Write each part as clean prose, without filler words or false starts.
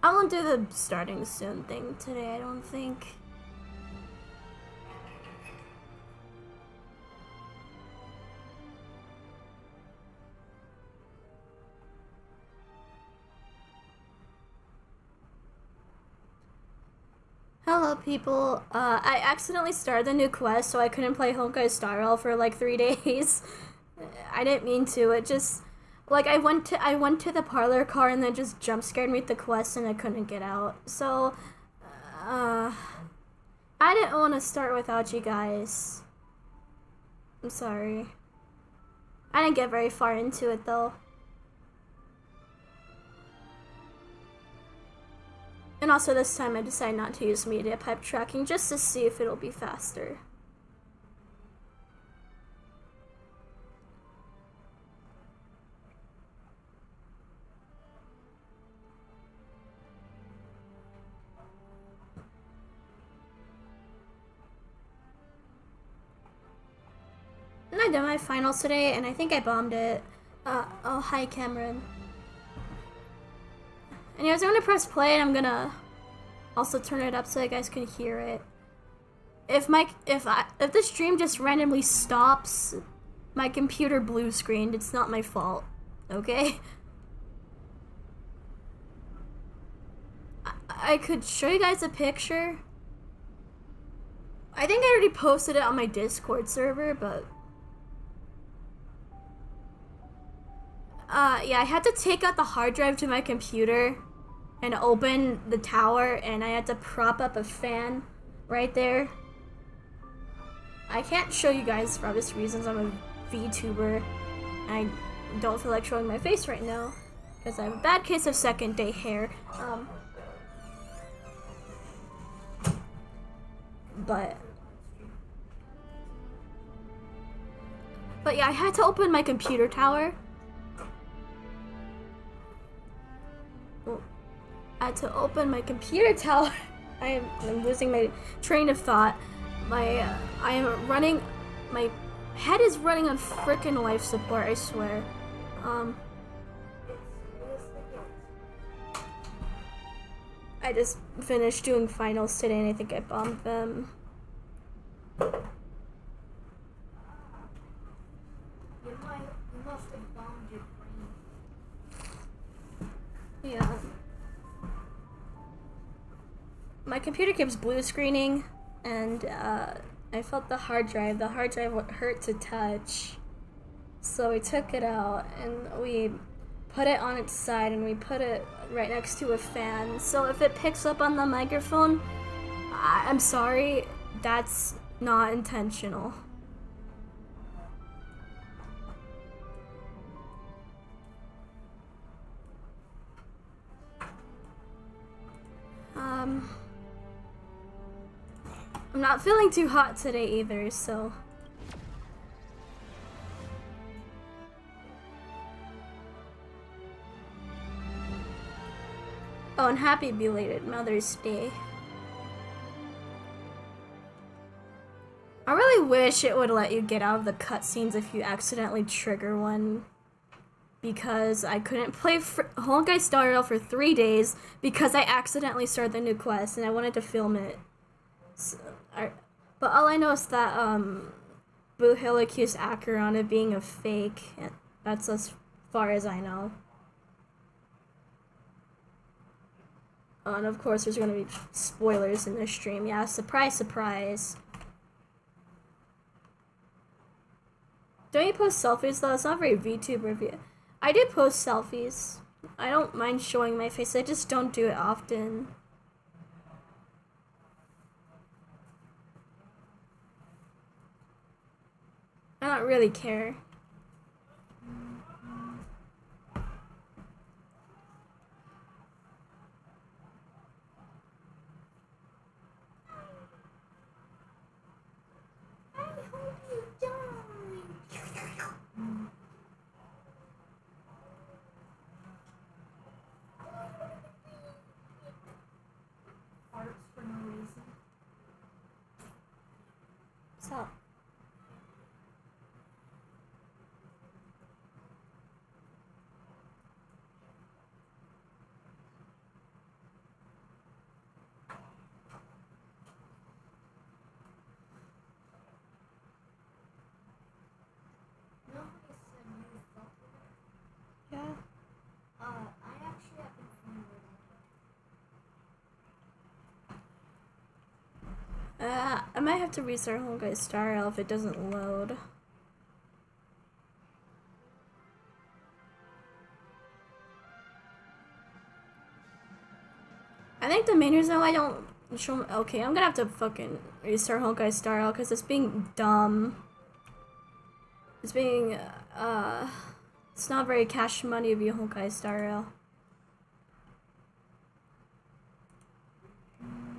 I won't do the starting soon thing today, I don't think. Hello, people. I accidentally started the new quest, so I couldn't play Honkai Star Rail for like 3 days. I didn't mean to. It just like I went to the parlor car and then just jump scared me with the quest and I couldn't get out. So, I didn't want to start without you guys. I'm sorry. I didn't get very far into it though. And also this time I decided not to use media pipe tracking just to see if it'll be faster. And I did my finals today and I think I bombed it. Oh, hi Cameron. Anyways, I'm gonna press play and I'm gonna also turn it up so you guys can hear it. If the stream just randomly stops, my computer blue screened. It's not my fault, okay? I could show you guys a picture. I think I already posted it on my Discord server, but yeah, I had to take out the hard drive to my computer and open the tower, and I had to prop up a fan right there. I can't show you guys for obvious reasons. I'm a VTuber. I don't feel like showing my face right now because I have a bad case of second day hair. But yeah, I had to open my computer tower. I had to open my computer tower. I'm losing my train of thought. My head is running on frickin' life support, I swear. I just finished doing finals today and I think I bombed them. You must have bombed your brain. Yeah. My computer keeps blue screening, and I felt the hard drive. The hard drive hurt to touch, so we took it out and we put it on its side and we put it right next to a fan. So if it picks up on the microphone, I'm sorry, that's not intentional. I'm not feeling too hot today either, so. Oh, and happy belated Mother's Day. I really wish it would let you get out of the cutscenes if you accidentally trigger one. Because I couldn't play Honkai Star Rail for 3 days because I accidentally started the new quest and I wanted to film it. So, but all I know is that Boo Hill accused Acheron of being a fake. And that's as far as I know. And of course there's gonna be spoilers in this stream. Yeah, surprise, surprise. Don't you post selfies though? It's not very VTuber of you. I do post selfies. I don't mind showing my face. I just don't do it often. I don't really care. So. I might have to restart Honkai Star Rail if it doesn't load. I think the main reason why I don't show. Okay, I'm gonna have to fucking restart Honkai Star Rail because it's being dumb. It's being, it's not very cash money of you, Honkai Star Rail.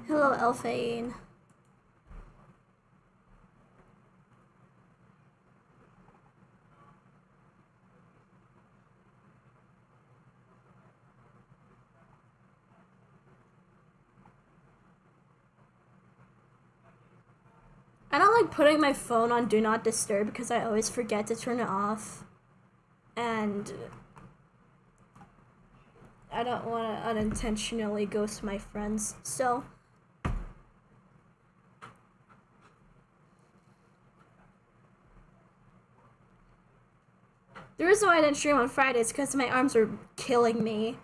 Hello, Elfane. I don't like putting my phone on Do Not Disturb because I always forget to turn it off. And I don't want to unintentionally ghost my friends, so. The reason why I didn't stream on Friday is because my arms were killing me.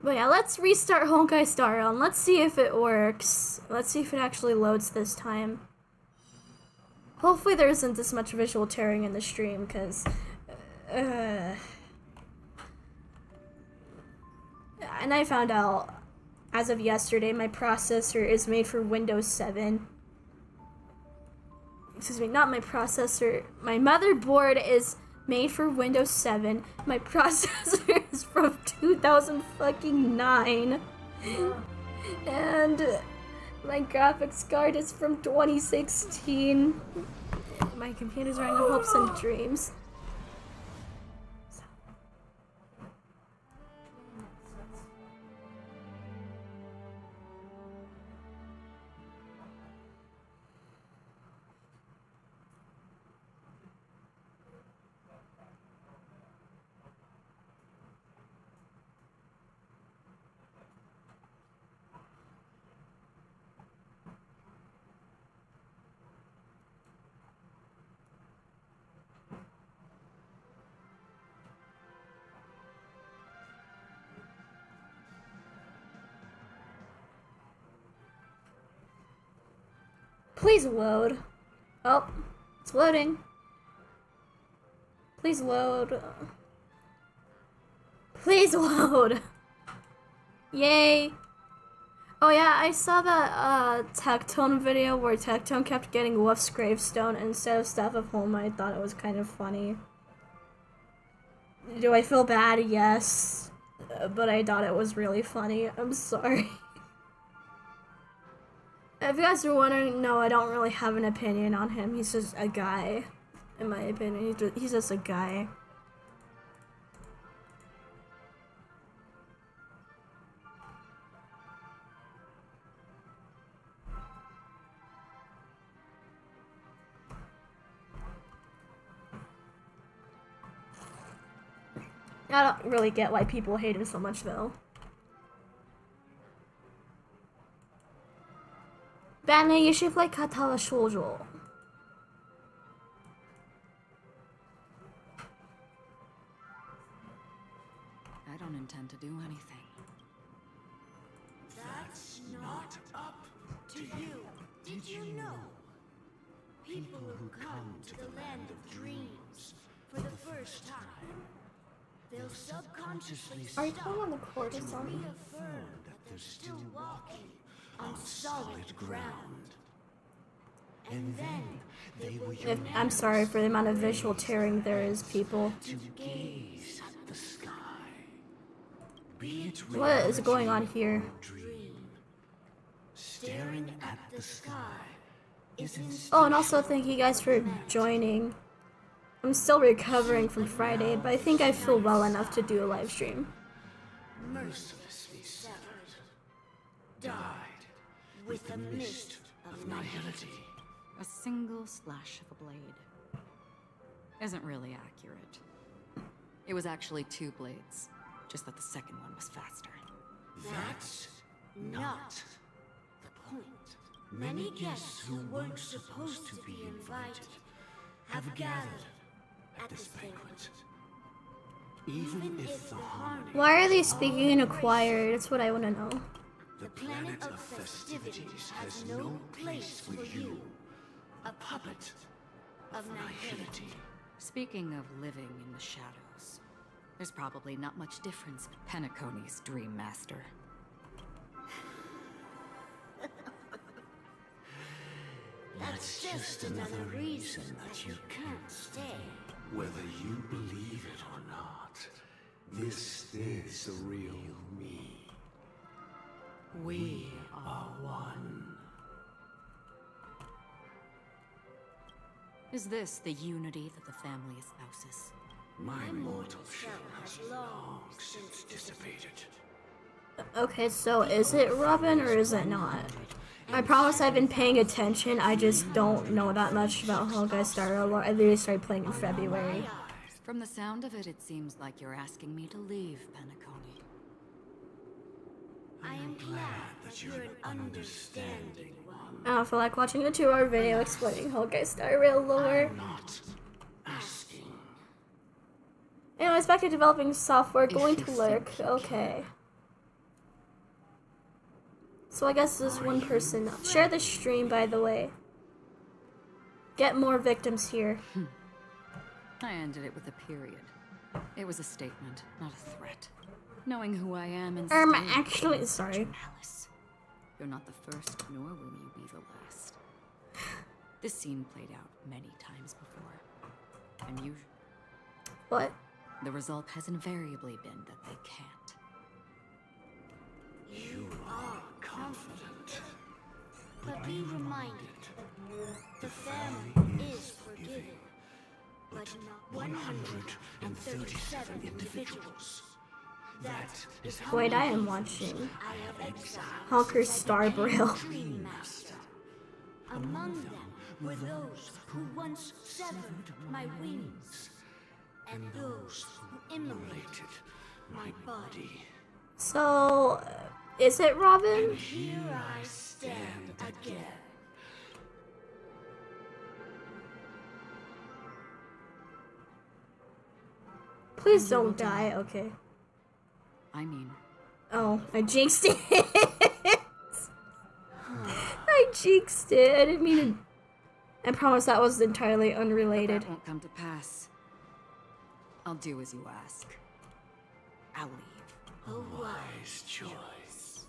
But yeah, let's restart Honkai Star Rail and let's see if it works. Let's see if it actually loads this time. Hopefully there isn't this much visual tearing in the stream, because... and I found out, as of yesterday, my processor is made for Windows 7. Excuse me, not my processor. My motherboard is made for Windows 7. My processor is from 2009. And my graphics card is from 2016. My computer's running hopes and dreams. Please load. Oh, it's loading. Please load. Please load. Yay. Oh yeah, I saw that Tectone video where Tectone kept getting Wolf's gravestone instead of Staff of Home. I thought it was kind of funny. Do I feel bad? Yes. But I thought it was really funny. I'm sorry. If you guys are wondering, no, I don't really have an opinion on him. He's just a guy, in my opinion. He's just a guy. I don't really get why people hate him so much, though. Banner, you should play Katawa Shoujo. I don't intend to do anything. That's not up to you. Did you know? People who come to the land of dreams for the first time, they'll subconsciously Are you stop playing on the chord or to something? reaffirm that they're still walking on solid ground. And then they will I'm sorry for the amount of visual tearing there is, people. to gaze at the sky. Be it What is going on here? dream. Staring at the sky is Oh, and also thank you guys for joining. I'm still recovering from Friday, but I think I feel well enough to do a live stream. mercilessly severed, died with a mist of nihility. A single slash of a blade isn't really accurate. It was actually 2 blades, just that the second one was faster. That's not the point. Many guests who weren't supposed to be invited have gathered at this banquet. Even if the harmony Why are they speaking in a choir? That's what I want to know. The planet of festivities has no place for you, a puppet of nihility. Speaking of living in the shadows, there's probably not much difference in Penacony's Dream Master. That's just another reason that you can't stay. Whether you believe it or not, this is the real me. We are one. Is this the unity that the family espouses? My mortal shell has long since dissipated. Okay, so is it Robin or is it not? I promise I've been paying attention, I just don't know that much about Honkai Star Rail. I literally started playing in February. From the sound of it, it seems like you're asking me to leave Penacony. I am glad that you're an understanding one. I don't feel like watching a 2-hour video explaining Honkai Star Rail lore. I'm not asking. Anyways, back to developing software, going to lurk. Okay. So I guess this one person. Share the stream, by the way. Get more victims here. I ended it with a period. It was a statement, not a threat. Knowing who I am and Actually, sorry. Alice. You're not the first, nor will you be the last. This scene played out many times before. And What? the result has invariably been that they can't. You are confident. But be reminded, the family is forgiving. But not 137 individuals. That is how Wait, I am watching I have exiled. Honker Star Rail. Dream Master. Among them were those who once severed my wings, and those who immolated my body. So, is it Robin? And here I stand again. Please don't die. Okay. I mean, Oh, I jinxed it. I jinxed it. I didn't mean to. I promise that was entirely unrelated. that won't come to pass. I'll do as you ask. I'll leave. A wise choice.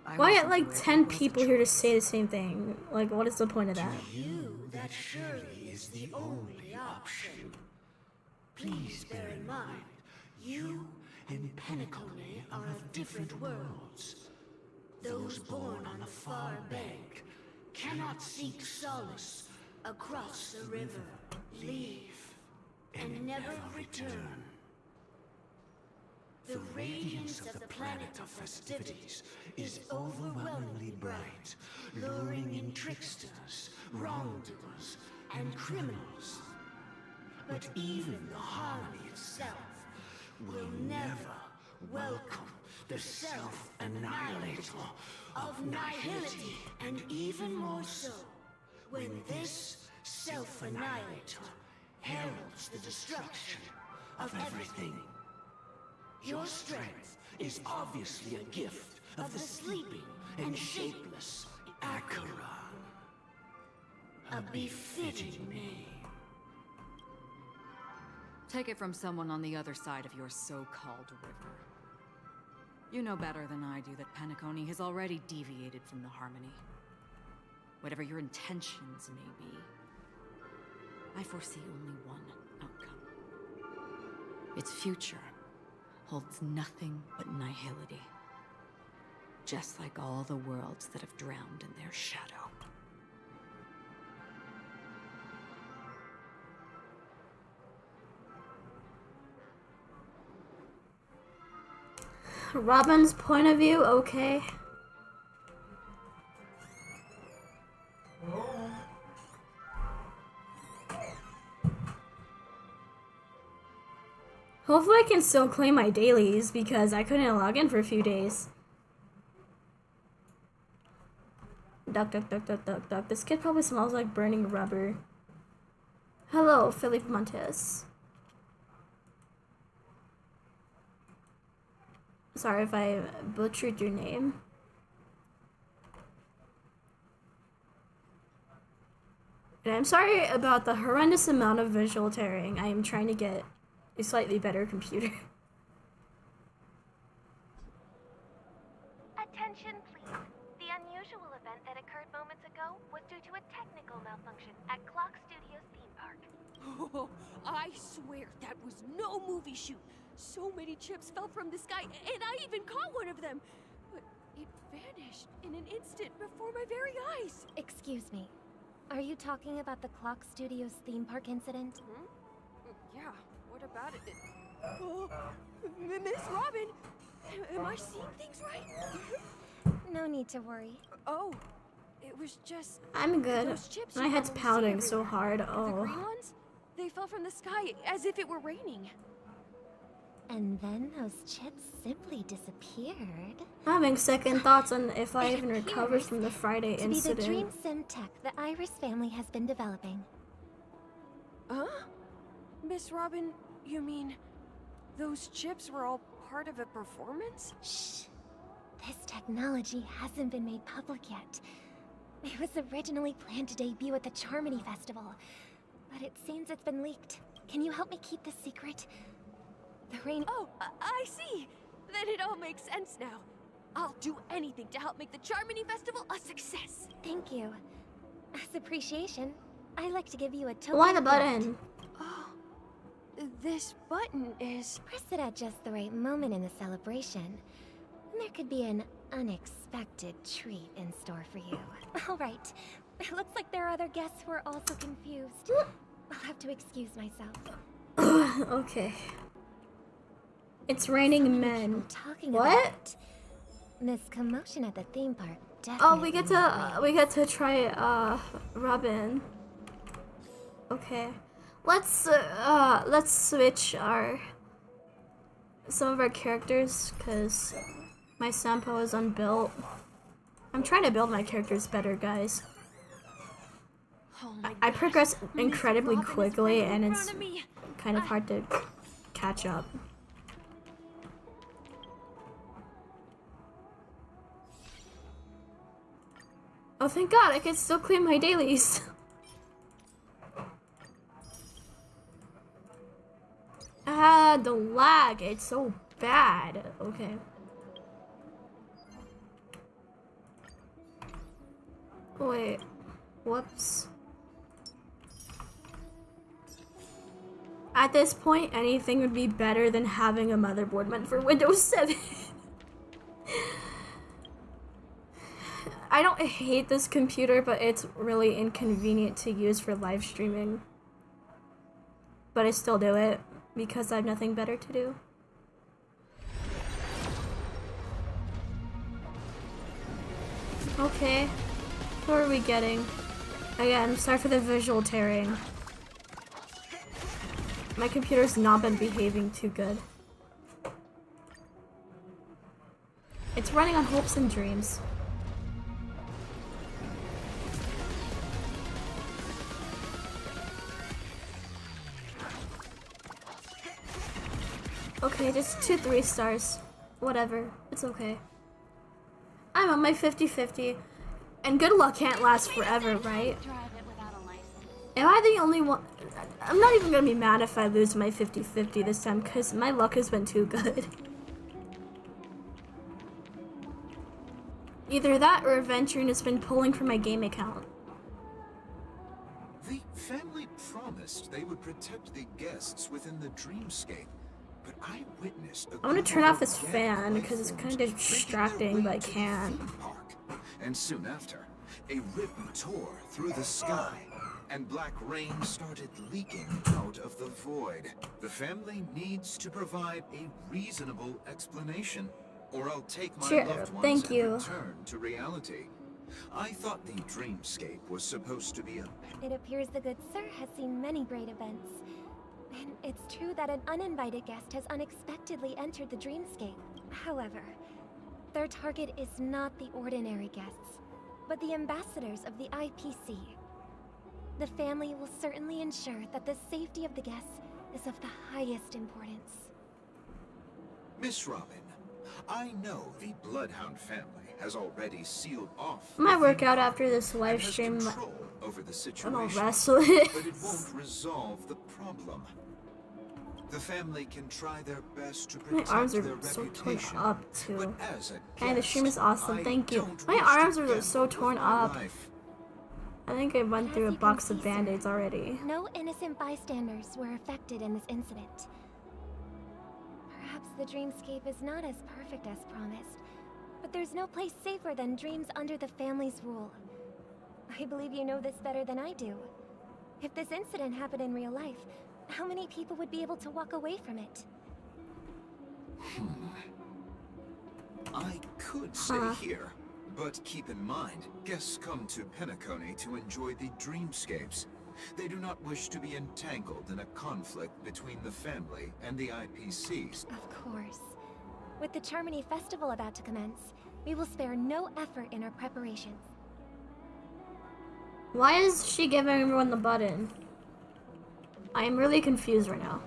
Why wasn't are like aware 10 it was a people here to choice. say the same thing? Like, what is the point of that? You, that surely is the only option. Please bear in mind, you and Penacony are of different worlds. Those born on the far bank cannot seek solace across the river. Leave and never return. The radiance of the planet of festivities is overwhelmingly bright, luring in tricksters, wrongdoers, and criminals. But even the harmony itself will never welcome the self-annihilator of nihility, and even more so when this self-annihilator heralds the destruction of everything. Your strength is obviously a gift of the sleeping and shapeless Acheron. A befitting name. Take it from someone on the other side of your so-called river. You know better than I do that Penacony has already deviated from the harmony. Whatever your intentions may be, I foresee only one outcome. Its future holds nothing but nihility. Just like all the worlds that have drowned in their shadow. Robin's point of view, okay. Hopefully I can still claim my dailies because I couldn't log in for a few days. Duck, duck, duck, duck, duck, duck. This kid probably smells like burning rubber. Hello, Felipe Montes. Sorry if I butchered your name. And I'm sorry about the horrendous amount of visual tearing. I am trying to get a slightly better computer. Attention, please. The unusual event that occurred moments ago was due to a technical malfunction at Clock Studios theme park. Oh, I swear that was no movie shoot. So many chips fell from the sky, and I even caught one of them. But it vanished in an instant before my very eyes. Excuse me. Are you talking about the Clock Studios theme park incident? Yeah, what about it? Oh, Miss Robin, am I seeing things right? No need to worry. Oh, it was just... I'm good. those chips My you head's commonly see pounding so everywhere. hard. The green Oh. ones? They fell from the sky as if it were raining. And then those chips simply disappeared. I'm having second thoughts on if I It even recovered appears from the Friday to be the incident. dream sim tech the Iris family has been developing. Huh? Miss Robin, you mean those chips were all part of a performance? Shh. This technology hasn't been made public yet. It was originally planned to debut at the Charmony Festival, but it seems it's been leaked. Can you help me keep this secret? The rain... Oh, I see. Then it all makes sense now. I'll do anything to help make the Charmony Festival a success. Thank you. As appreciation, I'd like to give you a token. Why the gift. button? Oh, this button is... Press it at just the right moment in the celebration, and there could be an unexpected treat in store for you. All right. It looks like there are other guests who are also confused. I'll have to excuse myself. Okay. It's raining men. Keep talking What? about. This commotion at the theme park Oh, definitely we get to try Robin. Okay. Let's switch some of our characters cuz my sampo is unbuilt. I'm trying to build my characters better, guys. Oh my I gosh. progress Miss incredibly Robin is quickly right in and front it's of me. kind of hard to catch up. Oh, thank God, I can still clear my dailies. Ah, the lag, it's so bad. Okay. Wait, whoops. At this point, anything would be better than having a motherboard meant for Windows 7. I don't hate this computer, but it's really inconvenient to use for live streaming. But I still do it because I have nothing better to do. Okay, who are we getting? Again, sorry for the visual tearing. My computer's not been behaving too good. It's running on hopes and dreams. Okay, just 2 3 stars. Whatever, it's okay. I'm on my 50-50. And good luck can't last forever, right? Am I the only one? I'm not even gonna be mad if I lose my 50-50 this time, because my luck has been too good. Either that or Adventuring has been pulling from my game account. The family promised they would protect the guests within the dreamscape, but I witnessed a I want to turn group off this of fan life because it's forms kind of making their distracting, way but I to the can't. theme park. And soon after, a rip tore through the sky, and black rain started leaking out of the void. The family needs to provide a reasonable explanation, or I'll take my Sure, loved ones thank and you. return to reality. I thought the dreamscape was supposed to be a It appears the good sir has seen many great events. And it's true that an uninvited guest has unexpectedly entered the dreamscape. However, their target is not the ordinary guests, but the ambassadors of the IPC. The family will certainly ensure that the safety of the guests is of the highest importance. Miss Robin, I know the Bloodhound family has already sealed off. I might the work theme out park after this and live has stream. control over the I'm situation, gonna wrestle it. but it won't resolve the problem. The family can try their best to My protect arms their are so torn reputation, up but too. as a Hey, the stream is guest, awesome. I Thank you. don't My wish to arms are gamble so with torn my up. life. I think I went As through a you can box of see, sir, band-aids already. No innocent bystanders were affected in this incident. Perhaps the dreamscape is not as perfect as promised, but there's no place safer than dreams under the family's rule. I believe you know this better than I do. If this incident happened in real life, how many people would be able to walk away from it? I could stay here, but keep in mind, guests come to Penacony to enjoy the dreamscapes. They do not wish to be entangled in a conflict between the family and the IPCs. Of course. With the Charmony Festival about to commence, we will spare no effort in our preparations. Why is she giving everyone the button? I am really confused right now.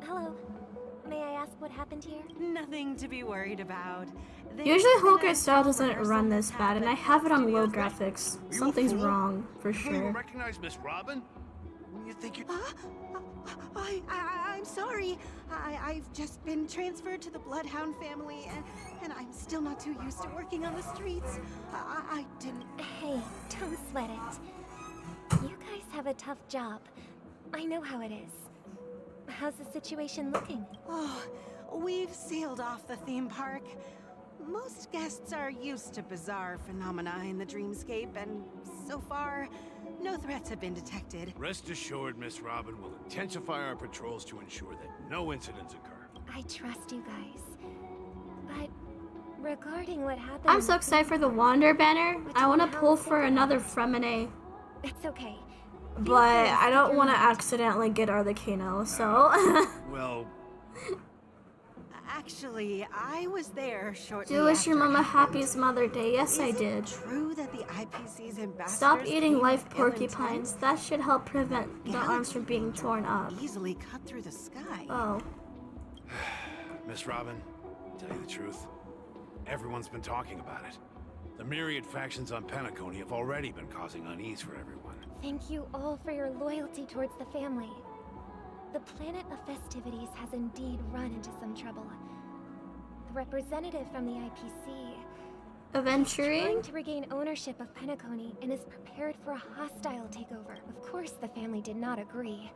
Hello. May I ask what happened here? Nothing to be worried about. Usually Honkai Star doesn't run this bad, and I have it on low graphics. You a Something's fool? wrong, for You don't even sure. recognize Miss Robin? You think you... I'm sorry. I've just been transferred to the Bloodhound family, and I'm still not too used to working on the streets. I didn't... Hey, don't sweat it. You guys have a tough job. I know how it is. How's the situation looking? Oh, we've sealed off the theme park. Most guests are used to bizarre phenomena in the dreamscape, and so far, no threats have been detected. Rest assured, Miss Robin will intensify our patrols to ensure that no incidents occur. I trust you guys. But regarding what happened... I'm so excited for the Wander banner. I want to pull for another Fremine, It's okay. but I don't want to accidentally get Arlecano, so... Well, Actually, I was there shortly Do wish your after mama it happened. happiest Mother Day. Yes, I Is it did. true that the IPC's ambassadors Stop eating came live with ill porcupines. intent? That should help prevent the arms from being torn up. Easily cut through the sky. Oh. Miss Robin, tell you the truth, everyone's been talking about it. The myriad factions on Penacony have already been causing unease for everyone. Thank you all for your loyalty towards the family. The planet of festivities has indeed run into some trouble. The representative from the IPC Aventuring? trying to regain ownership of Penacony and is prepared for a hostile takeover. Of course, the family did not agree.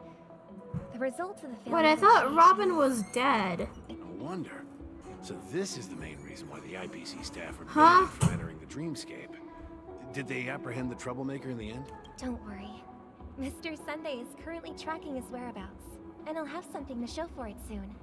The results of the family... Wait, I thought negotiations- Robin was dead. No wonder. So this is the main reason why the IPC staff are Huh? banned from entering the dreamscape. Did they apprehend the troublemaker in the end? Don't worry. Mr. Sunday is currently tracking his whereabouts, and I'll have something to show for it soon.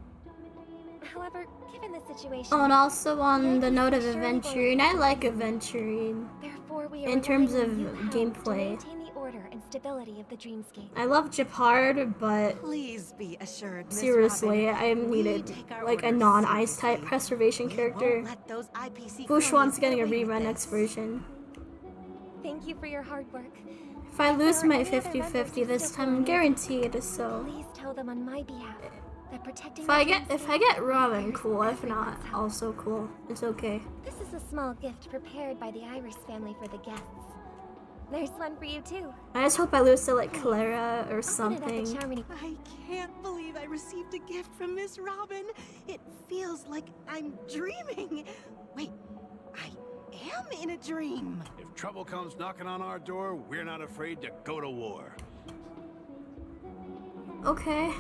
However, given the situation... Oh, and also on the note of Aventuring, I like Aventuring. Therefore, we are In terms relying of on you help gameplay. to maintain the order and stability of the dreamscape. I love Japard, but Please be assured, Miss seriously, Robin, I am we needed take our like a orders non-ice type seriously. preservation We character. won't let those IPC Bush cronies wants get getting a away with rerun this. next version. Thank you for your hard work. If I lose there are my any other 50-50 members this who time, I'm still guaranteed, so... Please tell them on my behalf that protecting If the I get dreamscape Robin, requires cool. If everyone's not, help. also cool. It's okay. This is a small gift prepared by the Iris family for the guests. There's one for you too. I just hope I lose to like Clara or Open it at the something. Charmony. I can't believe I received a gift from Miss Robin. It feels like I'm dreaming. Wait, I am in a dream. If trouble comes knocking on our door, we're not afraid to go to war. Okay.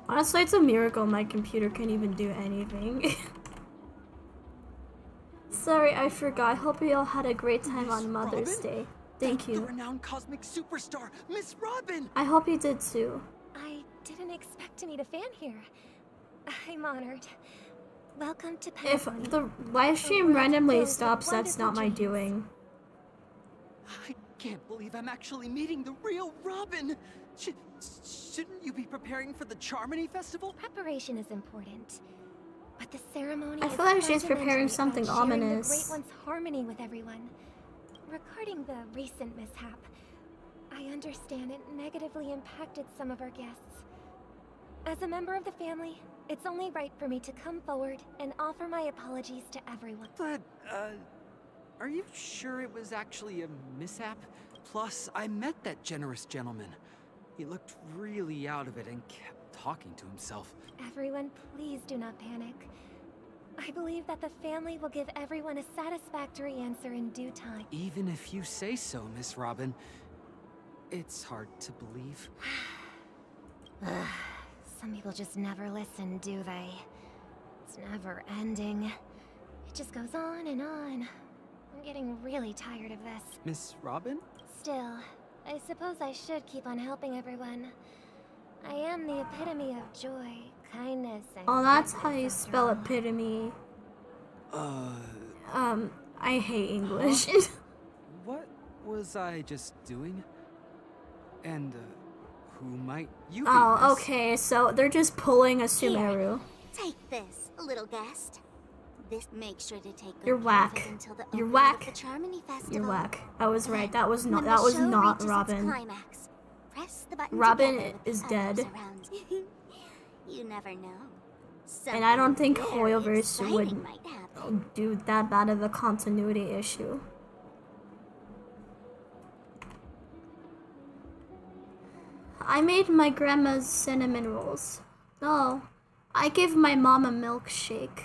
Honestly, it's a miracle my computer can't even do anything. Sorry, I forgot. I hope you all had a great time on Mother's Day. Thank The you. renowned cosmic superstar, Miss Robin! I hope you did too. I didn't expect to meet a fan here. I'm honored. Welcome to If Penacony. the live stream world randomly filled with stops, that's not my wonderful doing. I can't believe I'm actually meeting the real Robin! Shouldn't you be preparing for the Charmony Festival? Preparation is important, but the ceremony I is feel like she's fundamentally preparing something about sharing ominous. The Great One's harmony with everyone. regarding the recent mishap, I understand it negatively impacted some of our guests. As a member of the family, it's only right for me to come forward and offer my apologies to everyone. But, are you sure it was actually a mishap? Plus, I met that generous gentleman. He looked really out of it and kept talking to himself. Everyone, please do not panic. I believe that the family will give everyone a satisfactory answer in due time. Even if you say so, Miss Robin, it's hard to believe. Some people just never listen, do they? It's never ending. It just goes on and on. I'm getting really tired of this. Miss Robin? Still, I suppose I should keep on helping everyone. I am the epitome of joy, kindness, and... Oh, that's how you spell epitome. I hate English. What was I just doing? And, who might you be, Oh, miss? okay, so they're just pulling a Sumeru. Take this, little guest. This make sure to take good You're care of whack. it until the You're opening whack. of the Charmony Festival. You're whack. I was right. That was not. When That the was show not reaches its Robin. climax, press the button Robin together with is the dead. others around you. You never know. And I don't think Something very Hoyoverse exciting would might happen. do that bad of a continuity issue. I made my grandma's cinnamon rolls. Oh, I gave my mom a milkshake.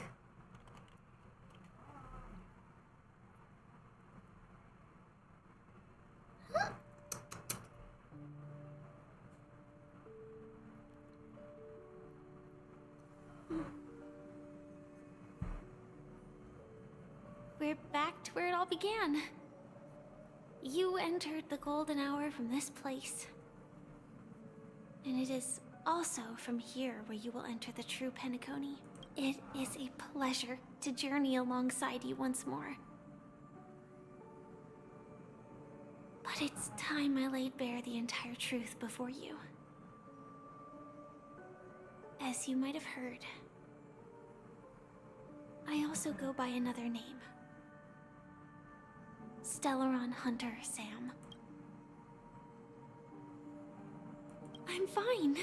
We're back to where it all began. You entered the golden hour from this place. And it is also from here where you will enter the true Penacony. It is a pleasure to journey alongside you once more. But it's time I laid bare the entire truth before you. As you might have heard, I also go by another name. Stellaron Hunter Sam. I'm fine.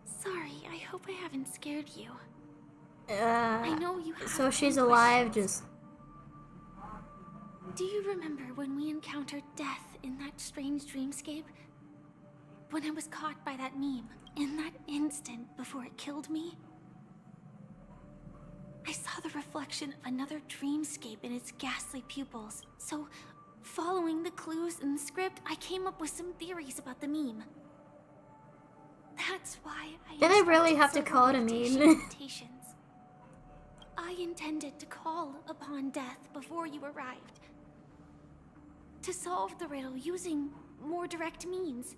Sorry, I hope I haven't scared you. I know you have. So she's some alive, questions. just... Do you remember when we encountered death in that strange dreamscape? When I was caught by that meme, in that instant before it killed me? I saw the reflection of another dreamscape in its ghastly pupils. So, following the clues in the script, I came up with some theories about the meme. That's why I Did I really instructed have to several call it a meditation meme? meditations. I intended to call upon death before you arrived. To solve the riddle using more direct means.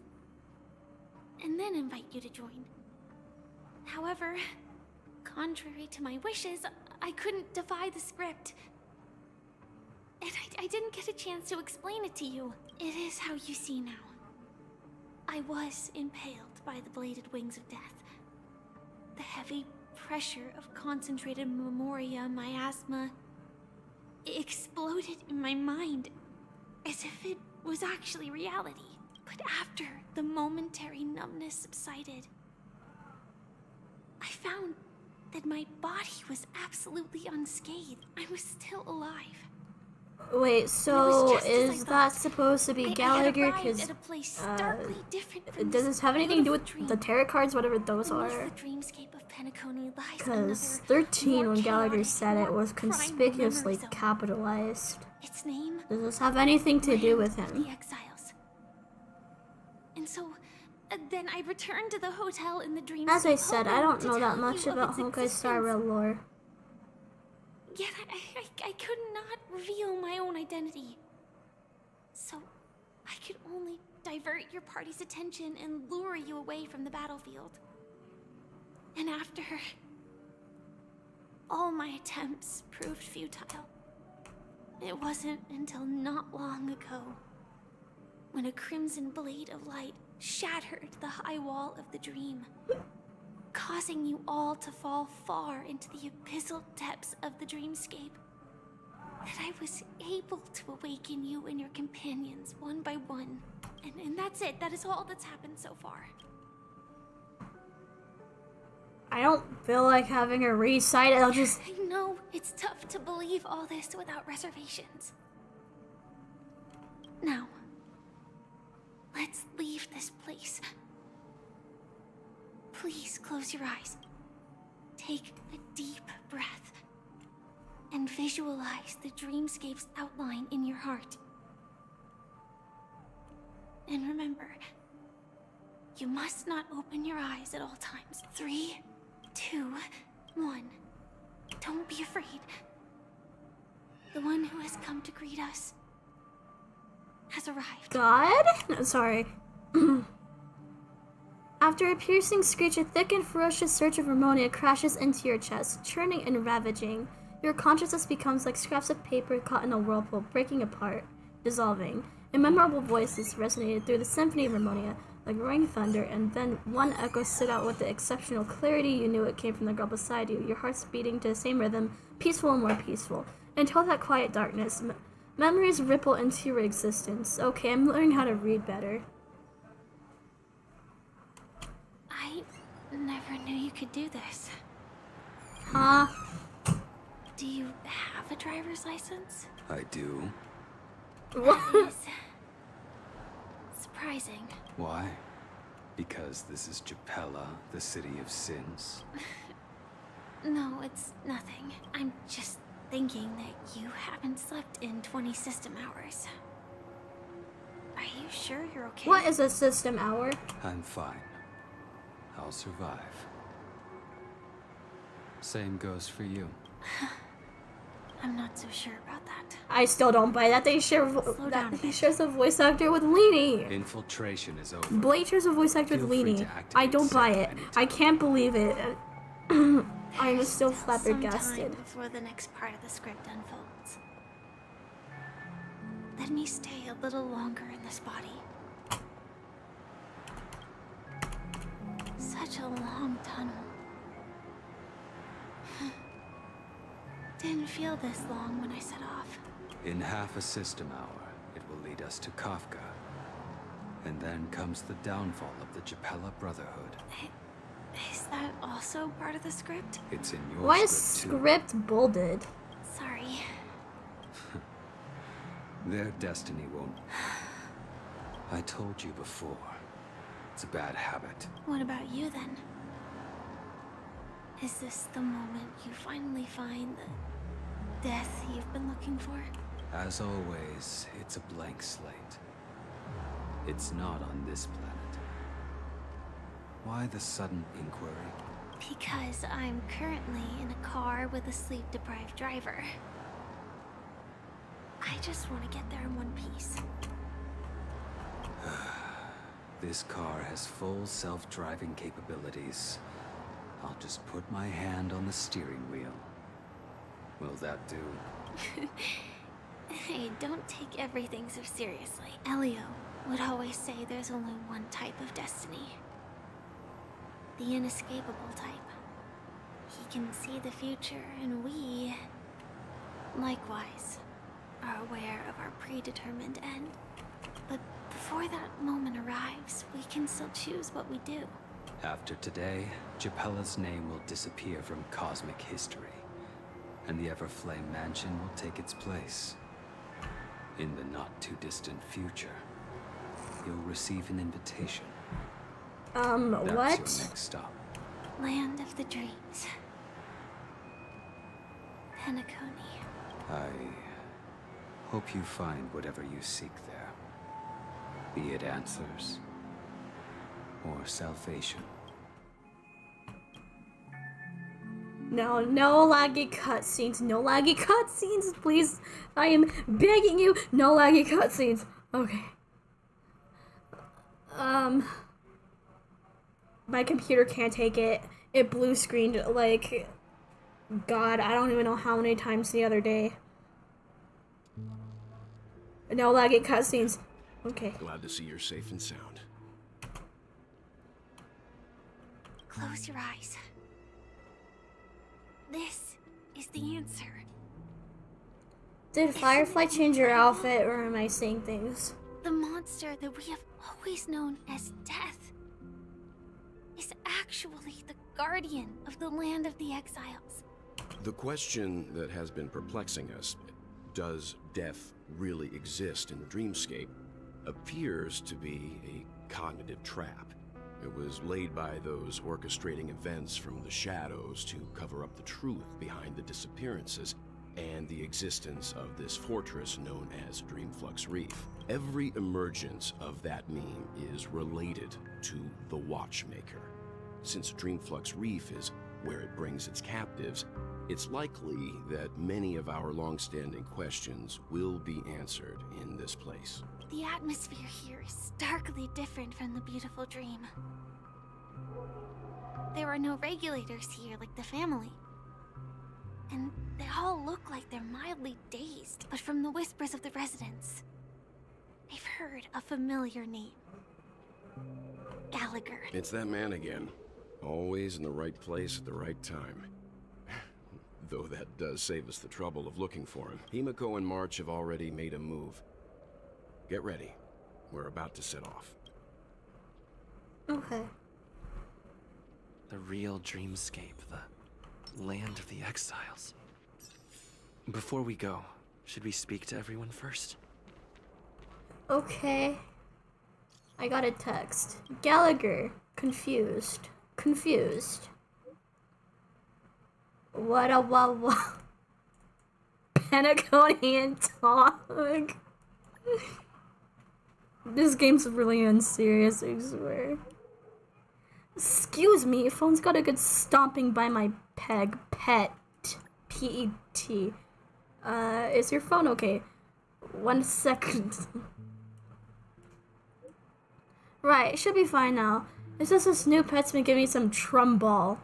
And then invite you to join. However, contrary to my wishes, I couldn't defy the script. And I didn't get a chance to explain it to you. It is how you see now. I was impaled by the bladed wings of death. The heavy pressure of concentrated memoria, miasma, exploded in my mind as if it was actually reality. But after the momentary numbness subsided, I found that my body was absolutely unscathed. I was still alive. Wait, so just as I is that thought. supposed to be I had Gallagher? arrived Because at a place starkly different from does this have anything to do with beautiful the dream. tarot cards, whatever those Beneath are? the dreamscape of Penacony lies Because another, 13 more when Gallagher chaotic, said it more was primal conspicuously memory zone. capitalized. Its name? Does this have anything to do Land with of him? The Exiles. And so, then I returned to the hotel in the dreamscape. As I said, I hoping don't to know that tell much you of about its Honkai Star existence. Rail lore. Yet I could not reveal my own identity. So, I could only divert your party's attention and lure you away from the battlefield. And after all my attempts proved futile, it wasn't until not long ago when a crimson blade of light shattered the high wall of the dream, causing you all to fall far into the abyssal depths of the dreamscape. that I was able to awaken you and your companions one by one. And that's it. That is all that's happened so far. I don't feel like having a recite. I'll just. I know it's tough to believe all this without reservations. Now, let's leave this place. Please close your eyes. Take a deep breath. And visualize the dreamscape's outline in your heart. And remember, you must not open your eyes at all times. 3, 2, 1. Don't be afraid. The one who has come to greet us has arrived. God? No, sorry. After a piercing screech, a thick and ferocious surge of ammonia crashes into your chest, churning and ravaging. Your consciousness becomes like scraps of paper caught in a whirlpool, breaking apart, dissolving. Immemorable voices resonated through the symphony of ammonia, like roaring thunder, and then one echo stood out with the exceptional clarity. You knew it came from the girl beside you, your heart's beating to the same rhythm, peaceful and more peaceful. Until that quiet darkness, memories ripple into your existence. Okay, I'm learning how to read better. I never knew you could do this. Huh? Do you have a driver's license? I do. That is surprising. Why? Because this is Japella, the city of sins. No, it's nothing. I'm just thinking that you haven't slept in 20 system hours. Are you sure you're okay? What is a system hour? I'm fine. I'll survive. Same goes for you. I'm not so sure about that. I still don't buy that. They share Slow down a he bit. shares a voice actor with Leanie. Infiltration is over. Blake shares a voice actor with Feel free Leanie. to activate I don't buy Sarah it. anytime. I can't believe it. I'm There's still some time flabbergasted. before the next part of the script unfolds. Let me stay a little longer in this body. Such a long tunnel. Didn't feel this long when I set off. In half a system hour, it will lead us to Kafka. And then comes the downfall of the Japella Brotherhood. Is that also part of the script? It's in your Why is script too. script bolded? Sorry. Their destiny won't... I told you before. It's a bad habit. What about you then? Is this the moment you finally find the death you've been looking for? As always, it's a blank slate. It's not on this planet. Why the sudden inquiry? Because I'm currently in a car with a sleep-deprived driver. I just want to get there in one piece. This car has full self-driving capabilities. I'll just put my hand on the steering wheel. Will that do? Hey, don't take everything so seriously. Elio would always say there's only one type of destiny. The inescapable type. He can see the future, and we, likewise, are aware of our predetermined end. But before that moment arrives, we can still choose what we do. After today, Japella's name will disappear from cosmic history, and the Everflame Mansion will take its place. In the not-too-distant future, you'll receive an invitation. That's What? your next stop. Land of the dreams. Penacony. I hope you find whatever you seek there. Be it answers or salvation. No laggy cutscenes. No laggy cutscenes, please. I am begging you. No laggy cutscenes. Okay. My computer can't take it. It blue screened like, God, I don't even know how many times the other day. No laggy cutscenes. Okay. Glad to see you're safe and sound. Close your eyes. This is the answer. Did Firefly change your outfit, or am I saying things? The monster that we have always known as Death is actually the guardian of the land of the exiles. The question that has been perplexing us, does death really exist in the dreamscape, appears to be a cognitive trap. It was laid by those orchestrating events from the shadows to cover up the truth behind the disappearances and the existence of this fortress known as Dreamflux Reef. Every emergence of that meme is related to the Watchmaker. Since Dreamflux Reef is where it brings its captives, it's likely that many of our long-standing questions will be answered in this place. The atmosphere here is starkly different from the beautiful dream. There are no regulators here like the family. And they all look like they're mildly dazed, but from the whispers of the residents, I've heard a familiar name. Gallagher. It's that man again. Always in the right place at the right time. Though that does save us the trouble of looking for him. Himiko and March have already made a move. Get ready. We're about to set off. Okay. The real dreamscape, the land of the exiles. Before we go, should we speak to everyone first? Okay. I got a text. Gallagher. Confused. Confused. What a Penacony and dog. This game's really unserious, I swear. Excuse me, your phone's got a good stomping by my peg. Pet. P-E-T. Is your phone okay? 1 second. Right, it should be fine now. It's just this new pet's been giving me some Trubla.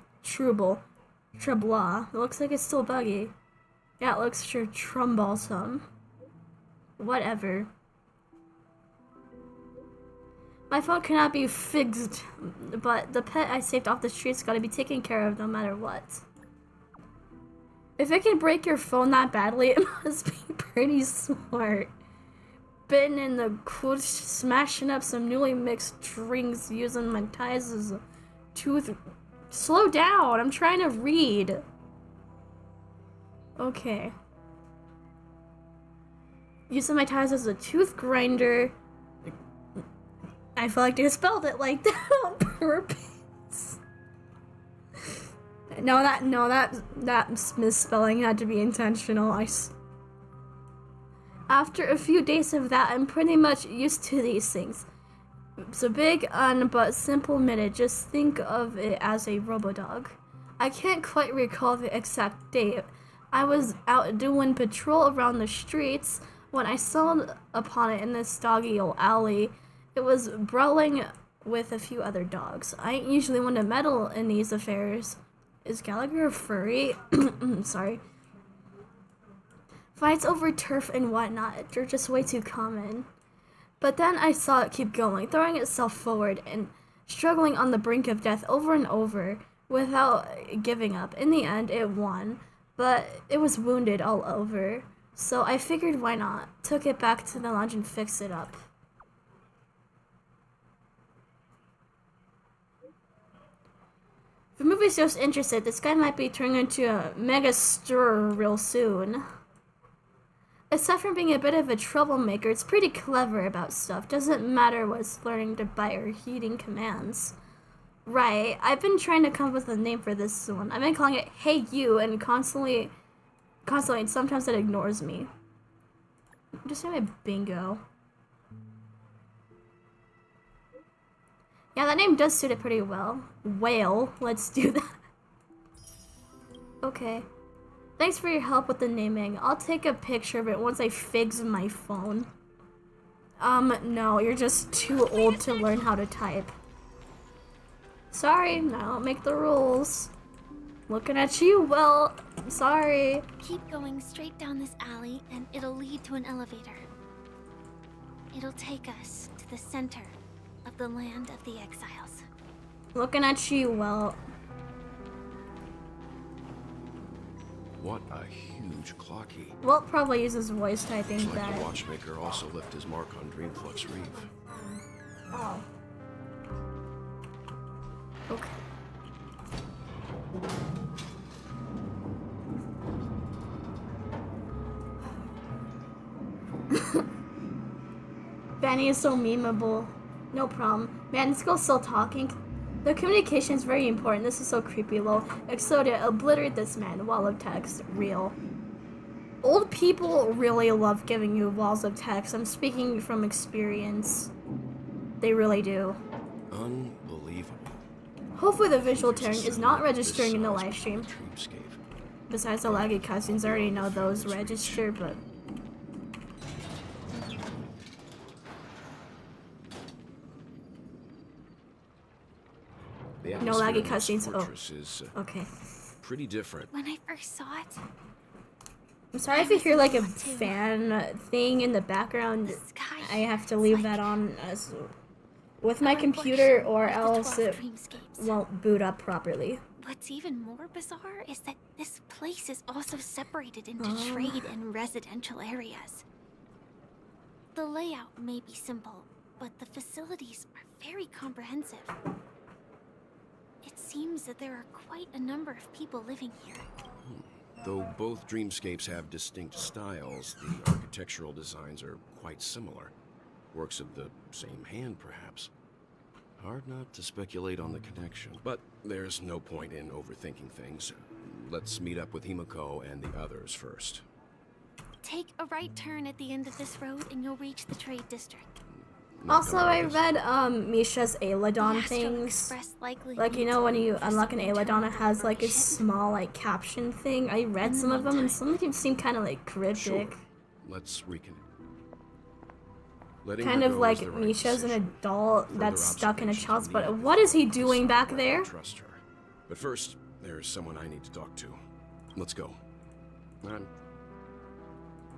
It looks like it's still buggy. Yeah, it looks sure Trumbalsome. Whatever. My phone cannot be fixed, but the pet I saved off the street's gotta be taken care of no matter what. If it can break your phone that badly, it must be pretty smart. Bitten in the cool, smashing up some newly mixed drinks using my ties as a tooth. Slow down, I'm trying to read. Okay. Using my ties as a tooth grinder. I feel like they spelled it like that on purpose. That misspelling had to be intentional. After a few days of that, I'm pretty much used to these things. So big but simple minute, just think of it as a robodog. I can't quite recall the exact date. I was out doing patrol around the streets when I stumbled upon it in this doggy old alley. It was brawling with a few other dogs. I ain't usually one to meddle in these affairs. Is Gallagher a furry? Sorry. Fights over turf and whatnot, they're just way too common. But then I saw it keep going, throwing itself forward and struggling on the brink of death over and over without giving up. In the end, it won, but it was wounded all over. So I figured why not. Took it back to the lounge and fixed it up. If the movie's just interested, this guy might be turning into a mega stir real soon. Aside from being a bit of a troublemaker, it's pretty clever about stuff. Doesn't matter what's learning to bite or heeding commands. Right, I've been trying to come up with a name for this one. I've been calling it Hey You and constantly, and sometimes it ignores me. Just name it Bingo. Yeah, that name does suit it pretty well. Whale, let's do that. Okay. Thanks for your help with the naming. I'll take a picture of it once I fix my phone. No, you're just too old to learn how to type. Sorry, I don't make the rules. Looking at you, well, sorry. Keep going straight down this alley and it'll lead to an elevator. It'll take us to the center of the land of the exiles. Looking at you, well. What a huge clocky. Walt probably uses voice typing Looks like that. the watchmaker also left his mark on Dreamflux Reef. Oh. Okay. Vanny is so memeable. No problem. Man, this girl's still talking. The communication is very important. This is so creepy, lol. Exodia, obliterate this man. Wall of text. Real. Old people really love giving you walls of text. I'm speaking from experience. They really do. Unbelievable. Hopefully the visual tearing is not registering in the live stream. Besides the laggy cutscenes, I already know those register, but... No laggy cutscenes. Oh, okay. Pretty different. When I first saw it, I'm sorry if you hear like a fan thing in the background. I have to leave that on as with my computer, or else it won't boot up properly. What's even more bizarre is that this place is also separated into trade and residential areas. The layout may be simple, but the facilities are very comprehensive. It seems that there are quite a number of people living here. Though both dreamscapes have distinct styles, the architectural designs are quite similar. Works of the same hand, perhaps. Hard not to speculate on the connection, but there's no point in overthinking things. Let's meet up with Himiko and the others first. Take a right turn at the end of this road and you'll reach the trade district. Also, I read Misha's Aeladon things. Like, you know, when you unlock an Aeladon, it has like a small like caption thing. I read some of them, and some of them seem kind of like cryptic. Sure. Let's reconnect. Kind of like Misha's an adult that's stuck in a child's butt. What is he doing back there? Trust her. But first, there's someone I need to talk to. Let's go.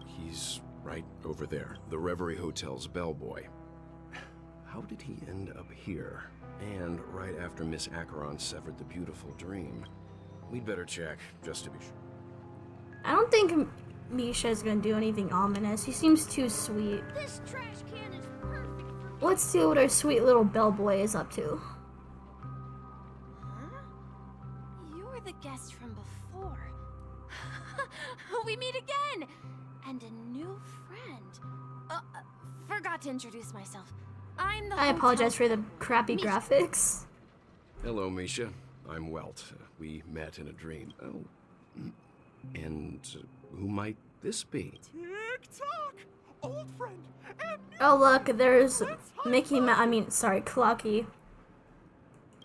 He's right over there. The Reverie Hotel's bellboy. How did he end up here? And right after Miss Acheron severed the beautiful dream. We'd better check, just to be sure. I don't think Misha's gonna do anything ominous. He seems too sweet. This trash can is perfect for... Let's see what our sweet little bellboy is up to. Huh? You're the guest from before. We meet again! And a new friend. Forgot to introduce myself. I'm the I apologize for the crappy graphics. Hello, Misha. I'm Welt. We met in a dream. Oh. And who might this be? Tick-tock! Old friend and Oh look, there's Mickey Clocky.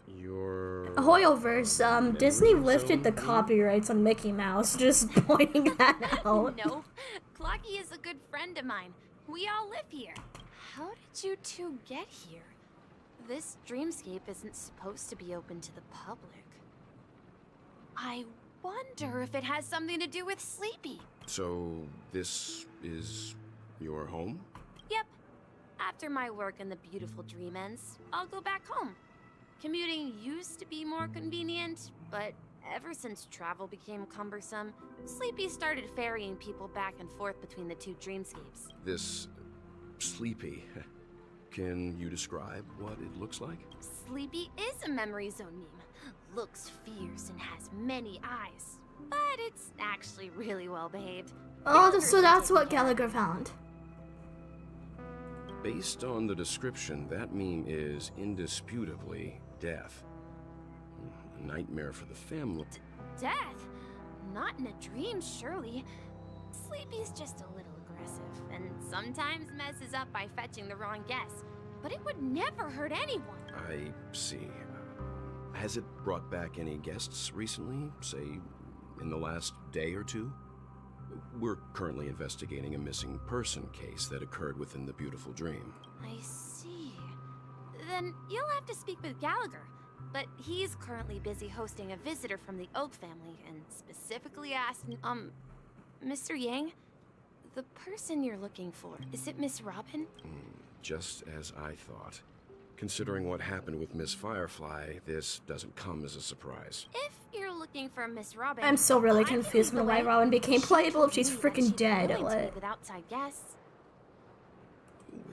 Your... Hoyoverse, Disney lifted the copyrights on Mickey Mouse, just pointing that out. No, Clocky is a good friend of mine. We all live here. How did you two get here? This dreamscape isn't supposed to be open to the public. I wonder if it has something to do with Sleepy. So, this is your home? Yep. After my work in the beautiful dream ends, I'll go back home. Commuting used to be more convenient, but ever since travel became cumbersome, Sleepy started ferrying people back and forth between the two dreamscapes. This... Sleepy. Can you describe what it looks like? Sleepy is a memory zone meme. Looks fierce and has many eyes. But it's actually really well behaved. Oh, so that's what Gallagher found. Based on the description, that meme is indisputably death. A nightmare for the family. Death? Not in a dream, surely. Sleepy's just a little aggressive, and sometimes messes up by fetching the wrong guess. But it would never hurt anyone. I see. Has it brought back any guests recently? Say, in the last day or two? We're currently investigating a missing person case that occurred within the beautiful dream. I see. Then you'll have to speak with Gallagher. But he's currently busy hosting a visitor from the Oak family, and specifically asked, Mr. Yang? The person you're looking for, is it Miss Robin? Just as I thought. Considering what happened with Miss Firefly, this doesn't come as a surprise. If you're looking looking for Miss Robin, I'm still really I can confused lead on the why way. Robin became She playable if told she's me that freaking she'd be dead. willing to What? meet with outside guests.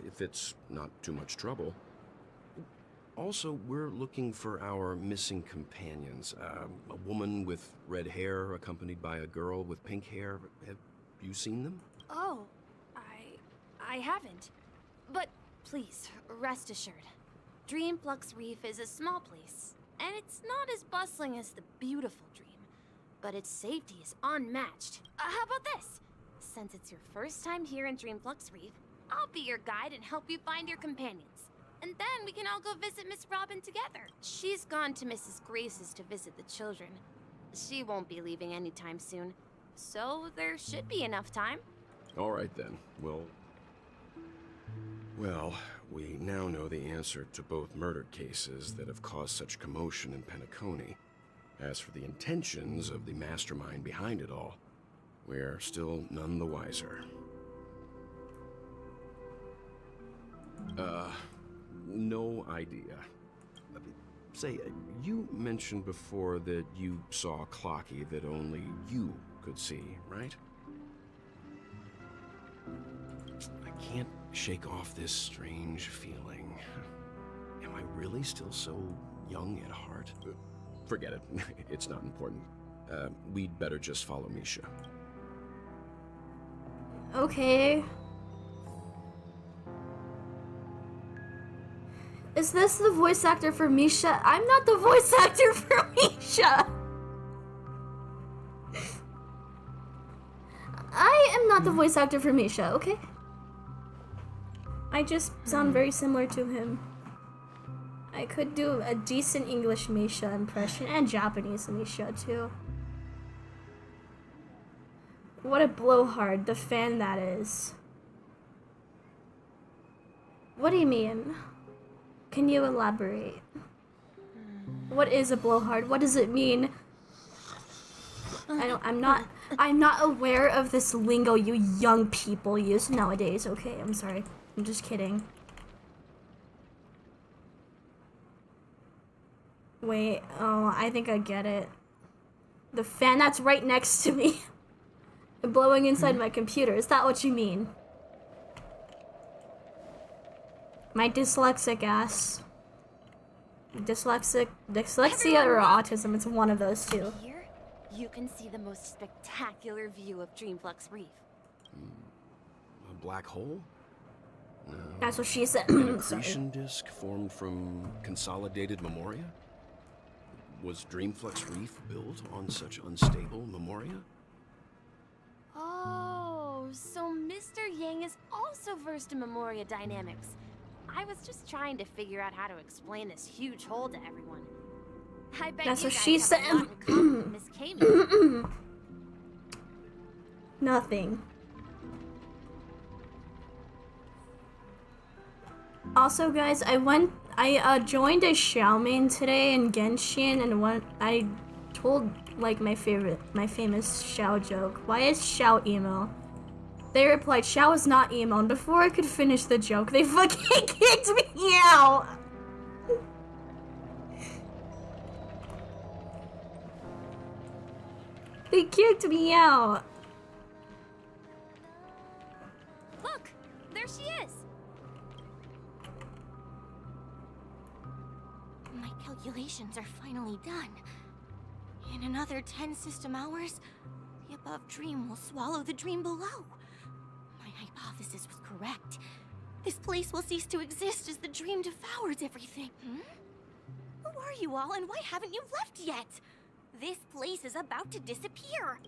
If it's not too much trouble. Also, we're looking for our missing companions. A woman with red hair accompanied by a girl with pink hair. Have you seen them? Oh, I haven't. But please, rest assured. Dreamflux Reef is a small place, and it's not as bustling as the beautiful Dream. But its safety is unmatched. How about this? Since it's your first time here in Dreamflux Reef, I'll be your guide and help you find your companions. And then we can all go visit Miss Robin together. She's gone to Mrs. Grace's to visit the children. She won't be leaving anytime soon, so there should be enough time. All right then. Well, we now know the answer to both murder cases that have caused such commotion in Penacony. As for the intentions of the mastermind behind it all, we're still none the wiser. No idea. Say, you mentioned before that you saw Clocky that only you could see, right? I can't shake off this strange feeling. Am I really still so young at heart? Forget it. It's not important. We'd better just follow Misha. Okay. Is this the voice actor for Misha? I'm not the voice actor for Misha! I am not the voice actor for Misha, okay? I just sound very similar to him. I could do a decent English Misha impression and Japanese Misha too. What a blowhard, the fan that is. What do you mean? Can you elaborate? What is a blowhard? What does it mean? I'm not aware of this lingo you young people use nowadays, okay? I'm sorry. I'm just kidding. Wait, oh, I think I get it. The fan that's right next to me. Blowing inside my computer, is that what you mean? My dyslexic ass. Dyslexia or autism, it's one of those two. Here, you can see the most spectacular view of Dreamflux Reef. A black hole? No. That's what she said. An accretion disk formed from consolidated memoria? Was Dreamflux Reef built on such unstable memoria? Oh, so Mr. Yang is also versed in Memoria dynamics. I was just trying to figure out how to explain this huge hole to everyone. I bet That's you what guys she have said. a lot in common with Miss Kami. Nothing. Also, guys, I joined a Xiaomain today in Genshin, and I told like my famous Xiao joke. Why is Xiao emo? They replied, Xiao is not emo, and before I could finish the joke, they fucking kicked me out! They kicked me out! Look, there she is. My calculations are finally done. In another 10 system hours, the above dream will swallow the dream below. My hypothesis was correct. This place will cease to exist as the dream devours everything. Who are you all, and why haven't you left yet? This place is about to disappear.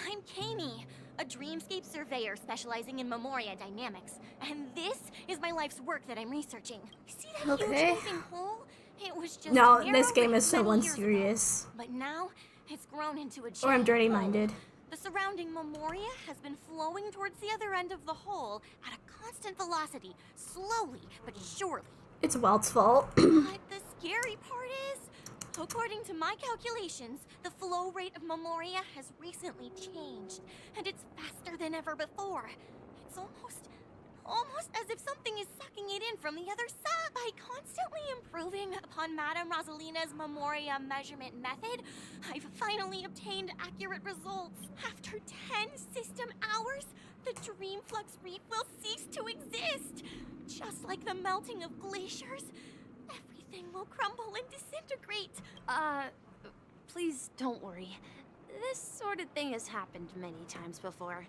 I'm Kami, a dreamscape surveyor specializing in Memoria dynamics. And this is my life's work that I'm researching. See that huge moving hole? It was just No, narrow this game is so many years unserious. ago. But now, it's grown into a Or I'm giant dirty-minded. hole. The surrounding Memoria has been flowing towards the other end of the hole at a constant velocity, slowly but surely. It's Welt's fault. But the scary part is, according to my calculations, the flow rate of Memoria has recently changed, and it's faster than ever before. It's almost as if something is sucking it in from the other side. By constantly improving upon Madame Rosalina's Memoria measurement method, I've finally obtained accurate results. After 10 system hours, the Dreamflux Reef will cease to exist. Just like the melting of glaciers, everything will crumble and disintegrate. Please don't worry. This sort of thing has happened many times before.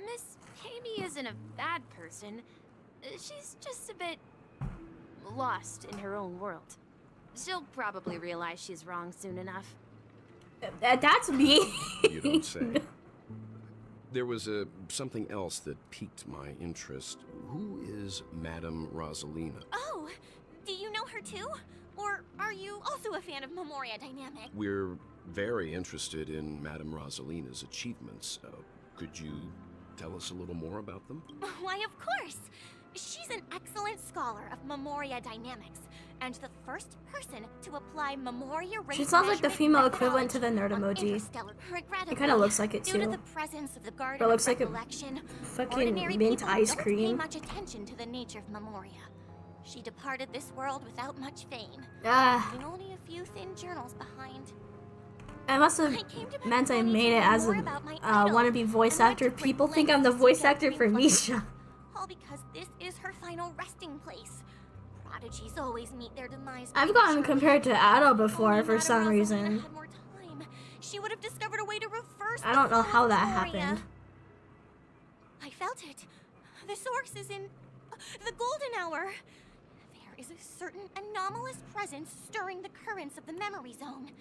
Miss Amy isn't a bad person. She's just a bit lost in her own world. She'll probably realize she's wrong soon enough. That's me. You don't say. There was something else that piqued my interest. Who is Madame Rosalina? Oh, do you know her too? Or are you also a fan of Memoria Dynamic? We're very interested in Madame Rosalina's achievements. Could you tell us a little more about them? Why, of course. She's an excellent scholar of Memoria Dynamics, and the first person to apply Memoria rate She sounds like the female measurement equivalent to the nerd emoji. It kind of looks like it due to too. the presence of the Garden But it looks of like a Recollection, fucking ordinary mint people ice don't cream. pay much attention to the nature of Memoria. She departed this world without much fame, leaving only a few thin journals behind. I must have meant I made it as a wannabe voice actor. People think I'm the voice actor for Misha. All because this is her final resting place. Prodigies always meet their demise. I've gotten compared to Ado before for some reason. She would have discovered a way to reverse. I don't know how that Memoria. happened. I felt it. The source is in the golden hour. There is a certain anomalous presence stirring the currents of the memory zone.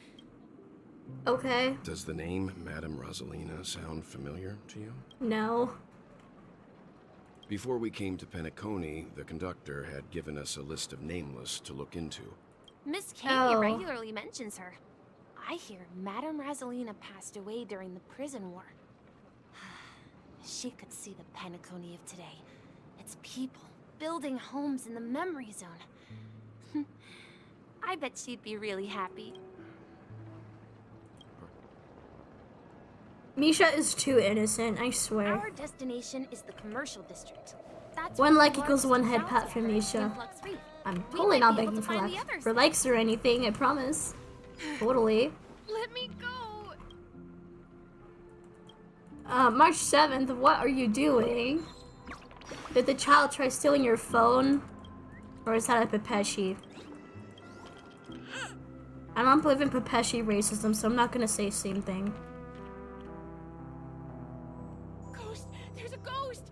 Okay. Does the name Madame Rosalina sound familiar to you? No. Before we came to Penacony, the conductor had given us a list of nameless to look into. Miss Katie regularly mentions her. I hear Madame Rosalina passed away during the prison war. She could see the Penacony of today. Its people building homes in the memory zone. I bet she'd be really happy. Misha is too innocent, I swear. Our destination is the commercial district. That's One where like the equals one largest head pat housing for area Misha. in Flux Reef. I'm We totally might not be able begging to for find the that, others for then. likes or anything, I promise. Totally. Let me go. March 7th, what are you doing? Did the child try stealing your phone? Or is that a Pepeshi? I don't believe in Pepeshi racism, so I'm not gonna say same thing. Ghost! There's a ghost!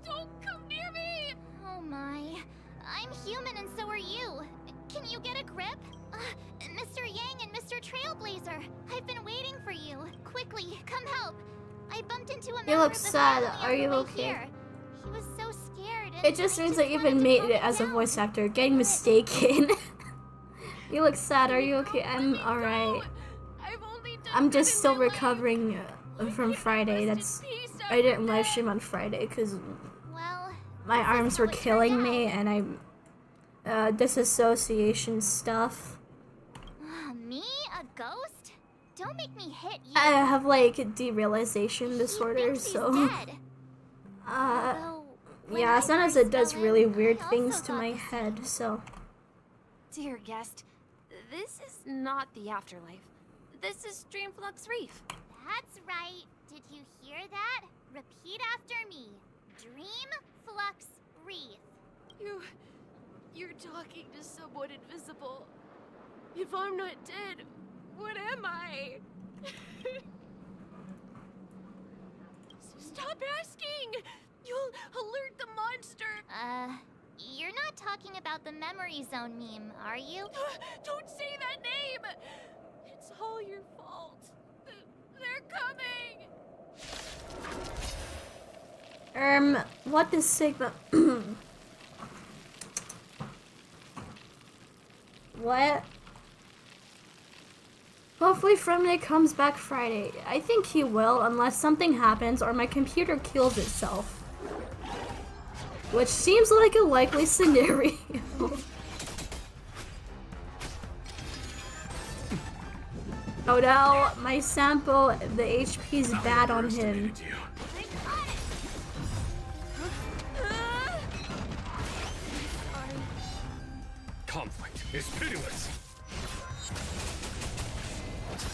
Don't come near me! Oh my. I'm human and so are you. Can you get a grip? Mr. Yang and Mr. Trailblazer, I've been waiting for you. Quickly, come help. I bumped into a member You look of the sad. family Are on you the way okay? here. He was so scared. And It just means that you've been made it as a voice actor. Getting mistaken. You look sad. Are you okay? I'm alright. I'm just still recovering from Friday. I didn't live stream on Friday because my arms were killing me and disassociation stuff. Me? A ghost? Don't make me hit you. I have like derealization disorder, so yeah, sometimes it does really weird things to my head, so Dear guest, this is not the afterlife. This is Dreamflux Reef. That's right. Did you hear that? Repeat after me. Dream Flux Reef. You're talking to someone invisible. If I'm not dead, what am I? Stop asking! You'll alert the monster! You're not talking about the memory zone meme, are you? Don't say that name! It's all your fault. They're coming! What is Sigma? What? Hopefully Fremde comes back Friday. I think he will, unless something happens or my computer kills itself. Which seems like a likely scenario. Oh no, my sample, the HP's bad on him. conflict is pitiless.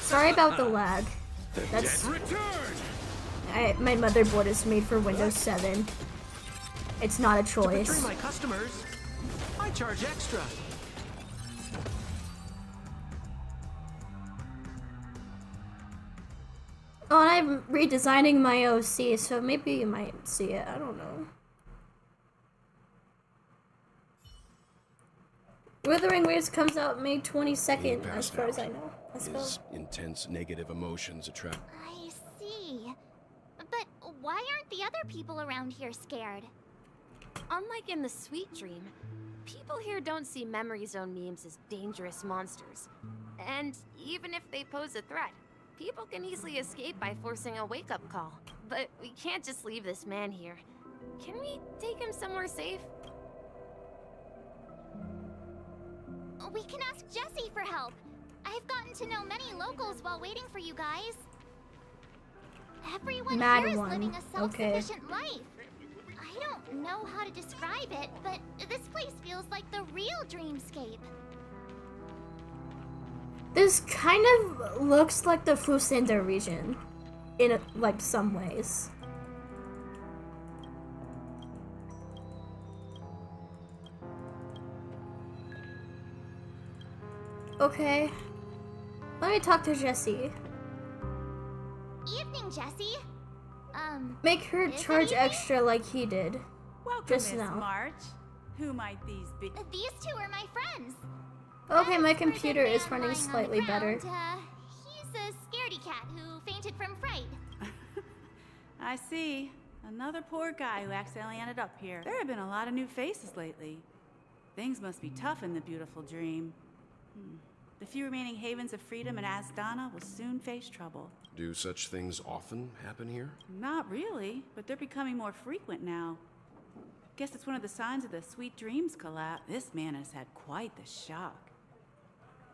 Sorry about the lag. That's my motherboard is made for Windows 7. It's not a To choice. betray my customers, I charge extra. Oh, and I'm redesigning my OC, so maybe you might see it. I don't know. Withering Waves comes out May 22nd, as far as I know. Let's go. His intense negative emotions attract. I see. But why aren't the other people around here scared? Unlike in the Sweet Dream, people here don't see Memory Zone memes as dangerous monsters. And even if they pose a threat, people can easily escape by forcing a wake-up call. But we can't just leave this man here. Can we take him somewhere safe? We can ask Jessie for help. I've gotten to know many locals while waiting for you guys. Everyone Mad here is one. living a self-sufficient life. I don't know how to describe it, but this place feels like the real dreamscape. This kind of looks like the Fusenda region, in like some ways. Okay, let me talk to Jessie. Evening, Jessie. Make her is charge it extra like he did. Welcome, just Miss now. March. Who might these be? These two are my friends. Okay, my As for the computer is man running lying on the slightly better. ground, he's a scaredy cat who fainted from fright. I see. Another poor guy who accidentally ended up here. There have been a lot of new faces lately. Things must be tough in the beautiful dream. The few remaining havens of freedom in Asdana will soon face trouble. Do such things often happen here? Not really, but they're becoming more frequent now. Guess it's one of the signs of the Sweet Dreams collapse. This man has had quite the shock.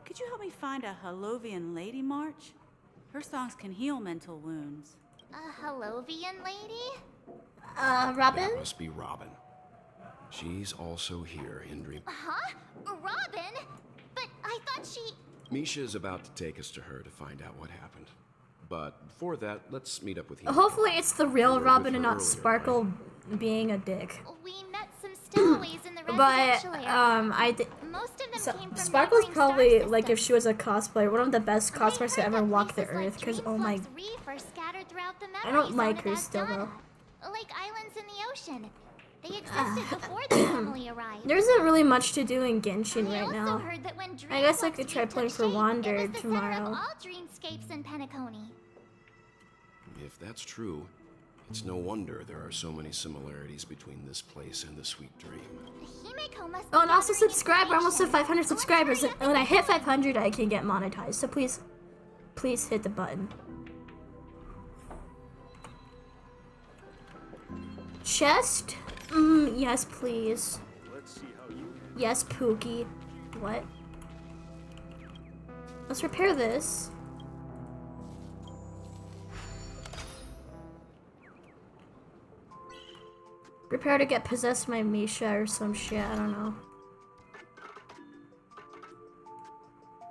Could you help me find a Halovian lady, March? Her songs can heal mental wounds. A Halovian lady? Robin? That must be Robin. She's also here in Dream. Huh? Robin? But I thought she... Misha is about to take us to her to find out what happened. But before that, let's meet up with you. Hopefully it's the real You were Robin with and her not earlier, Sparkle being a dick. We met some stowaways in the But residential area. Most of them came from Sparkle's neighboring probably star like if systems. she was a cosplayer, one of the best cosplayers to ever walk the earth. Cause oh my, Reef are scattered throughout the I memory don't like zone her of still though. Asdana, like islands in the ocean. They existed before the family arrived. There isn't really much to do in Genshin I right also now. heard that when I guess I Dreamwalk's could try dream playing took for shape, Wander it was the center of tomorrow. all dreamscapes in Penacony. If that's true, it's no wonder there are so many similarities between this place and the Sweet Dream. Himeko must Oh, and be also gathering subscribe. We're almost at information. 500 subscribers. And when I hit 500, I can get monetized. So please hit the button. Chest? Yes, please. Yes, Pookie. What? Let's repair this. Prepare to get possessed by Misha or some shit, I don't know.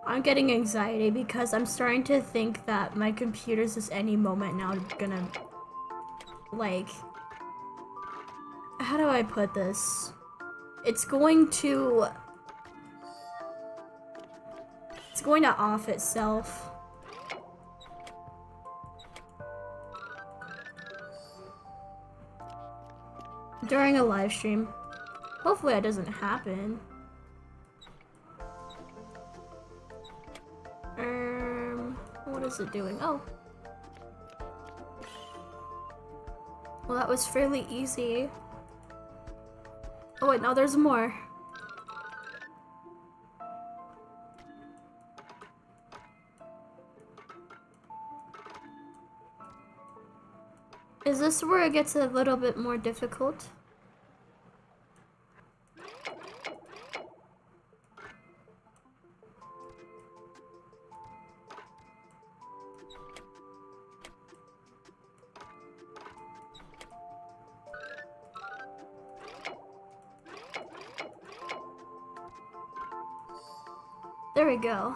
I'm getting anxiety because I'm starting to think that my computer's just any moment now gonna, like, how do I put this? It's going to off itself. During a live stream. Hopefully that doesn't happen. What is it doing? Oh. Well, that was fairly easy. Oh wait, no, there's more. Is this where it gets a little bit more difficult? There we go.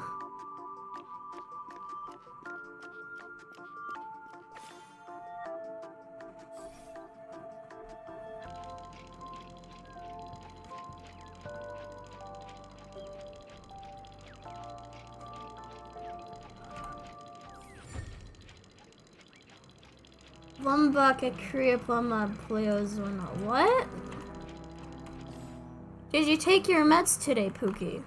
One bucket, Korea Pluma, Pleozona. What? Did you take your meds today, Pookie?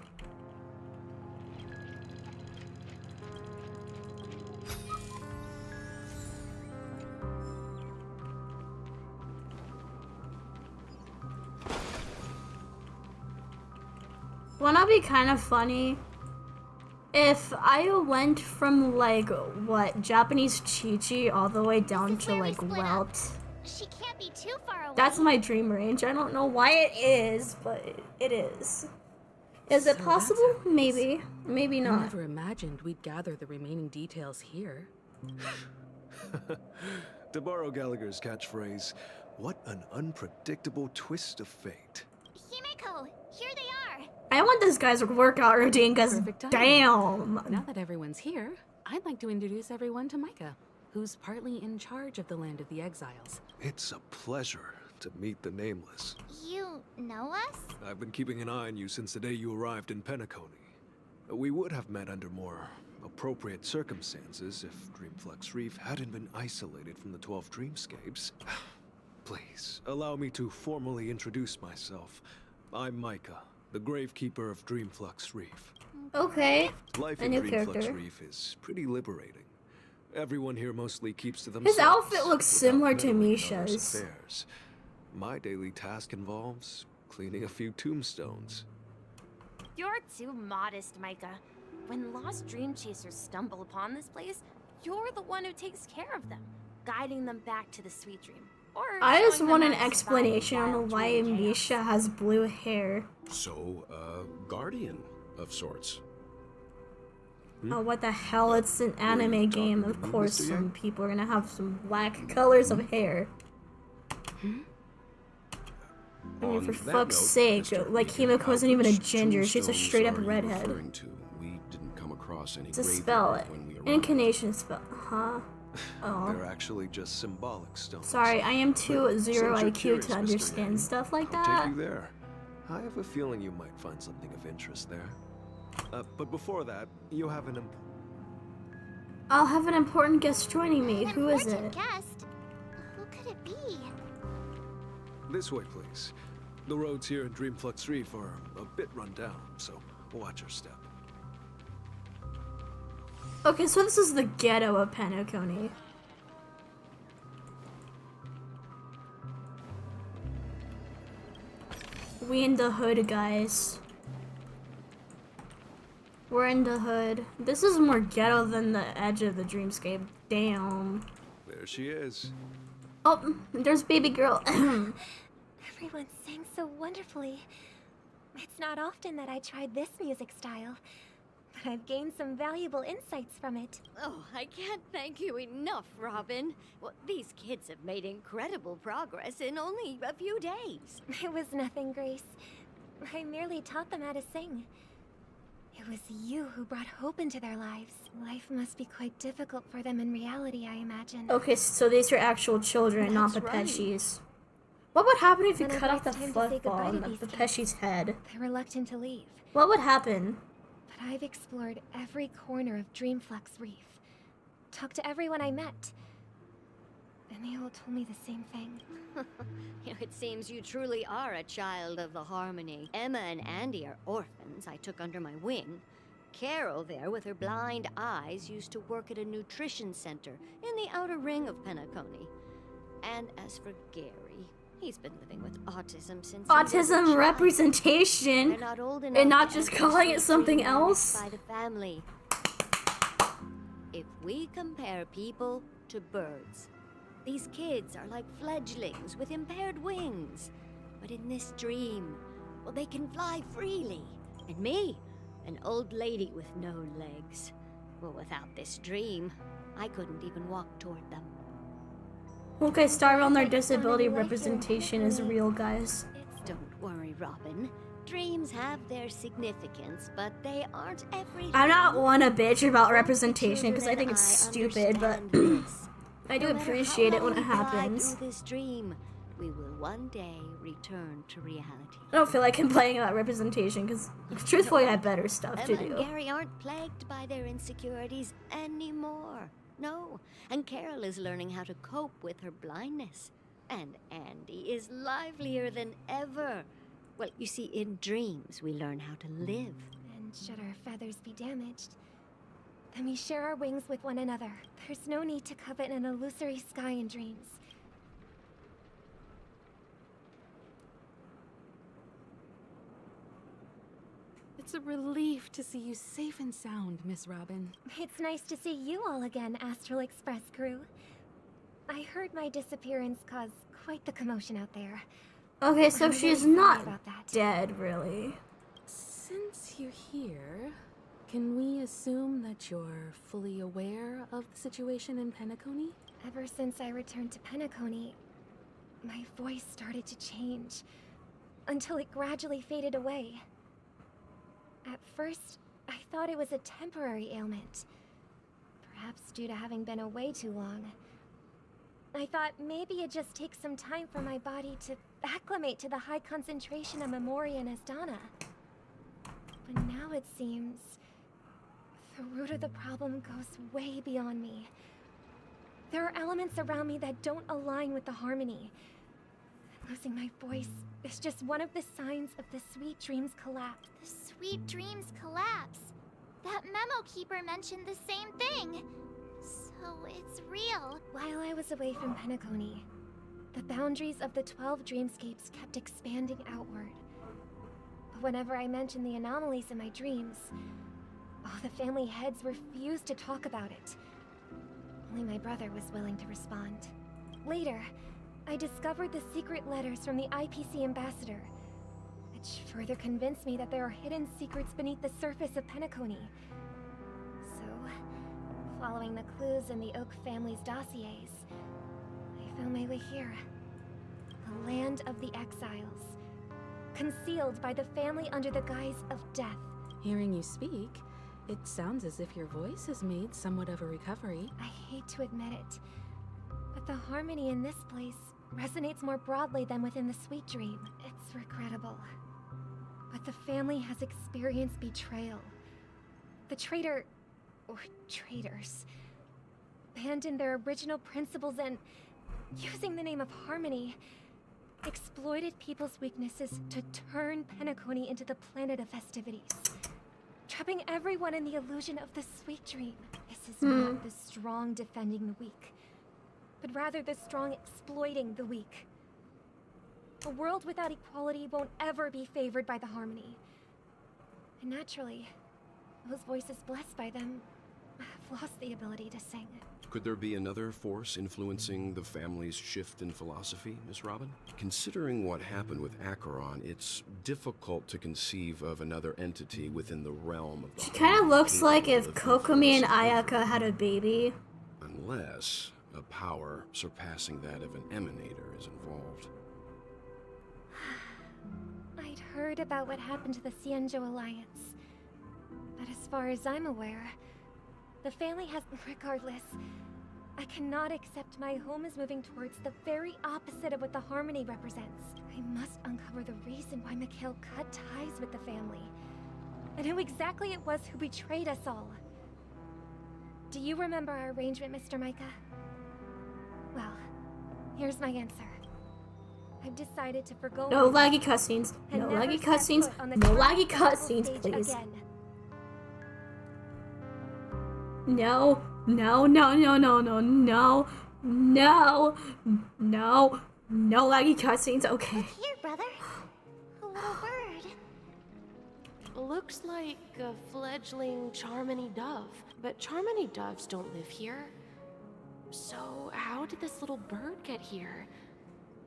Wouldn't that be kind of funny if I went from like what Japanese Chi-Chi all the way down to like Welt? She can't be too far away. That's my dream range. I don't know why it is, but it is. Is it possible? Maybe. Maybe I not. never imagined we'd gather the remaining details here. To borrow Gallagher's catchphrase, what an unpredictable twist of fate. Himeko, here they are. I want this guy's workout routine because damn. Now that everyone's here, I'd like to introduce everyone to Micah, who's partly in charge of the Land of the Exiles. It's a pleasure to meet the Nameless. You know us? I've been keeping an eye on you since the day you arrived in Penacony. We would have met under more appropriate circumstances if Dreamflux Reef hadn't been isolated from the 12 Dreamscapes. Please, allow me to formally introduce myself. I'm Micah, the Gravekeeper of Dreamflux Reef. Okay. Life A in new Dreamflux character. Reef is pretty liberating. Everyone here mostly keeps to themselves. His outfit looks without similar to meddling in others' Misha's. affairs. My daily task involves cleaning a few tombstones. You're too modest, Micah. When lost dream chasers stumble upon this place, you're the one who takes care of them, guiding them back to the sweet dream. Or I just showing want them an how to survive explanation wild on why dream chaos. Misha has blue hair. So, guardian of sorts. Oh, what the hell? It's an anime game. Of course, Mr. some Yang? people are gonna have some black colors of hair. I mean, On for that fuck's note, sake, Mr. like Regan, Himeko isn't even a which ginger. She's a tombstones straight up are you redhead. referring to? We didn't come across any It's a graveyard spell. when we arrived. Incarnation spell. Huh? Oh. They're actually just symbolic stones. Sorry, I am too But zero since you're IQ curious, to Mr. understand Yang, stuff like I'll that. take you there. I have a feeling you might find something of interest there. But before that, you have an I'll have an important guest joining me. Who is it? Important guest? Who could it be? This way, please. The roads here in Dreamflux Reef are a bit run down, so watch your step. Okay, so this is the ghetto of Penacony. We in the hood, guys. We're in the hood. This is more ghetto than the edge of the dreamscape. Damn. There she is. Oh, there's baby girl. Everyone sang so wonderfully. It's not often that I tried this music style, but I've gained some valuable insights from it. Oh, I can't thank you enough, Robin. Well, these kids have made incredible progress in only a few days. It was nothing, Grace. I merely taught them how to sing. It was you who brought hope into their lives. Life must be quite difficult for them in reality, I imagine. Okay, so these are actual children, not That's right. Pepeshis. What would happen if you Whenever cut off the it's time to say football goodbye on to the these Pepeshi's head? They're reluctant to leave. What would happen? But I've explored every corner of Dreamflux Reef. Talked to everyone I met. And they all told me the same thing. It seems you truly are a child of the Harmony. Emma and Andy are orphans I took under my wing. Carol there, with her blind eyes, used to work at a nutrition center in the outer ring of Penacony. And as for Gary, he's been living with autism since he was a Autism child. representation, They're not old enough and not to just enter calling sweet it something dreamland else. By the family. If we compare people to birds, these kids are like fledglings with impaired wings. But in this dream, well, they can fly freely. And me, an old lady with no legs. Well, without this dream, I couldn't even walk toward them. Okay, Star on their disability representation is real, guys. Don't worry, Robin. dreams have their significance, but they aren't everything. I'm not one to bitch about Both the representation because I children think it's and stupid, but understand this. I do No matter appreciate how it when it long we glide happens. through this dream, we will one day return to reality. I don't feel like complaining about representation because truthfully I have better stuff to Emma and do. Gary aren't plagued by their insecurities anymore. No, and Carol is learning how to cope with her blindness. And Andy is livelier than ever. Well, you see, in dreams, we learn how to live. And should our feathers be damaged, then we share our wings with one another. There's no need to covet an illusory sky in dreams. It's a relief to see you safe and sound, Miss Robin. It's nice to see you all again, Astral Express crew. I heard my disappearance caused quite the commotion out there. Okay, so I'm she's really sorry not about that. dead, really. Since you're here, can we assume that you're fully aware of the situation in Penacony? Ever since I returned to Penacony, my voice started to change, until it gradually faded away. At first, I thought it was a temporary ailment, perhaps due to having been away too long. I thought maybe it just takes some time for my body to acclimate to the high concentration of Memoria and Asdana. But now it seems the root of the problem goes way beyond me. There are elements around me that don't align with the harmony. Losing my voice is just one of the signs of the Sweet Dreams collapse. The Sweet Dreams collapse. That memo keeper mentioned the same thing. So it's real. While I was away from Penacony, the boundaries of the 12 dreamscapes kept expanding outward. But whenever I mentioned the anomalies in my dreams, the family heads refused to talk about it. Only my brother was willing to respond. Later, I discovered the secret letters from the IPC ambassador, which further convinced me that there are hidden secrets beneath the surface of Penacony. So, following the clues in the Oak family's dossiers, I found my way here. The land of the exiles, concealed by the family under the guise of death. Hearing you speak, it sounds as if your voice has made somewhat of a recovery. I hate to admit it, but the harmony in this place resonates more broadly than within the Sweet Dream. It's regrettable, but the family has experienced betrayal. The traitor, or traitors, abandoned their original principles and, using the name of harmony, exploited people's weaknesses to turn Penacony into the planet of festivities, trapping everyone in the illusion of the Sweet Dream. This is not the strong defending the weak, but rather the strong exploiting the weak. A world without equality won't ever be favored by the harmony. And naturally, those voices blessed by them have lost the ability to sing. Could there be another force influencing the family's shift in philosophy, Miss Robin? Considering what happened with Acheron, it's difficult to conceive of another entity within the realm of the She kind of looks like if Kokomi and Ayaka had a baby. Unless a power surpassing that of an emanator is involved. I'd heard about what happened to the Xianzhou Alliance, but as far as I'm aware, the family has... Regardless, I cannot accept my home is moving towards the very opposite of what the harmony represents. I must uncover the reason why Mikhail cut ties with the family, and who exactly it was who betrayed us all. Do you remember our arrangement, Mr. Micah? Well, here's my answer. I've decided to forgo... No laggy cutscenes. No laggy cutscenes. No laggy cutscenes, please. Again. No, no, no, no, no, no, no, no, no, no laggy cutscenes, okay. Look here, brother. A little bird. Looks like a fledgling Charmony dove, but Charmony doves don't live here. So how did this little bird get here?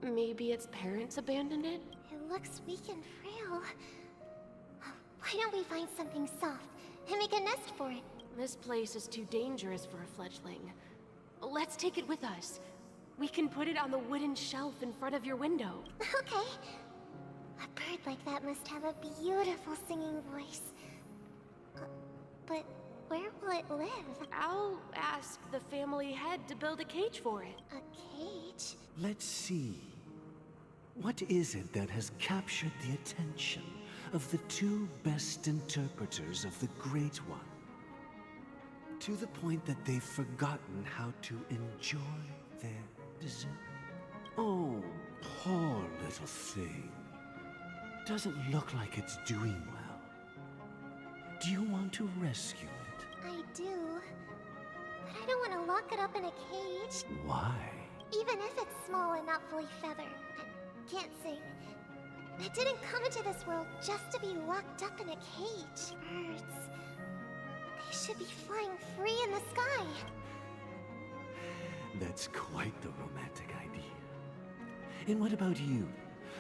Maybe its parents abandoned it? It looks weak and frail. Why don't we find something soft and make a nest for it? This place is too dangerous for a fledgling. Let's take it with us. We can put it on the wooden shelf in front of your window. Okay. bird like that must have a beautiful singing voice. But where will it live? I'll ask the family head to build a cage for it. A cage? Let's see. What is it that has captured the attention of the two best interpreters of the Great One? To the point that they've forgotten how to enjoy their dessert. Oh, poor little thing. Doesn't look like it's doing well. Do you want to rescue it? I do. But I don't want to lock it up in a cage. Why? Even if it's small and not fully feathered, and can't sing. It didn't come into this world just to be locked up in a cage. Birds. They should be flying free in the sky. That's quite the romantic idea. And what about you,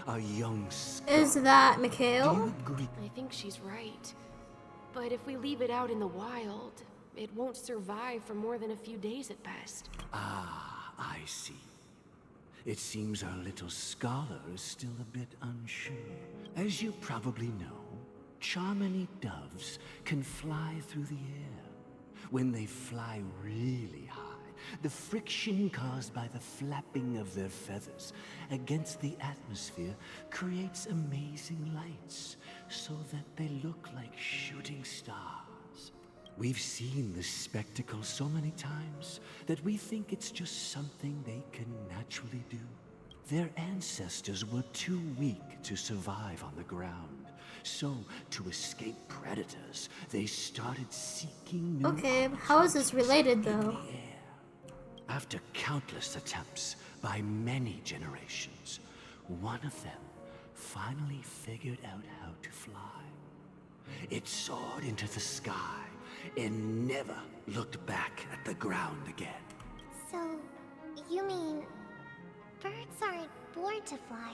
a young scholar? Is that Do Mikhail? you agree? I think she's right. But if we leave it out in the wild, it won't survive for more than a few days at best. Ah, I see. It seems our little scholar is still a bit unsure. As you probably know, Charmony doves can fly through the air. When they fly really high, the friction caused by the flapping of their feathers against the atmosphere creates amazing lights, so that they look like shooting stars. We've seen this spectacle so many times that we think it's just something they can naturally do. Their ancestors were too weak to survive on the ground. So, to escape predators, they started seeking new Okay, how is this related though? After countless attempts by many generations, one of them finally figured out how to fly. It soared into the sky and never looked back at the ground again. So, you mean birds aren't born to fly,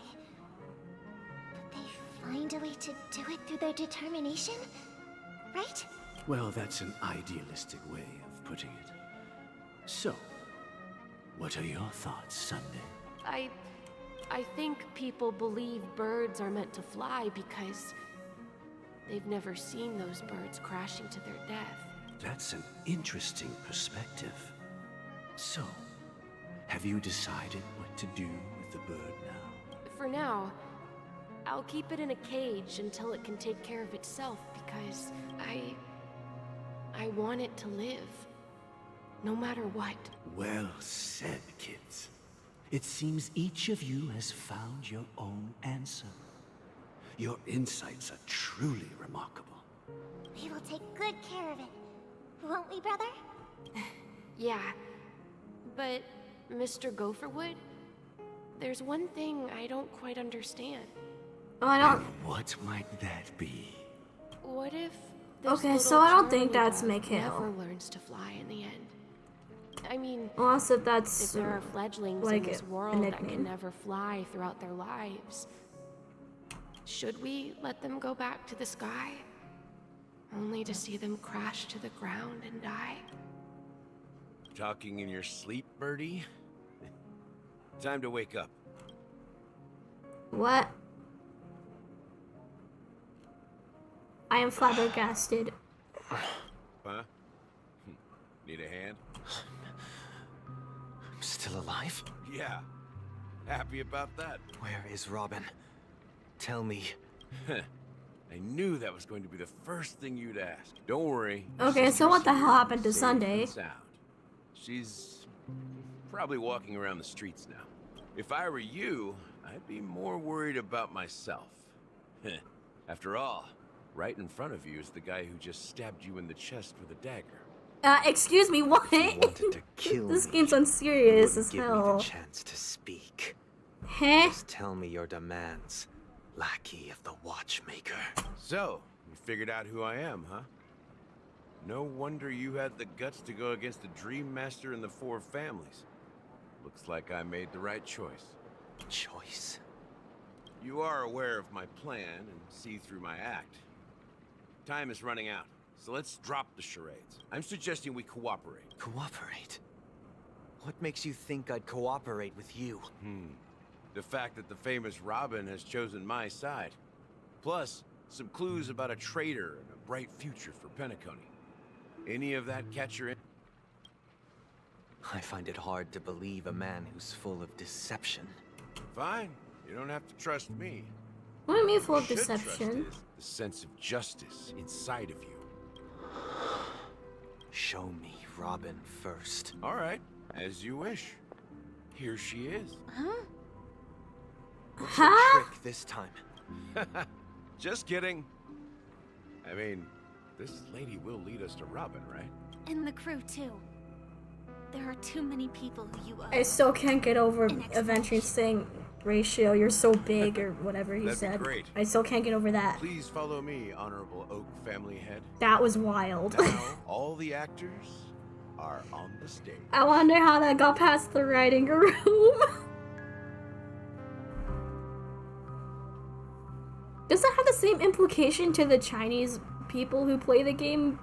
but they find a way to do it through their determination, right? Well, that's an idealistic way of putting it. So, what are your thoughts, Sunday? I think people believe birds are meant to fly because they've never seen those birds crashing to their death. That's an interesting perspective. So, have you decided what to do with the bird now? For now, I'll keep it in a cage until it can take care of itself because I want it to live. No matter what. Well said, kids. It seems each of you has found your own answer. Your insights are truly remarkable. We will take good care of it. Won't we, brother? Yeah. But, Mr. Gopherwood, there's one thing I don't quite understand. Oh, I don't. What might that be? What if this Okay, little so I don't think Charlie that's dove Mikhail. never learns to fly in the end? I mean, Unless if that's if there are fledglings like in this a world that can nickname. never fly throughout their lives, should we let them go back to the sky? Only to see them crash to the ground and die? Talking in your sleep, birdie? Time to wake up. What? I am flabbergasted. Huh? Need a hand? I'm still alive? Yeah. Happy about that. Where is Robin? Tell me. I knew that was going to be the first thing you'd ask. Don't worry. Okay, she's so what the safe hell happened to and Sunday? sound. She's probably walking around the streets now. If I were you, I'd be more worried about myself. After all, right in front of you is the guy who just stabbed you in the chest with a dagger. Excuse me, what? Wanted to kill This me. game's unserious Wouldn't as give me hell. the chance to speak. Huh? Just tell me your demands, lackey of the watchmaker. So, you figured out who I am, huh? No wonder you had the guts to go against the Dream Master and the Four Families. Looks like I made the right choice. Choice? You are aware of my plan and see through my act. Time is running out, so let's drop the charades. I'm suggesting we cooperate. Cooperate? What makes you think I'd cooperate with you? The fact that the famous Robin has chosen my side. Plus, some clues about a traitor and a bright future for Penacony. Any of that catch your interest? I find it hard to believe a man who's full of deception. Fine. You don't have to trust me. What do you mean full of What you should deception? trust is the sense of justice inside of you. Show me Robin first. All right, as you wish. Here she is. Huh? What's your trick this time? Just kidding. I mean, this lady will lead us to Robin, right? And the crew, too. There are too many people who you owe. I still can't get over Avengers saying, Ratio, you're so big, or whatever he That'd be said. great. I still can't get over that. Please follow me, Honorable Oak family head. That was wild. Now, all the actors are on the stage. I wonder how that got past the writing room. Does that have the same implication to the Chinese people who play the game?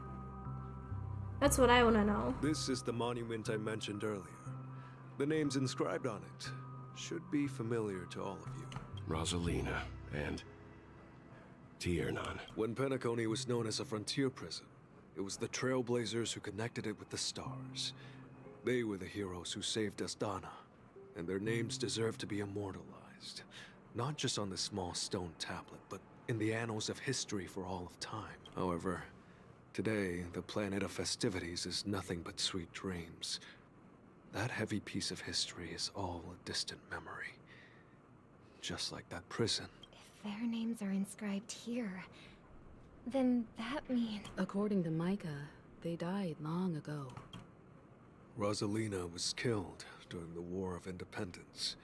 That's what I want to know. This is the monument I mentioned earlier. The names inscribed on it should be familiar to all of you. Rosalina and Tiernan. When Penacony was known as a frontier prison, it was the Trailblazers who connected it with the stars. They were the heroes who saved Astana, and their names deserve to be immortalized. Not just on this small stone tablet, but in the annals of history for all of time. However, today, the planet of festivities is nothing but sweet dreams. That heavy piece of history is all a distant memory. Just like that prison. If their names are inscribed here, then that means... According to Micah, they died long ago. Rosalina was killed during the War of Independence.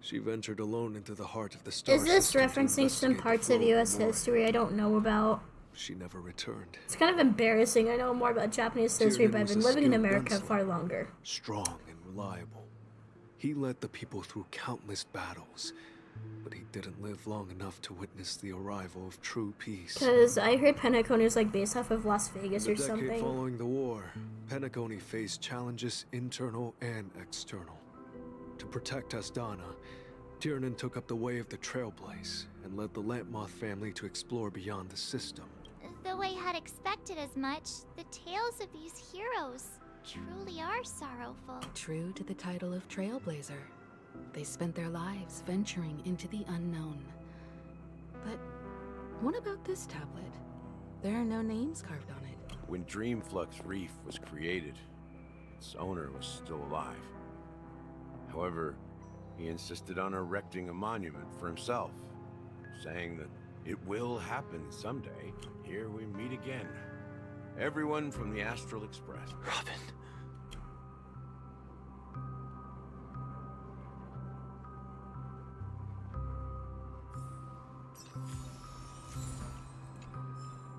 She ventured alone into the heart of the star Is this system to referencing some investigate the parts of flow US the history I don't know about? She never returned. It's kind of embarrassing. I know more about Japanese history, but I've been living in America far longer. Strong and reliable. He led the people through countless battles, but he didn't live long enough to witness the arrival of true peace. Because I heard Penacony is like based off of Las Vegas The or decade something. following the war, Penacony faced challenges internal and external. To protect Astana, Tiernan took up the way of the Trailblaze and led the Lampmoth family to explore beyond the system. Though I had expected as much, the tales of these heroes truly are sorrowful. True to the title of Trailblazer, they spent their lives venturing into the unknown. But what about this tablet? There are no names carved on it. When Dreamflux Reef was created, its owner was still alive. However, he insisted on erecting a monument for himself, saying that it will happen someday. Here we meet again. Everyone from the Astral Express. Robin.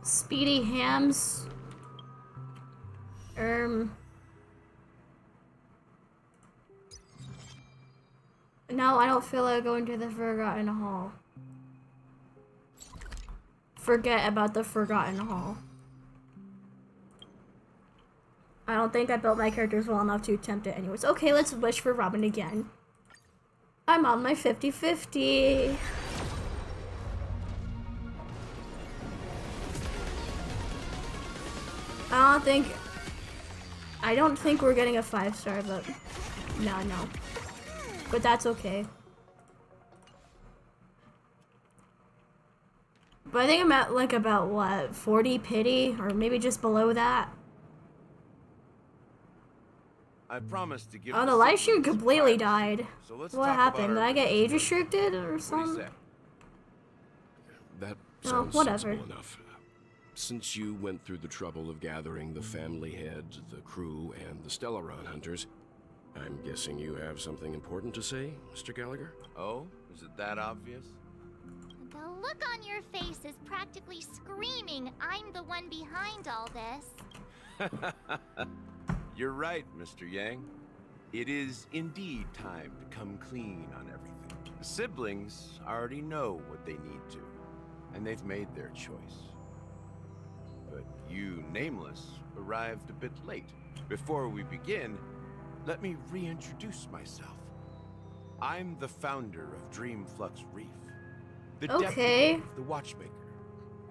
Speedy Hams. No, I don't feel like going to the Forgotten Hall. Forget about the Forgotten Hall. I don't think I built my characters well enough to attempt it anyways. Okay, let's wish for Robin again. I'm on my 50-50. I don't think we're getting a 5-star, but no. But that's okay. But I think I'm at like about what, 40 pity, or maybe just below that. I promised to give. Oh, the live stream completely died. So let's What talk happened? Did about I get our age restricted or What do you something? say? That Oh, sounds whatever. sensible enough. Since you went through the trouble of gathering the family heads, the crew, and the Stellaron hunters, I'm guessing you have something important to say, Mr. Gallagher? Oh, is it that obvious? The look on your face is practically screaming, I'm the one behind all this. You're right, Mr. Yang. It is indeed time to come clean on everything. The siblings already know what they need to, and they've made their choice. But you, Nameless, arrived a bit late. Before we begin, let me reintroduce myself. I'm the founder of Dreamflux Reef. the Okay. deputy of the Watchmaker,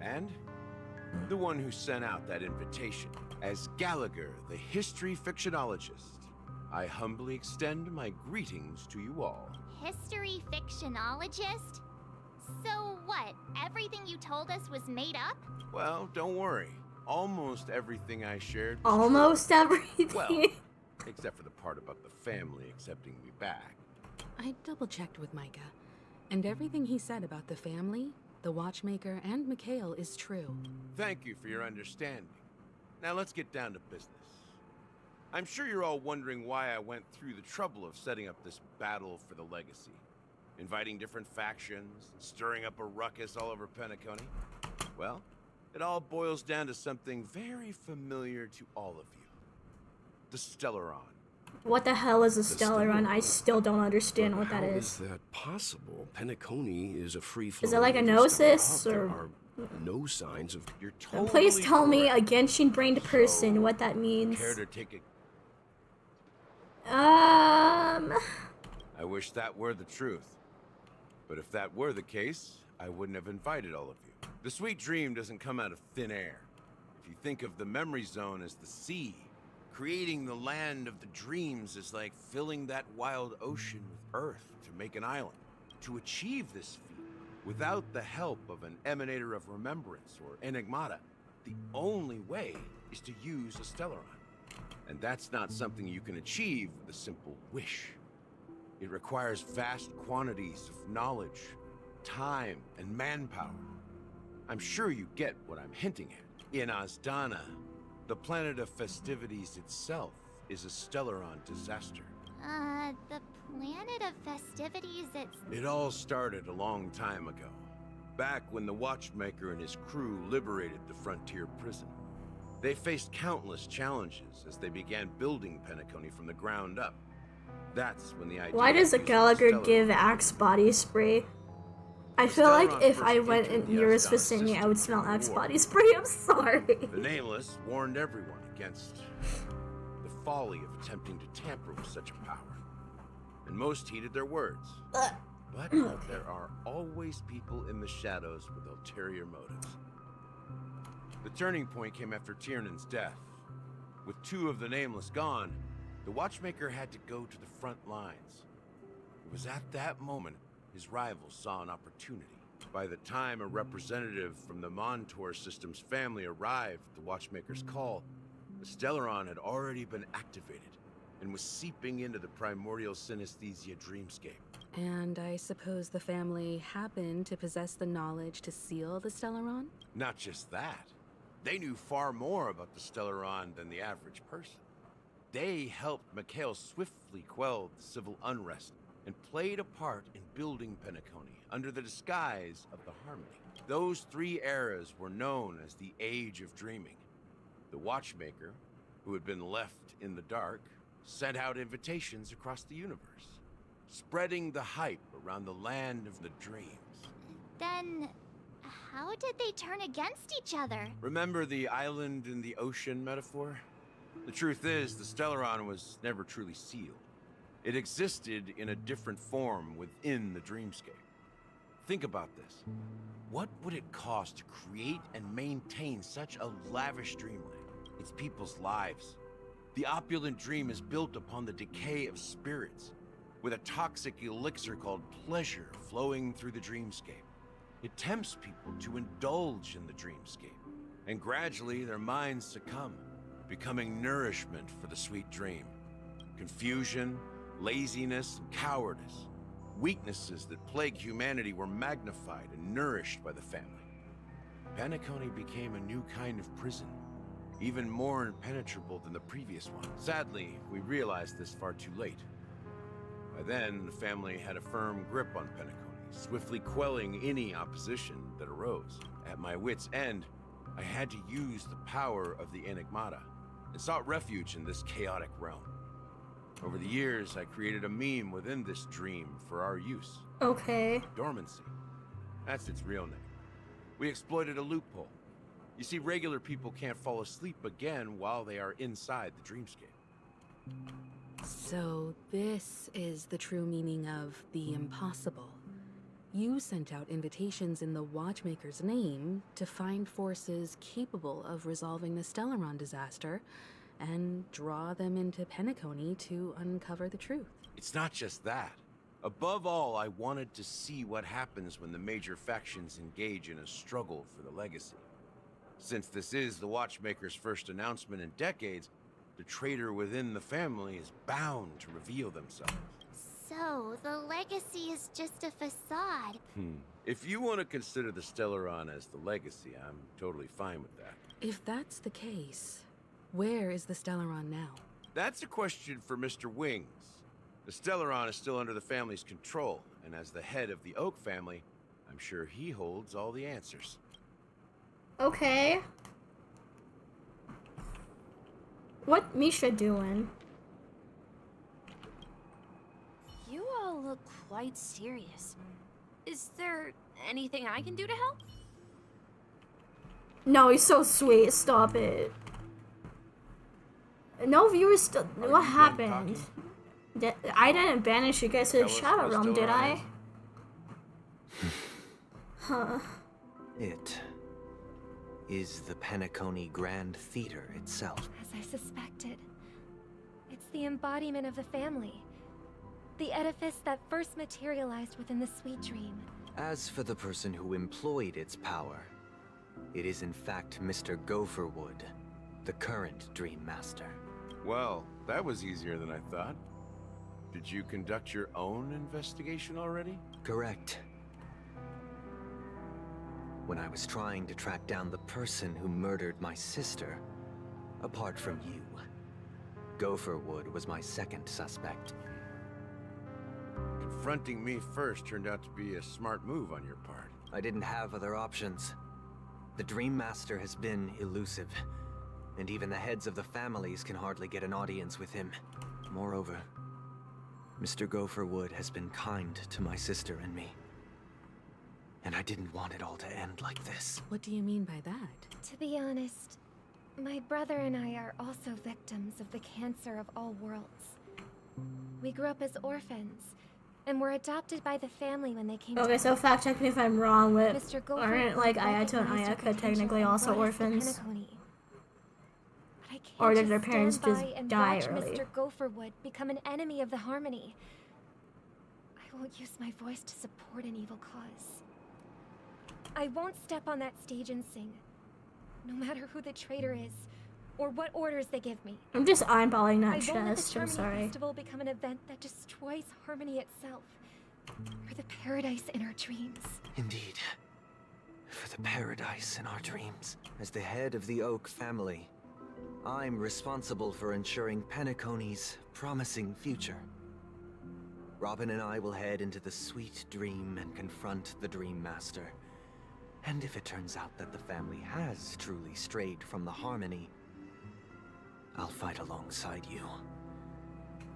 and the one who sent out that invitation. As Gallagher, the history fictionologist, I humbly extend my greetings to you all. History fictionologist? So what? Everything you told us was made up? Well, don't worry. Almost everything I shared was Almost everything. well, except for the part about the family accepting me back. I double-checked with Micah, and everything he said about the family, the Watchmaker, and Mikhail is true. Thank you for your understanding. Now let's get down to business. I'm sure you're all wondering why I went through the trouble of setting up this battle for the legacy. Inviting different factions, and stirring up a ruckus all over Penacony. Well, it all boils down to something very familiar to all of you. The Stellaron. What the hell is a Stellaron? I still don't understand what that How is. is that possible? Penacony is a free-flowing... Is it like a gnosis, There or... are no signs of... You're totally Please tell me, a correct. Genshin-brained person, what that means. Care to take a... I wish that were the truth. But if that were the case, I wouldn't have invited all of you. The sweet dream doesn't come out of thin air. If you think of the memory zone as the sea, creating the land of the dreams is like filling that wild ocean with earth to make an island. To achieve this feat, without the help of an emanator of remembrance or enigmata, the only way is to use a Stellaron. And that's not something you can achieve with a simple wish. It requires vast quantities of knowledge, time, and manpower. I'm sure you get what I'm hinting at. In Azdana, the planet of festivities itself is a Stellaron disaster. The planet of festivities, It all started a long time ago. Back when the Watchmaker and his crew liberated the frontier prison. They faced countless challenges as they began building Penacony from the ground up. That's when the idea... Why does a of using Gallagher Stellaron- give Axe body spray? I feel like if I went in Yura's vicinity, I would smell Axe body spray. I'm sorry. The Nameless warned everyone against the folly of attempting to tamper with such a power. And most heeded their words. But there are always people in the shadows with ulterior motives. The turning point came after Tiernan's death. With two of the Nameless gone, the Watchmaker had to go to the front lines. It was at that moment his rivals saw an opportunity. By the time a representative from the Montour Systems family arrived at the Watchmaker's call, the Stellaron had already been activated and was seeping into the primordial synesthesia dreamscape. And I suppose the family happened to possess the knowledge to seal the Stellaron? Not just that. They knew far more about the Stellaron than the average person. They helped Mikhail swiftly quell the civil unrest and played a part in building Penacony under the disguise of the Harmony. Those three eras were known as the Age of Dreaming. The Watchmaker, who had been left in the dark, sent out invitations across the universe, spreading the hype around the land of the dreams. then how did they turn against each other? Remember the island in the ocean metaphor? The truth is, the Stellaron was never truly sealed. It existed in a different form within the dreamscape. Think about this. What would it cost to create and maintain such a lavish dreamland? It's people's lives. The opulent dream is built upon the decay of spirits, with a toxic elixir called pleasure flowing through the dreamscape. It tempts people to indulge in the dreamscape, and gradually their minds succumb, becoming nourishment for the sweet dream. Confusion, laziness, and cowardice, weaknesses that plague humanity, were magnified and nourished by the family. Penacony became a new kind of prison, even more impenetrable than the previous one. Sadly, we realized this far too late. By then, the family had a firm grip on Penacony, swiftly quelling any opposition that arose. At my wit's end, I had to use the power of the Enigmata, and sought refuge in this chaotic realm. Over the years, I created a meme within this dream for our use. Okay. Dormancy. That's its real name. We exploited a loophole. You see, regular people can't fall asleep again while they are inside the dreamscape. So this is the true meaning of the impossible. You sent out invitations in the Watchmaker's name to find forces capable of resolving the Stellaron disaster and draw them into Penacony to uncover the truth. It's not just that. Above all, I wanted to see what happens when the major factions engage in a struggle for the legacy. Since this is the Watchmaker's first announcement in decades, the traitor within the family is bound to reveal themselves. So, the legacy is just a facade. If you want to consider the Stellaron as the legacy, I'm totally fine with that. If that's the case, where is the Stellaron now? That's a question for Mr. Wings. The Stellaron is still under the family's control, and as the head of the Oak family, I'm sure he holds all the answers. Okay. What Misha doing? You all look quite serious. Is there anything I can do to help? No, he's so sweet. Stop it. No viewers still. What happened? I didn't banish you guys to the Shadow Realm, did I? Huh. It is the Penacony Grand Theater itself. As I suspected. It's the embodiment of the family. The edifice that first materialized within the Sweet Dream. As for the person who employed its power, it is in fact Mr. Gopherwood, the current Dream Master. Well, that was easier than I thought. Did you conduct your own investigation already? Correct. When I was trying to track down the person who murdered my sister, apart from you, Gopherwood was my second suspect. Confronting me first turned out to be a smart move on your part. I didn't have other options. The Dream Master has been elusive, and even the heads of the families can hardly get an audience with him. Moreover, Mr. Gopherwood has been kind to my sister and me. And I didn't want it all to end like this. What do you mean by that? To be honest, my brother and I are also victims of the cancer of all worlds. We grew up as orphans, and were adopted by the family when they came Okay, to so fact check me if I'm wrong, but Mr. Gopher aren't like Ayato and Ayaka technically also orphans? Or did their parents just die early? Mr. Gopherwood become an enemy of the Harmony. I won't use my voice to support an evil cause. I won't step on that stage and sing, no matter who the traitor is, or what orders they give me. I'm just eyeballing that I won't let the chest, I'm Harmony sorry. Festival become an event that destroys Harmony itself, or the paradise in our dreams. Indeed. For the paradise in our dreams. As the head of the Oak family, I'm responsible for ensuring Penacony's promising future. Robin and I will head into the Sweet Dream and confront the Dream Master. And if it turns out that the family has truly strayed from the Harmony, I'll fight alongside you.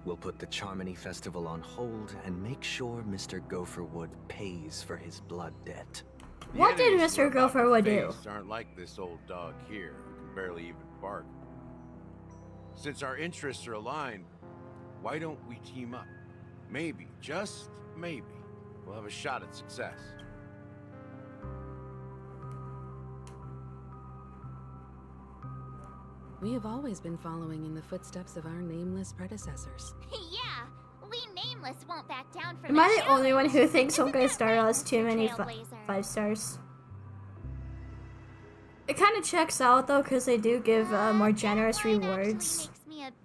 We'll put the Charmony Festival on hold and make sure Mr. Gopherwood pays for his blood debt. What did Mr. Gopherwood do? Aren't like this old dog here, who can barely even bark. Since our interests are aligned, why don't we team up? Maybe, just maybe, we'll have a shot at success. We have always been following in the footsteps of our nameless predecessors. Yeah, we nameless won't back down from Am I the only one who thinks Honkai Star Rail has too many 5 stars? It kind of checks out though, because they do give more generous rewards.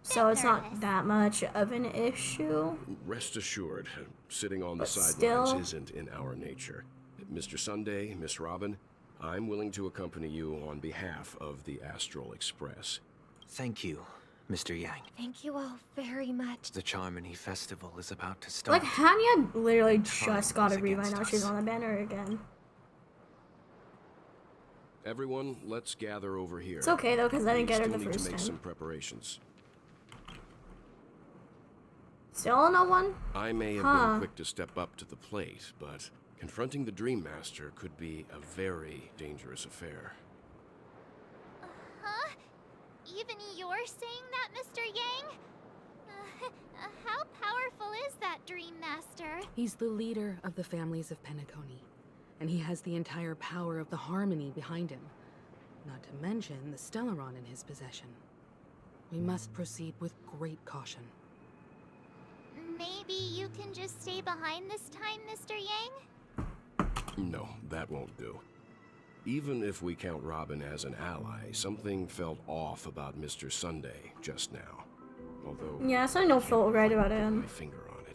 So it's not that much of an issue. Rest assured, sitting on the But sidelines still. isn't in our nature. Mr. Sunday, Miss Robin, I'm willing to accompany you on behalf of the Astral Express. Thank you, Mr. Yang. Thank you all very much. The Charmony Festival is about to start. Like, Hanya literally just got a revive, now she's on the banner again. Everyone, let's gather over here. It's okay, though, 'cause I didn't We get her still the need first to make time. some preparations. Still no one? I may have Huh. been quick to step up to the plate, but confronting the Dream Master could be a very dangerous affair. Huh? Even you're saying that, Mr. Yang? How powerful is that Dream Master? He's the leader of the families of Penacony, and he has the entire power of the Harmony behind him. Not to mention the Stellaron in his possession. We must proceed with great caution. Maybe you can just stay behind this time, Mr. Yang? No, that won't do. Even if we count Robin as an ally, something felt off about Mr. Sunday just now. Although... Yeah, so I know felt right about him. My finger on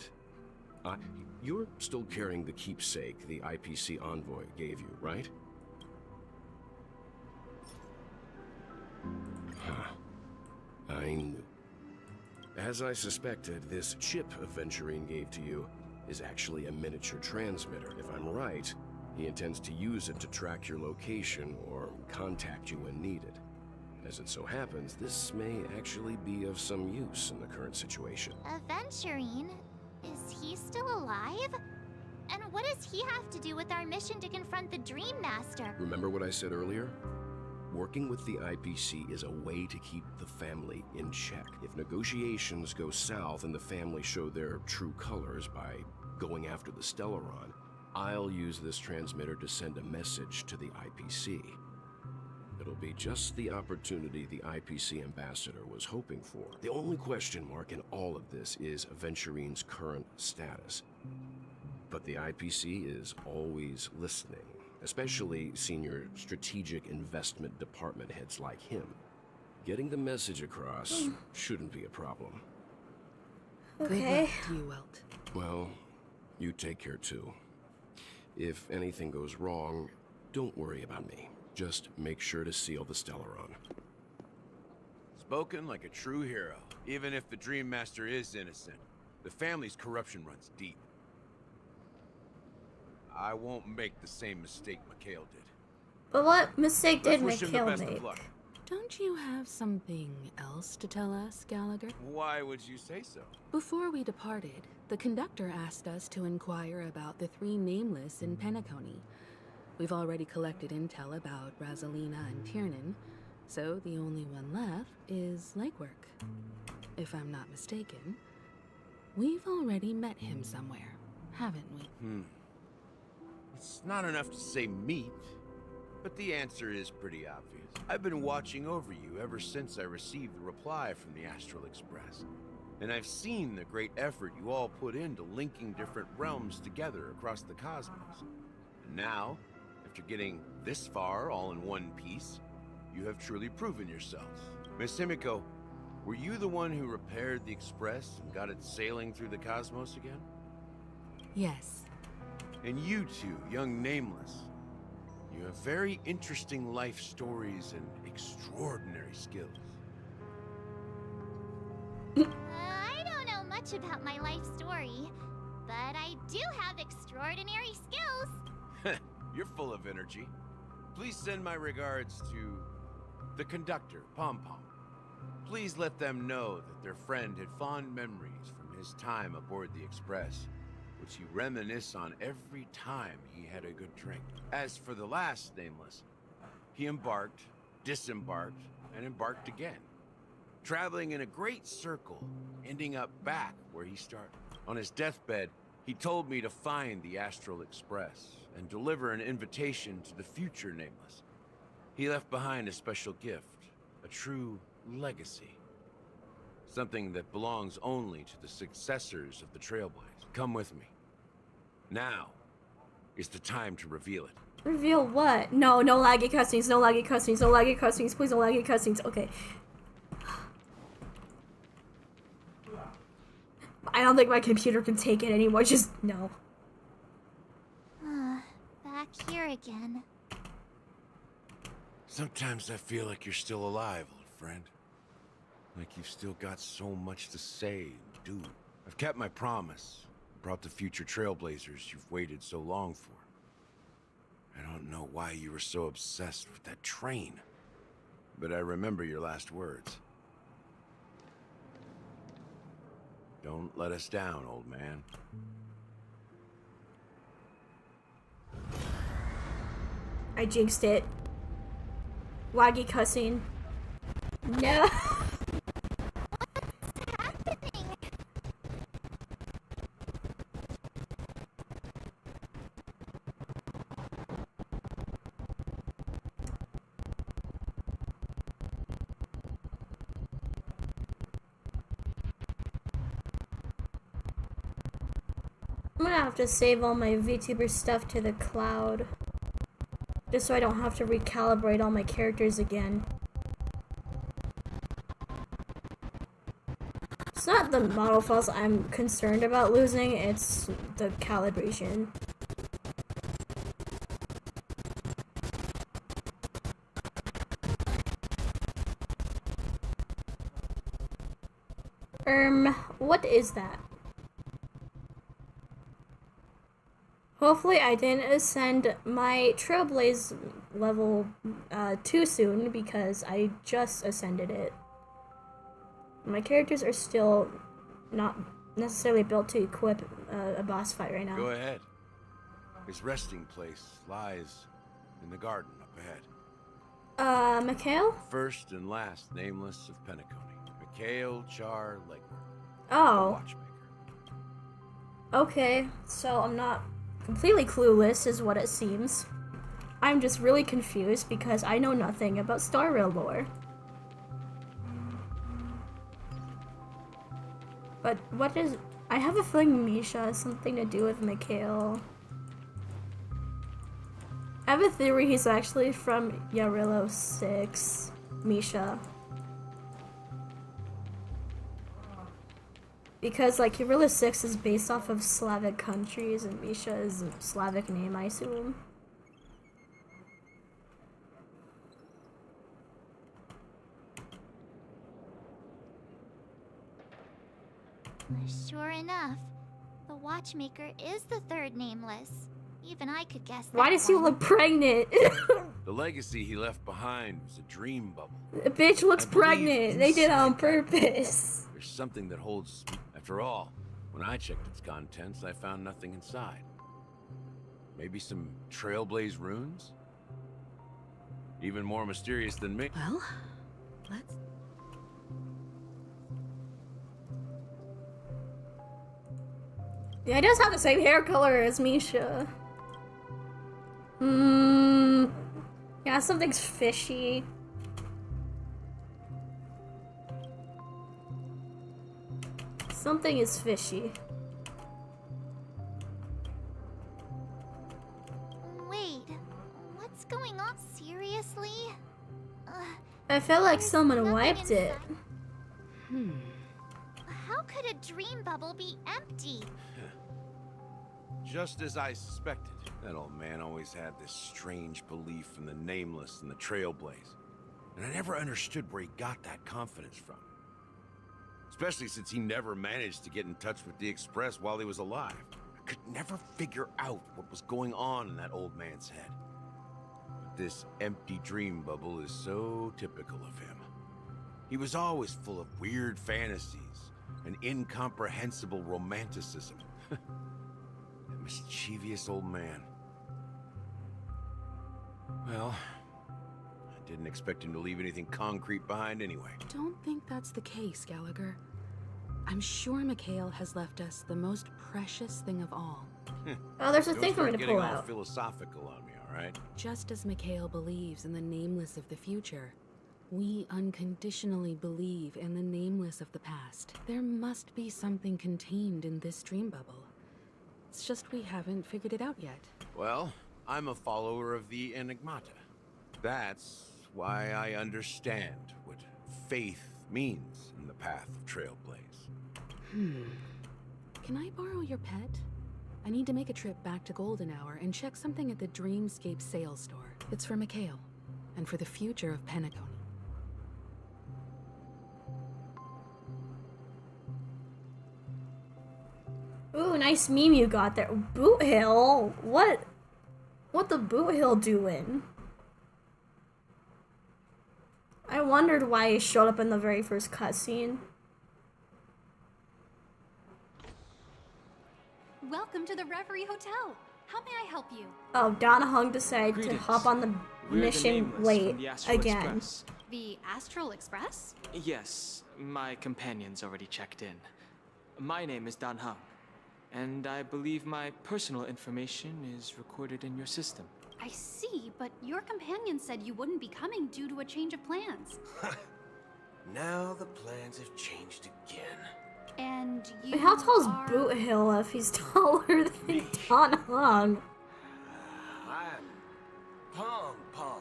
it. You're still carrying the keepsake the IPC envoy gave you, right? Huh. I knew. As I suspected, this chip Aventurine gave to you is actually a miniature transmitter. If I'm right, he intends to use it to track your location or contact you when needed. As it so happens, this may actually be of some use in the current situation. Aventurine? Is he still alive? And what does he have to do with our mission to confront the Dream Master? Remember what I said earlier? Working with the IPC is a way to keep the family in check. If negotiations go south and the family show their true colors by going after the Stellaron, I'll use this transmitter to send a message to the IPC. It'll be just the opportunity the IPC ambassador was hoping for. The only question mark in all of this is Aventurine's current status. But the IPC is always listening, especially senior strategic investment department heads like him. Getting the message across shouldn't be a problem. Okay. Good luck to you, Welt. Well, you take care too. If anything goes wrong, don't worry about me. Just make sure to seal the Stellaron. Spoken like a true hero. Even if the Dream Master is innocent, the family's corruption runs deep. I won't make the same mistake Mikhail did. But what mistake did Let's wish him the Mikhail best of make? luck. Don't you have something else to tell us, Gallagher? Why would you say so? Before we departed, the conductor asked us to inquire about the 3 nameless in Penacony. We've already collected intel about Razelina and Tiernan, so the only one left is Legwork. If I'm not mistaken, we've already met him somewhere, haven't we? It's not enough to say meet, but the answer is pretty obvious. I've been watching over you ever since I received the reply from the Astral Express. And I've seen the great effort you all put into linking different realms together across the cosmos. And now, after getting this far all in one piece, you have truly proven yourselves. Miss Himiko, were you the one who repaired the Express and got it sailing through the cosmos again? Yes. And you two, young Nameless, you have very interesting life stories and extraordinary skills. I don't know much about my life story, but I do have extraordinary skills. You're full of energy. Please send my regards to the conductor, Pom Pom. Please let them know that their friend had fond memories from his time aboard the Express, which he reminisced on every time he had a good drink. As for the last Nameless, he embarked, disembarked, and embarked again, traveling in a great circle, ending up back where he started. On his deathbed, he told me to find the Astral Express and deliver an invitation to the future Nameless. He left behind a special gift, a true legacy. Something that belongs only to the successors of the Trailblazers. Come with me. Now is the time to reveal it. Reveal what? No, no laggy cutscenes, no laggy cutscenes, no laggy cutscenes, please no laggy cutscenes. Okay. I don't think my computer can take it anymore, just no. Back here again. Sometimes I feel like you're still alive, old friend. Like you've still got so much to say and do. I've kept my promise. Brought the future Trailblazers you've waited so long for. I don't know why you were so obsessed with that train, but I remember your last words. Don't let us down, old man. I jinxed it. Laggy cussing. No. I'm gonna have to save all my VTuber stuff to the cloud. Just so I don't have to recalibrate all my characters again. It's not the model files I'm concerned about losing, it's the calibration. What is that? Hopefully I didn't ascend my Trailblaze level too soon because I just ascended it. My characters are still not necessarily built to equip a boss fight right now. Go ahead. His resting place lies in the garden up ahead. Mikhail? First and last nameless of Penacony. Mikhail Char Legler. Oh. The watchmaker. Okay, so I'm not completely clueless is what it seems. I'm just really confused because I know nothing about Star Rail lore. But what is... I have a feeling Misha has something to do with Mikhail. I have a theory he's actually from Yarillo 6, Misha. Because, like, Yarillo 6 is based off of Slavic countries, and Misha is a Slavic name, I assume. Sure enough, the watchmaker is the third nameless. Even I could guess that. Why does he look pregnant? The legacy he left behind was a dream bubble. The bitch looks pregnant. They did it on purpose. There's something that holds... After all, when I checked its contents, I found nothing inside. Maybe some Trailblaze runes? Even more mysterious than me. Well, let's... Yeah, he does have the same hair color as Misha. Yeah, something's fishy. Something is fishy. Wait, what's going on? Seriously? I felt like someone wiped it. How could a dream bubble be empty? Just as I suspected. That old man always had this strange belief in the nameless and the Trailblaze. And I never understood where he got that confidence from. Especially since he never managed to get in touch with the Express while he was alive. I could never figure out what was going on in that old man's head. But this empty dream bubble is so typical of him. He was always full of weird fantasies and incomprehensible romanticism. That mischievous old man. Well, I didn't expect him to leave anything concrete behind anyway. Don't think that's the case, Gallagher. I'm sure Mikhail has left us the most precious thing of all. Oh, there's a Don't thing for me start to getting pull all out. philosophical on me, all right? Just as Mikhail believes in the nameless of the future, we unconditionally believe in the nameless of the past. There must be something contained in this dream bubble. It's just we haven't figured it out yet. Well, I'm a follower of the Enigmata. That's why I understand what faith means in the path of Trailblaze. Can I borrow your pet? I need to make a trip back to Golden Hour and check something at the Dreamscape sales store. It's for Mikhail, and for the future of Penacony. Ooh, nice meme you got there. Boot Hill? What the Boot Hill doing? I wondered why he showed up in the very first cutscene. Welcome to the Reverie Hotel. How may I help you? Oh, Donna Hung decided to Greetings. hop on the We're the mission Nameless from late the Astral again. Express. The Astral Express? Yes, my companion's already checked in. My name is Dan Hung, and I believe my personal information is recorded in your system. I see, but your companion said you wouldn't be coming due to a change of plans. Now the plans have changed again. And you Wait, how tall is are... Boot Hill if he's taller than Don Hung? I'm Pom Pom,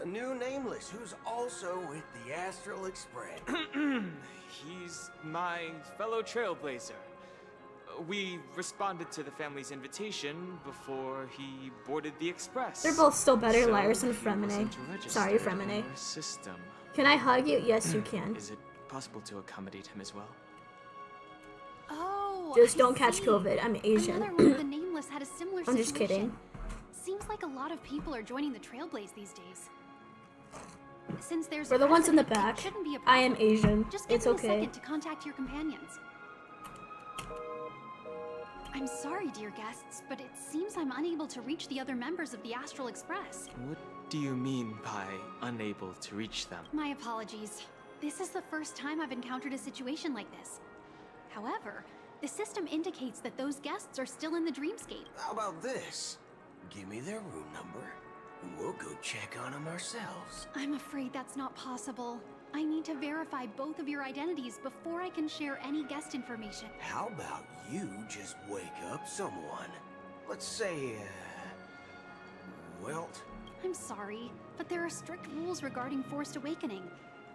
a new nameless who's also with the Astral Express. He's my fellow trailblazer. We responded to the family's invitation before he boarded the express. They're both still better So liars than he Fremine. wasn't Sorry, registered Fremine. in our system. Can I hug you? Yes, you can. Is it possible to accommodate him as well? Oh, Just I don't catch see. COVID. I'm Asian. Another one of the Nameless had a similar I'm situation. just kidding. Seems like a lot of people are joining the Trailblaze these days. Since there's For a the ones in the precedent, it back, shouldn't be a I am problem. Asian. Just give It's me a okay. second to contact your companions. I'm sorry, dear guests, but it seems I'm unable to reach the other members of the Astral Express. What do you mean by unable to reach them? My apologies. This is the first time I've encountered a situation like this. However, the system indicates that those guests are still in the dreamscape. How about this? Give me their room number, and we'll go check on them ourselves. I'm afraid that's not possible. I need to verify both of your identities before I can share any guest information. How about you just wake up someone? Let's say, Welt? I'm sorry, but there are strict rules regarding forced awakening.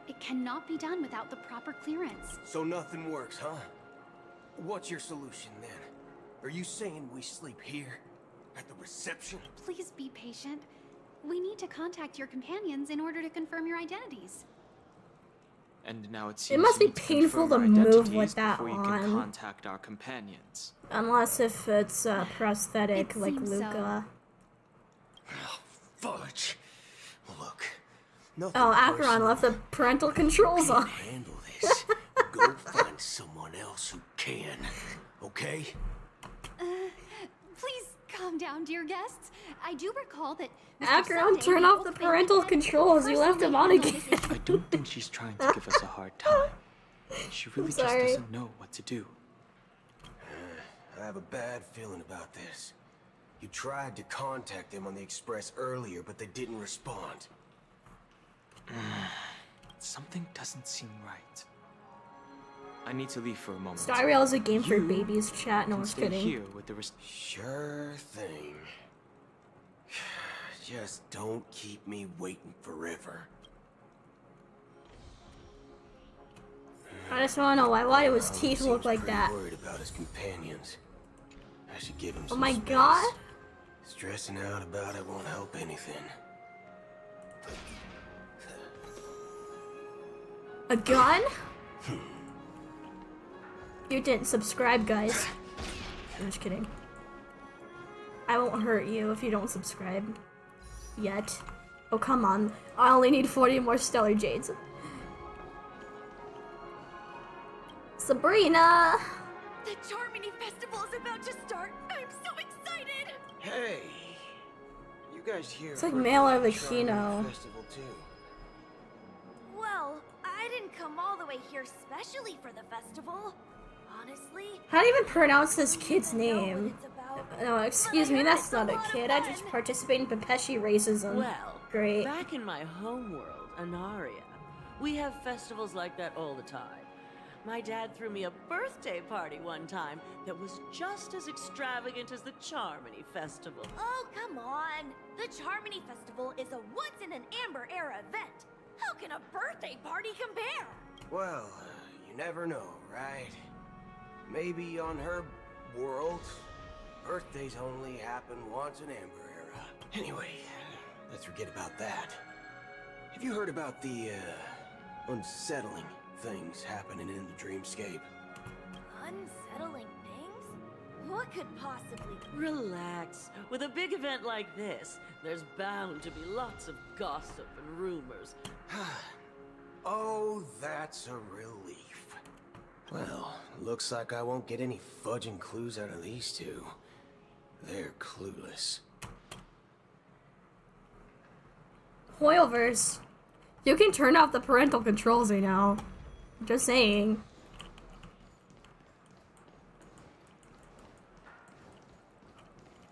It cannot be done without the proper clearance. So nothing works, huh? What's your solution then? Are you saying we sleep here? At the reception? Please be patient. We need to contact your companions in order to confirm your identities. And now it seems It must be you need painful to confirm our move identities with that before you can on. contact our companions. Unless if it's prosthetic It like seems so. Luca. Fudge. Look. Nothing Oh, Acheron personal. left the parental controls on. Handle this. Go find someone else who can. Okay? Please calm down, dear guests. I do recall that Acheron, turn off the parental controls. You left him on again. I don't think she's trying to give us a hard time. She really just sorry. doesn't know what to do. I have a bad feeling about this. You tried to contact them on the Express earlier, but they didn't respond. Something doesn't seem right. I need to leave for a moment. Star Rail is a game for You babies, chat. No can one's stay kidding. here with the Sure thing. Just don't keep me waiting forever. I just want to know why do his Alan teeth look seems like pretty that? Worried about his companions. I should give him Oh some my space. god. Stressing out about it won't help anything. A gun? You didn't subscribe, guys. I'm just kidding. I won't hurt you if you don't subscribe. Yet. Oh, come on. I only need 40 more Stellar Jades. Sabrina! The Charmony Festival is about to start. I'm so excited. Hey, you guys here? It's like for Male the Avicino. Charmony Festival too? Well, I didn't come all the way here specially for the festival. Honestly, How do you even pronounce this kid's name? No, excuse me, that's not a kid. I just participate in Pepeshi racism. Well, Great. back in my homeworld, Anaria, we have festivals like that all the time. My dad threw me a birthday party one time that was just as extravagant as the Charmony Festival. oh come on. The Charmony Festival is a once-in-an-amber era event. How can a birthday party compare? Well, you never know, right? Maybe on her world, birthdays only happen once in Amber Era. Anyway, let's forget about that. Have you heard about the, unsettling things happening in the dreamscape? Unsettling things? What could possibly... Relax. With a big event like this, there's bound to be lots of gossip and rumors. Oh, that's a relief. Well, looks like I won't get any fudging clues out of these two. They're clueless. Hoyoverse. You can turn off the parental controls, you know. Just saying.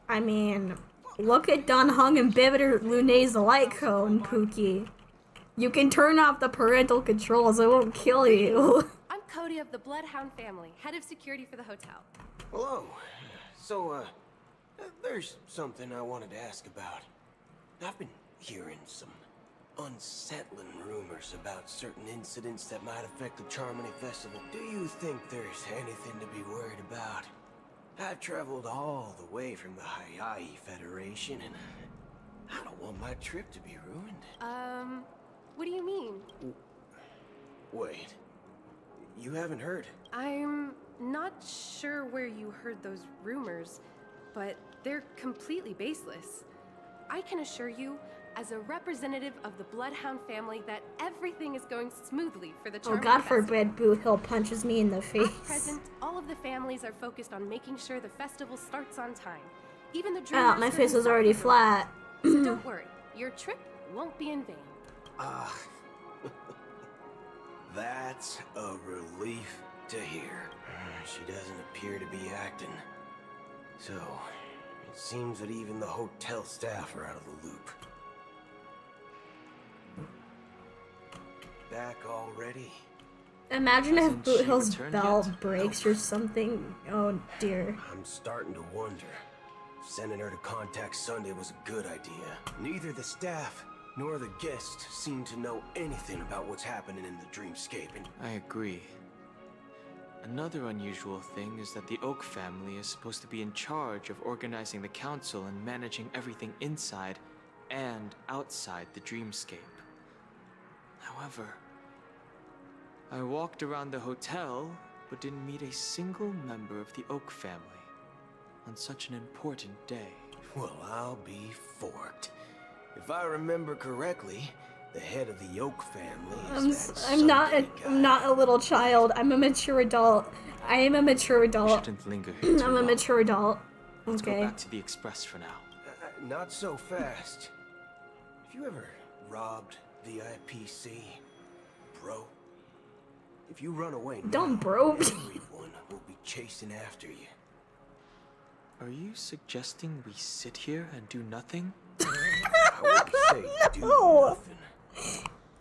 I mean, look at Don Hung and Bibiter Lunay's light cone, Pookie. You can turn off the parental controls, it won't kill you. I'm Cody of the Bloodhound family, head of security for the hotel. Hello. So, there's something I wanted to ask about. I've been hearing some unsettling rumors about certain incidents that might affect the Charmony Festival. Do you think there's anything to be worried about? I've traveled all the way from the Hayaii Federation, and I don't want my trip to be ruined. What do you mean? Wait. You haven't heard? I'm not sure where you heard those rumors, but they're completely baseless. I can assure you, as a representative of the Bloodhound family, that everything is going smoothly for the Charmony Oh, God Festival. forbid Boot Hill punches me in the face. At present, all of the families are focused on making sure the festival starts on time. Even the Dream Ah, my Master face is himself already is aware. flat. So don't worry, your trip won't be in vain. Ah. That's a relief to hear. She doesn't appear to be acting. So, it seems that even the hotel staff are out of the loop. Back already? Imagine if Hasn't Boot she Hill's returned bell yet? breaks or something. Oh dear. I'm starting to wonder. Sending her to contact Sunday was a good idea. Neither the staff nor the guests seem to know anything about what's happening in the dreamscape, and I agree. Another unusual thing is that the Oak family is supposed to be in charge of organizing the council and managing everything inside and outside the dreamscape. However, I walked around the hotel, but didn't meet a single member of the Oak family on such an important day. well, I'll be forked. If I remember correctly, the head of the Oak family is that I'm not Sunday I'm not a little child. I'm a mature adult. I am a mature We adult. shouldn't linger here too I'm a long. mature adult. Let's go Okay. back to the Express for now. Not so fast. Have you ever robbed the IPC, bro? If you run away now, Don't bro. everyone will be chasing after you. Are you suggesting we sit here and do nothing? I wouldn't say do nothing,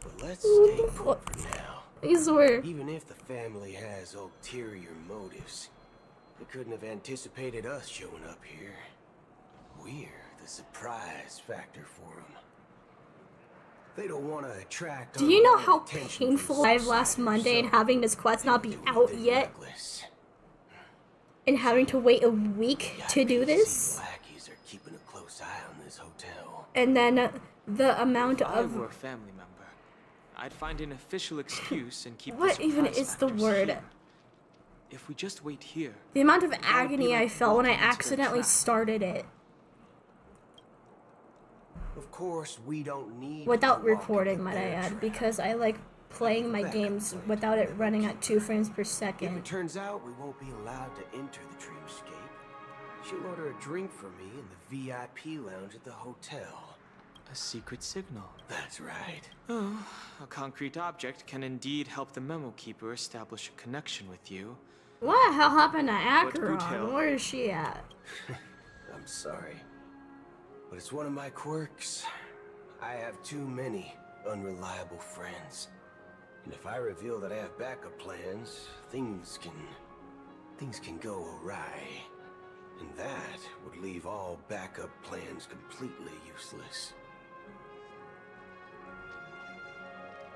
but let's stay put for now. I swear. Even if the family has ulterior motives, they couldn't have anticipated us showing up here. We're the surprise factor for them. They don't want to attract. Do you know unwanted how attention painful from I have last Monday and having this quest not be out yet? reckless. And having to wait a week to do this? Lackeys are keeping a close eye on this hotel. And then the amount If I of... were a family member, I'd find an official excuse and keep What the even surprise is the factors word? here. If we just wait here, The amount of would be agony like I felt when I walking into a accidentally trap. started it. Of course, we don't need Without to walk recording, into might I their add, trap. because I like playing my games without it running at 2 frames per If second. it turns out we won't be allowed to enter the dreamscape, she'll order a drink for me in the VIP lounge at the hotel. A secret signal. That's right. Oh, a concrete object can indeed help the memo keeper establish a connection with you. What the hell happened to Boot Hill? Acheron? Where is she at? I'm sorry, but it's one of my quirks. I have too many unreliable friends. And if I reveal that I have backup plans, things can go awry. And that would leave all backup plans completely useless.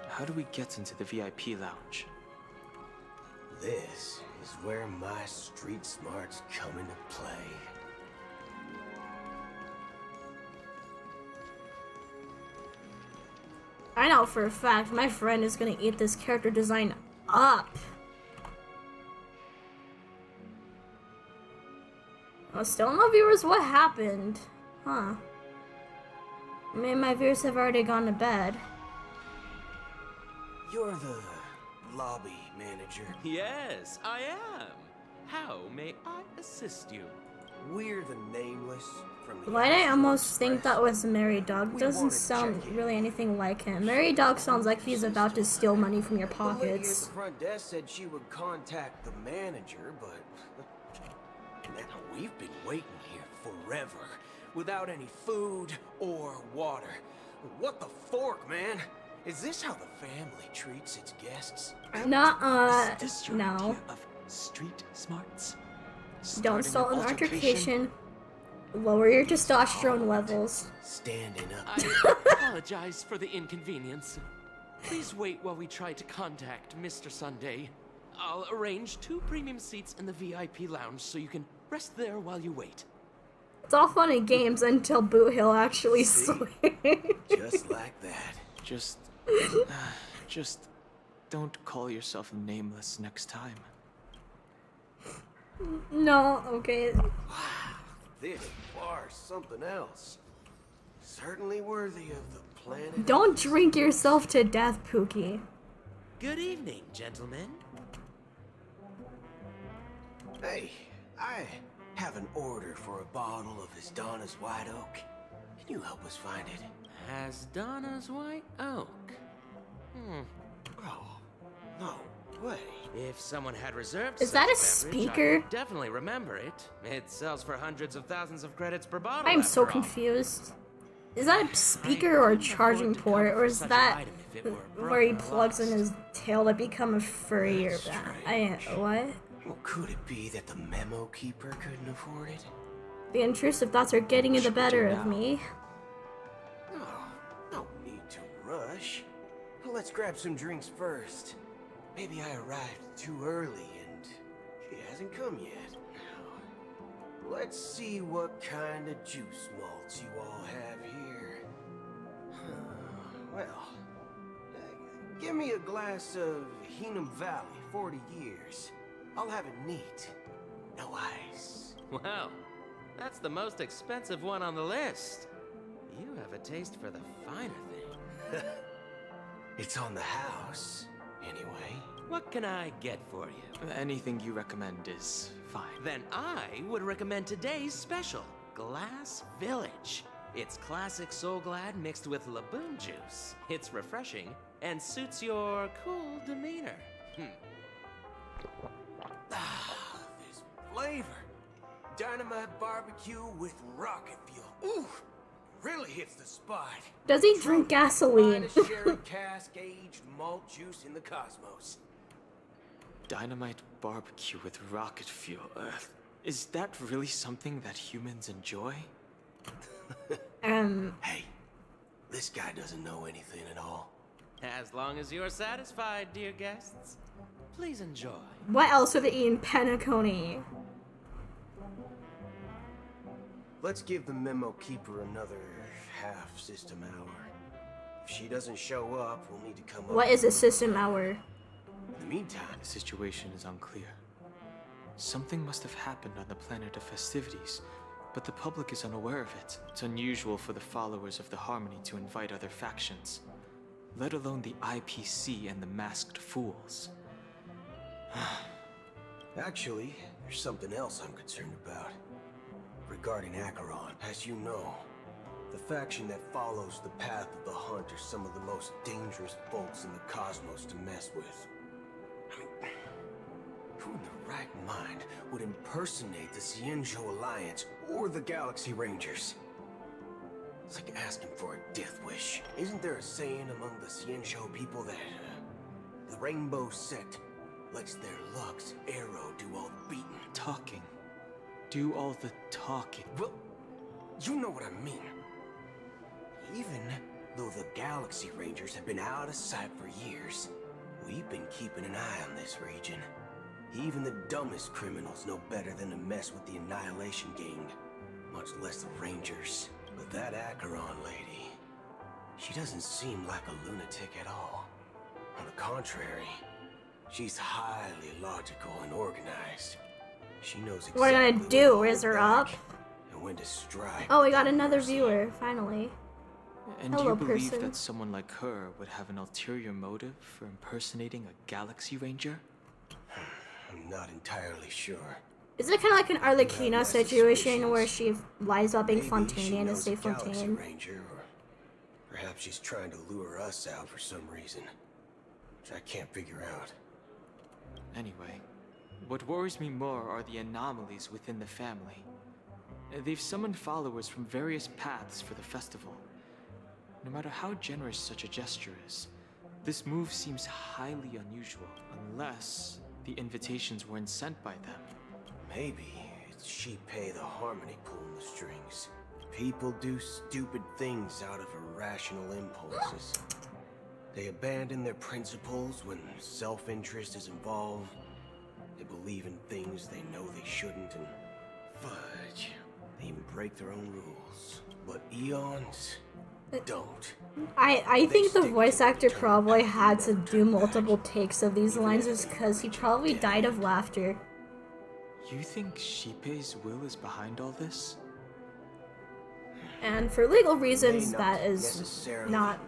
How do we get into the VIP lounge? This is where my street smarts come into play. I know for a fact my friend is gonna eat this character design up. Oh, still no viewers? What happened? Huh. Maybe my viewers have already gone to bed. You're the lobby manager. Yes, I am. How may I assist you? We're the nameless from the Why did I almost think that was Mary Dog? Doesn't sound really anything like him. Mary Dog sounds like he's about to steal money from your The lady at pockets. the front desk said she would contact the manager, but man, we've been waiting here forever without any food or water. What the fork, man? Is this how the family treats its guests? Nuh-uh. Is this your No. idea of street smarts? Don't Starting start an an altercation. Lower your testosterone levels. Standing up. I apologize for the inconvenience. Please wait while we try to contact Mr. Sunday. I'll arrange 2 premium seats in the VIP lounge so you can rest there while you wait. It's all fun and games until Boot Hill actually swings. Just like that. Just don't call yourself nameless next time. No, okay. This bar's something else. Certainly worthy of the planet. Don't drink yourself to death, Pookie. Good evening, gentlemen. Hey, I have an order for a bottle of Donna's White Oak. Can you help us find it? Donna's White Oak? Oh, no way. If someone had reserved Is that a such beverage, speaker? I would definitely remember it. It sells for hundreds of thousands of credits per bottle. I'm so after all. confused. Is that a speaker or a charging port, or is that where he plugs in his tail to become a furry or what? Well, could it be that the memo keeper couldn't afford it? The intrusive thoughts are getting the better of me. No need to rush. Let's grab some drinks first. Maybe I arrived too early and she hasn't come yet. Now, let's see what kind of juice malts you all have here. Well, give me a glass of Heenum Valley, 40 years. I'll have it neat. No ice. Wow, that's the most expensive one on the list. You have a taste for the finer thing. It's on the house, anyway. What can I get for you? Anything you recommend is fine. Then I would recommend today's special, Glass Village. It's classic Soul Glad mixed with Laboon juice. It's refreshing and suits your cool demeanor. This flavor. Dynamite barbecue with rocket fuel. Ooh, really hits the spot. Does he drink gasoline? Finest sherry cask aged malt juice in the cosmos. Dynamite barbecue with rocket fuel. Is that really something that humans enjoy? Hey, this guy doesn't know anything at all. As long as you're satisfied, dear guests, please enjoy. What else are they eating? Penacony. Let's give the memo keeper another half system hour. If she doesn't show up, we'll need to come up. What is a system hour? In the meantime, The situation is unclear. Something must have happened on the planet of festivities, but the public is unaware of it. It's unusual for the followers of the Harmony to invite other factions, let alone the IPC and the Masked Fools. actually, there's something else I'm concerned about. Regarding Acheron, as you know, the faction that follows the path of the hunt are some of the most dangerous folks in the cosmos to mess with. I mean, who in their right mind would impersonate the Cienjo Alliance or the Galaxy Rangers? It's like asking for a death wish. Isn't there a saying among the Cienjo people that the Rainbow Sect lets their Lux arrow do all the beating? Talking. Do all the talking. Well, you know what I mean. Even though the Galaxy Rangers have been out of sight for years, we've been keeping an eye on this region. Even the dumbest criminals know better than to mess with the Annihilation Gang, much less the Rangers. But that Acheron lady, she doesn't seem like a lunatic at all. On the contrary, she's highly logical and organized. She knows exactly What are we gonna do? Raise her up? and when to strike. Oh, we got another viewer, finally. And Hello, do you believe person. that someone like her would have an ulterior motive for impersonating a Galaxy Ranger? I'm not entirely sure. Is it kind of like an Arlecchino situation where she lies about being Maybe Fontaine she and knows is Stay a Galaxy Fontaine? Ranger, or perhaps she's trying to lure us out for some reason, which I can't figure out. Anyway, what worries me more are the anomalies within the family. They've summoned followers from various paths for the festival. No matter how generous such a gesture is, This move seems highly unusual, unless the invitations weren't sent by them. Maybe it's Sheepay the Harmony pulling the strings. People do stupid things out of irrational impulses. They abandon their principles when self-interest is involved. They believe in things they know they shouldn't, and fudge. They even break their own rules. But eons don't. I think the voice actor probably had to do multiple takes of these lines just because he probably died of laughter. You think Sheepay's will is behind all this? And for legal reasons, that's not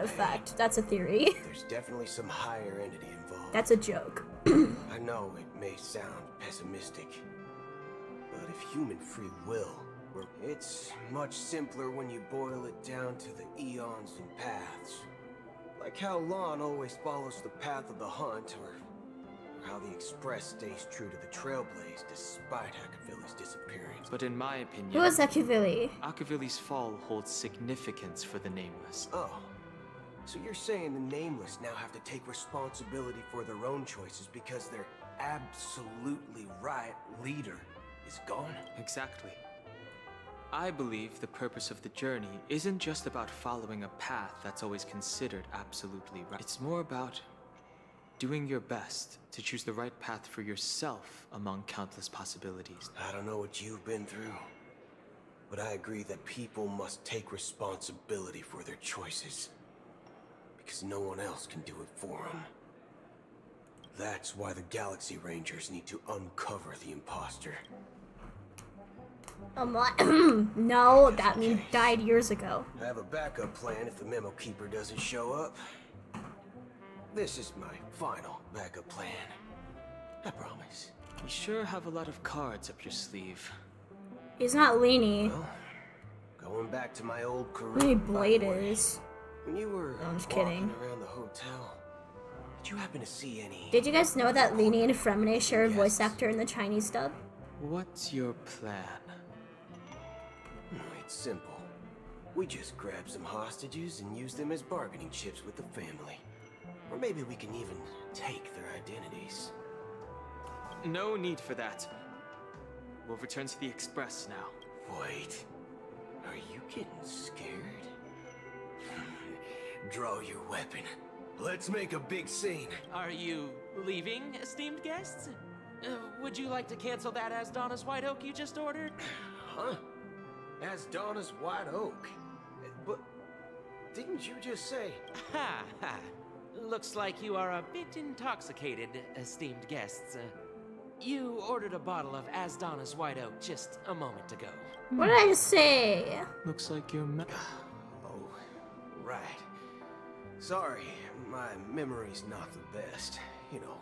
a fact. That's a theory. There's definitely some higher entity involved. That's a joke. I know it may sound pessimistic, but if human free will were, it's much simpler when you boil it down to the eons and paths. Like how Lon always follows the path of the hunt, or how the Express stays true to the Trailblaze despite Akavili's disappearance. But in my opinion... Who is Akavili? Akavili's fall holds significance for the Nameless. Oh. So you're saying the Nameless now have to take responsibility for their own choices because their absolutely right leader is gone? Exactly. I believe the purpose of the journey isn't just about following a path that's always considered absolutely right. It's more about doing your best to choose the right path for yourself among countless possibilities. I don't know what you've been through, but I agree that people must take responsibility for their choices. Because no one else can do it for them. That's why the Galaxy Rangers need to uncover the imposter. No, that mean died years ago. I have a backup plan if the Memo Keeper doesn't show up. This is my final backup plan. I promise. You sure have a lot of cards up your sleeve. He's not Leany. Well, going back to my old career. Leany Blade is. When you were I'm just walking kidding. around the hotel, did you happen to see any... Did you guys know that Leany and Fremine share a voice actor in the Chinese dub? What's your plan? It's simple. We just grab some hostages and use them as bargaining chips with the family. Or maybe we can even take their identities. No need for that. We'll return to the Express now. Wait. Are you getting scared? Draw your weapon. Let's make a big scene. Are you leaving, esteemed guests? Would you like to cancel that As Donna's White Oak you just ordered? Huh? As Donna's White Oak? But didn't you just say... Ha ha. Looks like you are a bit intoxicated, esteemed guests. You ordered a bottle of As Donna's White Oak just a moment ago. What did I just say? Looks like you're... Oh, right. Sorry, my memory's not the best. You know,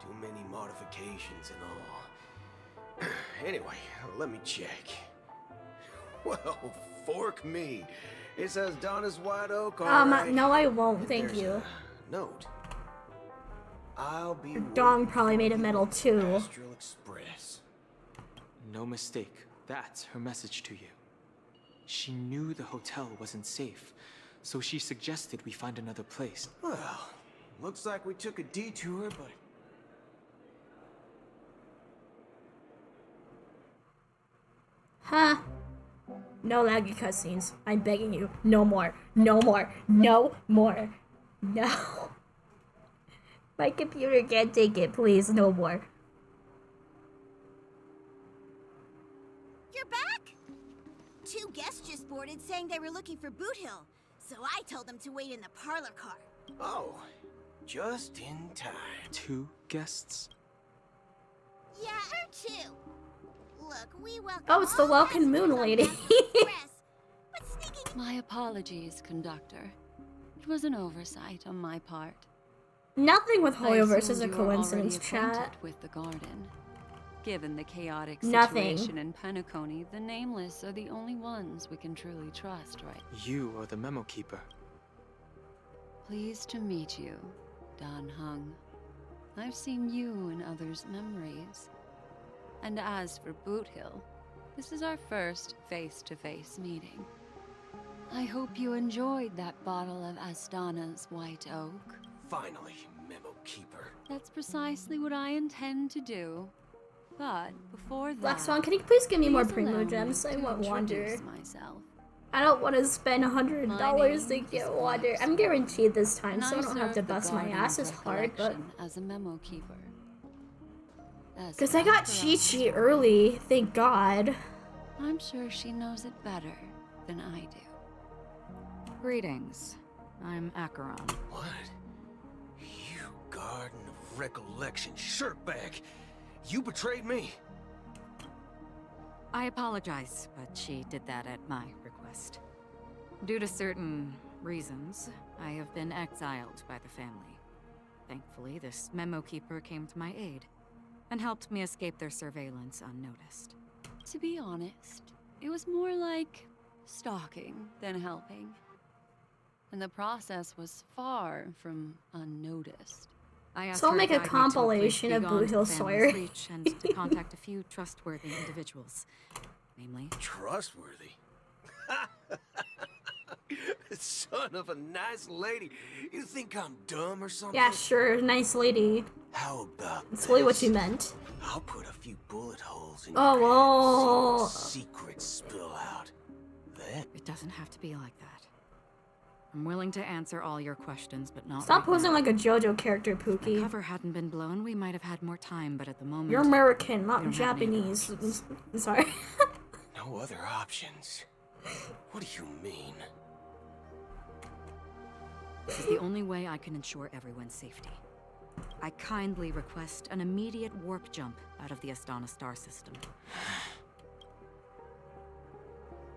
too many modifications and all. Anyway, let me check. Well, fork me. It says Donna's White Oak, alright. No I won't, thank you. Note. I'll be Dong probably made a medal too. Astral Express. No mistake. That's her message to you. She knew the hotel wasn't safe, so she suggested we find another place. Well, looks like we took a detour, but... Huh? No laggy cutscenes. I'm begging you. No more. No more. No more. No. My computer can't take it. Please, no more. You're back? 2 guests just boarded saying they were looking for Boot Hill, so I told them to wait in the parlor car. Oh, just in time. 2 guests? Yeah, or 2. Look, we welcome Oh, it's the all Welcome Moon lady. My apologies, conductor. It was an oversight on my part. Nothing with I Hoyoverse is assumed a you were coincidence, already chat. acquainted with the garden. Given the chaotic Nothing. situation in Penacony, the Nameless are the only ones we can truly trust, right? You are the Memo Keeper. Pleased to meet you, Dan Hung. I've seen you in others' memories. And as for Boot Hill, this is our first face-to-face meeting. I hope you enjoyed that bottle of Astana's White Oak. Finally, Memo Keeper. That's precisely what I intend to do. But before that, Black Swan, can you please give me more please Primo allow me gems? I to want Wander. introduce myself. I don't want to spend $100 to name get is Wander. Black I'm guaranteed this time, And so I don't have serve to the bust my Garden ass of as hard, but... Recollection as a memo keeper. As Because I got after all, Chi-Chi early, thank God. I'm sure she knows it better than I do. Greetings. I'm Acheron. What? You Garden of Recollection shirtbag! You betrayed me! I apologize, but she did that at my request. Due to certain reasons, I have been exiled by the family. Thankfully, this memo keeper came to my aid and helped me escape their surveillance unnoticed. To be honest, it was more like stalking than helping. And the process was far from unnoticed. I asked So I'll her to make a guide me to compilation place of beyond Boot Hill the family's Sawyer. reach and to contact a few trustworthy individuals. Namely... Trustworthy? Son of a nice lady. You think I'm dumb or something? Yeah, sure, nice lady. How about That's really what this? you meant. I'll put a few bullet holes in Oh, your whoa. head, see what secrets spill out. Then It doesn't have to be like that. I'm willing to answer all your questions, but not Stop right posing now. like a JoJo character, If the Pookie. cover hadn't been blown, we might have had more time, but at the moment... You're American, we not don't have any other Japanese. options. I'm sorry. no other options. What do you mean? This is the only way I can ensure everyone's safety. I kindly request an immediate warp jump out of the Astana star system.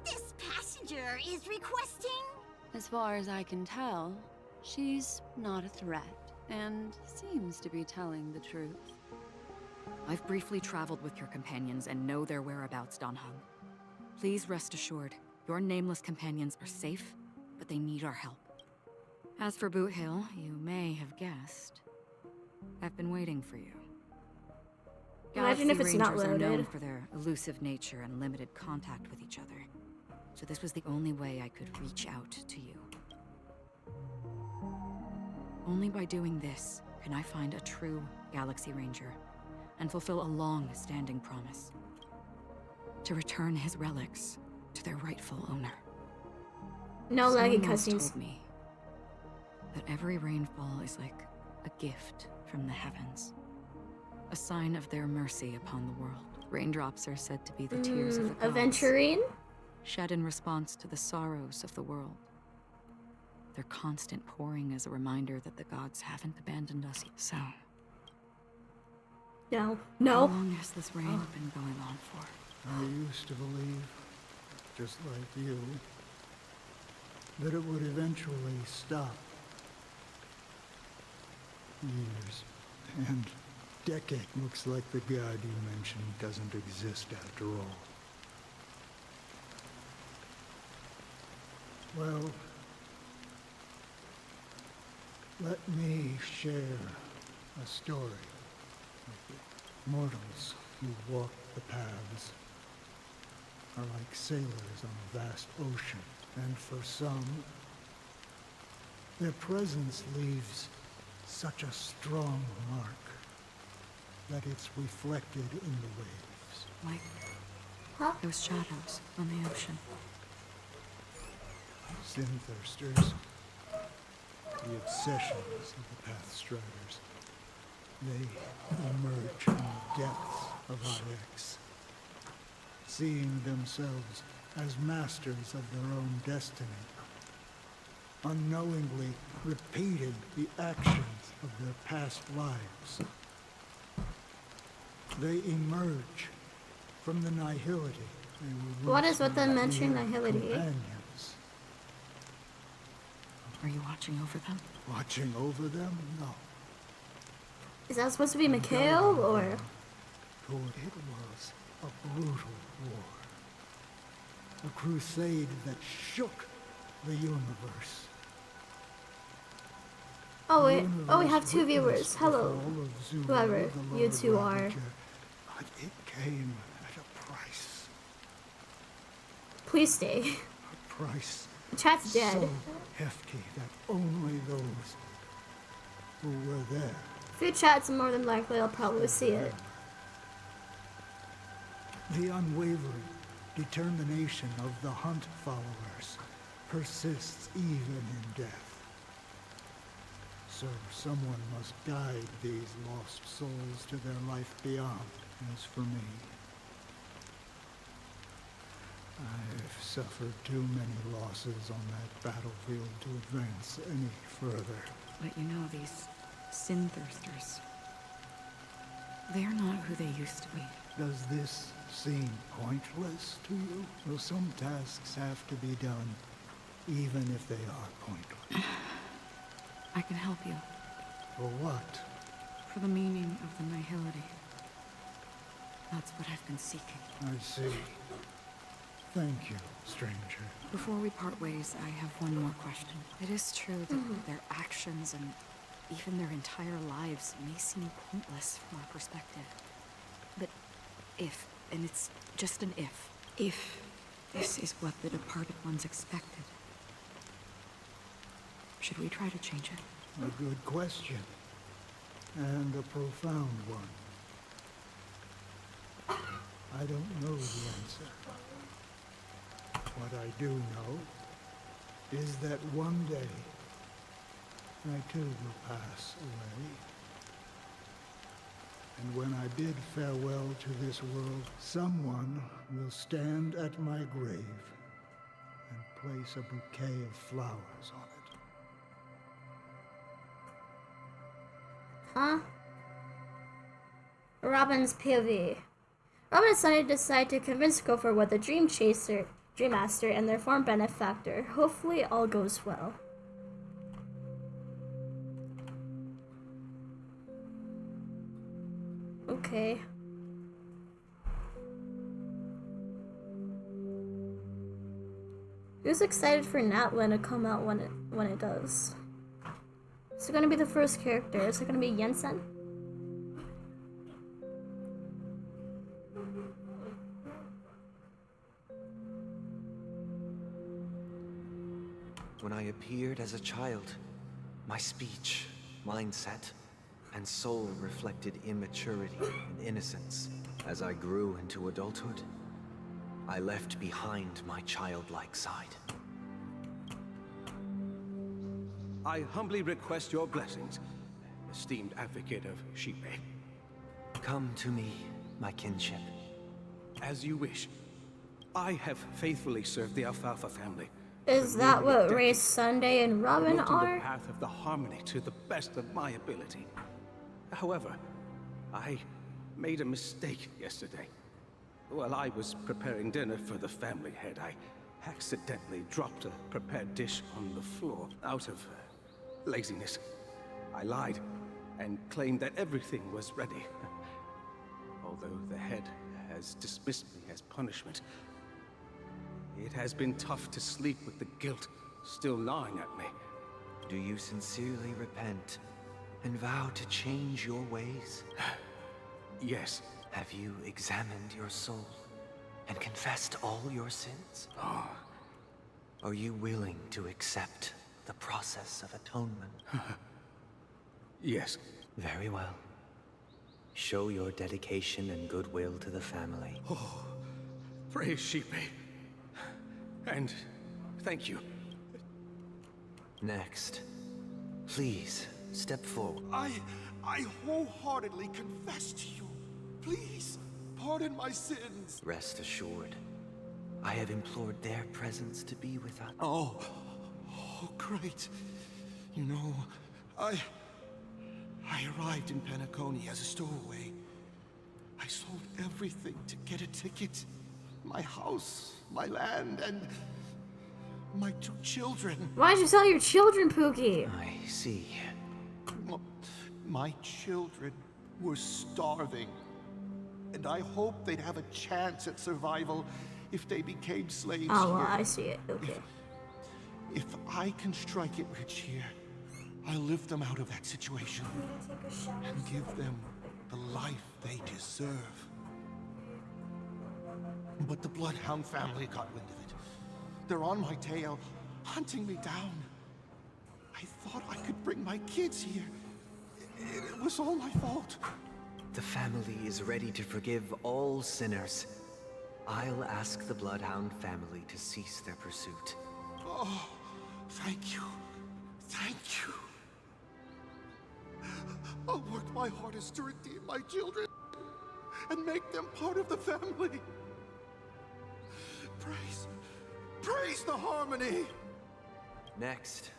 This passenger is requesting. As far as I can tell, she's not a threat, and seems to be telling the truth. I've briefly traveled with your companions and know their whereabouts, Dan Heng. Please rest assured, your nameless companions are safe, but they need our help. As for Boot Hill, you may have guessed, I've been waiting for you. Imagine if it's not Rangers are known loaded. for their elusive nature and limited contact with each other. So this was the only way I could reach out to you. Only by doing this can I find a true Galaxy Ranger and fulfill a long-standing promise. To return his relics to their rightful owner. No laggy Someone once cutscenes. told me that every rainfall is like a gift from the heavens. A sign of their mercy upon the world. Raindrops are said to be the tears of the gods. Aventurine? Shed in response to the sorrows of the world. Their constant pouring is a reminder that the gods haven't abandoned us. So, No. how No. long has this rain been going on for? I used to believe, just like you, that it would eventually stop. Years and decade looks like the god you mentioned doesn't exist after all. Well, let me share a story with you. Mortals who walk the paths are like sailors on a vast ocean, and for some, their presence leaves such a strong mark that it's reflected in the waves. Like those shadows on the ocean. Sin-thirsters, the obsessions of the Pathstriders, they emerge from the depths of IX, seeing themselves as masters of their own destiny, unknowingly repeated the actions of their past lives. They emerge from the nihility they were What once is with them mere mentioning nihility? companions. Are you watching over them? Watching over them? No. Is that supposed to be Mikhail, or...? It was a brutal war. A crusade that shook the universe. Oh, The wait. Oh, we universe have two viewers. witnessed the Hello. fall of Zulu, Whoever the you Lord two are. Ravager, but it came at a price. Please stay. A price Chat's dead. So hefty that only those who were there. If you chat's more than likely I'll probably see it. The unwavering determination of the Hunt followers persists even in death. So someone must guide these lost souls to their life beyond. As for me, I've suffered too many losses on that battlefield to advance any further. But you know, these sin thirsters, they're not who they used to be. Does this seem pointless to you? Well, some tasks have to be done, even if they are pointless. I can help you. For what? For the meaning of the nihility. That's what I've been seeking. I see. Thank you, stranger. Before we part ways, I have one more question. It is true that their actions and even their entire lives may seem pointless from our perspective. But if, and it's just an if this is what the departed ones expected, should we try to change it? A good question. And a profound one. I don't know the answer. What I do know is that one day I too will pass away. And when I bid farewell to this world, someone will stand at my grave and place a bouquet of flowers on it. Huh? Robin's POV. Robin and Sunny decide to convince Gopher with the Dream Chaser, Dream Master, and their former benefactor. Hopefully all goes well. Okay. Who's excited for Natlan to come out when it does? Is it gonna be the first character? Is it gonna be Jensen? When I appeared as a child, my speech, mindset, and soul reflected immaturity and innocence. As I grew into adulthood, I left behind my childlike side. I humbly request your blessings, esteemed advocate of Shipe. Come to me, my kinship. As you wish. I have faithfully served the Alfalfa family. Is that what Ray, Sunday, and Robin Walked in the are? path of the harmony to the best of my ability. However, I made a mistake yesterday. While I was preparing dinner for the family head, I accidentally dropped a prepared dish on the floor out of laziness. I lied and claimed that everything was ready. Although the head has dismissed me as punishment, it has been tough to sleep with the guilt still gnawing at me. Do you sincerely repent and vow to change your ways? Yes. Have you examined your soul and confessed all your sins? Are you willing to accept the process of atonement? Yes. Very well. Show your dedication and goodwill to the family. Oh, praise Shipe. And thank you. Next, please step forward. I wholeheartedly confess to you. Please, pardon my sins. Rest assured, I have implored their presence to be with us. Oh, great. You know, I arrived in Penacony as a stowaway. I sold everything to get a ticket. My house, my land, and my 2 children. Why'd you sell your children, Pookie? I see. Well, my children were starving, and I hoped they'd have a chance at survival if they became slaves Oh, well, here. I see it. Okay. If I can strike it rich here, I'll lift them out of that situation and give them the life they deserve. But the Bloodhound family got wind of it. They're on my tail. hunting me down. I thought I could bring my kids here. It was all my fault. The family is ready to forgive all sinners. I'll ask the Bloodhound family to cease their pursuit. Oh, thank you. Thank you. I'll work my hardest to redeem my children and make them part of the family. Praise the harmony. Next,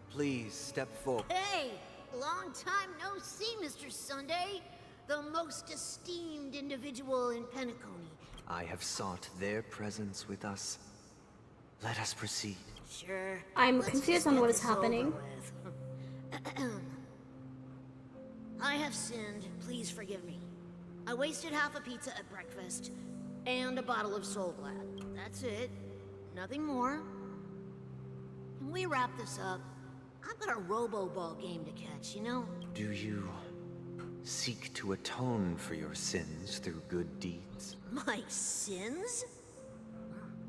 please step forward. Hey! Long time no see, Mr. Sunday. The most esteemed individual in Penacony. I have sought their presence with us. Let us proceed. Sure. I'm Let's confused just on get what is this over happening. with. I have sinned. Please forgive me. I wasted half a pizza at breakfast and a bottle of Soul Glad. That's it. Nothing more. Can we wrap this up? I've got a Robo-Ball game to catch, you know? Do you seek to atone for your sins through good deeds? My sins?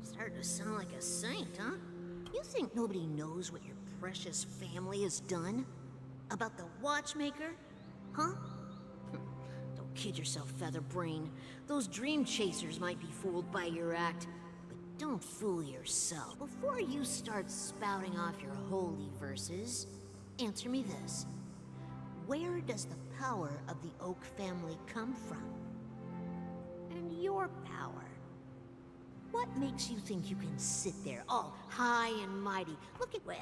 Starting to sound like a saint, huh? You think nobody knows what your precious family has done? About the watchmaker? Huh? Don't kid yourself, Featherbrain. Those dream chasers might be fooled by your act, but don't fool yourself. Before you start spouting off your holy verses, answer me this. Where does the power of the Oak family come from? And your power? What makes you think you can sit there all high and mighty? Look at, well,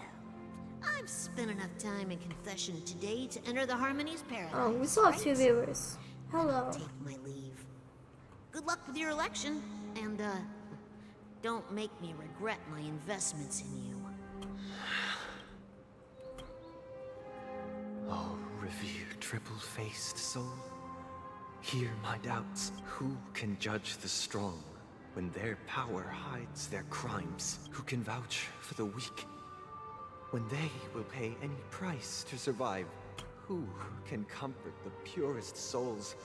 I've spent enough time in confession today to enter the Harmony's paradise. Oh, we still have 2 viewers. Hello. Take my leave. Good luck with your election, and don't make me regret my investments in you. Oh, revered triple-faced soul. Hear my doubts. Who can judge the strong when their power hides their crimes? Who can vouch for the weak when they will pay any price to survive? Who can comfort the purest souls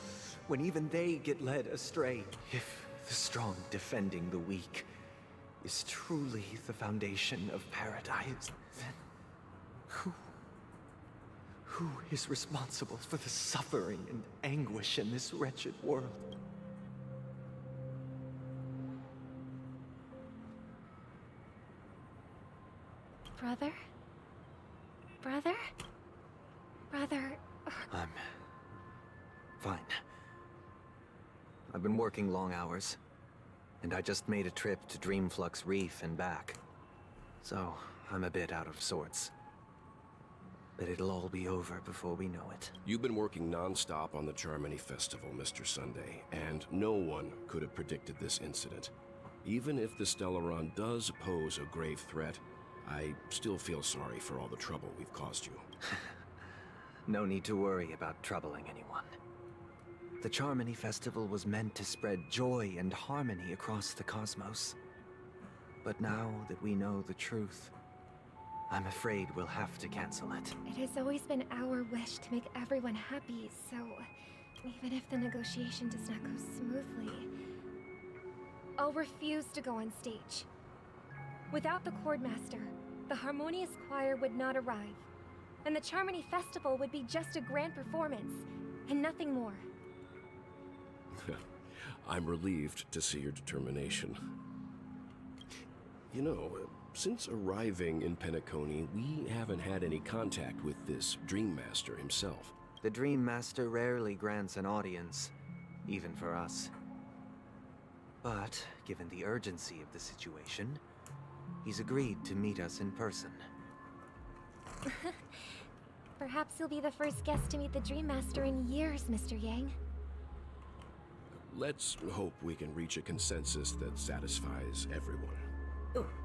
when even they get led astray? If the strong defending the weak is truly the foundation of paradise, then who is responsible for the suffering and anguish in this wretched world? Brother? Brother? Brother? I'm fine. I've been working long hours, and I just made a trip to Dreamflux Reef and back. So, I'm a bit out of sorts. But it'll all be over before we know it. You've been working non-stop on the Charmony Festival, Mr. Sunday, and no one could have predicted this incident. Even if the Stellaron does pose a grave threat, I still feel sorry for all the trouble we've caused you. No need to worry about troubling anyone. The Charmony Festival was meant to spread joy and harmony across the cosmos. But now that we know the truth, I'm afraid we'll have to cancel it. It has always been our wish to make everyone happy, so even if the negotiation does not go smoothly, I'll refuse to go on stage. Without the Chordmaster, the Harmonious Choir would not arrive, and the Charmony Festival would be just a grand performance, and nothing more. I'm relieved to see your determination. You know, since arriving in Penacony, we haven't had any contact with this Dream Master himself. The Dream Master rarely grants an audience, even for us. But, given the urgency of the situation, he's agreed to meet us in person. Perhaps you'll be the first guest to meet the Dream Master in years, Mr. Yang. Let's hope we can reach a consensus that satisfies everyone.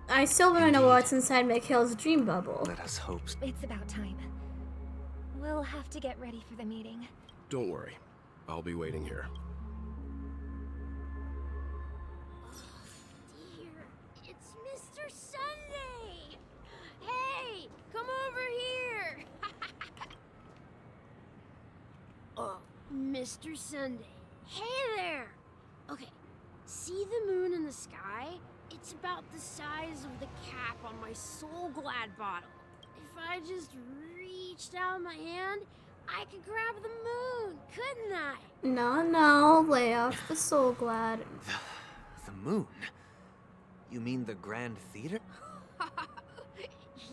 I still want to know what's inside Mikhail's dream bubble. Let us hope. It's about time. We'll have to get ready for the meeting. Don't worry. I'll be waiting here. Dear, it's Mr. Sunday! Hey, come over here! Mr. Sunday. Hey there! Okay, see the moon in the sky? It's about the size of the cap on my Soul Glad bottle. If I just reached out my hand, I could grab the moon, couldn't I? No, lay off the Soul Glad. The moon? You mean the Grand Theater?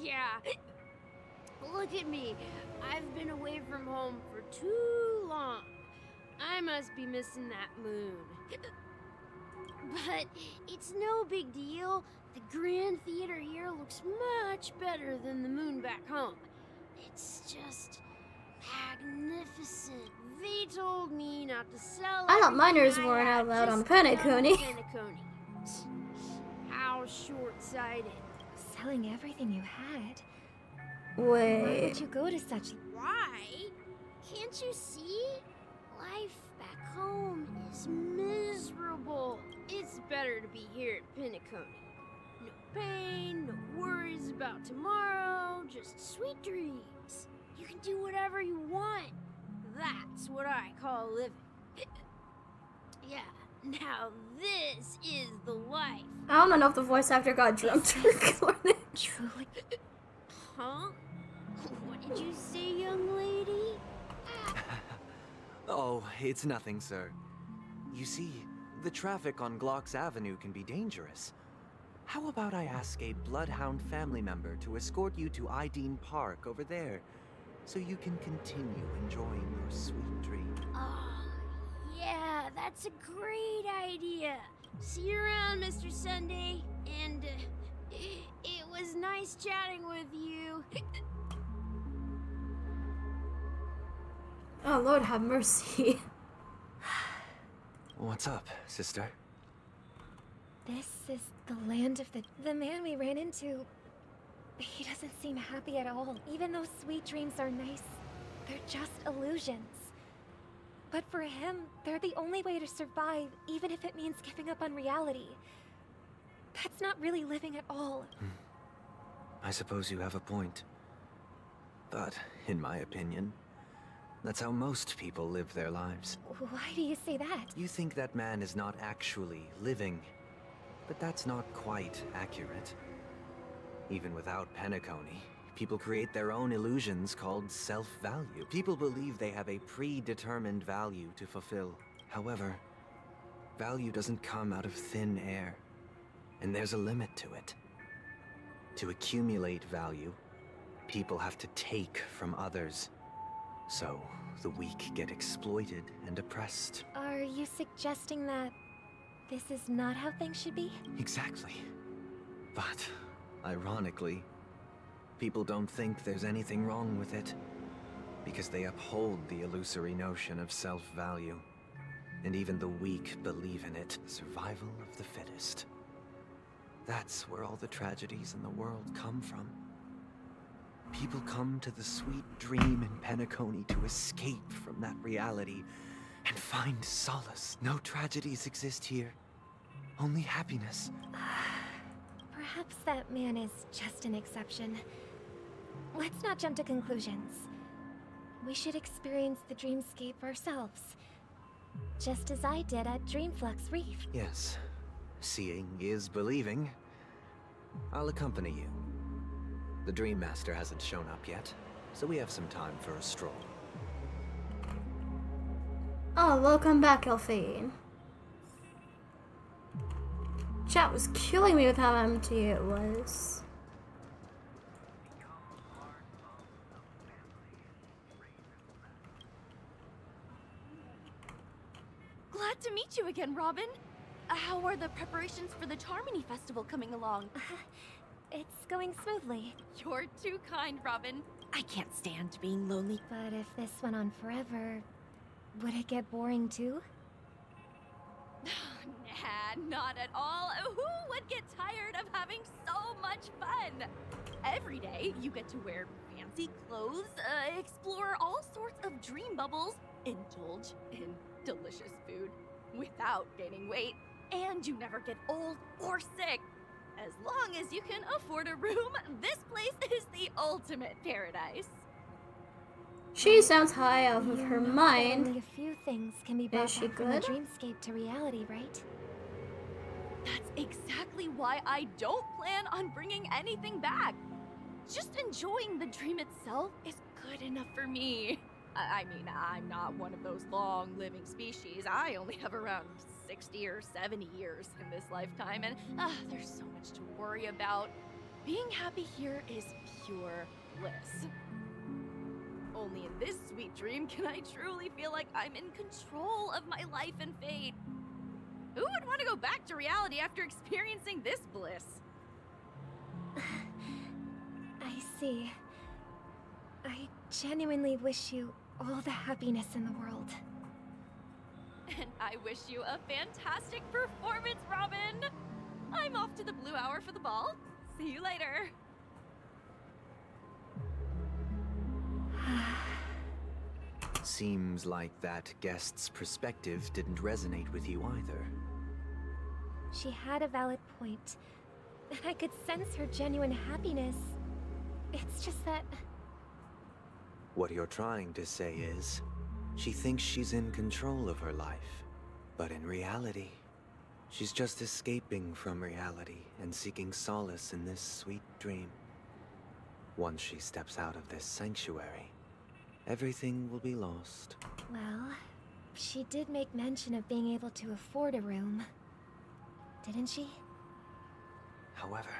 Yeah. Look at me. I've been away from home for too long. I must be missing that moon. But it's no big deal. The Grand Theater here looks much better than the moon back home. It's just magnificent. They told me not to sell I thought miners everything I weren't had allowed on just down in Penacony. Penacony. How short-sighted. Selling everything you had. Why Wait. would you go to such... Why? Can't you see? Life back home is miserable. It's better to be here at Penacony. No pain, no worries about tomorrow, just sweet dreams. You can do whatever you want. That's what I call living. Yeah, now this is the life. I don't know if the voice actor got drunk to record it. Truly. Huh? What did you say, young lady? Oh, it's nothing, sir. You see, the traffic on Glock's Avenue can be dangerous. How about I ask a Bloodhound family member to escort you to Ideen Park over there, so you can continue enjoying your sweet dream? Oh, yeah, that's a great idea. See you around, Mr. Sunday. And it was nice chatting with you. Oh, Lord have mercy. What's up, sister? This is the land of the man we ran into. He doesn't seem happy at all. Even though sweet dreams are nice, they're just illusions. But for him, they're the only way to survive, even if it means giving up on reality. That's not really living at all. I suppose you have a point. But, in my opinion, that's how most people live their lives. Why do you say that? You think that man is not actually living, but that's not quite accurate. Even without Penacony, people create their own illusions called self-value. People believe they have a predetermined value to fulfill. However, value doesn't come out of thin air, and there's a limit to it. To accumulate value, people have to take from others. So, the weak get exploited and oppressed. Are you suggesting that this is not how things should be? Exactly. But, ironically, people don't think there's anything wrong with it, because they uphold the illusory notion of self-value. And even the weak believe in it. Survival of the fittest. That's where all the tragedies in the world come from. People come to the sweet dream in Penacony to escape from that reality and find solace. No tragedies exist here, only happiness. Perhaps that man is just an exception. Let's not jump to conclusions. We should experience the dreamscape ourselves. Just as I did at Dreamflux Reef. Yes, seeing is believing. I'll accompany you. The Dream Master hasn't shown up yet, so we have some time for a stroll. Oh, welcome back, Elfine. Chat was killing me with how empty it was. Glad to meet you again, Robin. How are the preparations for the Charmony Festival coming along? It's going smoothly. You're too kind, Robin. I can't stand being lonely. But if this went on forever, would it get boring too? Nah, not at all. Who would get tired of having so much fun? Every day, you get to wear fancy clothes, explore all sorts of dream bubbles, indulge in delicious food without gaining weight, and you never get old or sick. As long as you can afford a room, this place is the ultimate paradise. She sounds high off of her mind. Only a few things can be brought Is she back from the good? dreamscape to reality, right? That's exactly why I don't plan on bringing anything back. Just enjoying the dream itself is good enough for me. I mean, I'm not one of those long-living species. I only have around 60 or 70 years in this lifetime, and there's so much to worry about. Being happy here is pure bliss. Only in this sweet dream can I truly feel like I'm in control of my life and fate. Who would want to go back to reality after experiencing this bliss? I see. I genuinely wish you all the happiness in the world. And I wish you a fantastic performance, Robin! I'm off to the Blue Hour for the ball. See you later. Seems like that guest's perspective didn't resonate with you either. She had a valid point, and I could sense her genuine happiness. It's just that... What you're trying to say is, she thinks she's in control of her life. But in reality, she's just escaping from reality and seeking solace in this sweet dream. Once she steps out of this sanctuary, everything will be lost. Well, she did make mention of being able to afford a room. Didn't she? However,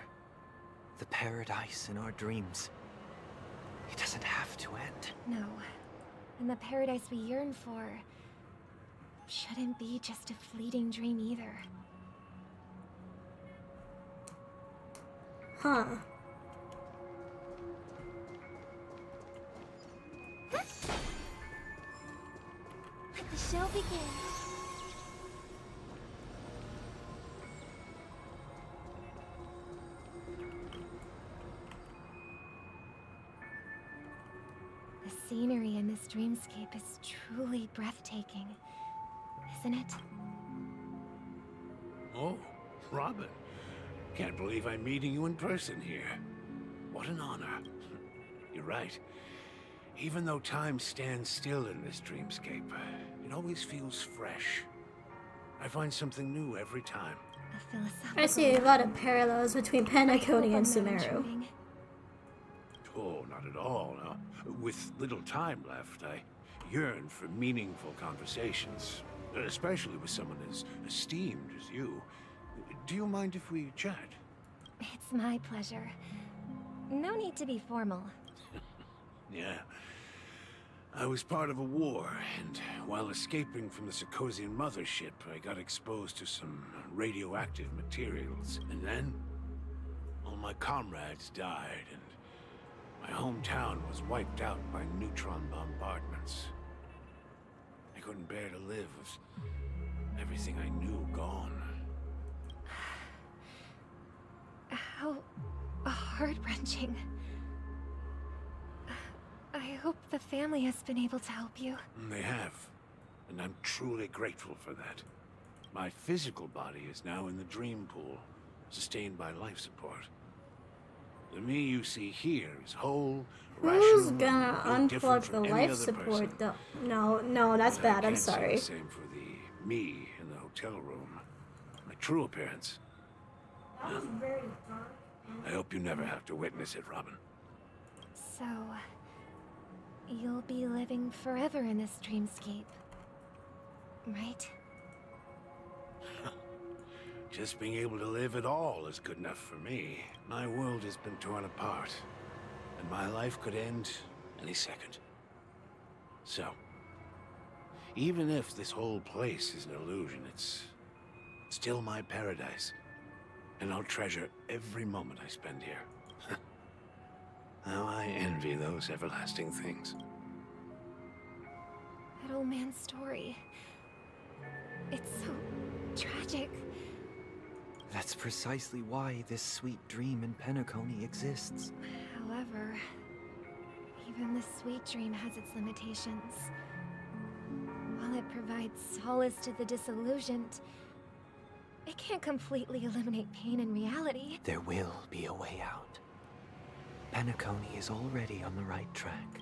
the paradise in our dreams, it doesn't have to end. No. And the paradise we yearn for shouldn't be just a fleeting dream either. Huh. Let the show begin. The scenery in this dreamscape is truly breathtaking, isn't it? Oh, Robin. Can't believe I'm meeting you in person here. What an honor. You're right. Even though time stands still in this dreamscape, it always feels fresh. I find something new every time. I see a lot of parallels between Penacony and Sumeru. Oh, not at all, no. With little time left, I yearn for meaningful conversations, especially with someone as esteemed as you. Do you mind if we chat? It's my pleasure. No need to be formal. Yeah. I was part of a war, and while escaping from the Sarkosian mothership, I got exposed to some radioactive materials. And then, all my comrades died, and my hometown was wiped out by neutron bombardments. I couldn't bear to live with everything I knew gone. How heart-wrenching. I hope the family has been able to help you. They have, and I'm truly grateful for that. My physical body is now in the dream pool, sustained by life support. The me you see here is whole, Who's rational, gonna no different unplug from the any life other support person. though? No, that's But bad. I I'm can't say sorry. the same for the me in the hotel room. My true appearance. Well, I hope you never have to witness it, Robin. So, you'll be living forever in this dreamscape, right? Just being able to live at all is good enough for me. My world has been torn apart, and my life could end any second. So, even if this whole place is an illusion, it's still my paradise. And I'll treasure every moment I spend here. How I envy those everlasting things. That old man's story. It's so tragic. That's precisely why this sweet dream in Penacony exists. However, even the sweet dream has its limitations. While it provides solace to the disillusioned, it can't completely eliminate pain in reality. There will be a way out. Penacony is already on the right track.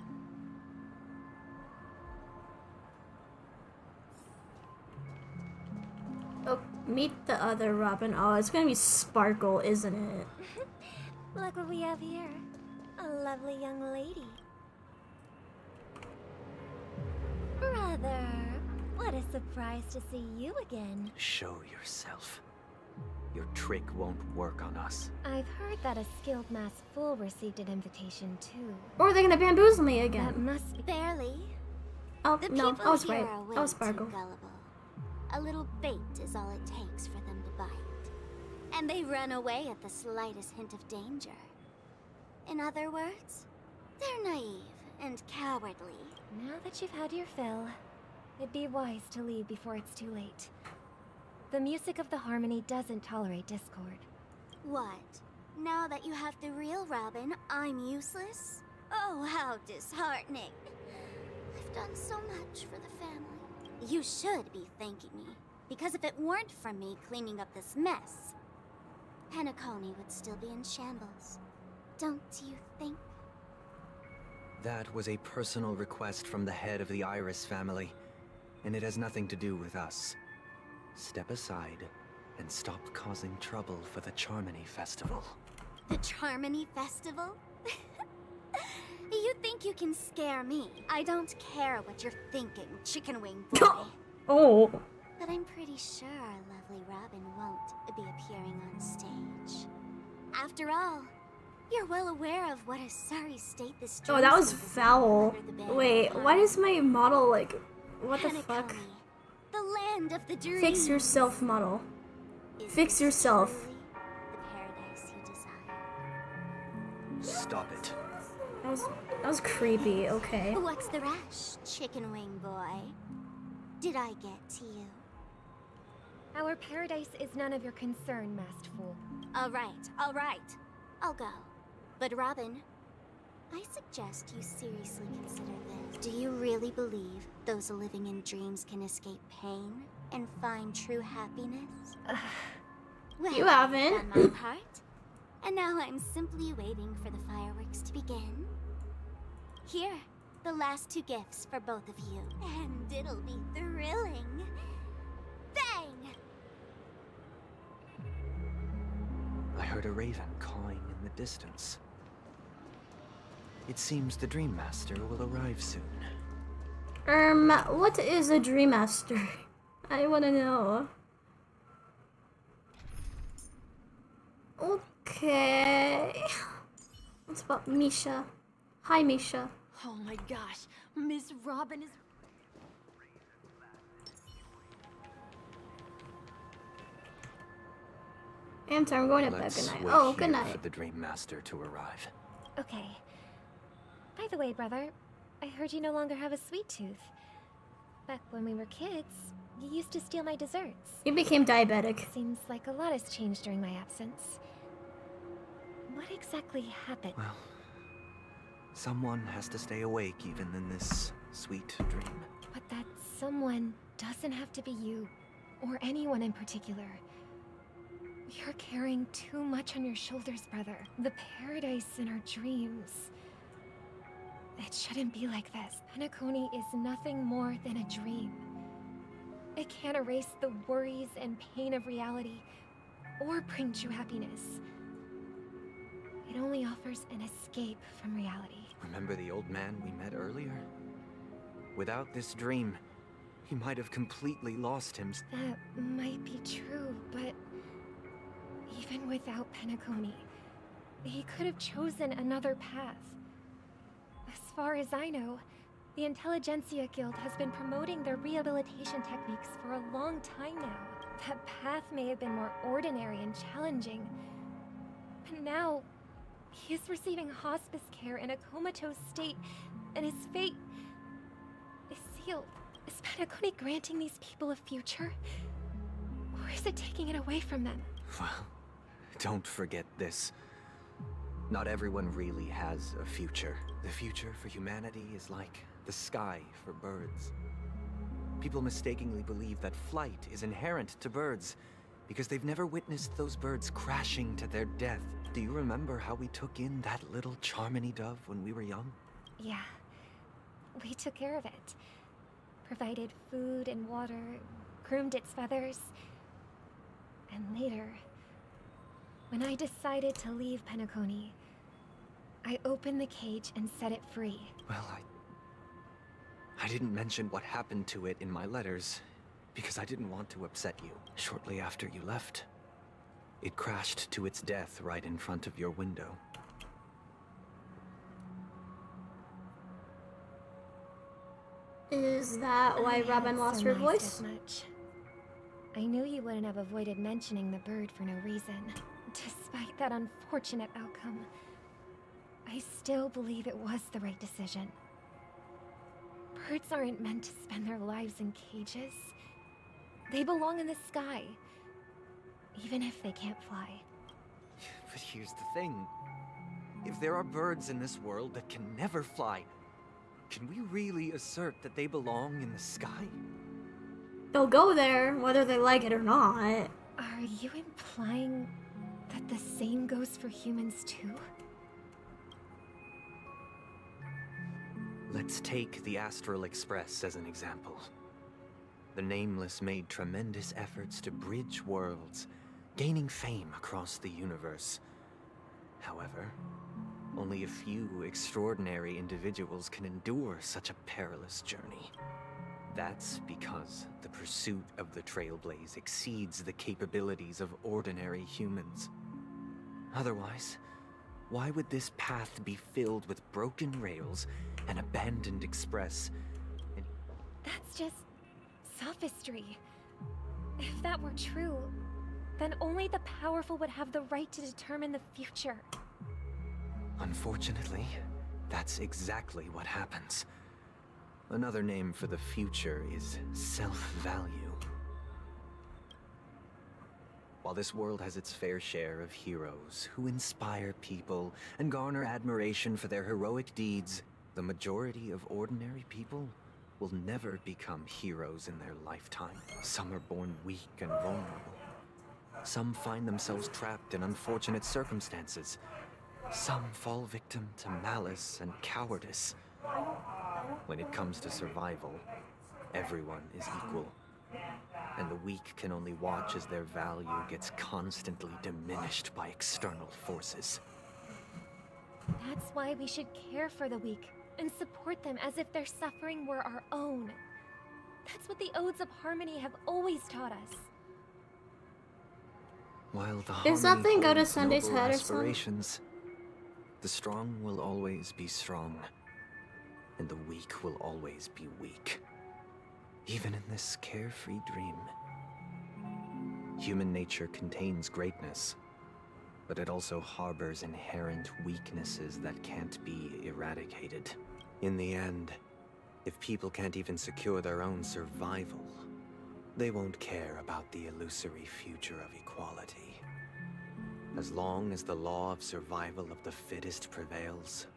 Oh, Meet the other Robin. Oh, it's gonna be Sparkle, isn't it? Look what we have here. A lovely young lady. Brother, what a surprise to see you again. Show yourself. Your trick won't work on us. I've heard that a skilled masked fool received an invitation too. Or they're gonna bamboozle me That again. must be Barely. Oh, The no, people I was here right. are way I was too Sparkle. gullible. A little bait is all it takes for them to bite. And they run away at the slightest hint of danger. In other words, they're naive and cowardly. Now that you've had your fill, it'd be wise to leave before it's too late. The music of the harmony doesn't tolerate discord. What? Now that you have the real Robin, I'm useless? Oh, how disheartening. I've done so much for the family. You should be thanking me, because if it weren't for me cleaning up this mess, Penacony would still be in shambles. Don't you think? That was a personal request from the head of the Iris family, and it has nothing to do with us. Step aside and stop causing trouble for the Charmony Festival. The Charmony Festival? You think you can scare me? I don't care what you're thinking, chicken wing boy. Oh. But I'm pretty sure our lovely Robin won't be appearing on stage. After all, you're well aware of what a sorry state this Oh, that was dreamscape is foul. under the ban Wait, of why does my model like... What the Penacony, fuck? the land of the dreams. Fix yourself, model. Is Fix this yourself. truly the paradise you desire? Stop it. That was creepy, okay. What's the rush, chicken wing boy? Did I get to you? Our paradise is none of your concern, masked fool. All right. I'll go. But Robin, I suggest you seriously consider this. Do you really believe those living in dreams can escape pain and find true happiness? Well, You haven't. I've done my part, and now I'm simply waiting for the fireworks to begin. Here, the last two gifts for both of you, and it'll be thrilling. Bang! I heard a raven cawing in the distance. It seems the Dream Master will arrive soon. What is a Dream Master? I wanna know. Okay. What's about Misha? Hi, Misha. Oh my gosh, Miss Robin is... I'm going to bed. Let's Good night. wait Oh, good here night. for the Dream Master to arrive. Okay. By the way, brother, I heard you no longer have a sweet tooth. Back when we were kids, you used to steal my desserts. You became diabetic. Seems like a lot has changed during my absence. What exactly happened? Well, someone has to stay awake even in this sweet dream. But that someone doesn't have to be you, or anyone in particular. You're carrying too much on your shoulders, brother. The paradise in our dreams. It shouldn't be like this. Penacony is nothing more than a dream. It can't erase the worries and pain of reality, or bring true happiness. It only offers an escape from reality. Remember the old man we met earlier? Without this dream, he might have completely lost him. That might be true, but even without Penacony, he could have chosen another path. As far as I know, the Intelligentsia Guild has been promoting their rehabilitation techniques for a long time now. That path may have been more ordinary and challenging, but now he is receiving hospice care in a comatose state, and his fate is sealed. Is Penacony granting these people a future? Or is it taking it away from them? Well, don't forget this. Not everyone really has a future. The future for humanity is like the sky for birds. People mistakenly believe that flight is inherent to birds because they've never witnessed those birds crashing to their death. Do you remember how we took in that little Charmony dove when we were young? Yeah. We took care of it. Provided food and water, groomed its feathers. And later, when I decided to leave Penacony, I opened the cage and set it free. Well, I didn't mention what happened to it in my letters, because I didn't want to upset you. Shortly after you left, it crashed to its death right in front of your window. Is that why I Robin had lost her surmised voice? as much. I knew you wouldn't have avoided mentioning the bird for no reason. Despite that unfortunate outcome, I still believe it was the right decision. Birds aren't meant to spend their lives in cages. They belong in the sky, even if they can't fly. But here's the thing. If there are birds in this world that can never fly, can we really assert that they belong in the sky? They'll go there, whether they like it or not. Are you implying that the same goes for humans too? Let's take the Astral Express as an example. The Nameless made tremendous efforts to bridge worlds, gaining fame across the universe. However, only a few extraordinary individuals can endure such a perilous journey. That's because the pursuit of the Trailblaze exceeds the capabilities of ordinary humans. Otherwise, why would this path be filled with broken rails, an abandoned express, and... That's just sophistry. If that were true, then only the powerful would have the right to determine the future. Unfortunately, that's exactly what happens. Another name for the future is self-value. While this world has its fair share of heroes who inspire people and garner admiration for their heroic deeds, the majority of ordinary people will never become heroes in their lifetime. Some are born weak and vulnerable. Some find themselves trapped in unfortunate circumstances. Some fall victim to malice and cowardice. When it comes to survival, everyone is equal. And the weak can only watch as their value gets constantly diminished by external forces. That's why we should care for the weak and support them as if their suffering were our own. That's what the Odes of Harmony have always taught us. While the Is that harmony thing go to holds Sunday's noble head or something? aspirations, the strong will always be strong, and the weak will always be weak. Even in this carefree dream. Human nature contains greatness, but it also harbors inherent weaknesses that can't be eradicated. In the end, if people can't even secure their own survival, they won't care about the illusory future of equality. As long as the law of survival of the fittest prevails,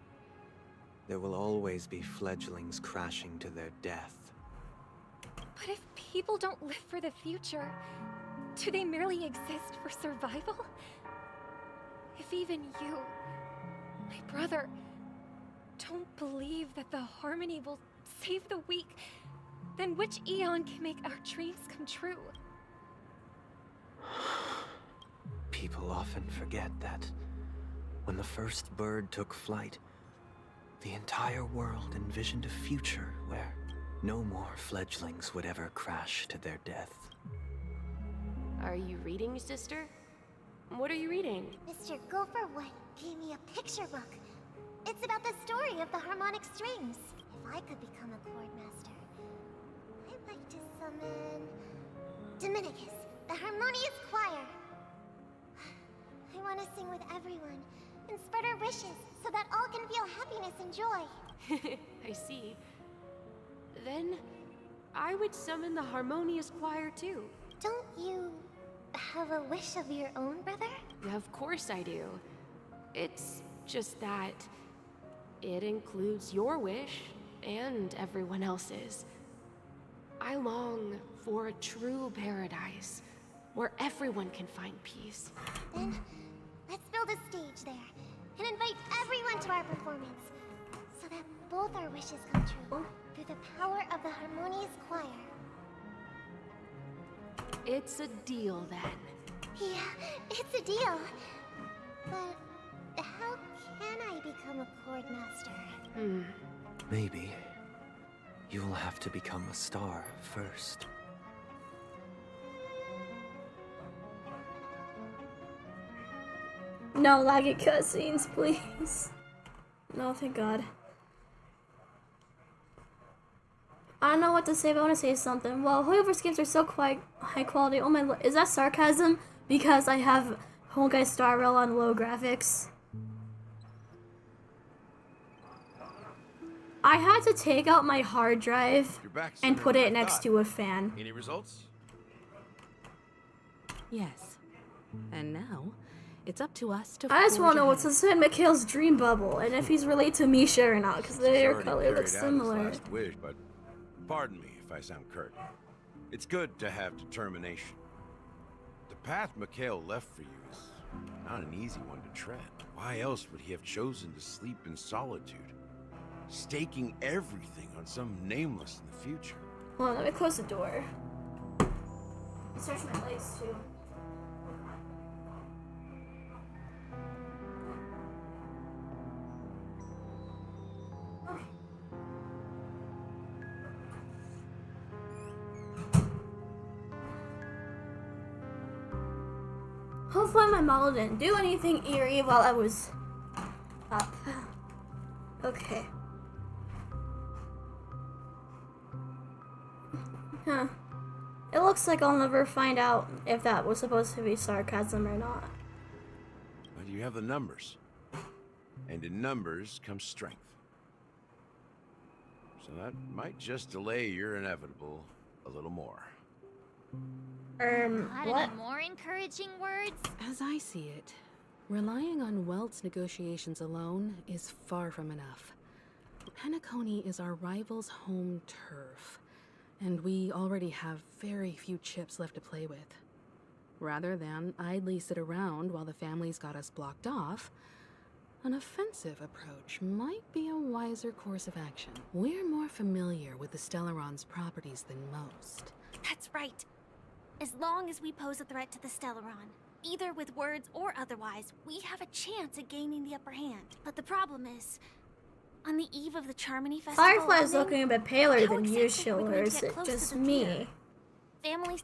there will always be fledglings crashing to their death. But if people don't live for the future, do they merely exist for survival? If even you, my brother, don't believe that the Harmony will save the weak, then which Eon can make our dreams come true? People often forget that when the first bird took flight, the entire world envisioned a future where no more fledglings would ever crash to their death. Are you reading, sister? What are you reading? Mr. Gopherwood gave me a picture book. It's about the story of the harmonic strings. If I could become a chord master, I'd like to summon Dominicus, the harmonious choir. I want to sing with everyone and spread our wishes so that all can feel happiness and joy. I see. Then, I would summon the harmonious choir too. Don't you have a wish of your own, brother? Of course I do. It's just that it includes your wish and everyone else's. I long for a true paradise where everyone can find peace. Then, let's build a stage there and invite everyone to our performance so that both our wishes come true through the power of the harmonious choir. It's a deal then. Yeah, it's a deal. But how can I become a Cord Master? Maybe you'll have to become a star first. No laggy cutscenes, please. No, thank God. I don't know what to say, but I want to say something. Well, Hoyoverse games are so quite high quality. Oh my, is that sarcasm? Because I have Honkai Star Rail on low graphics. I had to take out my hard drive and put it next to a fan. Any results? Yes. And now, it's up to us to I just want to know forge what's inside Mikhail's dream bubble and if he's related to Misha or not, because their Already color carried looks out his similar. last wish, but pardon me if I sound curt. It's good to have determination. The path Mikhail left for you is not an easy one to tread. Why else would he have chosen to sleep in solitude, staking everything on some nameless in the future? Hold on, let me close the door. Stretch my legs too. Hopefully my model didn't do anything eerie while I was up. Okay. Huh. It looks like I'll never find out if that was supposed to be sarcasm or not. But you have the numbers. And in numbers comes strength. So that might just delay your inevitable a little more. Not what? any more encouraging words? As I see it, relying on Welt's negotiations alone is far from enough. Penacony is our rival's home turf, and we already have very few chips left to play with. Rather than idly sit around while the family's got us blocked off, an offensive approach might be a wiser course of action. We're more familiar with the Stellaron's properties than most. That's right. As long as we pose a threat to the Stellaron, either with words or otherwise, we have a chance at gaining the upper hand. But the problem is, on the eve of the Charmony Festival, Firefly's looking a bit paler how than exactly usual, are we or going to is get it close to just the me? pier? Families.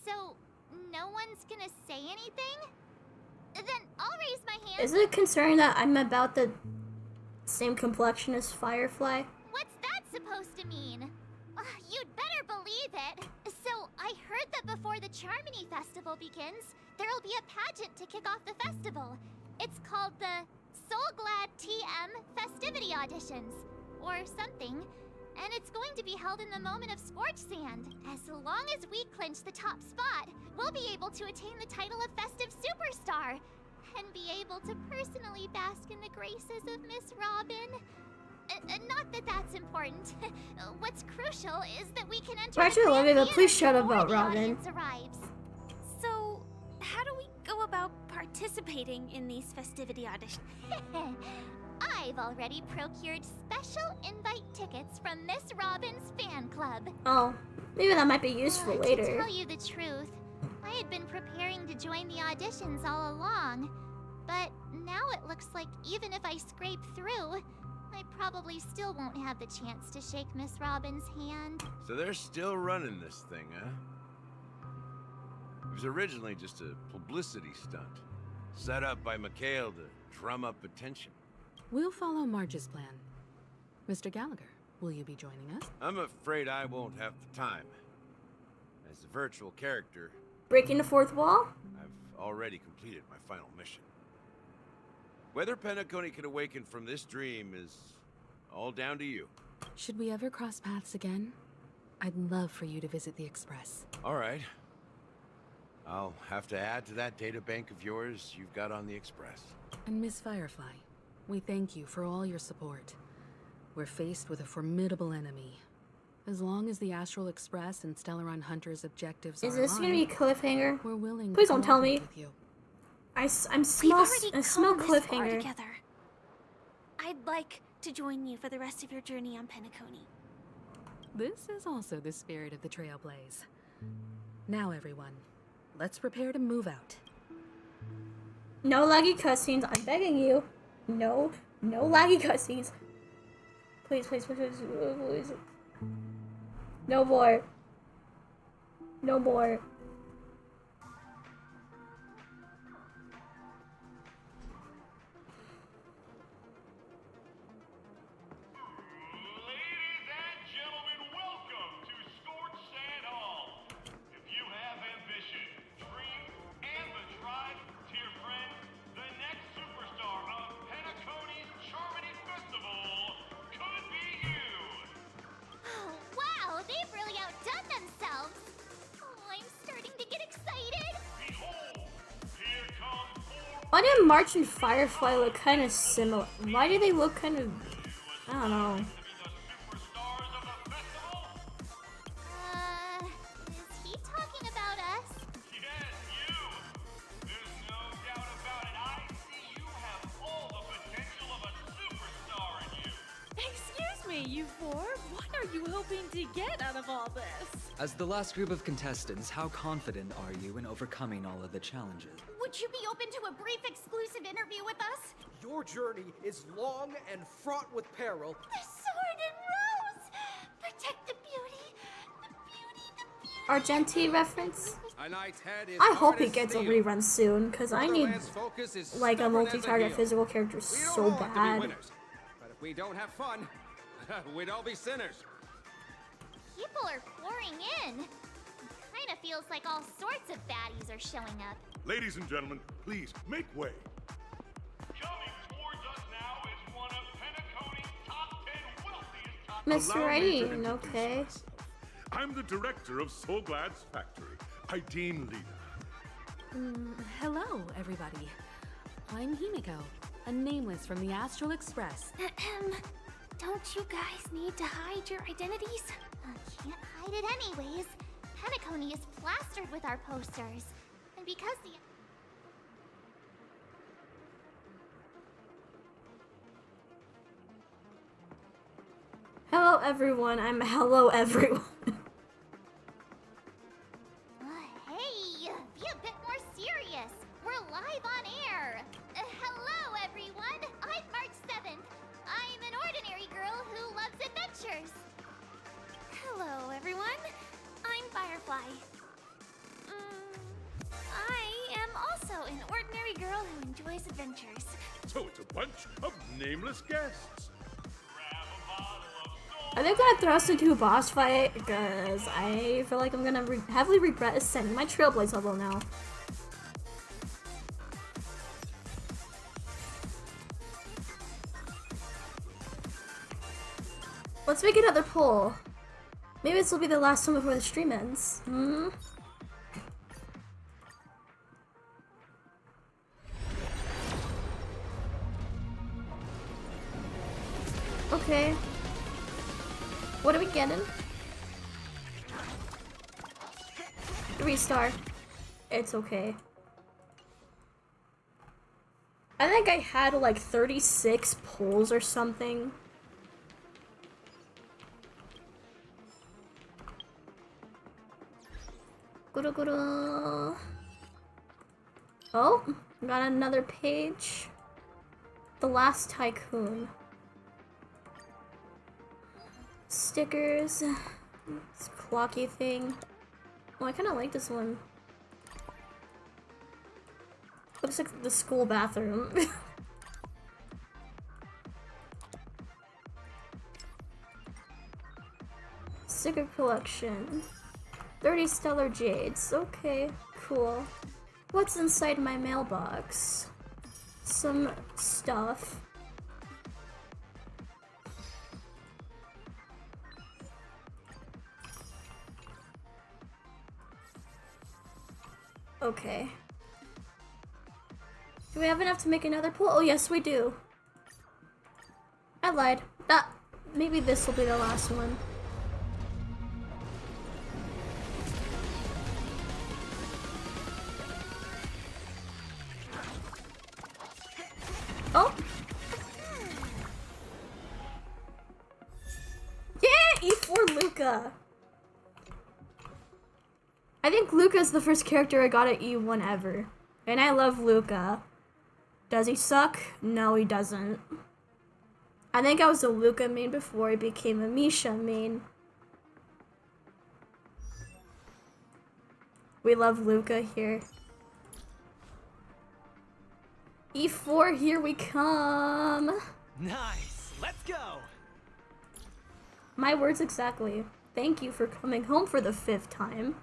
So, no one's gonna say anything? Then I'll raise my hand. Is it concerning that I'm about the same complexion as Firefly? What's that supposed to mean? You'd better believe it. So, I heard that before the Charmony Festival begins, there'll be a pageant to kick off the festival. It's called the Soulglad TM Festivity Auditions, or something. And it's going to be held in the moment of Scorch Sand. As long as we clinch the top spot, we'll be able to attain the title of Festive Superstar. And be able to personally bask in the graces of Miss Robin. Not that that's important. What's crucial is that we can enter Actually, the love it, grand but please theater shut before about the Robin. audience arrives. So, how do we go about participating in these festivity auditions? I've already procured special invite tickets from Miss Robin's fan club. Oh, maybe that might be useful To later. tell you the truth, I had been preparing to join the auditions all along. But now it looks like even if I scrape through, I probably still won't have the chance to shake Miss Robin's hand. So they're still running this thing, huh? It was originally just a publicity stunt, set up by Mikhail to drum up attention. We'll follow Marge's plan. Mr. Gallagher, will you be joining us? I'm afraid I won't have the time. As a virtual character, Breaking the fourth wall? I've already completed my final mission. Whether Penacony can awaken from this dream is all down to you. Should we ever cross paths again? I'd love for you to visit the Express. All right. I'll have to add to that data bank of yours you've got on the Express. And Miss Firefly, we thank you for all your support. We're faced with a formidable enemy. As long as the Astral Express and Stellaron Hunters' objectives Is are this gonna be a cliffhanger? we're willing Please to don't tell me. cooperate with you. I We've smell already I smell come this far cliffhanger. together. I'd like to join you for the rest of your journey on Penacony. This is also the spirit of the Trailblaze. Now, everyone, let's prepare to move out. No laggy cutscenes, I'm begging you. No laggy cutscenes. Please, please, please, please, please. No more. No more. Wow, they've really outdone themselves. Oh, I'm starting to get excited. Why did March and Firefly look kind of similar? Why do they look kind of... I don't know. Is he talking about us? Excuse me, you four. What are you hoping to get out of all this? As the last group of contestants, how confident are you in overcoming all of the challenges? Would you be open to a brief exclusive interview with us? Your journey is long and fraught with peril. The sword and rose! Protect the beauty! Argenti reference? A knight's head is I hope hard he as gets a steel. rerun soon, because I need Borderlands focus is like a stubborn as multi-target heel. physical character We don't so all have to be bad. winners, but if we don't have fun, we'd all be sinners. People are pouring in. Kind of feels like all sorts of baddies are showing up. Ladies and gentlemen, please make way. Mr. Allow me to Rain, introduce okay. myself. I'm the director of Soulglad's factory, Ideen Lena. Hello, everybody. I'm Himiko, a nameless from the Astral Express. Don't you guys need to hide your identities? Can't hide it anyways. Penacony is plastered with our posters. And because the... Hello everyone, I'm hello everyone. Hey, be a bit more serious. We're live on air. Hello, everyone. I'm March 7th. I'm an ordinary girl who loves adventures. Hello, everyone. I'm Firefly. I am also an ordinary girl who enjoys adventures. So it's a bunch of nameless guests. Are they gonna throw us into a boss fight? Because I feel like I'm gonna heavily regret ascending my Trailblaze level now. Let's make another poll. Maybe this will be the last one before the stream ends. Okay. What are we getting? 3-star. It's okay. I think I had like 36 pulls or something. Oh, got another page. The Last Tycoon. Stickers. This clocky thing. Oh, I kind of like this one. Looks like the school bathroom. Sticker collection. 30 stellar jades. Okay, cool. What's inside my mailbox? Some stuff. Okay. Do we have enough to make another pool? Oh yes, we do. I lied. Maybe this will be the last one. Oh! Yeah! E4 Luca! I think Luca's the first character I got at E1 ever. And I love Luca. Does he suck? No, he doesn't. I think I was a Luca main before he became a Misha main. We love Luca here. E4, here we come. Nice. Let's go. My words exactly. Thank you for coming home for the 5th time.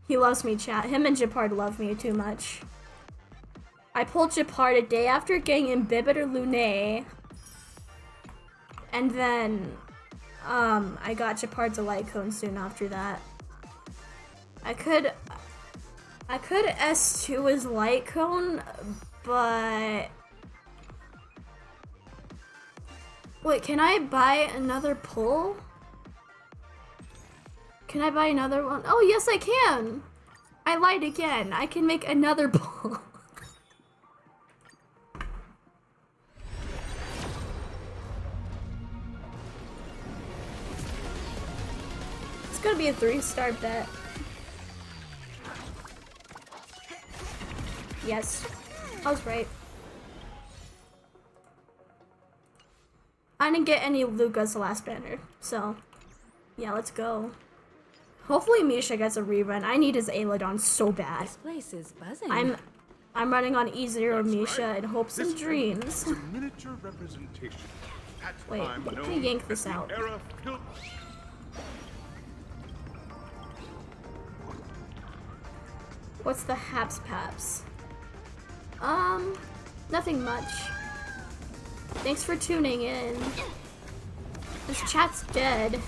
He loves me, chat. Him and Japard love me too much. I pulled Japard a day after getting Imbibiter Lunae. And then, I got Japard's a light cone soon after that. I could S2 his light cone, but... Wait, can I buy another pull? Can I buy another one? Oh, yes, I can! I lied again. I can make another pull. It's gonna be a 3-star bet. Yes, I was right. I didn't get any Luca's last banner, so yeah, let's go. Hopefully Misha gets a rerun. I need his Aerodon so bad. This place is buzzing. I'm running on E0 Misha in hopes and dreams. It's a miniature representation. Wait, let me yank this out. What's the Haps Paps? Nothing much. Thanks for tuning in. This chat's dead.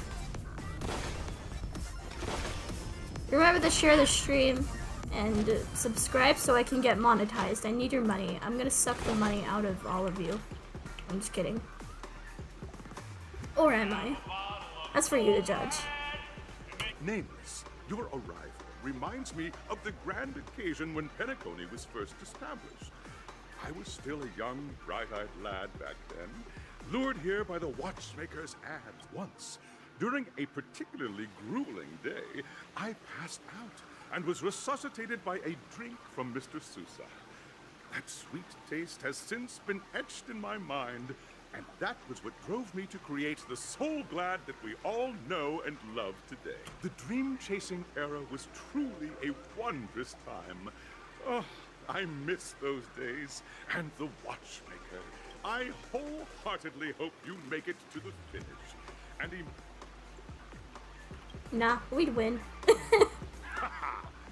Remember to share the stream and subscribe so I can get monetized. I need your money. I'm gonna suck the money out of all of you. I'm just kidding. Or am I? That's for you to judge. Nameless, your arrival reminds me of the grand occasion when Penacony was first established. I was still a young, bright-eyed lad back then, lured here by the watchmaker's ads. Once, during a particularly grueling day, I passed out and was resuscitated by a drink from Mr. Sousa. That sweet taste has since been etched in my mind, and that was what drove me to create the Soul Glad that we all know and love today. The dream-chasing era was truly a wondrous time. Oh, I miss those days, and the watchmaker. I wholeheartedly hope you make it to the finish. And nah, we'd win.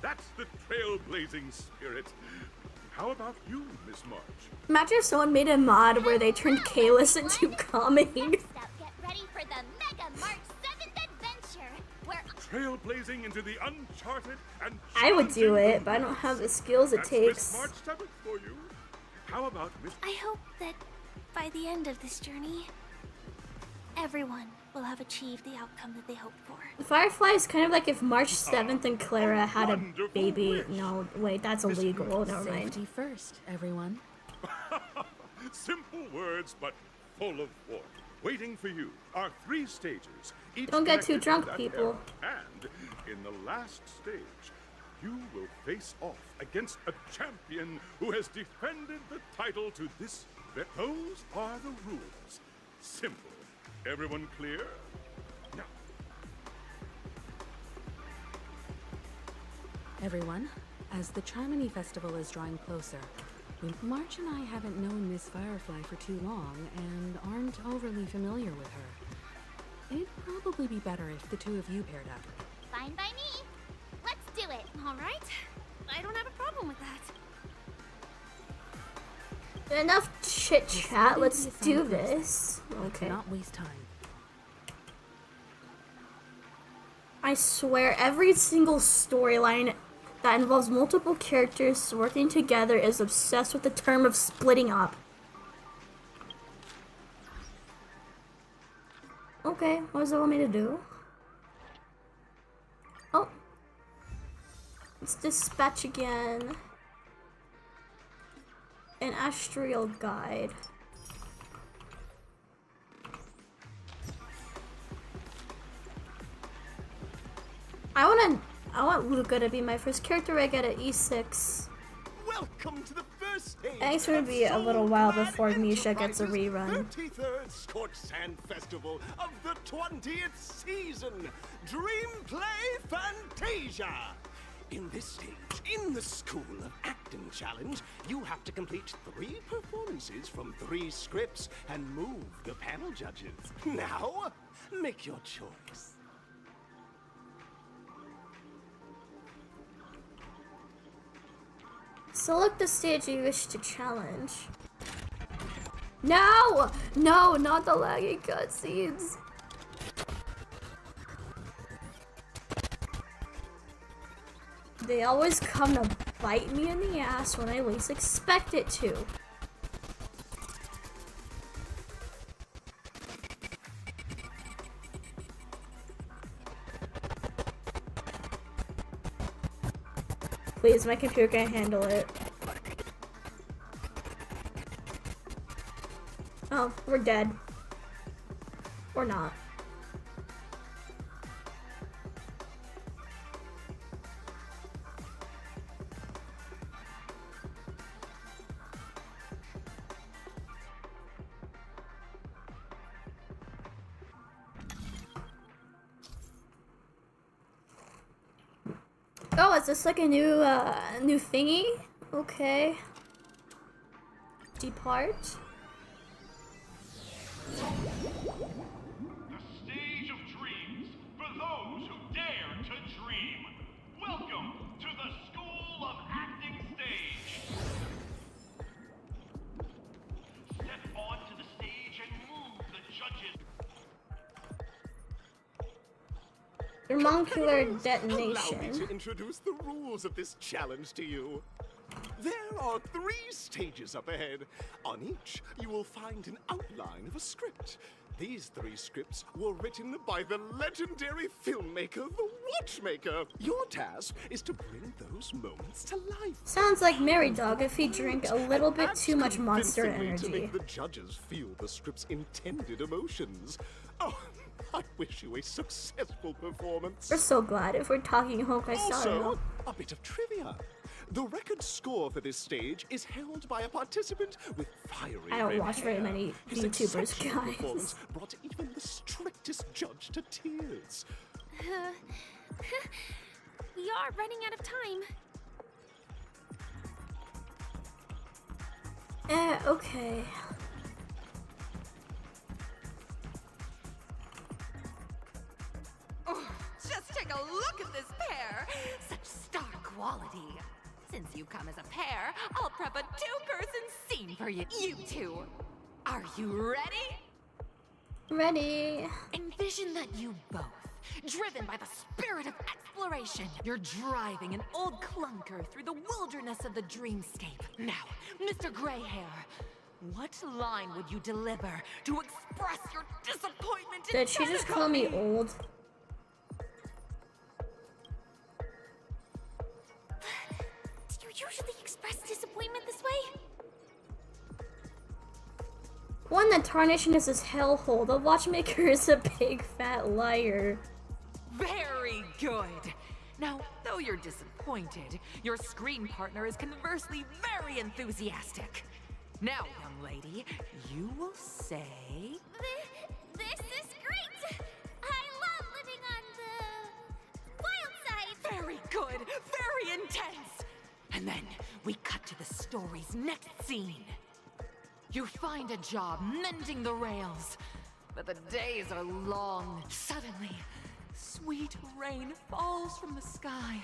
that's the trailblazing spirit. How about you, Miss March? Imagine if someone made a mod where they turned Kalis into calming. Get ready for the Mega March 7th adventure, where Trailblazing into the uncharted and I would do it, but I don't have the skills it takes. Miss March 7th for you. How about Miss? I hope that by the end of this journey, everyone will have achieved the outcome that they hoped for. Firefly is kind of like if March 7th and Clara had a baby. No, wait, that's illegal. Never mind. Safety first, everyone. Simple words, but full of warmth. Waiting for you are 3 stages. Each Don't get too connected to drunk, that people. era. And in the last stage, you will face off against a champion who has defended the title to this. Those are the rules. Simple. Everyone clear? Now. Everyone, as the Charmony Festival is drawing closer, March and I haven't known Miss Firefly for too long and aren't overly familiar with her. It'd probably be better if the 2 of you paired up. fine by me. Let's do it. All right. I don't have a problem with that. Enough chit chat. Let's do this. Okay. Not waste time. I swear, every single storyline that involves multiple characters working together is obsessed with the term of splitting up. Okay, what does it want me to do? Oh. Let's dispatch again. An astral guide. I want Luca to be my first character I get at E6. Welcome to the first stage. I think it's going to be a little while before Misha gets a rerun. 33rd Scorched Sand Festival of the 20th season. Dream Play Fantasia. In this stage, in the School of Acting Challenge, you have to complete 3 performances from 3 scripts and move the panel judges. Now, make your choice. Select the stage you wish to challenge. No! No, not the laggy cutscenes. They always come to bite me in the ass when I least expect it to. Please, my computer can't handle it. Oh, we're dead. Or not. Oh, is this like a new thingy? Okay. Depart. The stage of dreams for those who dare to dream. Welcome to the School of Acting Stage. Step onto the stage and move the judges. Thermonuclear Allow me detonation. to introduce the rules of this challenge to you. There are 3 stages up ahead. On each, you will find an outline of a script. These 3 scripts were written by the legendary filmmaker, The Watchmaker. Your task is to bring those moments to life. Sounds like Mary Dog if he drank a little bit too much Monster Convincingly to Energy. make the judges feel the script's intended emotions. Oh, I wish you a successful performance. We're so glad if we're talking Honkai Star Also, Rail. a bit of trivia. The record score for this stage is held by a participant with fiery I don't red watch very hair. many His YouTubers, exceptional guys. performance brought even the strictest judge to tears. We are running out of time. Okay. Oh, just take a look at this pair! Such star quality. Since you've come as a pair, I'll prep a 2-person scene for you two. Are you ready? Ready. Envision that you both, driven by the spirit of exploration, you're driving an old clunker through the wilderness of the dreamscape. Now, Mr. Greyhair, what line would you deliver to express your disappointment in Did she just call me old? Do you usually express disappointment this way? One, the Tarnation is his hellhole. The Watchmaker is a big fat liar. Very good. Now, though you're disappointed, your screen partner is conversely very enthusiastic. Now, young lady, you will say... This is great! I love living on the wild side! Very good, very intense! And then we cut to the story's next scene. You find a job mending the rails, but the days are long. Suddenly, sweet rain falls from the sky,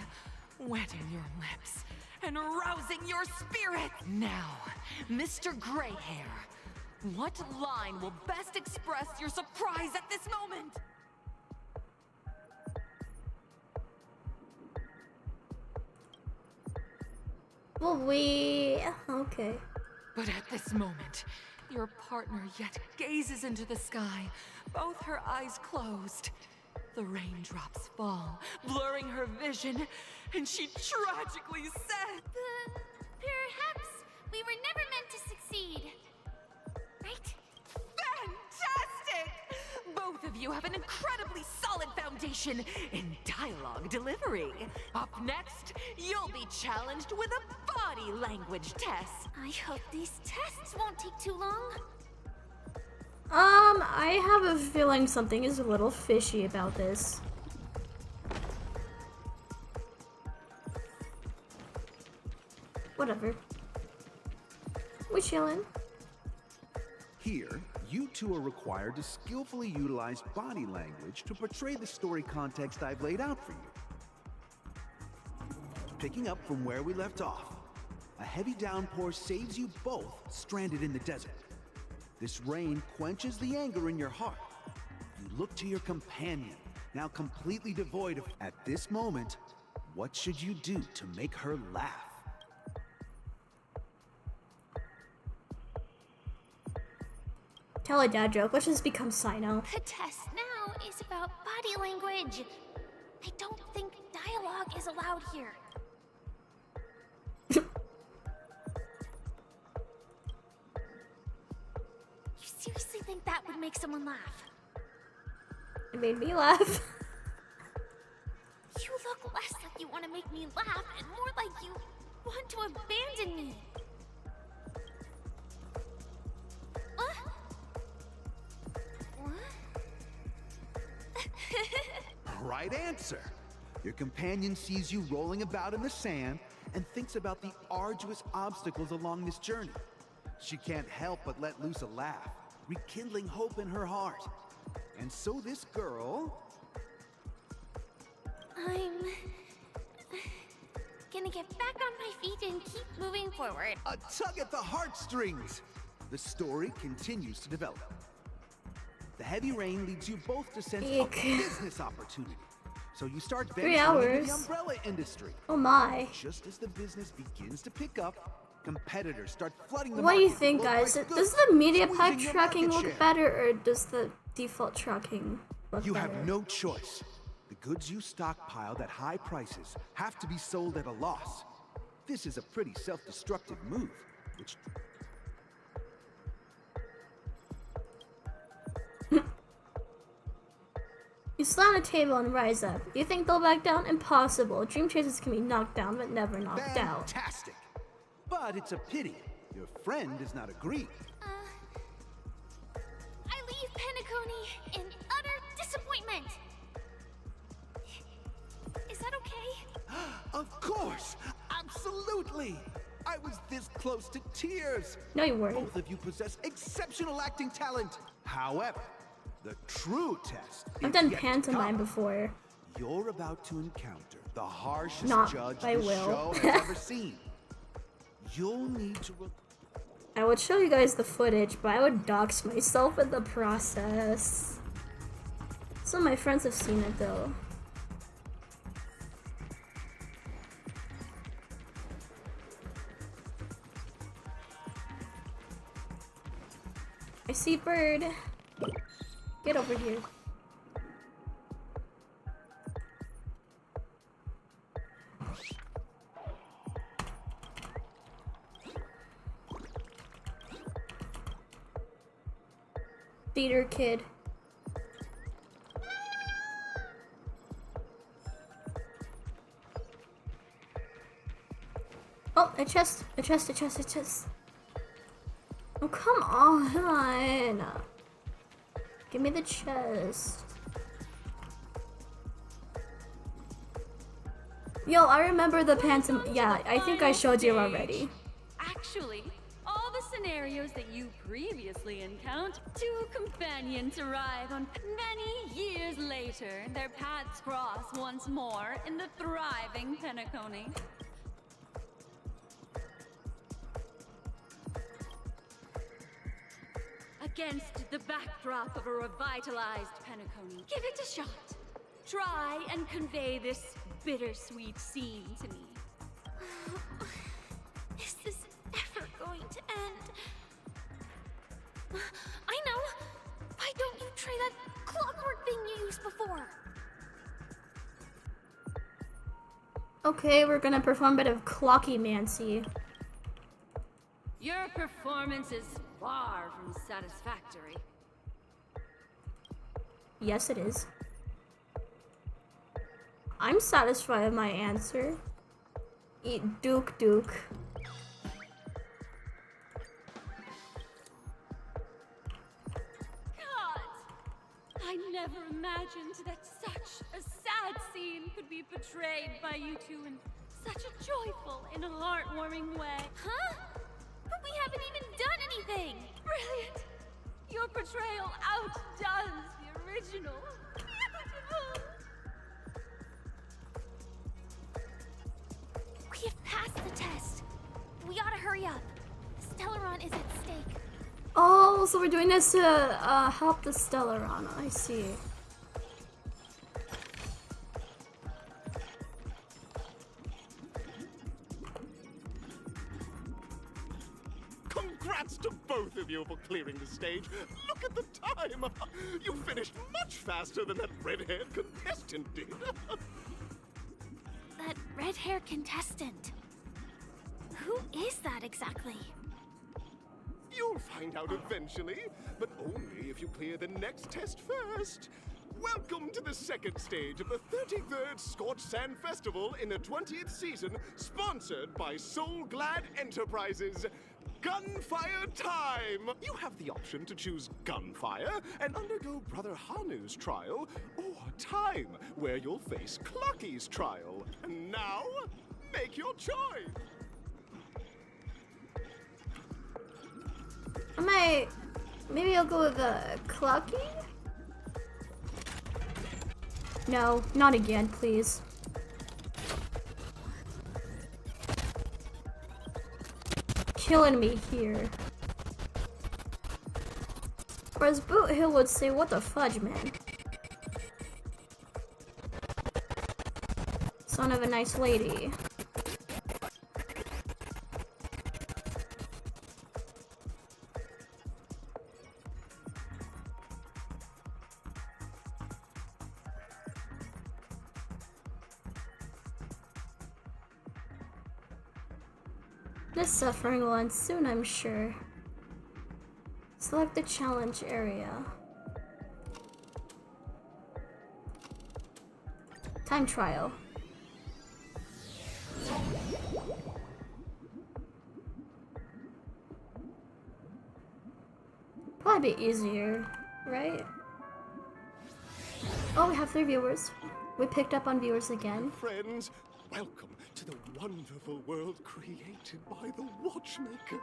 wetting your lips and rousing your spirit. Now, Mr. Greyhair, what line will best express your surprise at this moment? Well, okay. But at this moment, your partner yet gazes into the sky, both her eyes closed. The raindrops fall, blurring her vision, and she tragically said, Perhaps we were never meant to succeed. Right? Fantastic! Both Both of you have an incredibly solid foundation in dialogue delivery. Up next, you'll be challenged with a body language test. I hope these tests won't take too long. I have a feeling something is a little fishy about this. Whatever. We chillin'. Here, you two are required to skillfully utilize body language to portray the story context I've laid out for you. Picking up from where we left off, a heavy downpour saves you both stranded in the desert. This rain quenches the anger in your heart. You look to your companion, now completely devoid of... At this moment, what should you do to make her laugh? Tell a dad joke. Let's just become Sino. The test now is about body language. I don't think dialogue is allowed here. You seriously think that would make someone laugh? It made me laugh. You look less like you want to make me laugh and more like you want to abandon me. Right answer. Your companion sees you rolling about in the sand and thinks about the arduous obstacles along this journey. She can't help but let loose a laugh, rekindling hope in her heart. And so this girl... I'm gonna get back on my feet and keep moving forward. A tug at the heartstrings! The story continues to develop. The heavy rain leads you both to sense a business opportunity. So you start 3 hours. venturing into the umbrella industry. Oh my. Just as the business begins to pick up, competitors start flooding the What do you market think, with guys? low-price Does goods, the media squeezing pack your tracking market look share. better, or does the default tracking look You better? have no choice. The goods you stockpiled at high prices have to be sold at a loss. This is a pretty self-destructive move, which... You slam the table and rise up. You think they'll back down? Impossible. Dream chasers can be knocked down, but never knocked out. Fantastic! But it's a pity. Your friend does not agree. I leave Penacony in utter disappointment. Is that okay? Of course! Absolutely! I was this close to tears. No, you weren't. Both of you possess exceptional acting talent. However, the true test I've is done yet to pantomime come. before. You're about to encounter the harshest Not judge by the will. show has ever seen. You'll need to... I would show you guys the footage, but I would dox myself in the process. Some of my friends have seen it though. I see bird. Get over here. Theater kid. Oh, a chest, a chest, a chest, a chest. Oh, come on. Give me the chest. Yo, I remember the pantom. Yeah, I think I showed you already. Actually, all the scenarios that you previously encountered, two companions arrive on many years later. Their paths cross once more in the thriving Penacony. Against the backdrop of a revitalized Penacony, give it a shot. Try and convey this bittersweet scene to me. Is this ever going to end? I know! Why don't you try that clockwork thing you used before? Okay, we're gonna perform a bit of clocky-mancy. Your performance is far from satisfactory. Yes, it is. I'm satisfied with my answer. Eat Duke. I never imagined that such a sad scene could be portrayed by you two in such a joyful and heartwarming way. Huh? But we haven't even done anything! Brilliant! Your portrayal outdoes the original. Beautiful! We have passed the test. We ought to hurry up. The Stellaron is at stake. Oh, so we're doing this to help the Stellaron. I see. Congrats to both of you for clearing the stage. Look at the time. You finished much faster than that red-haired contestant did. That red-haired contestant. Who is that exactly? You'll find out eventually, but only if you clear the next test first. Welcome to the second stage of the 33rd Scorched Sand Festival in the 20th season, sponsored by Soul Glad Enterprises. Gunfire time! You have the option to choose Gunfire and undergo Brother Hanu's trial, or Time, where you'll face Clucky's trial. And now, make your choice! Maybe I'll go with Clucky? No, not again, please. Killing me here. Or as Boot Hill would say, what the fudge, man? Son of a nice lady. This suffering will end soon, I'm sure. Select the challenge area. Time trial. Probably be easier, right? Oh, we have 3 viewers. We picked up on viewers again. Friends, welcome to the wonderful world created by the Watchmaker.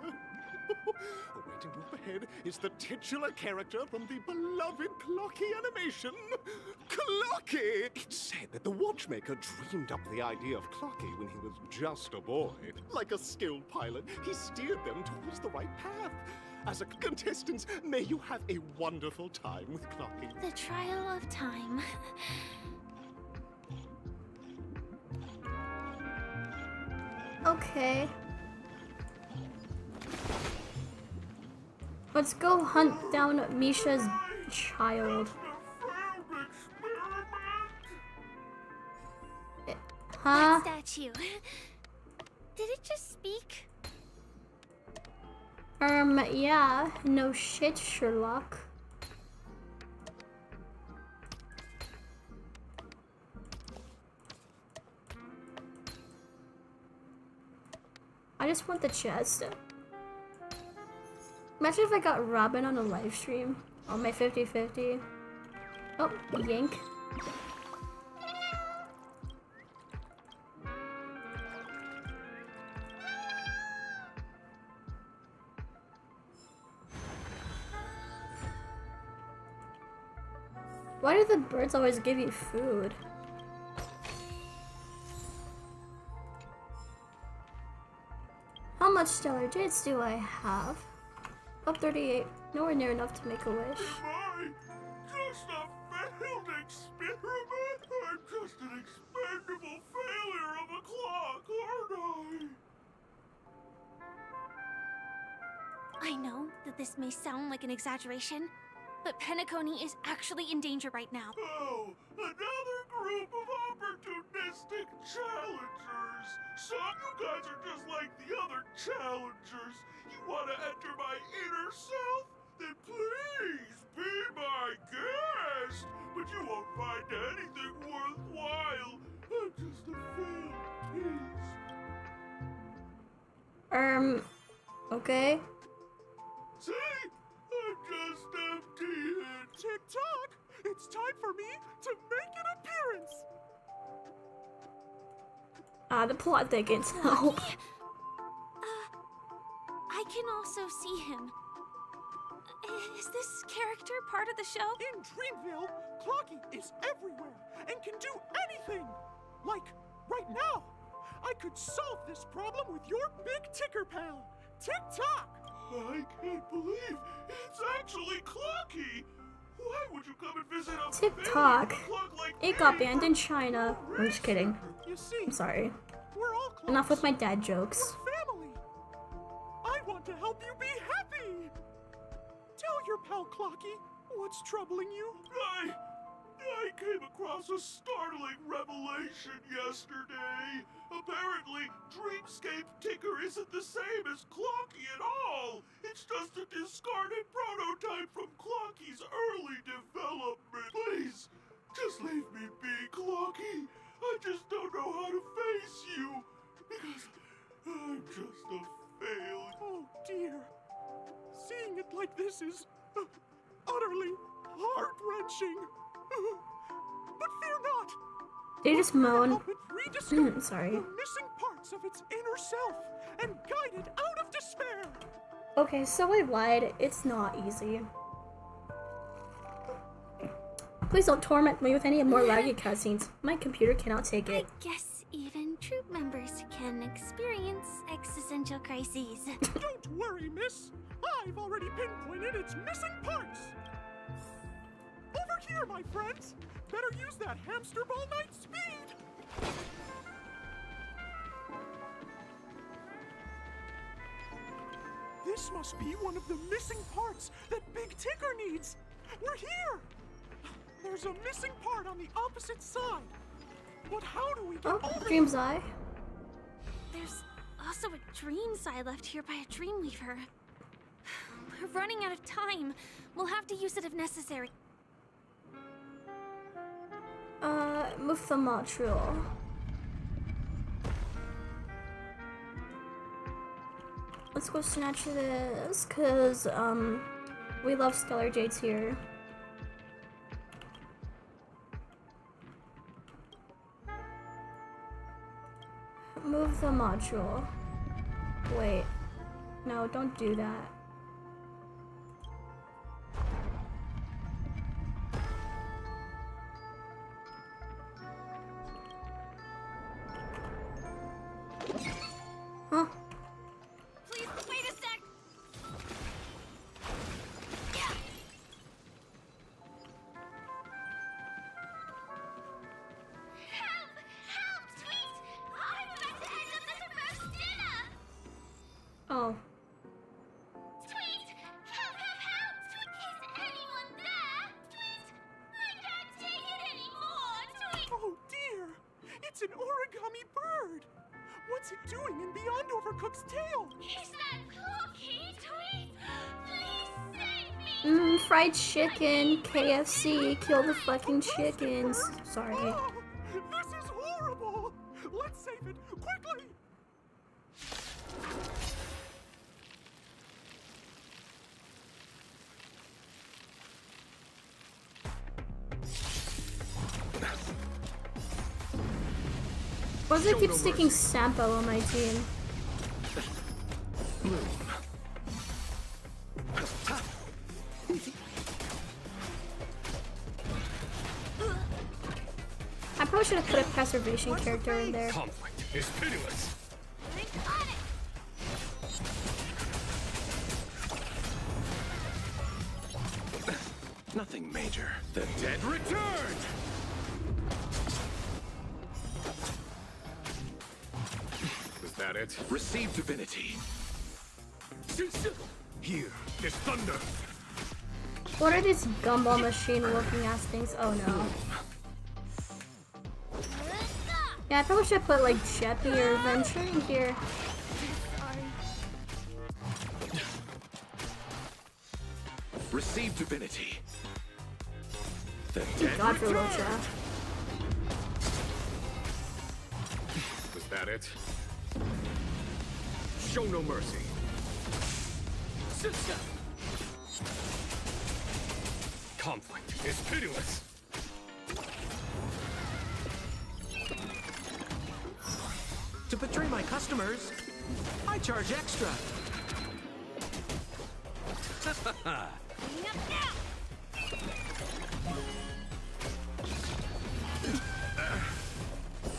Awaiting up ahead is the titular character from the beloved Clocky animation, Clocky! It's said that the Watchmaker dreamed up the idea of Clocky when he was just a boy. Like a skilled pilot, he steered them towards the right path. As a contestants, may you have a wonderful time with Clocky. The trial of time. Okay. Let's go hunt down Misha's child. Huh? That statue. Did it just speak? Yeah. No shit, Sherlock. I just want the chest. Imagine if I got Robin on a live stream on my 50/50. Oh, yank. Why do the birds always give you food? How much stellar jades do I have? Up 38. Nowhere near enough to make a wish. Just a failed experiment? I'm just an expendable failure of a clock, aren't I know that this may sound like an exaggeration, but Penacony is actually in danger right now. Oh, another group of opportunistic challengers. Some you guys are just like the other challengers. You want to enter my inner self? Then please be my guest. best, but you won't find anything worthwhile. I'm just a failed case. Okay. See? I'm just empty-head. Tick-tock! It's time for me to make an appearance! The plot thickens. Help. I can also see him. Is this character part of the show? In Dreamville, Clocky is everywhere and can do anything! Like, right now, I could solve this problem with your big ticker pal, Tick-tock! I can't believe it's actually Clocky! Why would you come and visit a TikTok. clock like It got banned in China. I'm just kidding. You see, I'm sorry. we're all close. Enough with my dad jokes. We're family. I want to help you be happy. Tell your pal Clocky what's troubling you. I came across a startling revelation yesterday. Apparently, Dreamscape Ticker isn't the same as Clocky at all. It's just a discarded prototype from Clocky's early development. Please, just leave me be, Clocky. I just don't know how to face you because I'm just a failure. Oh dear. Seeing it like this is utterly heart-wrenching. But fear not. They just moan. Help it rediscover Sorry. the missing parts of its inner self and guide it out of despair. Okay, so I lied. It's not easy. Please don't torment me with any more laggy cutscenes. My computer cannot take it. I guess even troop members can experience existential crises. Don't worry, miss. I've already pinpointed its missing parts. Over here, my friends. Better use that hamster ball night speed. This must be one of the missing parts that Big Ticker needs. We're here. There's a missing part on the opposite side. But how do we get over Dream's Eye. There's also a dream's eye left here by a Dreamweaver. We're running out of time. We'll have to use it if necessary. Move the module. Let's go snatch this, cause, we love Stellar Jades here. Move the module. Wait. No, don't do that. Huh? Please, wait a sec! Help! Help! Tweet! I'm about to end up as a roast dinner! Oh. Tweet! Help! Help! Help! Tweet! Is anyone there? Tweet! I can't take it anymore! Tweet! Oh dear! It's an origami bird! What's it doing in Beyond Overcooked's tail? Is that Clocky? Tweet! Please save me! Fried chicken, KFC, kill the fucking chickens. Sorry. Oh, this is horrible! Let's save it, quickly! Why does it keep sticking Sampo on my team? I probably should have put a preservation character in there. Conflict is pitiless. Nothing major. The dead return! Was that it? Receive divinity. Here is thunder. What are these gumball machine looking ass things? Oh no. Yeah, I probably should put like Jeppy or Venture in here. Receive divinity. The Thank God for Rocha. Was that it? Show no mercy. Sister. Conflict is pitiless. To betray my customers, I charge extra.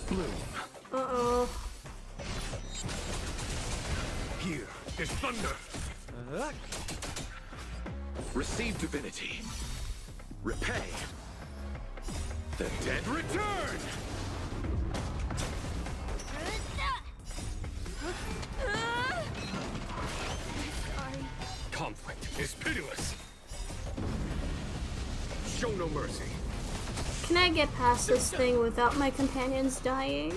Bloom. Uh-oh. Here is thunder. Receive divinity. Repay. The dead return. Conflict is pitiless. Show no mercy. Can I get past this thing without my companions dying?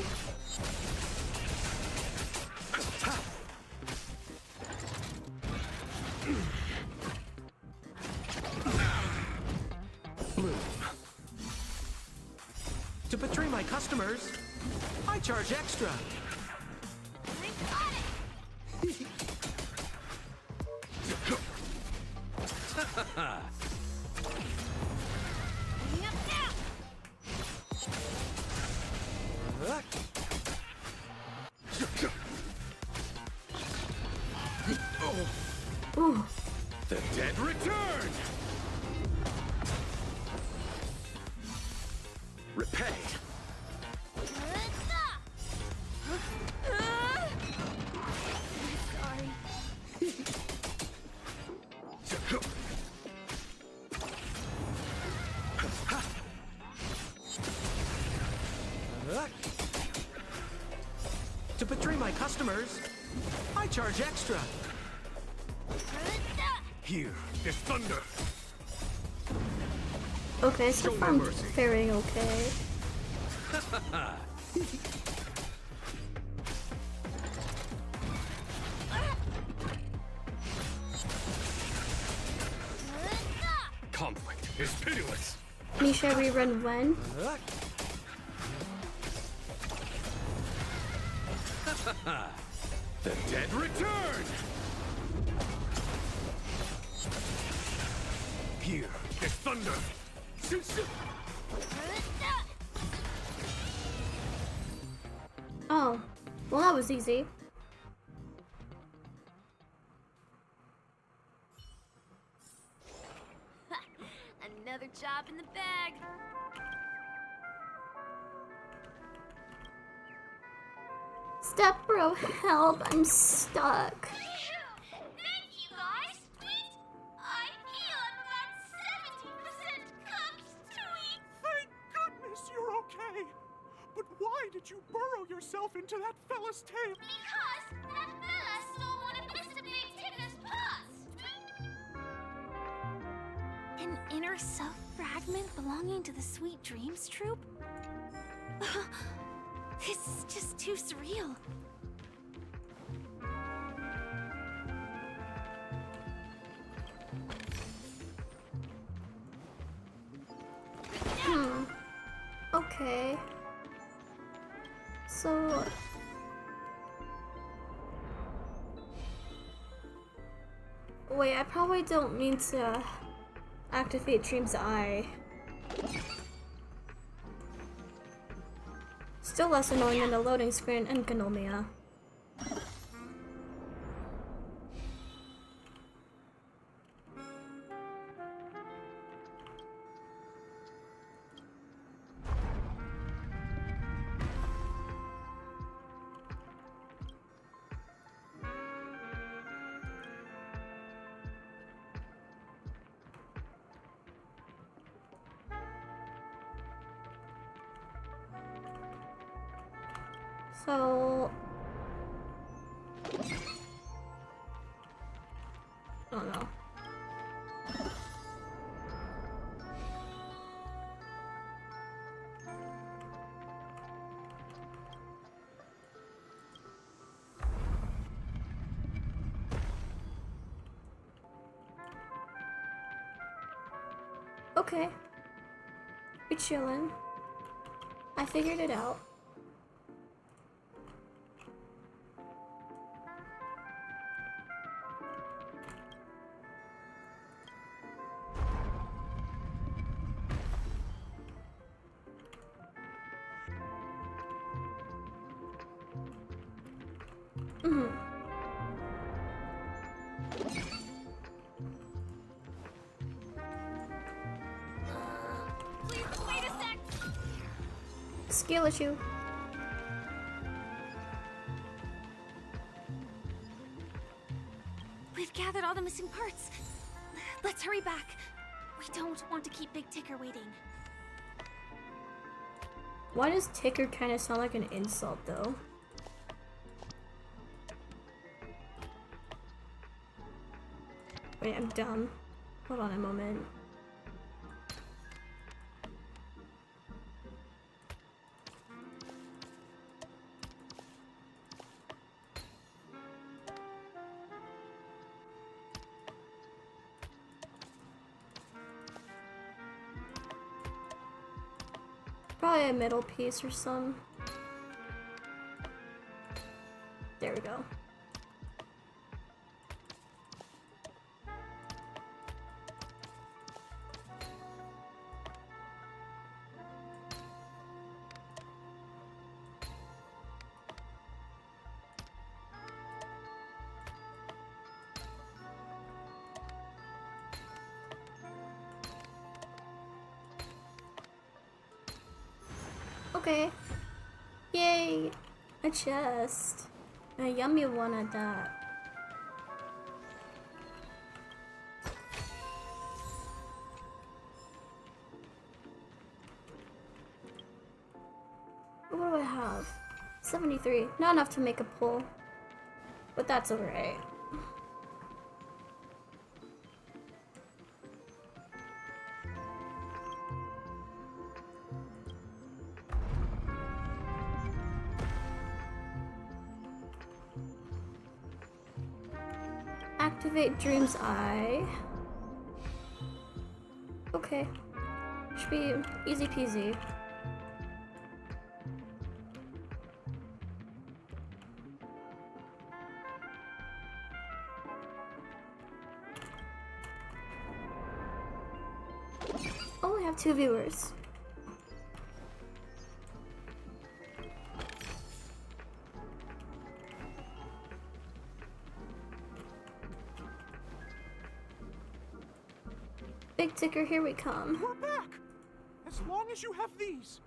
Bloom. To betray my customers, I charge extra. Ooh. The dead return. Repay. To betray my customers, I charge extra. Here is thunder. Okay, so Show no I'm mercy. faring okay. Conflict is pitiless. Misha rerun when? The dead return. Here is thunder. Oh, well that was easy. Another job in the bag. Step bro, help, I'm stuck. Thank you, guys. Sweet. I feel about 70% cooked, sweet. Thank goodness you're okay. But why did you burrow yourself into that fella's tail? Because that fella stole one of Mr. Big Ticker's paws. An inner self fragment belonging to the Sweet Dreams troupe? This is just too surreal. Okay. So... Wait, I probably don't mean to activate Dream's Eye. Still less annoying than the loading screen in Gnomia. So... Oh no. Okay. We chillin'. I figured it out. Please wait a sec. Skill issue. We've gathered all the missing parts. Let's hurry back. We don't want to keep Big Ticker waiting. Why does ticker kind of sound like an insult, though? Wait, I'm dumb. Hold on a moment. Probably a middle piece or some. There we go. Okay. Yay! A chest. A yummy one at that. What do I have? 73. Not enough to make a pull. But that's alright. Activate Dream's Eye. Okay. Should be easy peasy. Only have 2 viewers. Big Ticker, here we come. We're back! As long as you have these,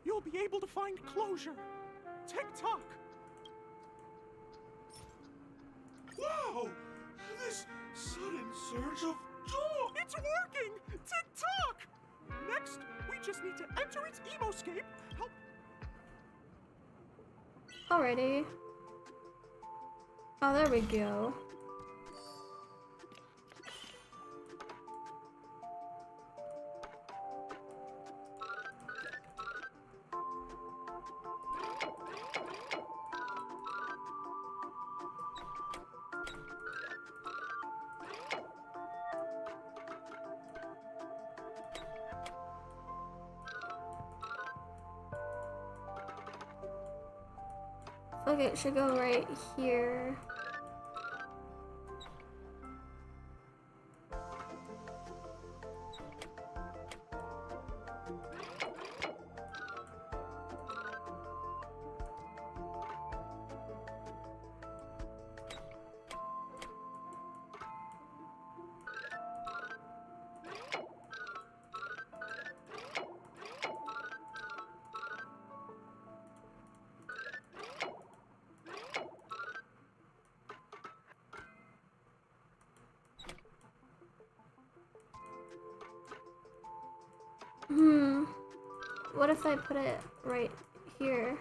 you'll be able to find closure. Tick-tock! Wow! This sudden surge of joy! It's working! Tick-tock! Next, we just need to enter its emoscape. Help. Alrighty. Oh, there we go. Okay, it should go right here. What if I put it right here?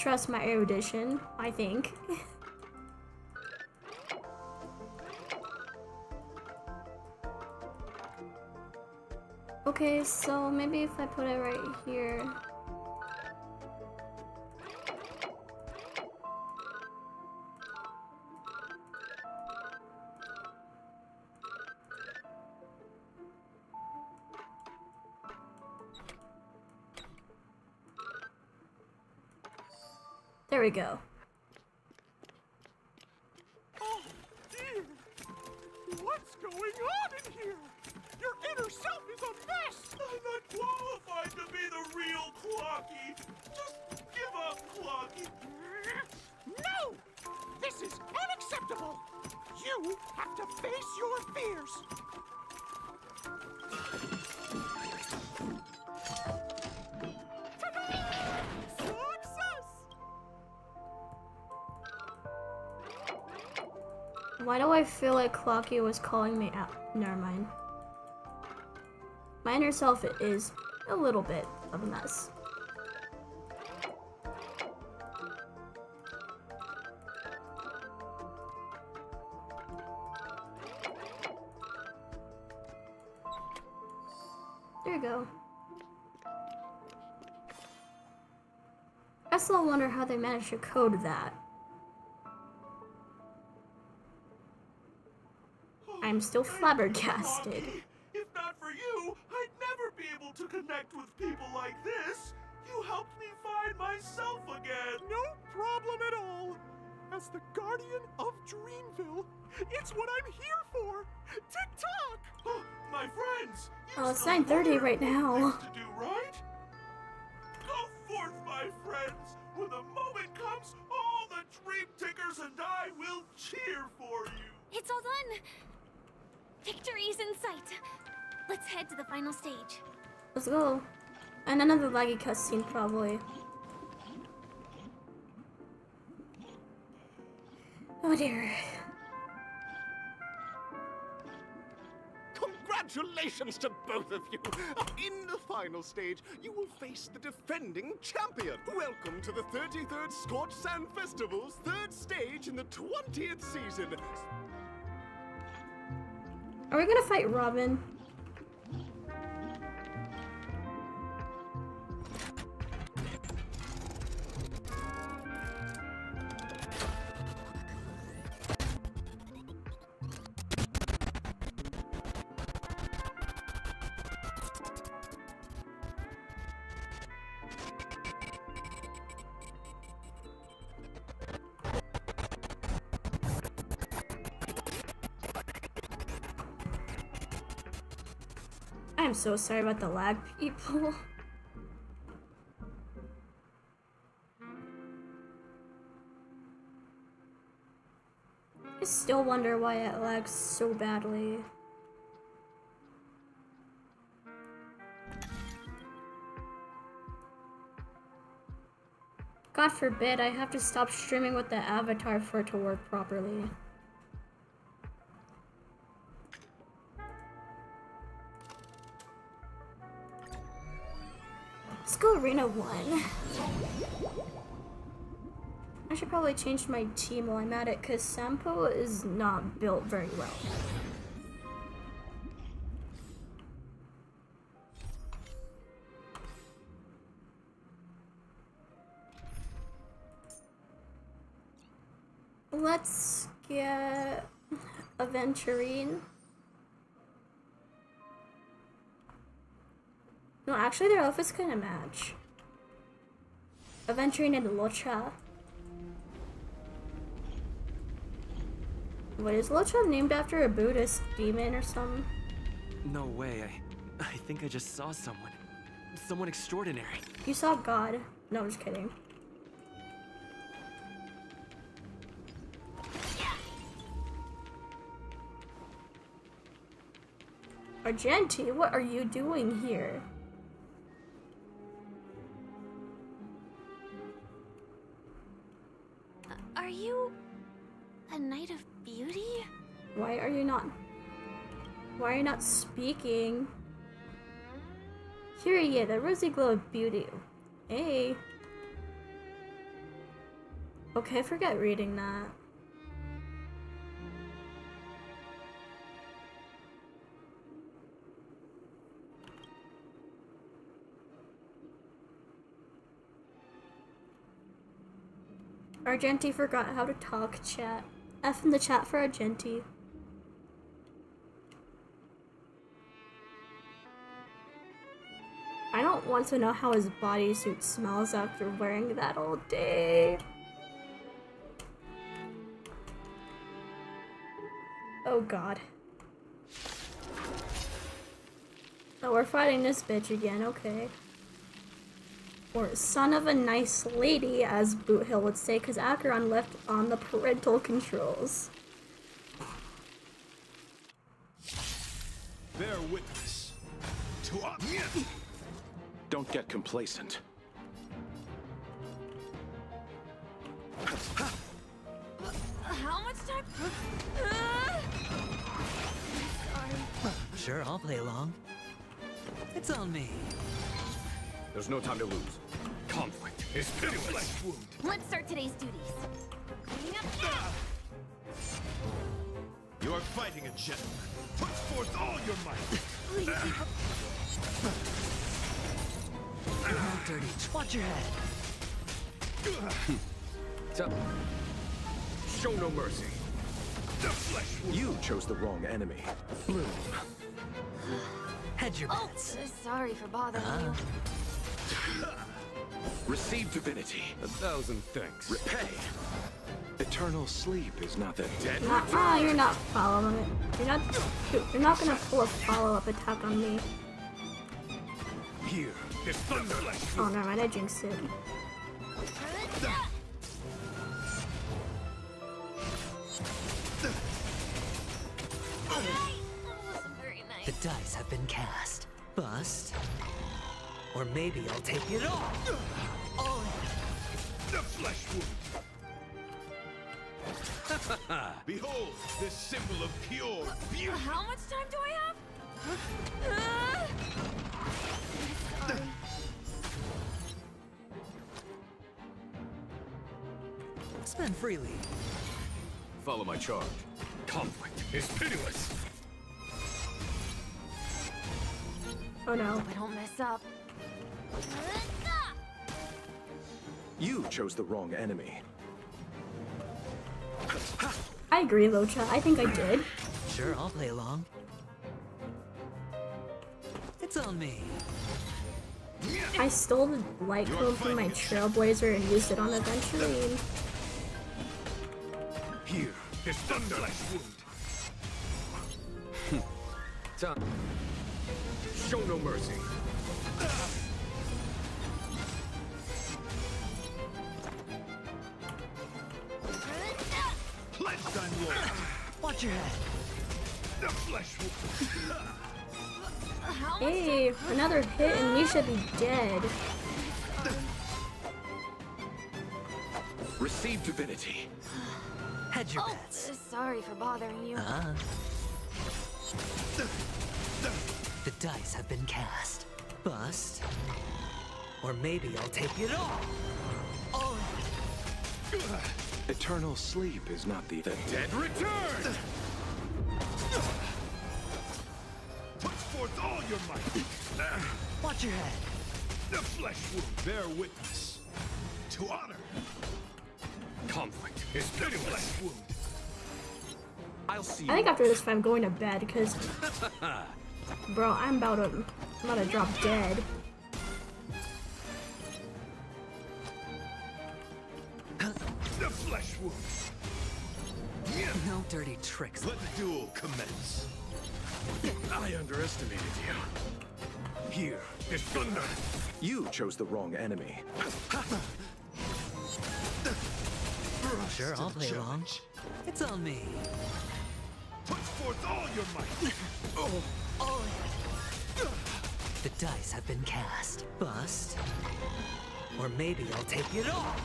trust my erudition, I think. Okay, so maybe if I put it right here. There we go. Oh, dear. What's going on in here? Your inner self is a mess! I'm not qualified to be the real Clocky. Just give up, Clocky. No! This is unacceptable! You have to face your fears! Success! Why do I feel like Clocky was calling me out? Never mind. My inner self is a little bit of a mess. There you go. I still wonder how they managed to code that. I'm still flabbergasted. If not for you, I'd never be able to connect with people like this. You helped me find myself again. No problem at all. As the guardian of Dreamville, it's what I'm here for. Tick-tock! Oh, my friends! Oh, it's 9:30 right now. To do, right? Go forth, my friends! When the moment comes, all the Dream Tickers and I will cheer for you! It's all done! Victory's in sight! Let's head to the final stage. Let's go. And another laggy cutscene, probably. Oh dear. Congratulations to both of you! In the final stage, you will face the defending champion. Welcome to the 33rd Scorched Sand Festival's third stage in the 20th season. Are we gonna fight Robin? I'm so sorry about the lag, people. I still wonder why it lags so badly. God forbid I have to stop streaming with the avatar for it to work properly. Let's go Arena 1. I should probably change my team while I'm at it, because Sampo is not built very well. Let's get Aventurine. No, actually their outfits kind of match. Aventurine and Locha. What, is Locha named after a Buddhist demon or something? No way, I think I just saw someone. Someone extraordinary. You saw God. No, I'm just kidding. Argenti, what are you doing here? Are you a Knight of Beauty? Why are you not speaking? Here, yeah, the rosy glow of beauty. Hey. Okay, forget reading that. Argenti forgot how to talk, chat. F in the chat for Argenti. I don't want to know how his bodysuit smells after wearing that all day. Oh god. Oh, we're fighting this bitch again, okay. Or son of a nice lady, as Boothill would say, because Acheron left on the parental controls. Bear witness to us. Don't get complacent. How much time? Sure, I'll play along. It's on me. There's no time to lose. Conflict is pitiless. Let's start today's duties. Cleaning up now. You are fighting a gentleman. Put forth all your might. You're not dirty. Watch your head. Show no mercy. The flesh wound. You chose the wrong enemy. Bloom. Hedge your Oh, bets. sorry for bothering you. Receive divinity. 1,000 thanks. Repay. Eternal sleep is not the dead. You're not following it. You're not gonna pull a follow-up attack on me. Here is thunder. Oh, never mind, I jinxed it. The dice have been cast. Bust. Or maybe I'll take it all. The flesh wound. Behold, this symbol of pure beauty. How much time do I have? Spend freely. Follow my charge. Conflict is pitiless. Oh no. Hope I don't mess up. You chose the wrong enemy. I agree, Locha. I think I did. Sure, I'll play along. It's on me. I stole the light cone from my Trailblazer and used it on Aventurine. Here is thunder. Flesh wound. Time. Show no mercy. Pledge thine loyalty. Watch your head. The flesh wound. Hey, another hit and Misha be dead. Receive divinity. Hedge your bets. Sorry for bothering you. The dice have been cast. Bust. Or maybe I'll take it all. Eternal sleep is not the dead return. Put forth all your might. Watch your head. The flesh wound. Bear witness to honor. Conflict is pitiless. Wound. I'll see you. I think after this fight I'm going to bed because, bro, I'm about to drop dead. The flesh wound. No dirty tricks. Let the duel commence. I underestimated you. Here is thunder. You chose the wrong enemy. Sure, I'll play along. It's on me. Put forth all your might. The dice have been cast. Bust. Or maybe I'll take it all.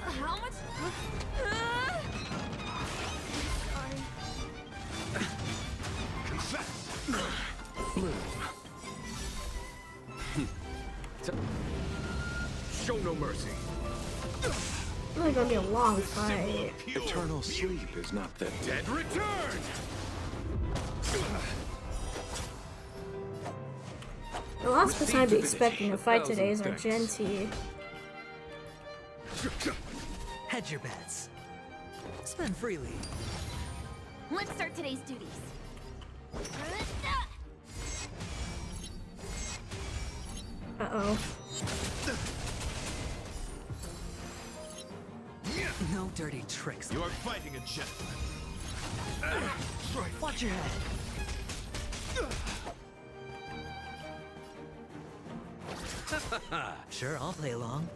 How much? Confess. Bloom. no mercy. It's really gonna be a long fight. Eternal sleep is not the dead return. The last person I'd be expecting to fight today is Argenti. Hedge your bets. Spend freely. Let's start today's duties. Uh-oh. No dirty tricks. You are fighting a gentleman. Watch your head. Sure, I'll play along.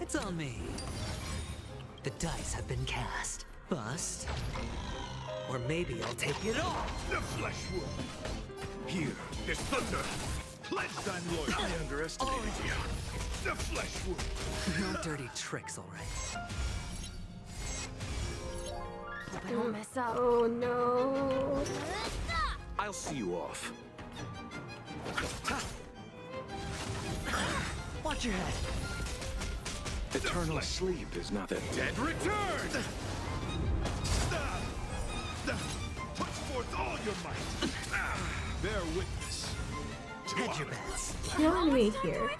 It's on me. The dice have been cast. Bust. Or maybe I'll take it all. The flesh wound. Here, is thunder. Pledge thine loyalty. I underestimated you. The flesh wound. No dirty tricks, all right. Hope I don't mess up. Oh no. I'll see you off. Watch your head. Eternal sleep is not the dead return. Put forth all your might. Bear witness. Hedge your bets. Killing me here.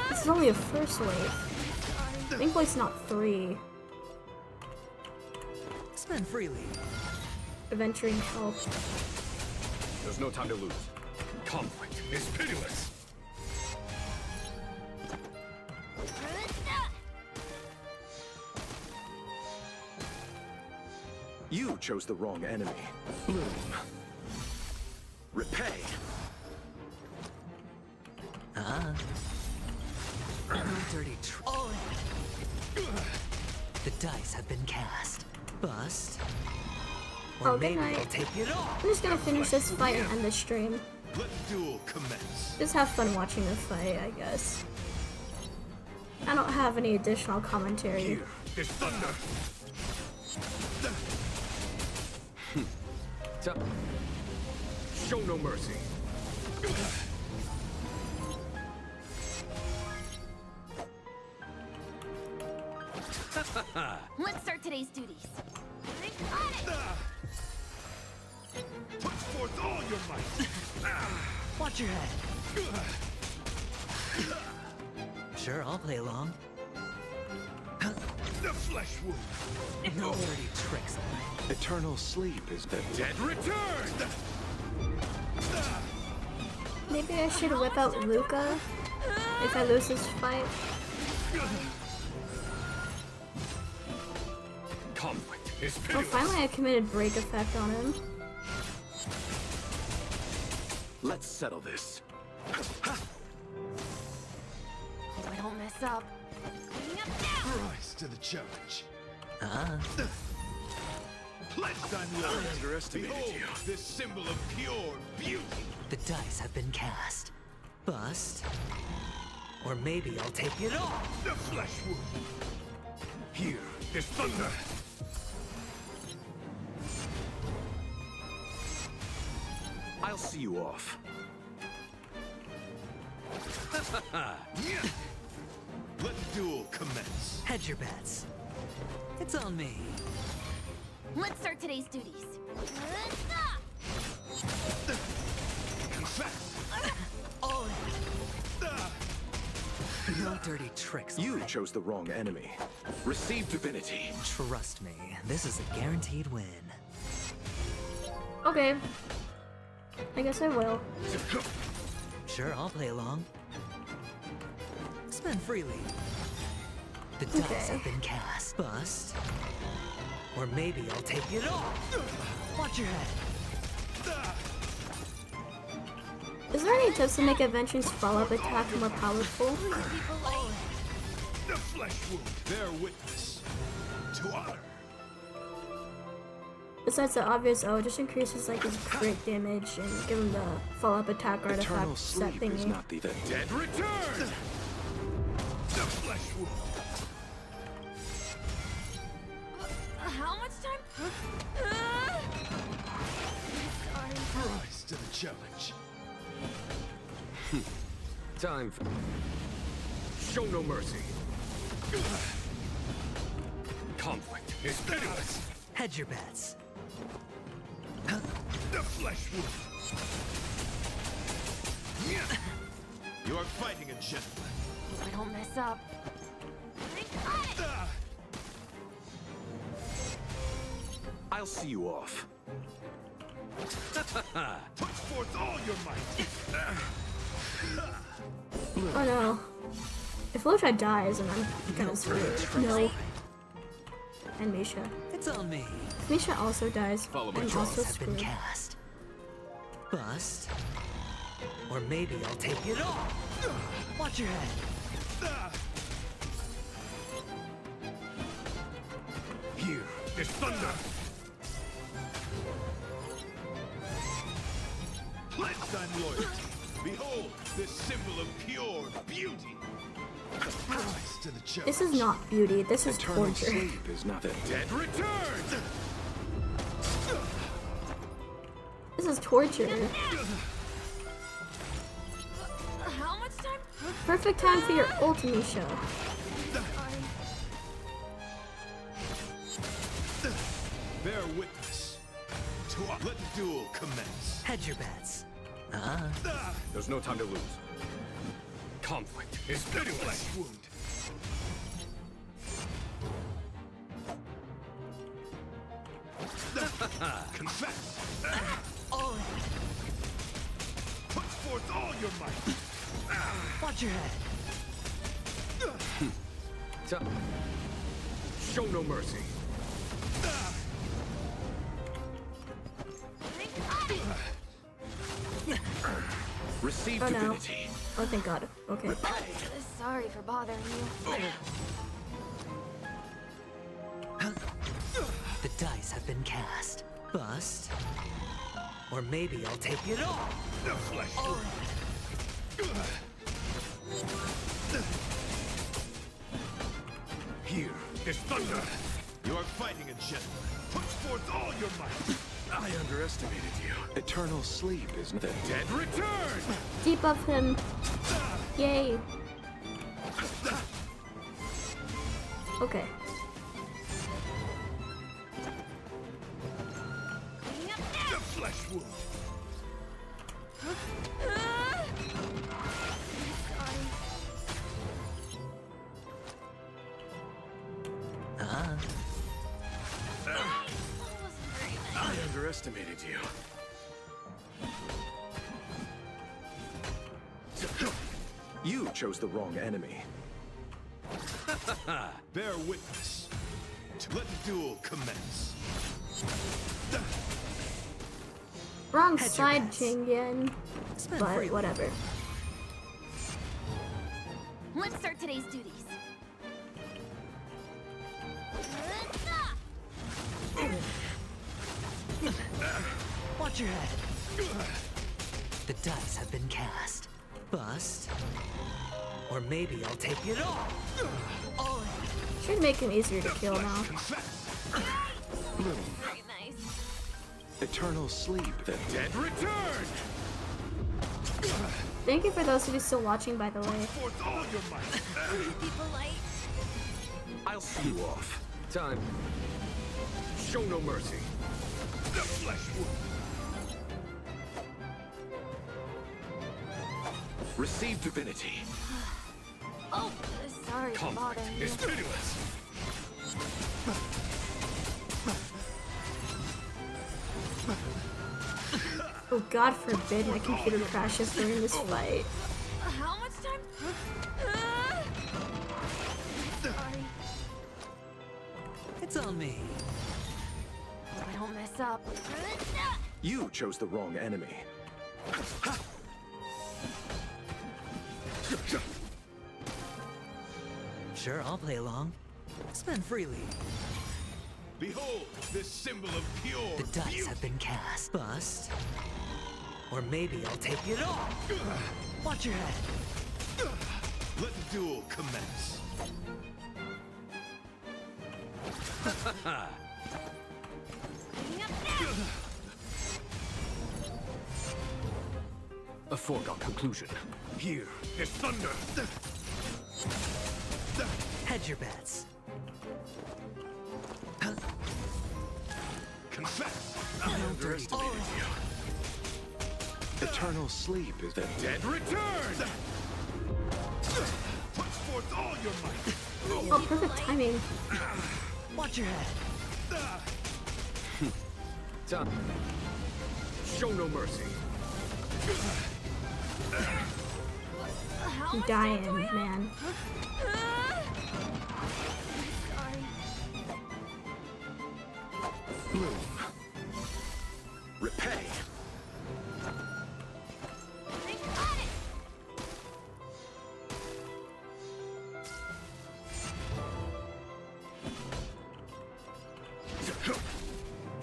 This is only a first wave. Thankfully it's not 3. Spend freely. Adventuring help. There's no time to lose. Conflict is pitiless. You chose the wrong enemy. Bloom. Repay. No dirty oh. The dice have been cast. Bust. Or Oh, good maybe night. I'll take it all. I'm just gonna finish this fight and end the stream. Let duel commence. Just have fun watching the fight, I guess. I don't have any additional commentary. Here is thunder. Show no mercy. Let's start today's duties. Put forth all your might. Watch your head. Sure, I'll play along. The flesh wound. No dirty tricks. Eternal sleep is the dead return. Maybe I should whip out Luca if I lose this fight. Conflict is Oh, pitiless. finally I committed break effect on him. Let's settle this. Hope I don't mess up. Cleaning up now. Rise to the challenge. Pledge thine loyalty. I underestimated Behold, you. this symbol of pure beauty. The dice have been cast. Bust. Or maybe I'll take it all. The flesh wound. Here is thunder. I'll see you off. Let the duel commence. Hedge your bets. It's on me. Let's start today's duties. Confess. Oh. No dirty tricks. You chose the wrong enemy. Receive divinity. Trust me, this is a guaranteed win. Okay. I guess I will. Sure, I'll play along. Spend freely. The Okay. dice have been cast. Bust. Or maybe I'll take it all. Watch your head. Is there any tips to make Adventure's follow-up attack more powerful? The flesh wound. Bear witness. To honor. Besides the obvious, it just increases like his crit damage and give him the follow-up attack Eternal artifact set sleep is thingy. not the dead return. The flesh wound. How much time? Rise to the challenge. Time for... Show no mercy. Conflict is pitiless. Hedge your bets. The flesh wound. You are fighting a gentleman. Hope I don't mess up. I'll see you off. Put forth all your might. Oh no. If Locha dies, then I'm kind of screwed. No. And Misha. It's on me. If Misha also dies, Follow my I'm tracks. also Have been screwed. cast. Bust. Or maybe I'll take it all. Watch your head. Here is thunder. Pledge thine loyalty. Behold, this symbol of pure beauty. Rise to the church. This is not beauty, this is Eternal torture. sleep is not the dead return. This is torture. How much time? Perfect time for your ult, Misha. Bear witness. Let the duel commence. Hedge your bets. There's no time to lose. Conflict is pitiless. Flesh wound. Confess. Put forth all your might. Watch your head. Show no mercy. Receive Oh no. divinity. Oh thank god. Okay. Sorry for bothering you. The dice have been cast. Bust. Or maybe I'll take it all. The flesh wound. Here is thunder. You are fighting a gentleman. Put forth all your might. I underestimated you. Eternal sleep is the dead return. Debuff him. Yay. Okay. The flesh wound. I underestimated you. You chose the wrong enemy. Bear witness. Let the duel commence. Wrong side, Jingyan. But whatever. Let's start today's duties. Watch your head. The dice have been cast. Bust. Or maybe I'll take it all. Should make him easier to kill now. Bloom. Very nice. Eternal sleep. The dead return. Thank you for those of you still watching, by the way. Forth all your might. Be polite. I'll see you off. Time. Show no mercy. The flesh wound. Receive divinity. Oh, sorry for Conflict bothering you. is pitiless. Oh god forbid my computer crashes during this fight. How much time? Sorry. It's on me. Hope I don't mess up. You chose the wrong enemy. Sure, I'll play along. Spend freely. Behold, this symbol of pure The dice beauty. have been cast. Bust. Or maybe I'll take it all. Watch your head. Let the duel commence. A foregone conclusion. Here is thunder. Hedge your bets. Confess! I underestimated you. Eternal sleep is the dead return! Put forth all your might! Oh, perfect timing. Watch your head. Time. Show no mercy. I'm dying, man. Bloom. Repay.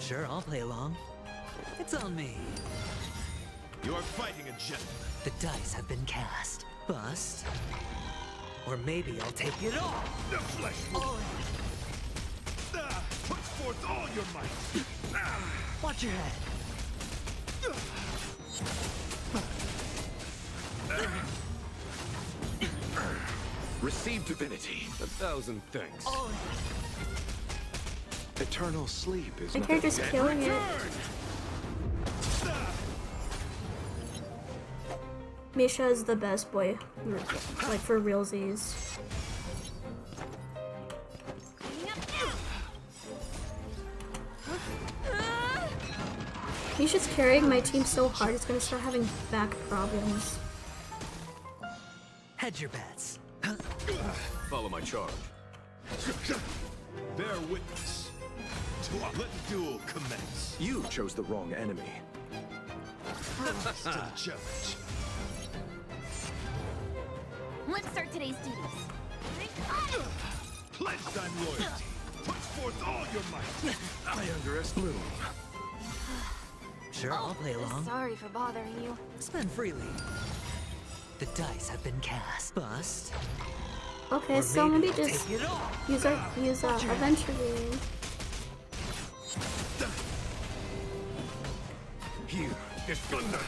Sure, I'll play along. It's on me. You are fighting a gentleman. The dice have been cast. Bust. Or maybe I'll take it all. The flesh wound. Put forth all your might. Watch your head. Receive divinity. 1,000 thanks. Eternal sleep is My character's killing it. Misha is the best boy, like for realsies. Misha's carrying my team so hard, he's gonna start having back problems. Hedge your bets. Follow my charge. Bear witness. Let the duel commence. You chose the wrong enemy. To the challenge. Let's start today's duties. Pledge thine loyalty. Put forth all your might. I underestimate. Bloom. Sure, I'll play along. Sorry for bothering you. Spend freely. The dice have been cast. Bust. Okay, Or so maybe I'll just take it all. use eventually. Here is thunder.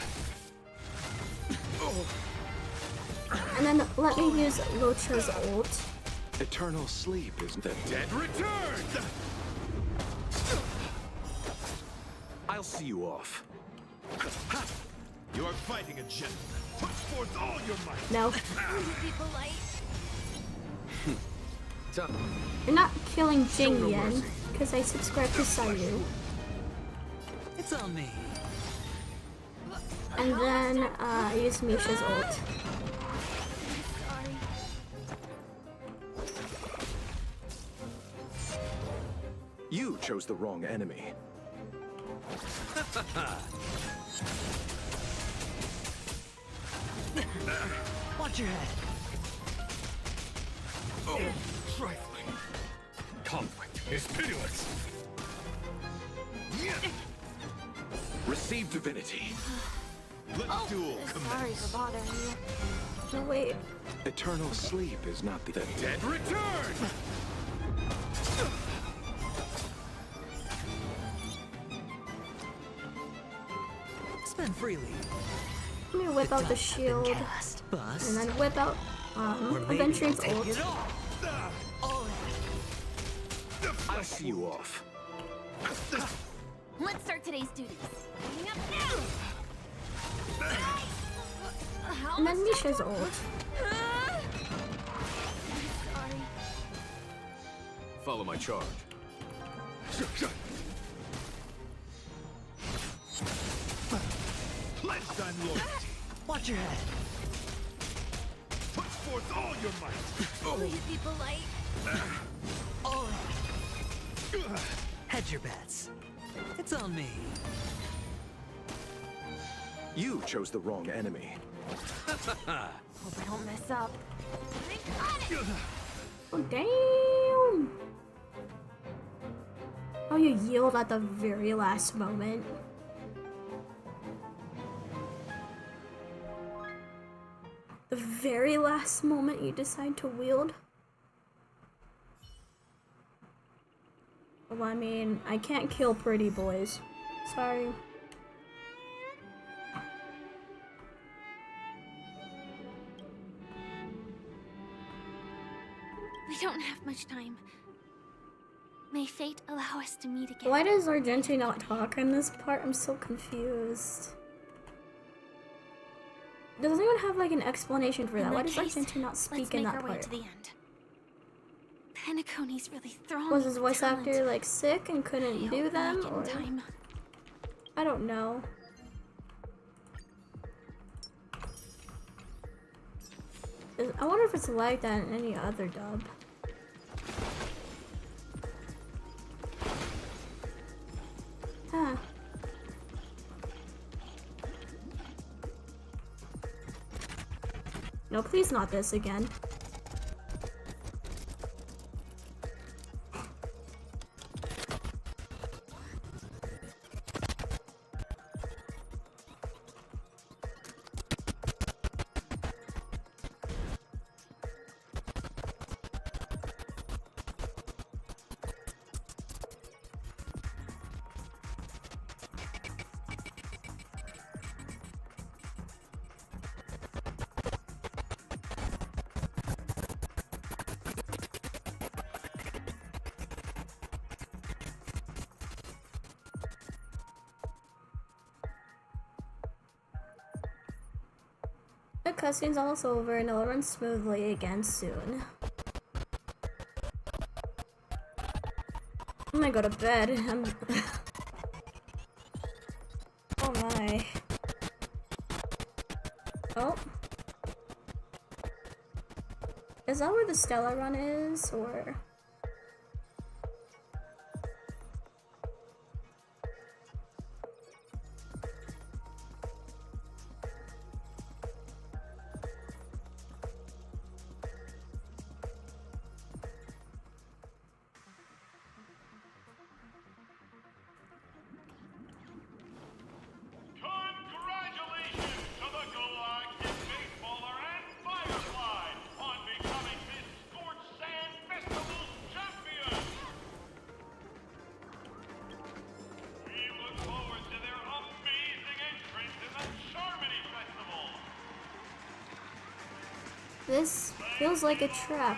And then let me use Locha's ult. Eternal sleep is the dead return. I'll see you off. You are fighting a gentleman. Put forth all your might. No. Be polite. You're not killing Jing no Yan, mercy. because I subscribe to Sayu. It's on me. And then I use Misha's ult. You chose the wrong enemy. Watch your head. Oh, trifling. Conflict is pitiless. Receive divinity. Let the duel Sorry commence. for bothering you. No, wait. Eternal sleep is not the dead return. Spend freely. Let me whip out the dice have been shield. cast. Bust. And then whip out Or maybe Adventuring's I'll take ult. it all. I'll see you off. Let's start today's duties. And then Misha's ult. Sorry. Follow my charge. Pledge thine loyalty. Watch your head. Put forth all your might. Please be polite. Hedge your bets. It's on me. You chose the wrong enemy. Hope I don't mess up. Oh, damn! Oh, you yield at the very last moment. The very last moment you decide to wield? Well, I mean, I can't kill pretty boys. Sorry. We don't have much time. May fate allow us to meet again. Why does Argenti not talk in this part? I'm so confused. Does anyone have like an explanation for that? Why does Argenti not speak in that part? Let's make our way to the end. Penacony's really thrown. Was his voice actor like sick and couldn't do them? Or time. I don't know. I wonder if it's like that in any other dub. Huh. No, please not this again. The cutscene's almost over and it'll run smoothly again soon. I'm gonna go to bed. Oh my. Oh. Is that where the Stella Run is, or? This feels like a trap.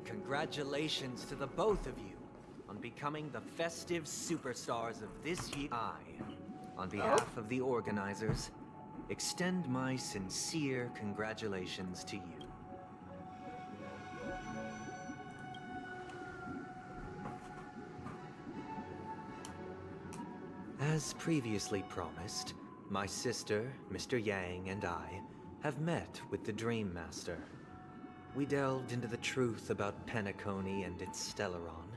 Congratulations to the both of you on becoming the festive superstars of this year. I, on behalf of the organizers, extend my sincere congratulations to you. As previously promised, my sister, Mr. Yang, and I have met with the Dream Master. We delved into the truth about Penacony and its Stellaron,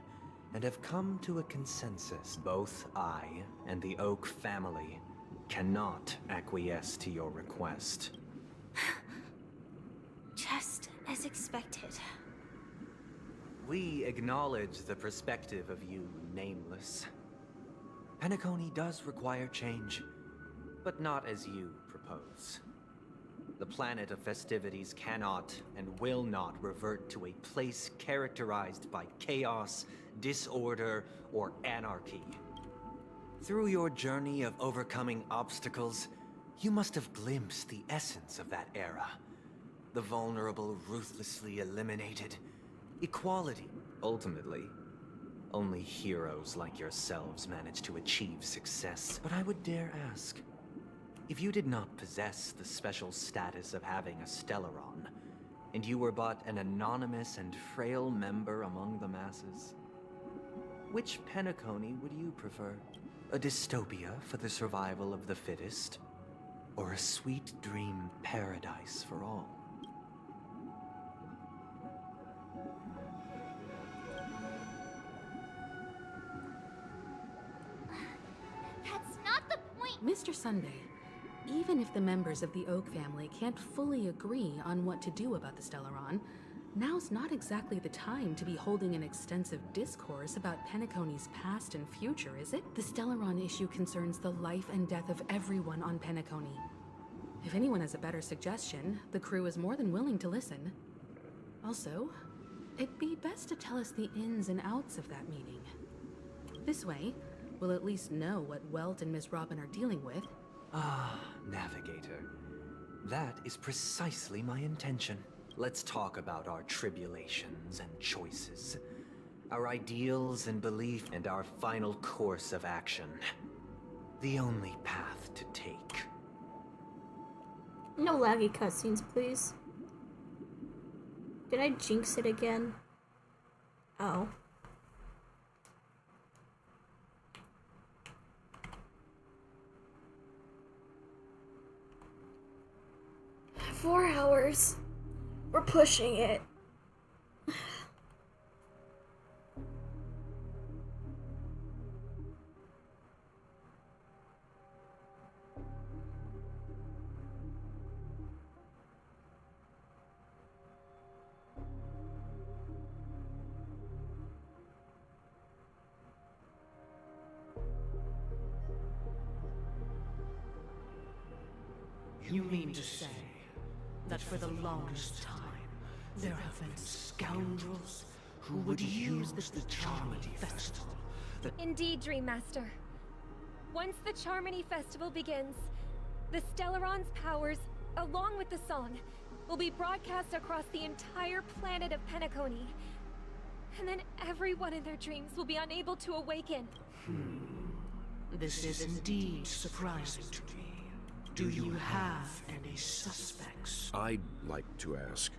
and have come to a consensus. Both I and the Oak family cannot acquiesce to your request. Just as expected. We acknowledge the perspective of you, Nameless. Penacony does require change, but not as you propose. The planet of festivities cannot and will not revert to a place characterized by chaos, disorder, or anarchy. Through your journey of overcoming obstacles, you must have glimpsed the essence of that era. The vulnerable ruthlessly eliminated. Equality, ultimately. Only heroes like yourselves manage to achieve success. But I would dare ask, if you did not possess the special status of having a Stellaron, and you were but an anonymous and frail member among the masses, which Penacony would you prefer? A dystopia for the survival of the fittest? Or a sweet dream paradise for all? That's not the point! Mr. Sunday, even if the members of the Oak family can't fully agree on what to do about the Stellaron, now's not exactly the time to be holding an extensive discourse about Penacony's past and future, is it? The Stellaron issue concerns the life and death of everyone on Penacony. If anyone has a better suggestion, the crew is more than willing to listen. Also, It'd be best to tell us the ins and outs of that meeting. This way, we'll at least know what Welt and Miss Robin are dealing with. Ah, Navigator. That is precisely my intention. Let's talk about our tribulations and choices. Our ideals and belief, and our final course of action. The only path to take. No laggy cutscenes, please. Did I jinx it again? Oh. Four hours. We're pushing it. You mean to say that for the longest time, there have been scoundrels who would use the Charmony Festival? Indeed, Dream Master. Once the Charmony Festival begins, the Stellaron's powers, along with the song, will be broadcast across the entire planet of Penacony. And then everyone in their dreams will be unable to awaken. This is indeed surprising to me. Do you have any suspects? I'd like to ask,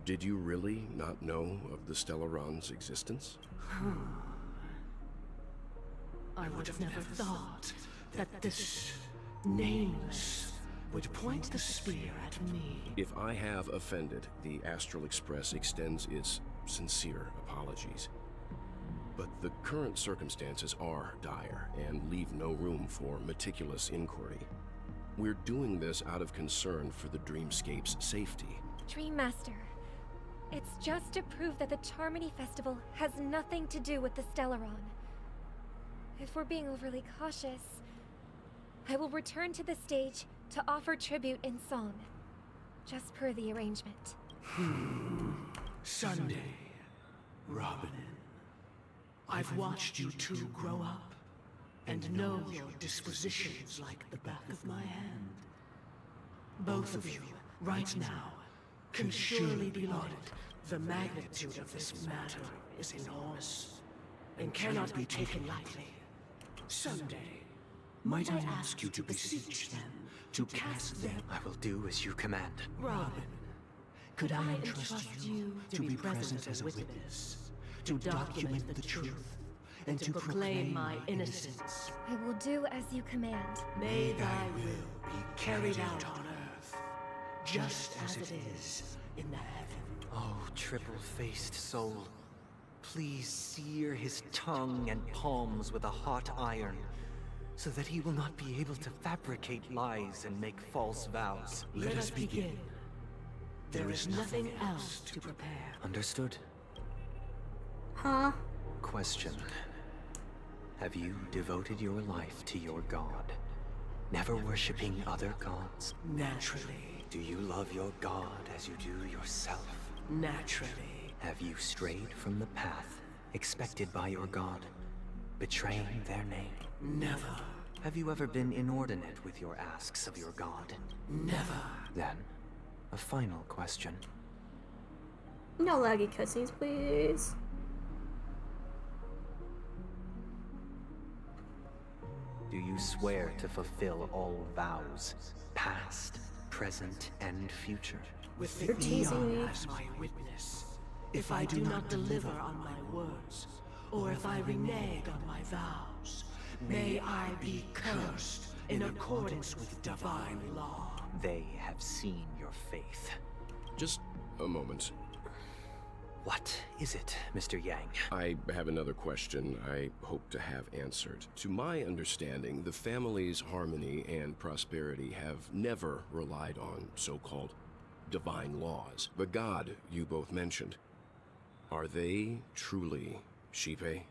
did you really not know of the Stellaron's existence? I would have never thought that this nameless would point the spear at me. If I have offended, the Astral Express extends its sincere apologies. But the current circumstances are dire and leave no room for meticulous inquiry. We're doing this out of concern for the Dreamscape's safety. Dream Master, it's just to prove that the Charmony Festival has nothing to do with the Stellaron. If we're being overly cautious, I will return to the stage to offer tribute in song, just per the arrangement. Sunday, Robin. I've watched you two grow up, and know your dispositions like the back of my hand. Both of you, right now, can surely be lauded. The magnitude of this matter is enormous, and cannot be taken lightly. Someday, might I ask you to beseech them, to cast them? I will do as you command. Robin, could I entrust you to be present as a witness, to document the truth, and to proclaim my innocence? I will do as you command. May thy will be carried out on earth, just as it is in the heaven. Oh, triple-faced soul. Please sear his tongue and palms with a hot iron, so that he will not be able to fabricate lies and make false vows. Let us begin. There is nothing else to prepare. Understood. Huh? Question. Have you devoted your life to your god, never worshipping other gods? Naturally. Do you love your god as you do yourself? Naturally. Have you strayed from the path expected by your god, betraying their name? Never. Have you ever been inordinate with your asks of your god? Never. Then, a final question. No laggy cutscenes, please. Do you swear to fulfill all vows, past, present, and future? With You're teasing me. as my witness, if I do not deliver on my words, or if I renege on my vows, may I be cursed in accordance with divine law. They have seen your faith. Just a moment. What is it, Mr. Yang? I have another question I hope to have answered. To my understanding, the family's harmony and prosperity have never relied on so-called divine laws. The god you both mentioned, are they truly Shipe?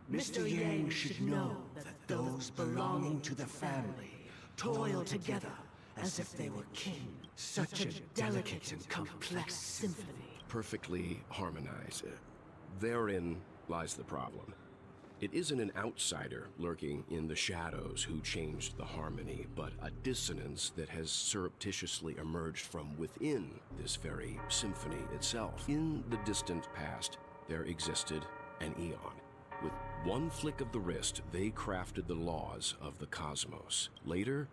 Mr. Yang should know that those belonging to the family toil together as if they were kin. Such a delicate and complex symphony. perfectly harmonize. Therein lies the problem. It isn't an outsider lurking in the shadows who changed the harmony, but a dissonance that has surreptitiously emerged from within this very symphony itself. In the distant past, there existed an eon. With one flick of the wrist, they crafted the laws of the cosmos. Later,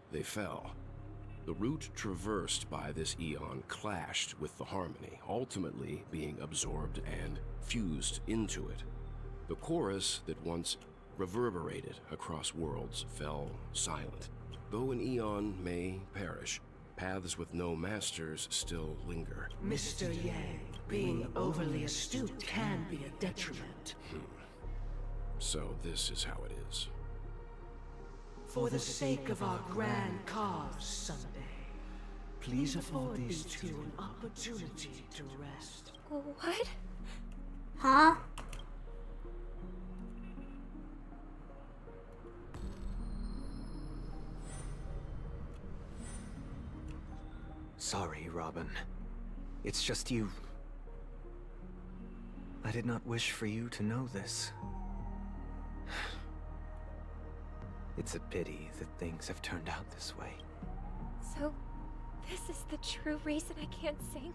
they fell. The route traversed by this eon clashed with the harmony, ultimately being absorbed and fused into it. The chorus that once reverberated across worlds fell silent. Though an eon may perish, paths with no masters still linger. Mr. Yang, being overly astute can be a detriment. So this is how it is. For the sake of our grand cause someday, please afford these two an opportunity to rest. What? Huh? Sorry, Robin. It's just you. I did not wish for you to know this. It's a pity that things have turned out this way. So, this is the true reason I can't sing?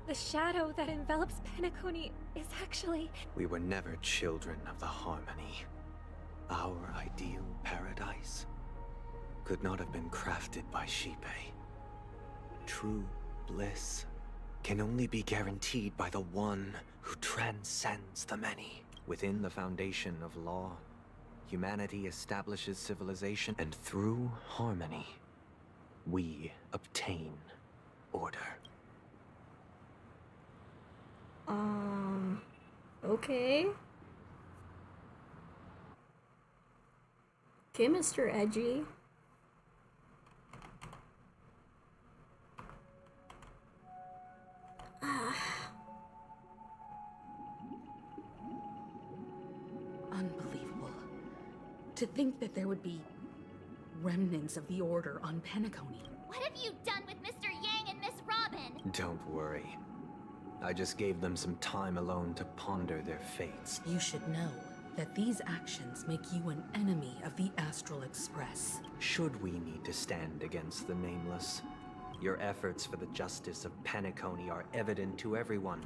The shadow that envelops Penacony is actually... We were never children of the harmony. Our ideal paradise could not have been crafted by Xipe. True bliss can only be guaranteed by the one who transcends the many. Within the foundation of law, humanity establishes civilization, and through harmony, we obtain order. Okay. Okay, Mr. Edgy. Unbelievable. To think that there would be remnants of the Order on Penacony. What have you done with Mr. Yang and Miss Robin? Don't worry. I just gave them some time alone to ponder their fates. You should know that these actions make you an enemy of the Astral Express. Should we need to stand against the Nameless, your efforts for the justice of Penacony are evident to everyone.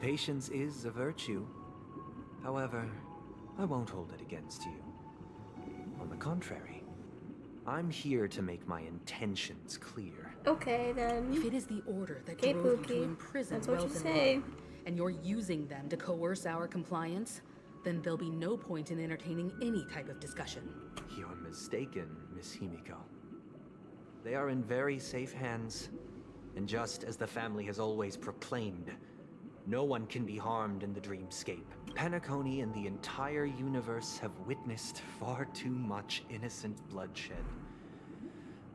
Patience is a virtue. However, I won't hold it against you. On the contrary, I'm here to make my intentions clear. Okay, then. If it is the Order that Okay, drove you Pookie. to imprison That's what you Wells and say. Locke, and you're using them to coerce our compliance, then there'll be no point in entertaining any type of discussion. You're mistaken, Miss Himiko. They are in very safe hands, and just as the family has always proclaimed, no one can be harmed in the dreamscape. Penacony and the entire universe have witnessed far too much innocent bloodshed.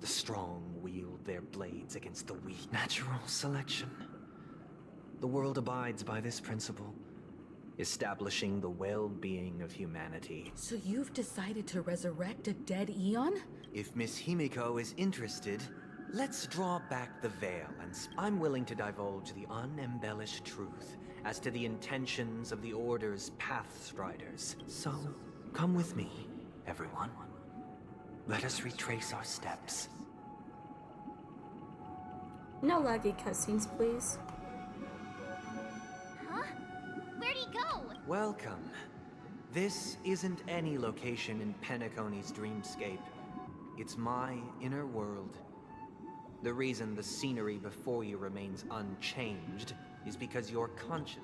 The strong wield their blades against the weak. Natural selection. The world abides by this principle, establishing the well-being of humanity. So you've decided to resurrect a dead Eon? If Miss Himiko is interested, let's draw back the veil, and I'm willing to divulge the unembellished truth as to the intentions of the Order's Pathstriders. So, come with me, everyone. Let us retrace our steps. No laggy cutscenes, please. Huh? Where'd he go? Welcome. This isn't any location in Penacony's dreamscape. It's my inner world. The reason the scenery before you remains unchanged is because you're conscious.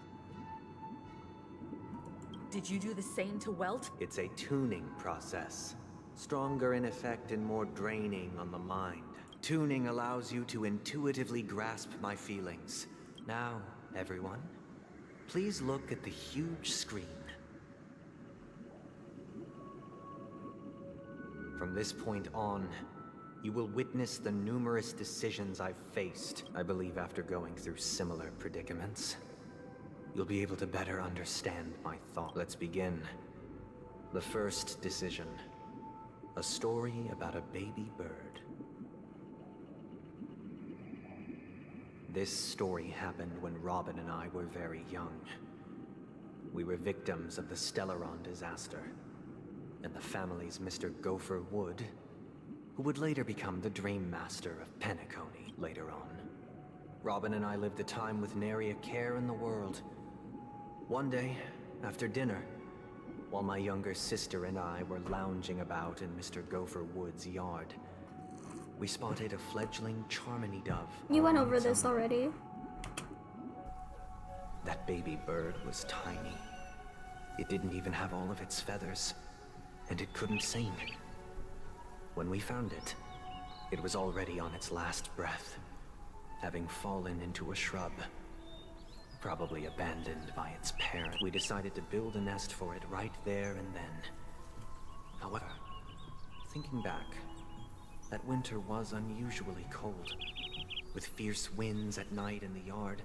Did you do the same to Welt? It's a tuning process. Stronger in effect and more draining on the mind. Tuning allows you to intuitively grasp my feelings. Now, everyone, please look at the huge screen. From this point on, you will witness the numerous decisions I've faced. I believe after going through similar predicaments, you'll be able to better understand my thought. Let's begin. The first decision. A story about a baby bird. This story happened when Robin and I were very young. We were victims of the Stellaron disaster, and the family's Mr. Gopher Wood, who would later become the Dream Master of Penacony later on. Robin and I lived a time with nary a care in the world. One day, after dinner, while my younger sister and I were lounging about in Mr. Gopher Wood's yard, we spotted a fledgling Charmony dove. You went over this already. That baby bird was tiny. It didn't even have all of its feathers, and it couldn't sing. When we found it, it was already on its last breath, having fallen into a shrub, probably abandoned by its parent. We decided to build a nest for it right there and then. However, thinking back, that winter was unusually cold, with fierce winds at night in the yard,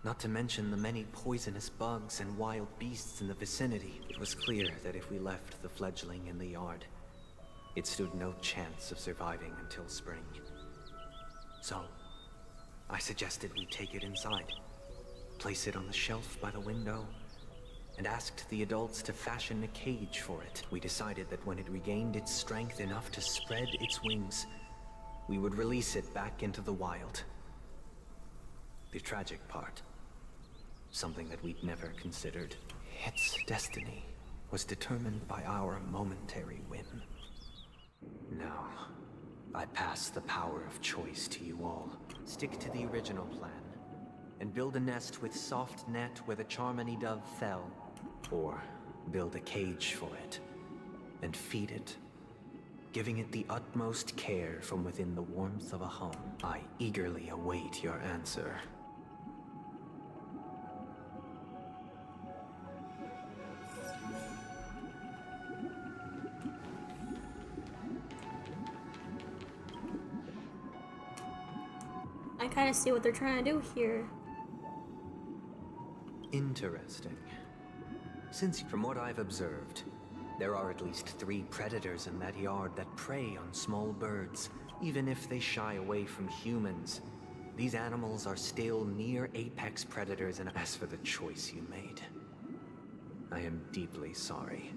not to mention the many poisonous bugs and wild beasts in the vicinity. It was clear that if we left the fledgling in the yard, it stood no chance of surviving until spring. So, I suggested we take it inside, place it on the shelf by the window, and asked the adults to fashion a cage for it. We decided that when it regained its strength enough to spread its wings, we would release it back into the wild. The tragic part, something that we'd never considered, its destiny was determined by our momentary whim. Now, I pass the power of choice to you all. Stick to the original plan, and build a nest with soft net where the Charmony dove fell. Or build a cage for it, and feed it, giving it the utmost care from within the warmth of a home. I eagerly await your answer. I kind of see what they're trying to do here. Interesting. Since, from what I've observed, there are at least 3 predators in that yard that prey on small birds. Even if they shy away from humans, these animals are still near apex predators, and as for the choice you made, I am deeply sorry.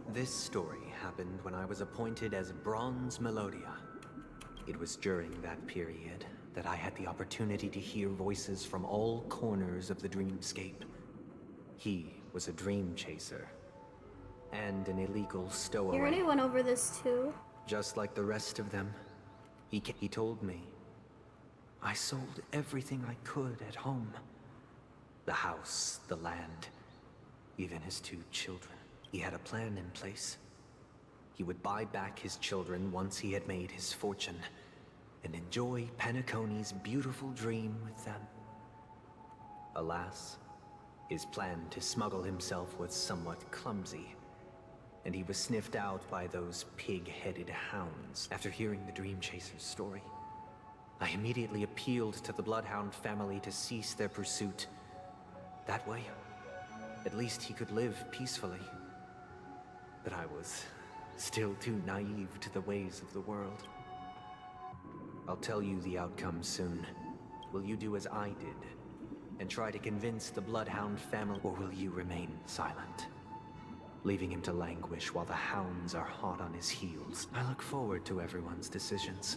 This story happened when I was appointed as Bronze Melodia. It was during that period that I had the opportunity to hear voices from all corners of the dreamscape. He was a dream chaser and an illegal stowaway. You already went over this too. Just like the rest of them, he told me, I sold everything I could at home. The house, the land, even his 2 children. He had a plan in place. He would buy back his children once he had made his fortune, and enjoy Penacony's beautiful dream with them. Alas, his plan to smuggle himself was somewhat clumsy, and he was sniffed out by those pig-headed hounds. After hearing the Dream Chaser's story, I immediately appealed to the Bloodhound family to cease their pursuit. That way, at least he could live peacefully. But I was still too naive to the ways of the world. I'll tell you the outcome soon. Will you do as I did, and try to convince the Bloodhound family, or will you remain silent, leaving him to languish while the hounds are hot on his heels? I look forward to everyone's decisions.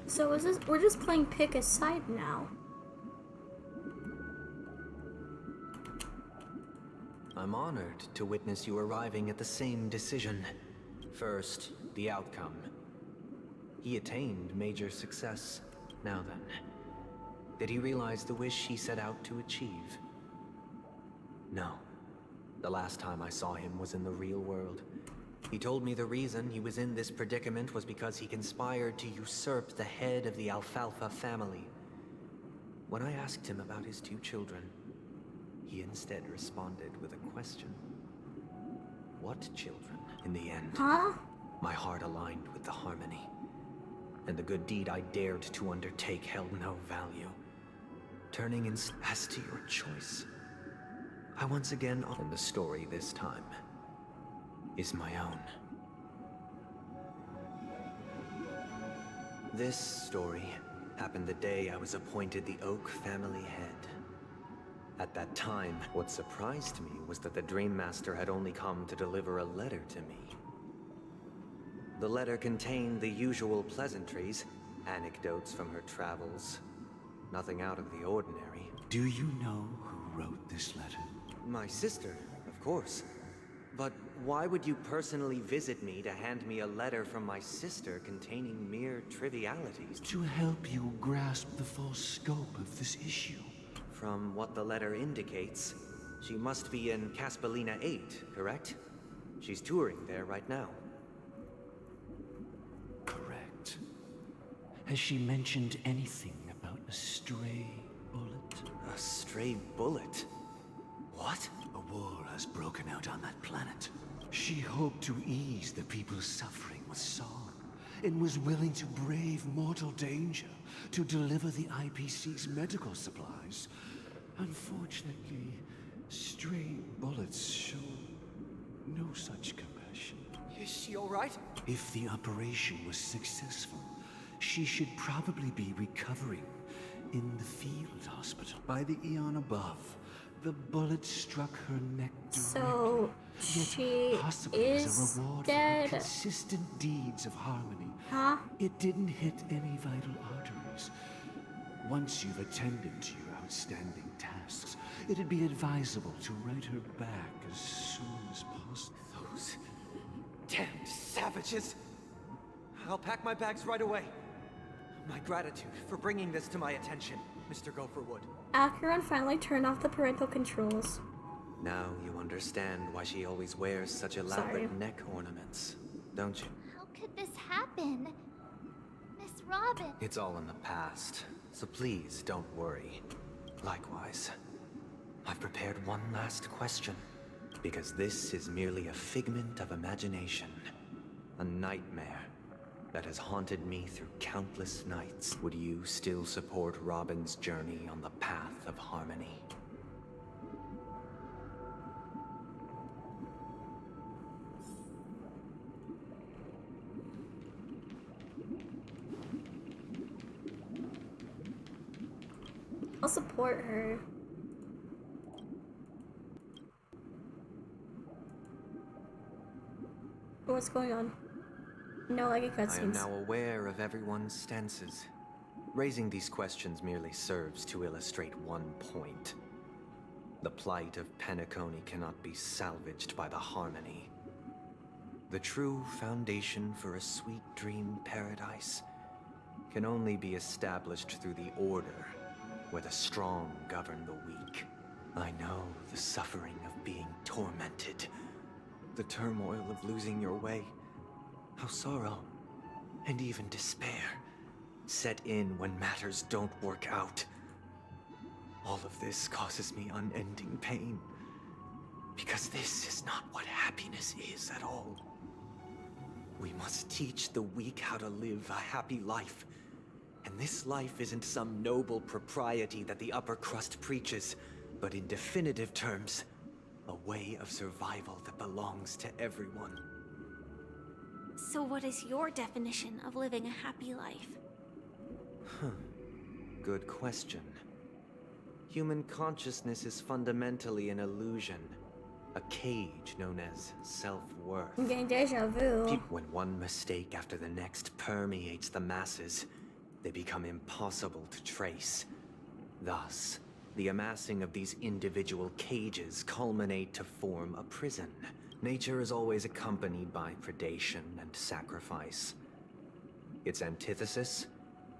So is this, we're just playing pick a side now. I'm honored to witness you arriving at the same decision. First, the outcome. He attained major success. Now then, did he realize the wish he set out to achieve? No. The last time I saw him was in the real world. He told me the reason he was in this predicament was because he conspired to usurp the head of the Alfalfa family. When I asked him about his 2 children, he instead responded with a question. What children? In the end, huh? My heart aligned with the Harmony. and the good deed I dared to undertake held no value. Turning as to your choice, I once again, and the story this time is my own. This story happened the day I was appointed the Oak family head. At that time, what surprised me was that the Dream Master had only come to deliver a letter to me. The letter contained the usual pleasantries, anecdotes from her travels. Nothing out of the ordinary. Do you know who wrote this letter? My sister, of course. But why would you personally visit me to hand me a letter from my sister containing mere trivialities? To help you grasp the full scope of this issue. From what the letter indicates, she must be in Caspelina 8, correct? She's touring there right now. Correct. Has she mentioned anything about a stray bullet? A stray bullet? What? A war has broken out on that planet. She hoped to ease the people's suffering with song, and was willing to brave mortal danger to deliver the IPC's medical supplies. Unfortunately, stray bullets show no such compassion. Is she all right? If the operation was successful, she should probably be recovering in the field hospital. By the eon above, the bullet struck her neck directly. So she possibly is as a reward dead. for her consistent deeds of harmony. Huh? It didn't hit any vital arteries. Once you've attended to your outstanding tasks, it'd be advisable to write her back as soon as possible. Those damned savages! I'll pack my bags right away. My gratitude for bringing this to my attention, Mr. Gopherwood. Acheron finally turned off the parental controls. Now you understand why she always wears such elaborate neck ornaments, don't you? How could this happen? Miss Robin. It's all in the past, so please don't worry. Likewise, I've prepared one last question, because this is merely a figment of imagination, a nightmare that has haunted me through countless nights. Would you still support Robin's journey on the path of harmony? I'll support her. What's going on? No lagging I am cutscenes. now aware of everyone's stances. Raising these questions merely serves to illustrate one point. The plight of Penacony cannot be salvaged by the harmony. The true foundation for a sweet dream paradise can only be established through the order, where the strong govern the weak. I know the suffering of being tormented, the turmoil of losing your way, how sorrow, and even despair, set in when matters don't work out. All of this causes me unending pain, because this is not what happiness is at all. We must teach the weak how to live a happy life, and this life isn't some noble propriety that the upper crust preaches, but in definitive terms, a way of survival that belongs to everyone. So what is your definition of living a happy life? Good question. Human consciousness is fundamentally an illusion, a cage known as self-worth. I'm getting deja vu. When one mistake after the next permeates the masses, they become impossible to trace. Thus, the amassing of these individual cages culminate to form a prison. Nature is always accompanied by predation and sacrifice. Its antithesis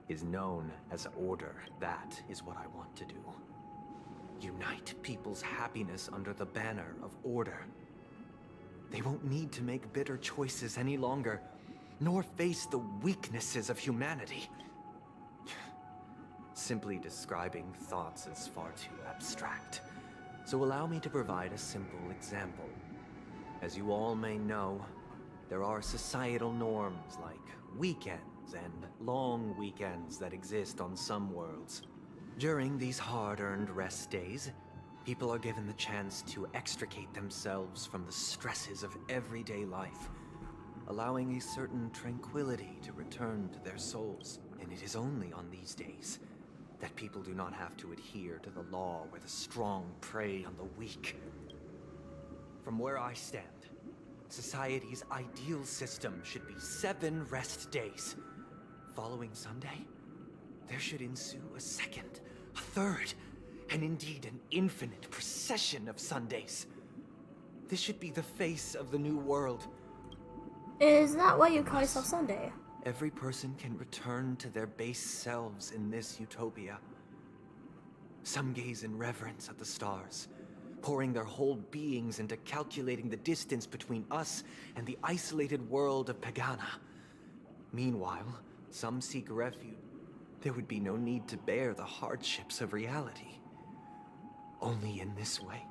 is known as order. That is what I want to do. Unite people's happiness under the banner of order. They won't need to make bitter choices any longer, nor face the weaknesses of humanity. Simply describing thoughts is far too abstract, so allow me to provide a simple example. As you all may know, there are societal norms like weekends and long weekends that exist on some worlds. During these hard-earned rest days, people are given the chance to extricate themselves from the stresses of everyday life, allowing a certain tranquility to return to their souls. And it is only on these days that people do not have to adhere to the law where the strong prey on the weak. From where I stand, society's ideal system should be 7 rest days. Following Sunday, there should ensue a second, a third, and indeed an infinite procession of Sundays. This should be the face of the new world. Is that why you call yourself Sunday? Every person can return to their base selves in this utopia. Some gaze in reverence at the stars, pouring their whole beings into calculating the distance between us and the isolated world of Pagana. Meanwhile, some seek refuge. There would be no need to bear the hardships of reality. Only in this way,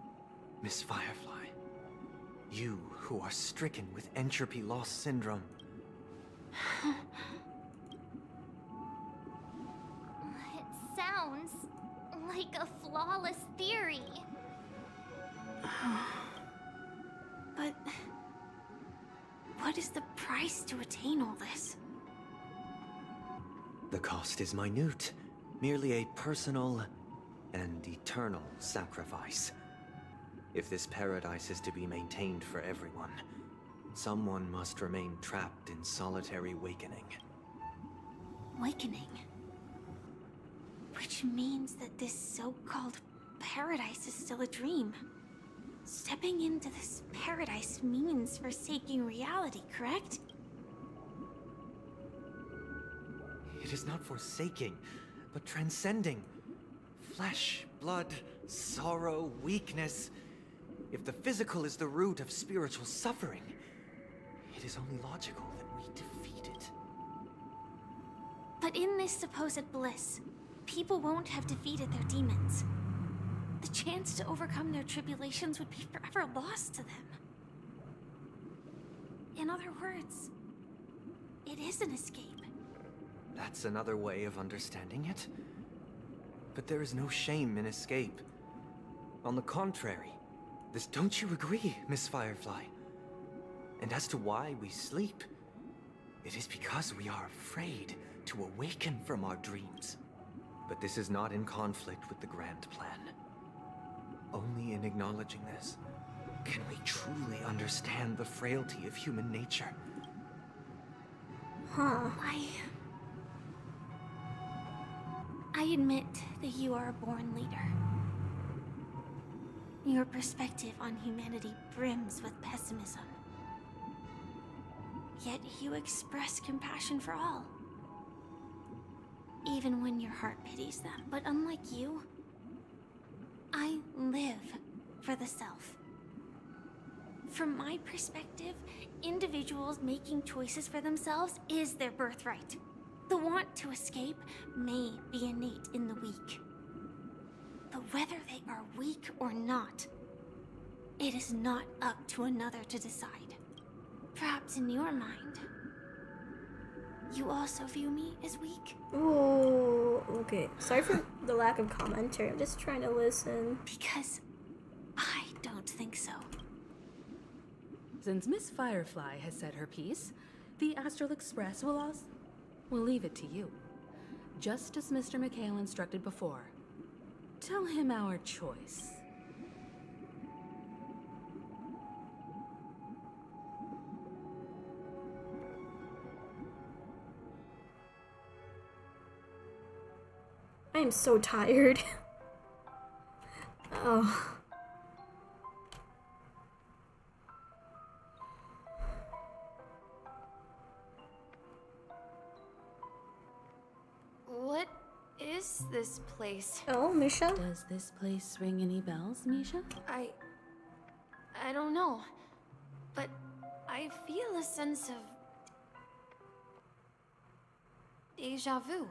Miss Firefly, you who are stricken with entropy loss syndrome. It sounds like a flawless theory. But what is the price to attain all this? The cost is minute, merely a personal and eternal sacrifice. If this paradise is to be maintained for everyone, someone must remain trapped in solitary wakening. Wakening? Which means that this so-called paradise is still a dream. Stepping into this paradise means forsaking reality, correct? It is not forsaking, but transcending. Flesh, blood, sorrow, weakness. If the physical is the root of spiritual suffering, it is only logical that we defeat it. But in this supposed bliss, people won't have defeated their demons. The chance to overcome their tribulations would be forever lost to them. In other words, it is an escape. That's another way of understanding it. But there is no shame in escape. On the contrary, don't you agree, Miss Firefly? And as to why we sleep, it is because we are afraid to awaken from our dreams. But this is not in conflict with the grand plan. Only in acknowledging this can we truly understand the frailty of human nature. Huh. I admit that you are a born leader. Your perspective on humanity brims with pessimism. Yet you express compassion for all. Even when your heart pities them. But unlike you, I live for the self. From my perspective, individuals making choices for themselves is their birthright. The want to escape may be innate in the weak. But whether they are weak or not, it is not up to another to decide. Perhaps in your mind, you also view me as weak? Oh, okay. Sorry for the lack of commentary. I'm just trying to listen. Because I don't think so. Since Miss Firefly has said her piece, the Astral Express will leave it to you. Just as Mr. McHale instructed before. Tell him our choice. I am so tired. Oh. What is this place? Oh, Misha? Does this place ring any bells, Misha? I don't know, but I feel a sense of deja vu.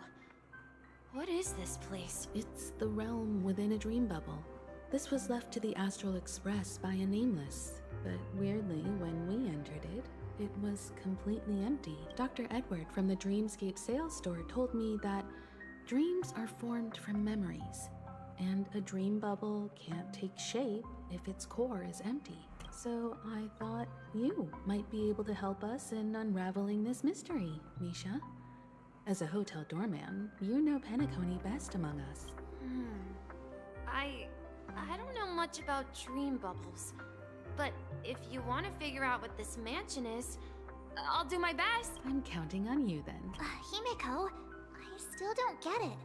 What is this place? It's the realm within a dream bubble. This was left to the Astral Express by a nameless, but weirdly, when we entered it, it was completely empty. Dr. Edward from the Dreamscape sales store told me that dreams are formed from memories, and a dream bubble can't take shape if its core is empty. So I thought you might be able to help us in unraveling this mystery, Misha. As a hotel doorman, you know Penacony best among us. I don't know much about dream bubbles, but if you want to figure out what this mansion is, I'll do my best. I'm counting on you then. Himeko, I still don't get it.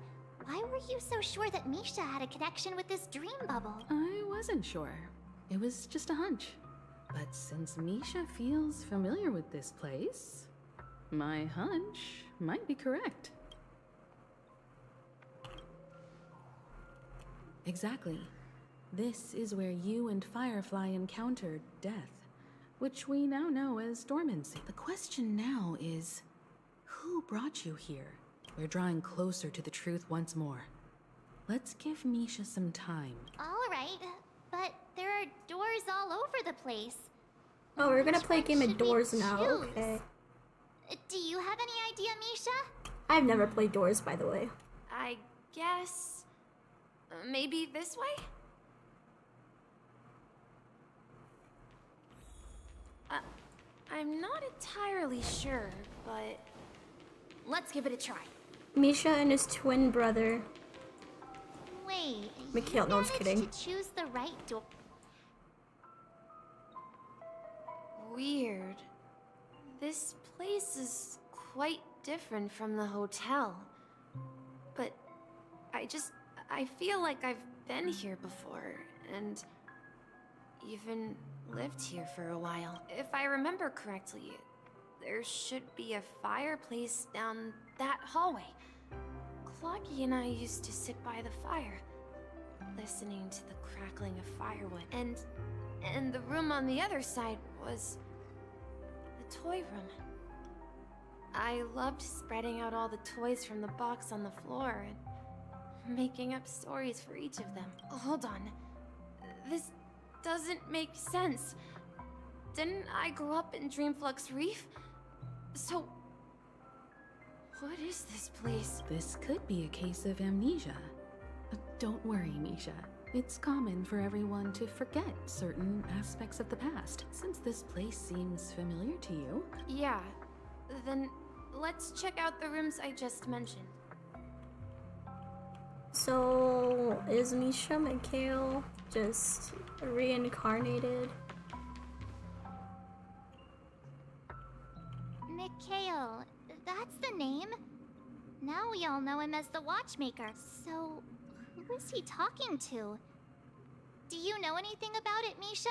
Why were you so sure that Misha had a connection with this dream bubble? I wasn't sure. It was just a hunch. But since Misha feels familiar with this place, my hunch might be correct. Exactly. This is where you and Firefly encountered death, which we now know as dormancy. The question now is, who brought you here? We're drawing closer to the truth once more. Let's give Misha some time. All right, but there are doors all over the place. Oh, we're gonna play a game of Doors now. choose? Okay. Do you have any idea, Misha? I've never played Doors, by the way. I guess... maybe this way? I'm not entirely sure, but let's give it a try. Misha and his twin brother. Wait, Mikhail, no, I'm just kidding. to choose the right door. Weird. This place is quite different from the hotel. But I feel like I've been here before, and even lived here for a while. If I remember correctly, there should be a fireplace down that hallway. Clocky and I used to sit by the fire, listening to the crackling of firewood. And the room on the other side was the toy room. I loved spreading out all the toys from the box on the floor and making up stories for each of them. Hold on. This doesn't make sense. Didn't I grow up in Dreamflux Reef? So, what is this place? This could be a case of amnesia. Don't worry, Misha. It's common for everyone to forget certain aspects of the past. Since this place seems familiar to you. Yeah. Then let's check out the rooms I just mentioned. So, is Misha Mikhail just reincarnated? Mikhail, that's the name. Now we all know him as the Watchmaker. So, who is he talking to? Do you know anything about it, Misha?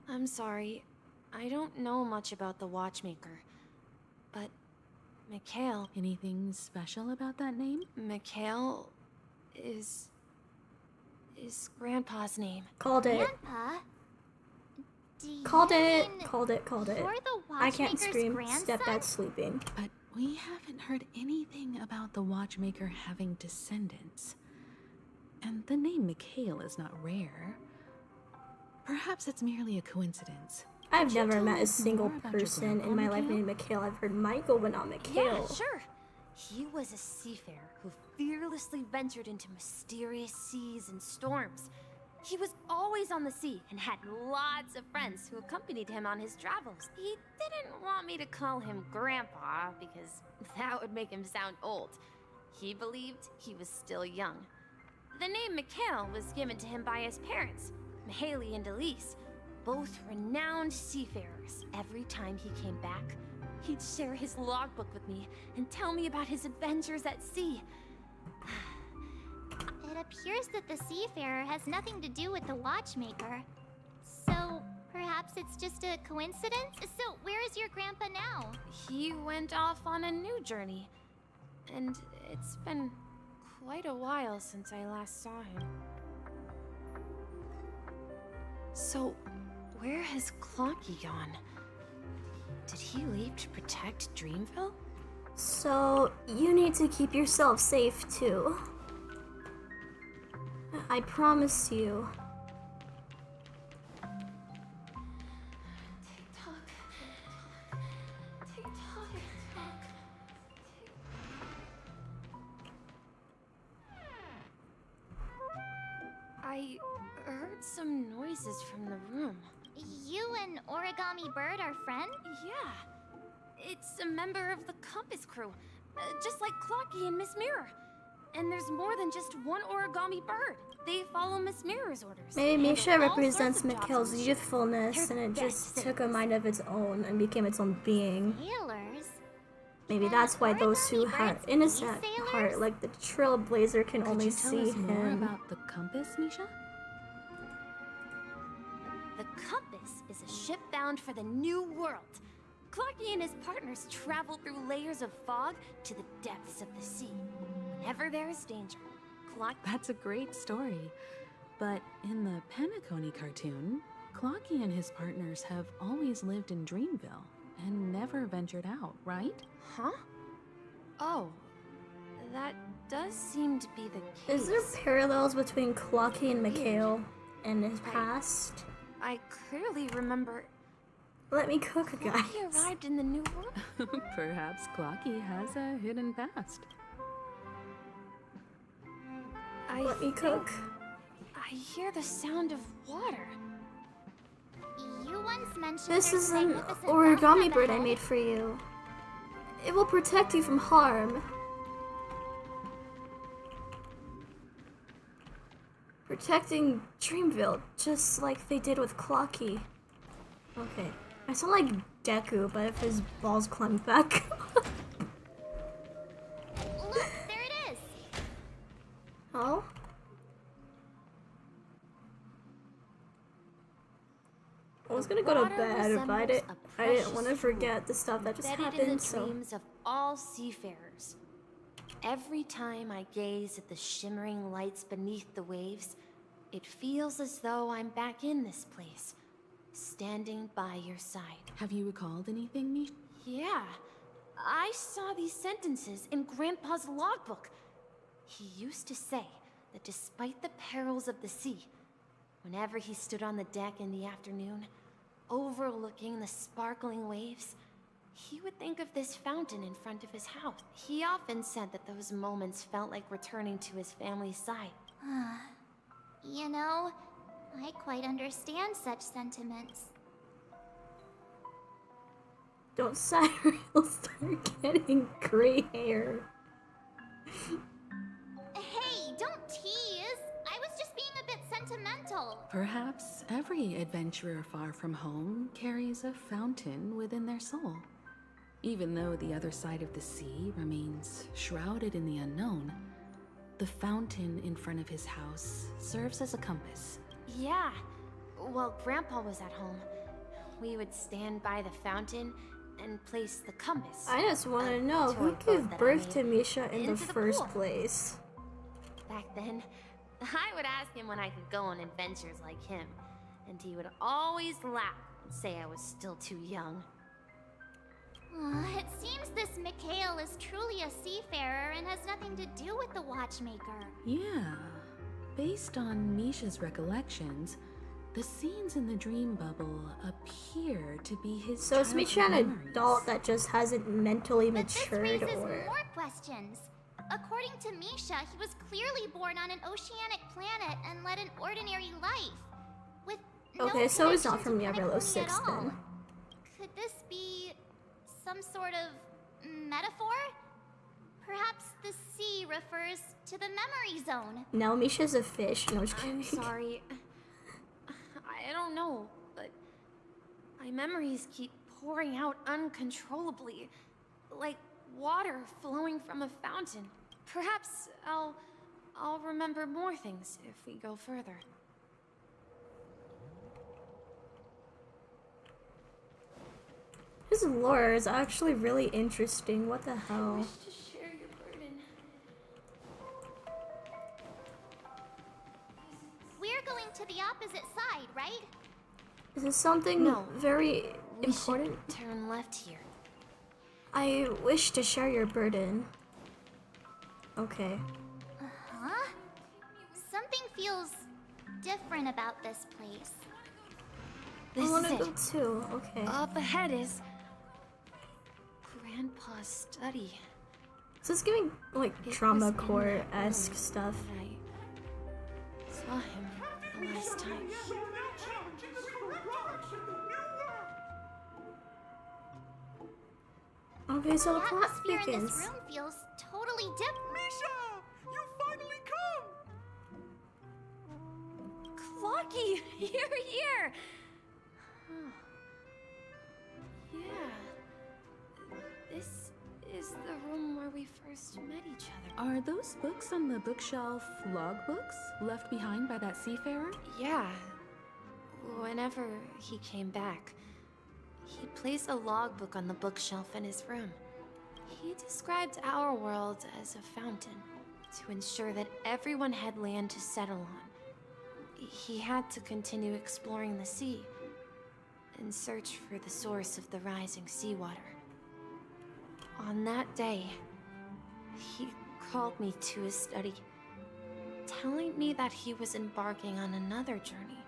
I'm sorry. I don't know much about the Watchmaker. But Mikhail... Anything special about that name? Mikhail is Grandpa's name. Called it. Grandpa? Called it. mean Called it. Called it. you're the I can't Watchmaker's scream. grandson? Stepdad's sleeping. But we haven't heard anything about the Watchmaker having descendants. And the name Mikhail is not rare. Perhaps it's merely a coincidence. I've Could you never tell met a us single more about your person grandpa, in my life Mikhail? named Mikhail. I've heard Michael, but not Mikhail. Yeah, sure. He was a seafarer who fearlessly ventured into mysterious seas and storms. He was always on the sea and had lots of friends who accompanied him on his travels. He didn't want me to call him Grandpa because that would make him sound old. He believed he was still young. The name Mikhail was given to him by his parents, Mahaley and Elise, both renowned seafarers. Every time he came back, he'd share his logbook with me and tell me about his adventures at sea. It appears that the Seafarer has nothing to do with the Watchmaker. So, perhaps it's just a coincidence? So, where is your grandpa now? He went off on a new journey, and it's been quite a while since I last saw him. So, where has Clocky gone? Did he leave to protect Dreamville? So, you need to keep yourself safe too. I promise you. I heard some noises from the room. You and Origami Bird are friends? Yeah. It's a member of the Compass crew, just like Clocky and Miss Mirror. And there's more than just one Origami Bird. They follow Miss Mirror's orders. Maybe Misha Handle all represents sorts of jobs Mikhail's on the ship. youthfulness and it just took a mind of its own and became its own being. Sailors? Maybe that's why those who have innocent heart, like the Trailblazer, can Could only you tell see us more him. about the compass, Misha? The Compass is a ship bound for the New World. Clocky and his partners travel through layers of fog to the depths of the sea. Whenever there is danger, That's a great story. But in the Penacony cartoon, Clocky and his partners have always lived in Dreamville and never ventured out, right? Huh? Oh, that does seem to be the case. Is there parallels between Clocky and Mikhail in his past? I clearly remember Let me cook, guys. Clocky arrived in the New World. Perhaps Clocky has a hidden past. Let me cook. I hear the sound of water. You once mentioned This there's is a an magnificent origami fountain bird I ahead. made for you. It will protect you from harm. Protecting Dreamville, just like they did with Clocky. Okay. I sound like Deku, but if his balls climb back. Look, there it is. Oh? I was gonna go to Water bed, but I didn't resembles a want to precious forget the stuff that just embedded in happened, the so. dreams of all seafarers. Every time I gaze at the shimmering lights beneath the waves, it feels as though I'm back in this place, standing by your side. Have you recalled anything, Misha? Yeah, I saw these sentences in Grandpa's logbook. He used to say that despite the perils of the sea, whenever he stood on the deck in the afternoon, overlooking the sparkling waves, he would think of this fountain in front of his house. He often said that those moments felt like returning to his family's side. You know, I quite understand such sentiments. Don't sigh or you'll start getting gray hair. Hey, don't tease. I was just being a bit sentimental. Perhaps every adventurer far from home carries a fountain within their soul. Even though the other side of the sea remains shrouded in the unknown, the fountain in front of his house serves as a compass. Yeah, while Grandpa was at home, we would stand by the fountain and place the compass. I just want to know who gave birth to Misha in the first place. Back then, I would ask him when I could go on adventures like him, and he would always laugh and say I was still too young. It seems this Mikhail is truly a seafarer and has nothing to do with the watchmaker. Yeah. Based on Misha's recollections, the scenes in the dream bubble appear to be his So is Misha childhood an memories. adult that just hasn't mentally But this matured, raises or? more questions. According to Misha, he was clearly born on an oceanic planet and led an ordinary life. With no Okay, so he's not connection from to Yavrilo Penacony 6 at all. then. Could this be some sort of metaphor? Perhaps the sea refers to the memory zone. No, Misha's a fish. No, I'm just kidding. I'm sorry. I don't know, but my memories keep pouring out uncontrollably, like water flowing from a fountain. Perhaps I'll remember more things if we go further. His lore is actually really interesting. What the hell? To share your burden. We're going to the opposite side, right? Is this something No. very We important? should turn left here. I wish to share your burden. Okay. Huh? Something feels different about this place. I This want is to go it. too. Okay. Up ahead is Grandpa's study. So it's giving like It trauma was in core that esque room stuff. that I saw him. last time. Okay, so the The plot atmosphere in thickens. this room feels totally different. Misha! You finally come! Clocky, you're here! Huh. Yeah. This is the room where we first met each other. Are those books on the bookshelf logbooks left behind by that seafarer? Yeah. Whenever he came back, he placed a logbook on the bookshelf in his room. He described our world as a fountain to ensure that everyone had land to settle on. He had to continue exploring the sea and search for the source of the rising seawater. On that day, he called me to his study, telling me that he was embarking on another journey.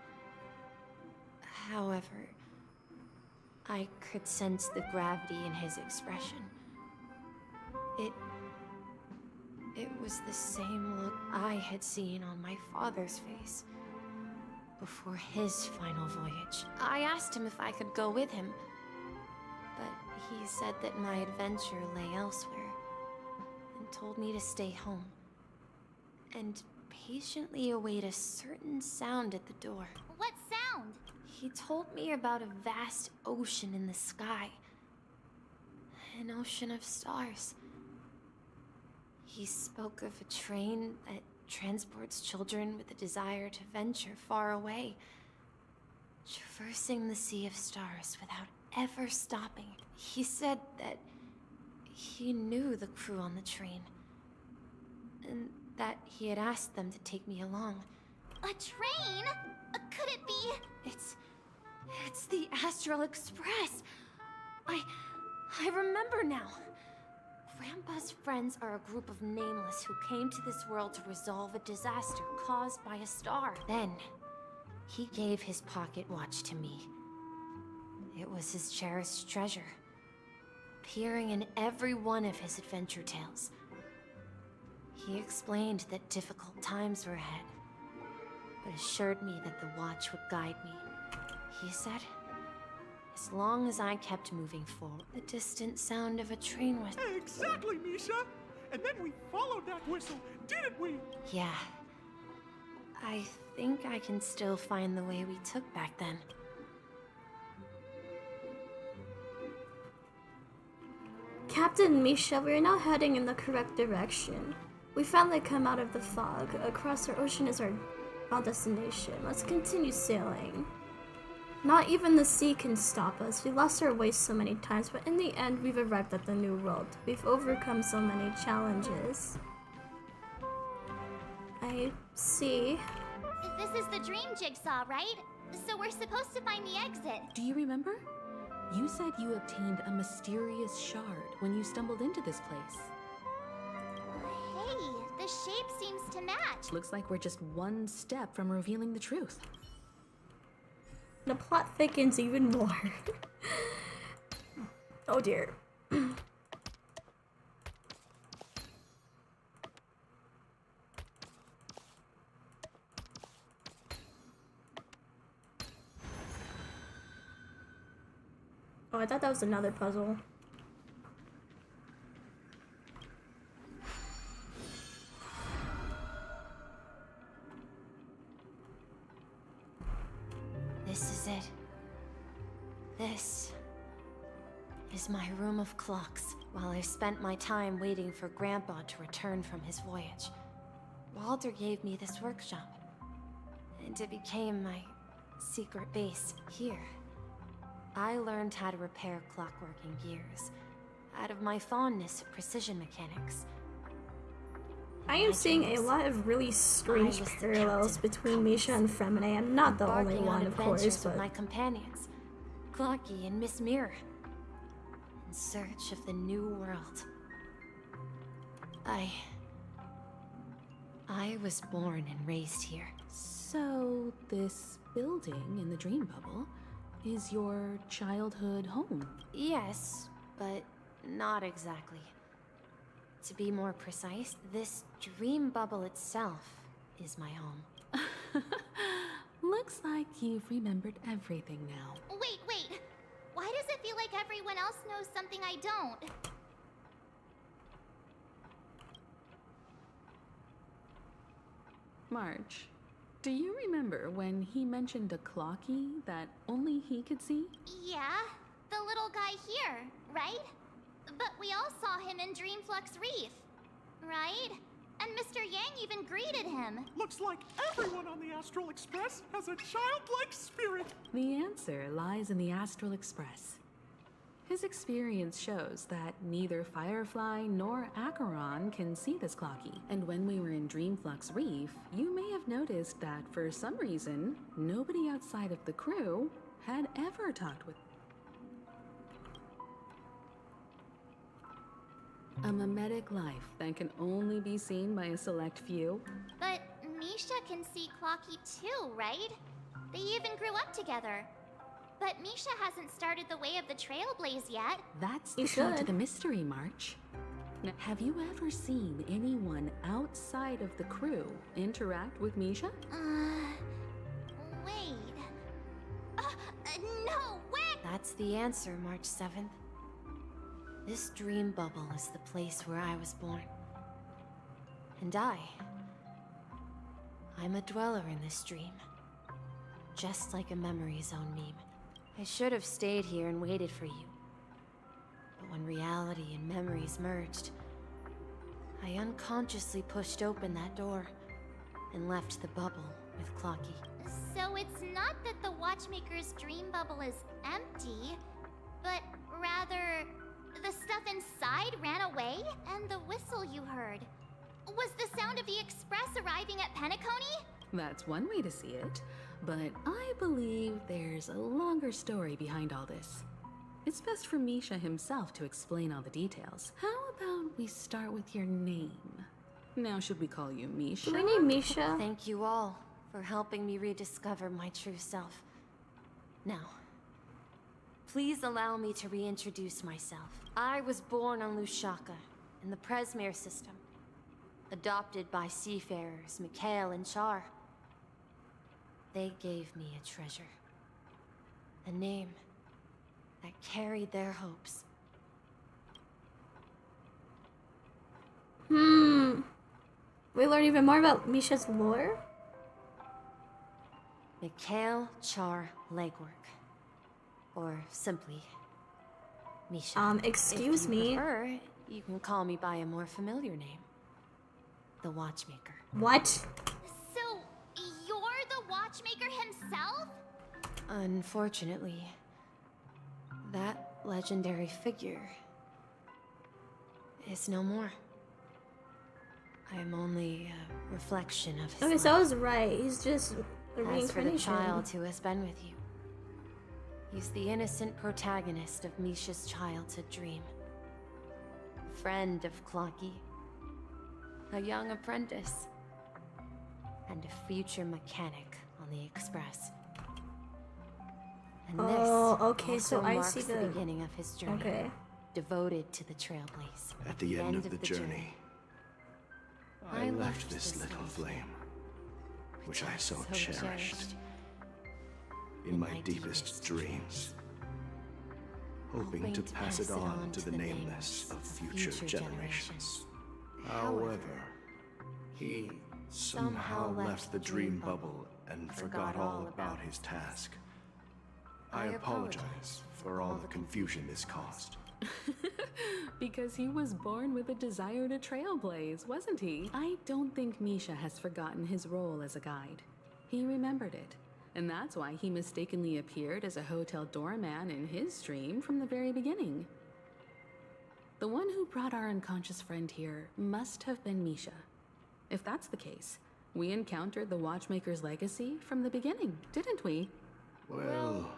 However, I could sense the gravity in his expression. It was the same look I had seen on my father's face before his final voyage. I asked him if I could go with him, but he said that my adventure lay elsewhere and told me to stay home and patiently await a certain sound at the door. What sound? He told me about a vast ocean in the sky. An ocean of stars. He spoke of a train that transports children with a desire to venture far away, traversing the sea of stars without ever stopping. He said that he knew the crew on the train, and that he had asked them to take me along. A train? Could it be? It's the Astral Express. I remember now. Grandpa's friends are a group of nameless who came to this world to resolve a disaster caused by a star. Then, he gave his pocket watch to me. It was his cherished treasure, appearing in every one of his adventure tales. He explained that difficult times were ahead, but assured me that the watch would guide me. He said, as long as I kept moving forward, the distant sound of a train was... Exactly, Misha! And then we followed that whistle, didn't we? Yeah. I think I can still find the way we took back then. Captain Misha, we are now heading in the correct direction. We finally come out of the fog. Across our ocean is our final destination. Let's continue sailing. Not even the sea can stop us. We lost our way so many times, but in the end, we've arrived at the new world. We've overcome so many challenges. I see. This is the dream jigsaw, right? So we're supposed to find the exit. Do you remember? You said you obtained a mysterious shard when you stumbled into this place. Hey, the shape seems to match. Looks like we're just one step from revealing the truth. The plot thickens even more. Oh dear. Oh, I thought that was another puzzle. This is it. This is my room of clocks. While I spent my time waiting for Grandpa to return from his voyage, Walter gave me this workshop, and it became my secret base here. I learned how to repair clockwork and gears out of my fondness of precision mechanics. I am seeing a lot of really strange parallels between Misha and Femine. I'm not the only one, of course, With but my companions, Clocky and Miss Mirror, in search of the new world. I was born and raised here. So, this building in the dream bubble is your childhood home? Yes, but not exactly. To be more precise, this dream bubble itself is my home. Looks like you've remembered everything now. Wait. Why does it feel like everyone else knows something I don't? March, do you remember when he mentioned a clocky that only he could see? Yeah, the little guy here, right? But we all saw him in Dreamflux Reef, right? And Mr. Yang even greeted him. Looks like everyone on the Astral Express has a childlike spirit. The answer lies in the Astral Express. His experience shows that neither Firefly nor Acheron can see this clocky. And when we were in Dreamflux Reef, you may have noticed that for some reason, nobody outside of the crew had ever talked with a mimetic life that can only be seen by a select few. But Misha can see Clocky too, right? They even grew up together. But Misha hasn't started the way of the Trailblaze yet. That's the key to the mystery, March. Now, have you ever seen anyone outside of the crew interact with Misha? Wait. No way! That's the answer, March 7th. This dream bubble is the place where I was born. And I'm a dweller in this dream. Just like a memory zone meme. I should have stayed here and waited for you. But when reality and memories merged, I unconsciously pushed open that door and left the bubble with Clocky. So it's not that the Watchmaker's dream bubble is empty, but rather the stuff inside ran away, and the whistle you heard was the sound of the express arriving at Penacony? That's one way to see it, but I believe there's a longer story behind all this. It's best for Misha himself to explain all the details. How about we start with your name? Now should we call you Misha? Do we need Misha? Thank you all for helping me rediscover my true self. Now, please allow me to reintroduce myself. I was born on Lushaka, in the Presmere system. Adopted by seafarers Mikhail and Char. They gave me a treasure. A name that carried their hopes. We learn even more about Misha's lore? Mikhail Char Legwork. Or simply, Misha. Excuse if you me. Prefer, you can call me by a more familiar name. The Watchmaker. What? So, you're the Watchmaker himself? Unfortunately, that legendary figure is no more. I am only a reflection of his Okay, life. so I was right. He's just a As for the reincarnation. child who has been with you, he's the innocent protagonist of Misha's childhood dream. A friend of Clocky, a young apprentice, and a future mechanic on the Express. And okay, this so also I marks see the the beginning of his journey. Okay. Devoted to the Trailblaze. At the end of the journey, I left this little flame, which I so cherished, in my deepest dreams, hoping to pass it on to the nameless of future generations. However, he somehow left the dream bubble and forgot all about his task. I apologize for all the confusion this caused. Because he was born with a desire to trailblaze, wasn't he? I don't think Misha has forgotten his role as a guide. He remembered it, and that's why he mistakenly appeared as a hotel doorman in his dream from the very beginning. The one who brought our unconscious friend here must have been Misha. If that's the case, we encountered the Watchmaker's legacy from the beginning, didn't we? Well,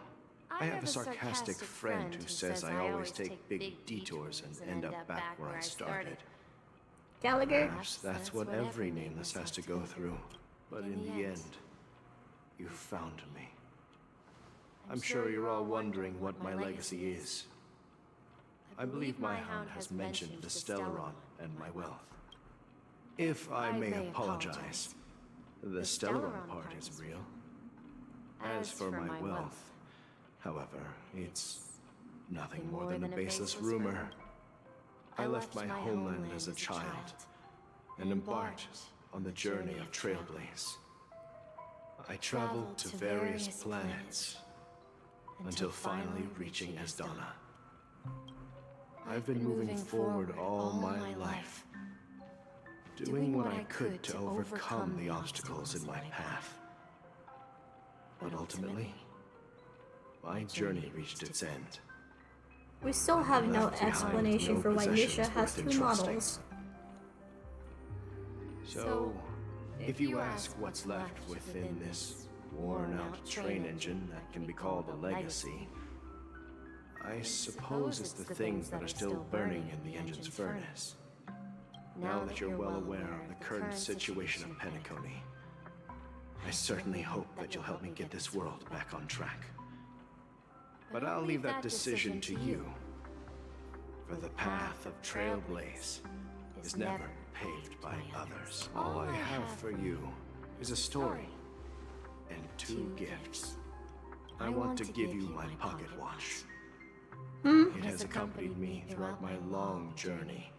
I have a sarcastic friend who says I always take big detours and end up back where I started. Gallagher? Perhaps that's what every nameless has to go through. But in the end, you found me. I'm sure you're all wondering what my legacy is. I believe my hound has mentioned the Stellaron and my wealth. If I may apologize, the Stellaron part is real. As for my wealth, however, it's nothing more than a baseless rumor. I left my homeland as a child and embarked on the journey of Trailblaze. I traveled to various planets until finally reaching Asdana. I've been moving forward all my life, doing what I could to overcome the obstacles in my path. But ultimately, my journey reached its end. We still have no Left behind explanation no for why Misha possessions has worth two entrusting. models. So, if you ask what's left within this worn-out train engine that can be called a legacy, I suppose it's the things that are still burning in the engine's furnace. Now that you're well aware of the current situation of Penacony, I certainly hope that you'll help me get this world back on track. But I'll leave that decision to you, for the path of Trailblaze is never paved by others. All I have for you is a story and two gifts. I want to give you my pocket watch. It has accompanied me throughout my long journey,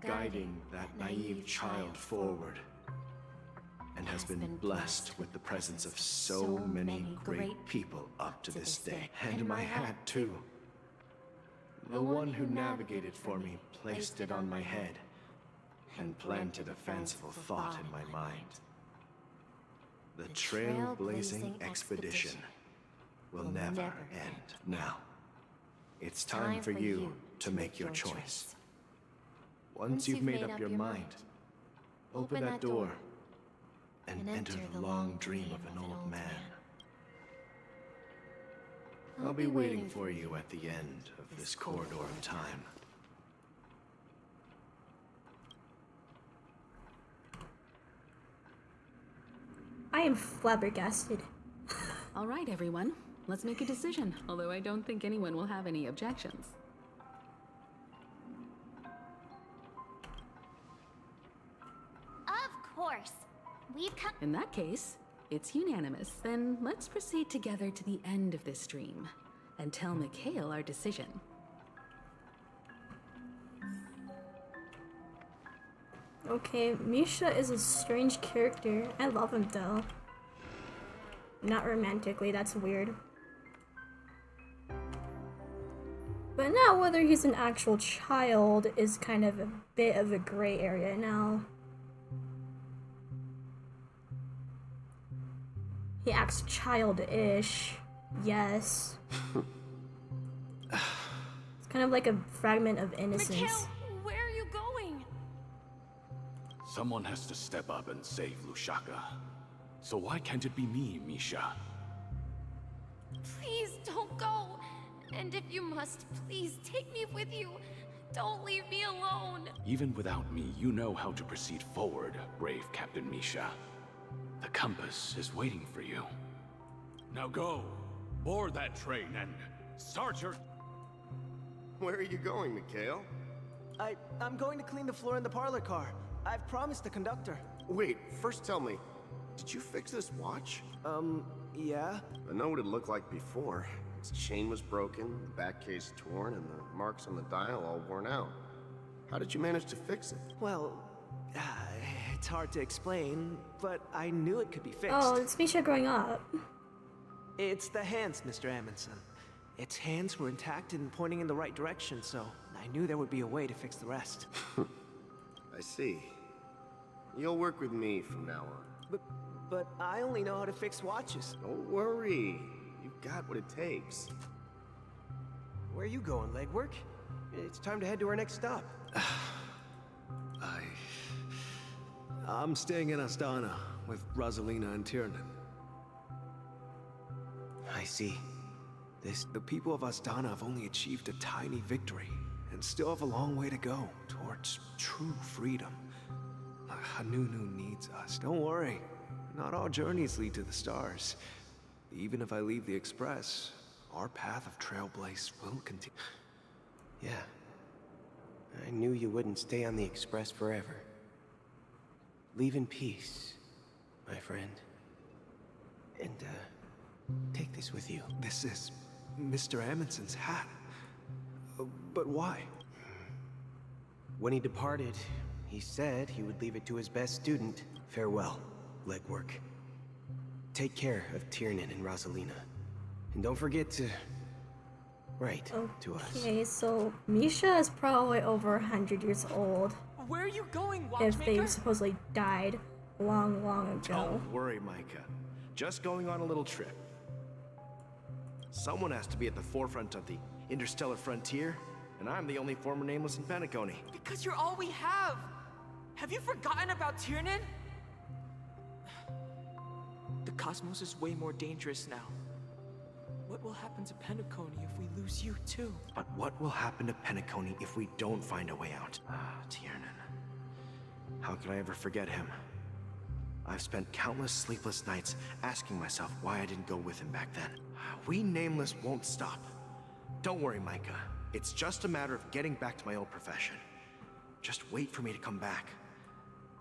guiding that naive child forward, and has been blessed with the presence of so many great people up to this day. And my hat, too. The one who navigated for me placed it on my head and planted a fanciful thought in my mind. The trailblazing expedition will never end. Now, it's time for you to make your choice. Once you've made up your mind, open that door and enter the long dream of an old man. I'll be waiting for you at the end of this corridor of time. I am flabbergasted. All right, everyone. Let's make a decision, although I don't think anyone will have any objections. Of course. We've come. In that case, it's unanimous. Then let's proceed together to the end of this dream and tell Mikhail our decision. Okay, Misha is a strange character. I love him though. Not romantically, that's weird. But now whether he's an actual child is kind of a bit of a gray area now. He acts childish, yes. It's kind of like a fragment of innocence. Mikhail, where are you going? Someone has to step up and save Lusaka. So why can't it be me, Misha? Please don't go. And if you must, please take me with you. Don't leave me alone. Even without me, you know how to proceed forward, brave Captain Misha. The compass is waiting for you. Now go, board that train and start your... Where are you going, Mikhail? I'm going to clean the floor in the parlor car. I've promised the conductor. Wait, first tell me, did you fix this watch? Yeah. I know what it looked like before. Its chain was broken, the back case torn, and the marks on the dial all worn out. How did you manage to fix it? Well, it's hard to explain, but I knew it could be fixed. Oh, it's Misha growing up. It's the hands, Mr. Amundsen. Its hands were intact and pointing in the right direction, so I knew there would be a way to fix the rest. I see. You'll work with me from now on. But I only know how to fix watches. Don't worry. You've got what it takes. Where are you going, legwork? It's time to head to our next stop. I'm staying in Astana with Rosalina and Tiernan. I see. The people of Astana have only achieved a tiny victory and still have a long way to go towards true freedom. Hanunu needs us. Don't worry. Not all journeys lead to the stars. Even if I leave the Express, our path of Trailblaze will continue. Yeah. I knew you wouldn't stay on the Express forever. Leave in peace, my friend. And, this with you. This is Mr. Amundsen's hat. But why? When he departed, he said he would leave it to his best student. Farewell, legwork. Take care of Tiernan and Rosalina. And don't forget to write to us. Okay, so Misha is probably over 100 years old. Where are you going, If Watchmaker? they supposedly died long, long ago. Don't worry, Micah. Just going on a little trip. Someone has to be at the forefront of the interstellar frontier, and I'm the only former Nameless in Penacony. Because you're all we have. Have you forgotten about Tiernan? The cosmos is way more dangerous now. What will happen to Penacony if we lose you too? But what will happen to Penacony if we don't find a way out? Tiernan. How could I ever forget him? I've spent countless sleepless nights asking myself why I didn't go with him back then. We Nameless won't stop. Don't worry, Micah. It's just a matter of getting back to my old profession. Just wait for me to come back.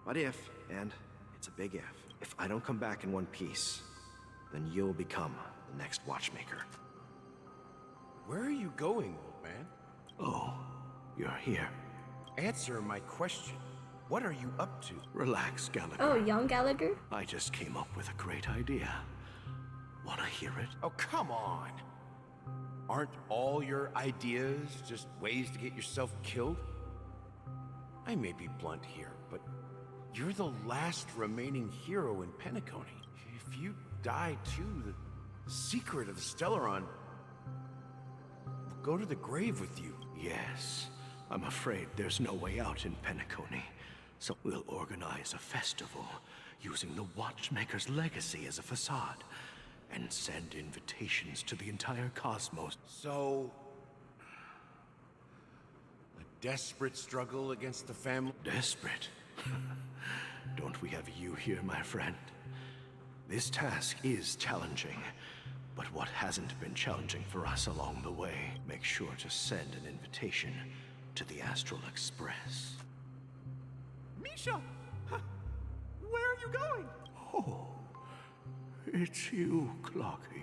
But if, and it's a big if I don't come back in one piece, then you'll become the next Watchmaker. Where are you going, old man? Oh, you're here. Answer my question. What are you up to? Relax, Gallagher. Oh, young Gallagher? I just came up with a great idea. Wanna hear it? Oh, come on. Aren't all your ideas just ways to get yourself killed? I may be blunt here, but you're the last remaining hero in Penacony. If you die too, the secret of the Stellaron will go to the grave with you. Yes. I'm afraid there's no way out in Penacony. So we'll organize a festival using the Watchmaker's legacy as a facade and send invitations to the entire cosmos. So, a desperate struggle against the family? Desperate? Don't we have you here, my friend? This task is challenging, but what hasn't been challenging for us along the way? Make sure to send an invitation to the Astral Express. Misha! Where are you going? Oh, it's you, Clocky.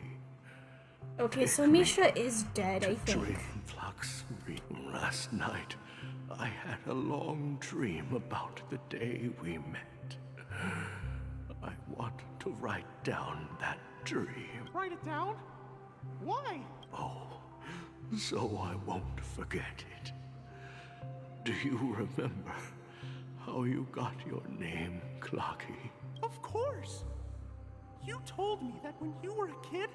Okay, so Misha is dead, I think. Dream Flux. Last night, I had a long dream about the day we met. I want to write down that dream. Write it down? Why? Oh, so I won't forget it. Do you remember how you got your name, Clocky? Of course. You told me that when you were a kid,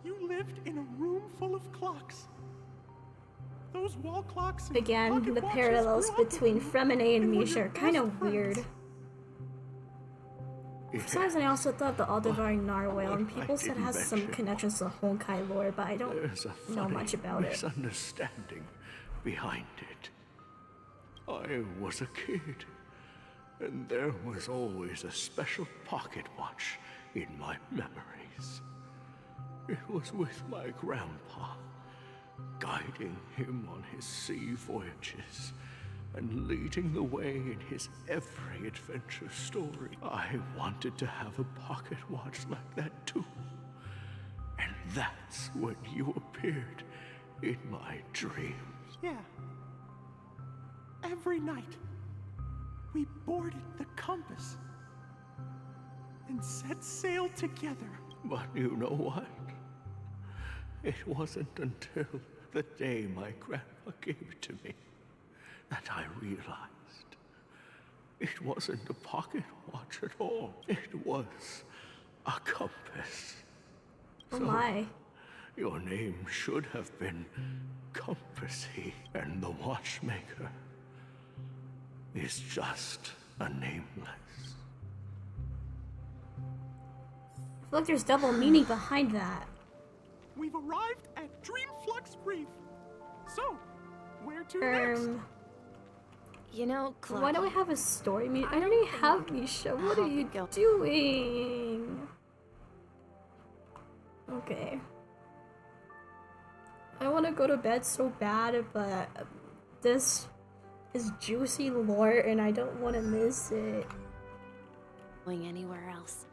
you lived in a room full of clocks. Those wall clocks and Again, pocket the watches parallels grew up between with you Fremine and and were Misha your are kind of best friends. weird. For some reason, I also thought the Aldebaran Narwhal, and people said it has some connections to Honkai lore, but I don't There's a know funny much about it. misunderstanding behind it. I was a kid, and there was always a special pocket watch in my memories. It was with my grandpa, guiding him on his sea voyages and leading the way in his every adventure story. I wanted to have a pocket watch like that too. And that's when you appeared in my dreams. Yeah. Every night, we boarded the compass and set sail together. But you know what? It wasn't until the day my grandpa gave it to me that I realized it wasn't a pocket watch at all. It was a compass. Oh my. Your name should have been Compassy, and the Watchmaker is just a nameless. I feel like there's double meaning behind that. We've arrived at Dream Flux Reef. So, where to next? You know, Why do I have a story? I don't even have Misha. What are you doing? Okay. I want to go to bed so bad, but this is juicy lore and I don't want to miss it. Going anywhere else.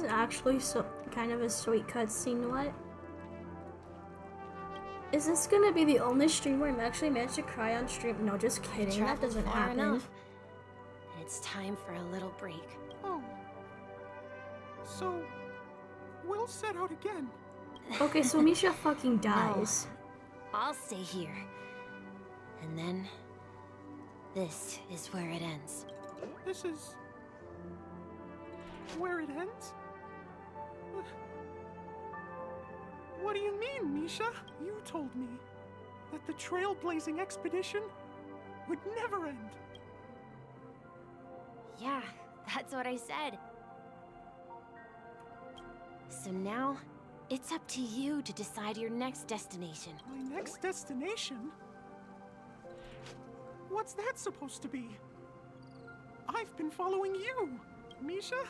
is actually so kind of a sweet cutscene. What? Is this gonna be the only stream where I'm actually managed to cry on stream? No, just kidding. That doesn't far happen. enough. It's time for a little break. Oh. So, we'll set out again. Okay, so Misha fucking dies. No, I'll stay here. And then, this is where it ends. This is... where it ends? What do you mean, Misha? You told me that the trailblazing expedition would never end. Yeah, that's what I said. So now, it's up to you to decide your next destination. My next destination? What's that supposed to be? I've been following you, Misha.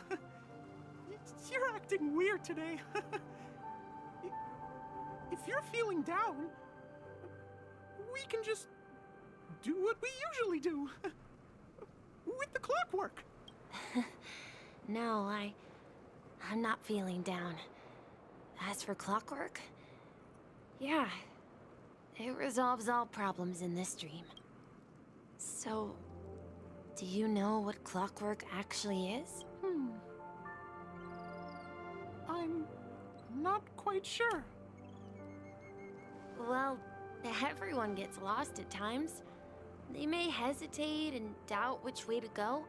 You're acting weird today. If you're feeling down, we can just do what we usually do. With the clockwork. No, I'm not feeling down. As for clockwork, yeah, it resolves all problems in this dream. So, do you know what clockwork actually is? I'm not quite sure. Well, everyone gets lost at times. They may hesitate and doubt which way to go.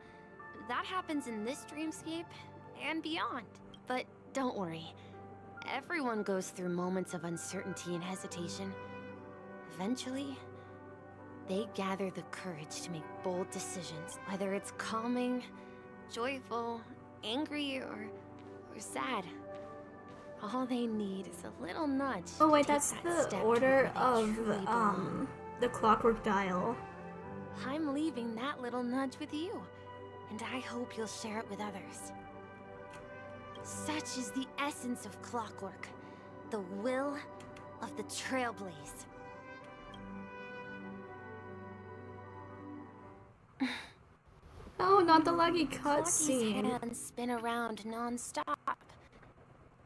That happens in this dreamscape and beyond. But don't worry. Everyone goes through moments of uncertainty and hesitation. Eventually, they gather the courage to make bold decisions, whether it's calming, joyful, angry, or sad. All they need is a little nudge. Oh wait, that's the order of the clockwork dial. I'm leaving that little nudge with you, and I hope you'll share it with others. Such is the essence of clockwork, the will of the Trailblaze. Oh, not the laggy Clocky's cutscene. hands spin around non-stop,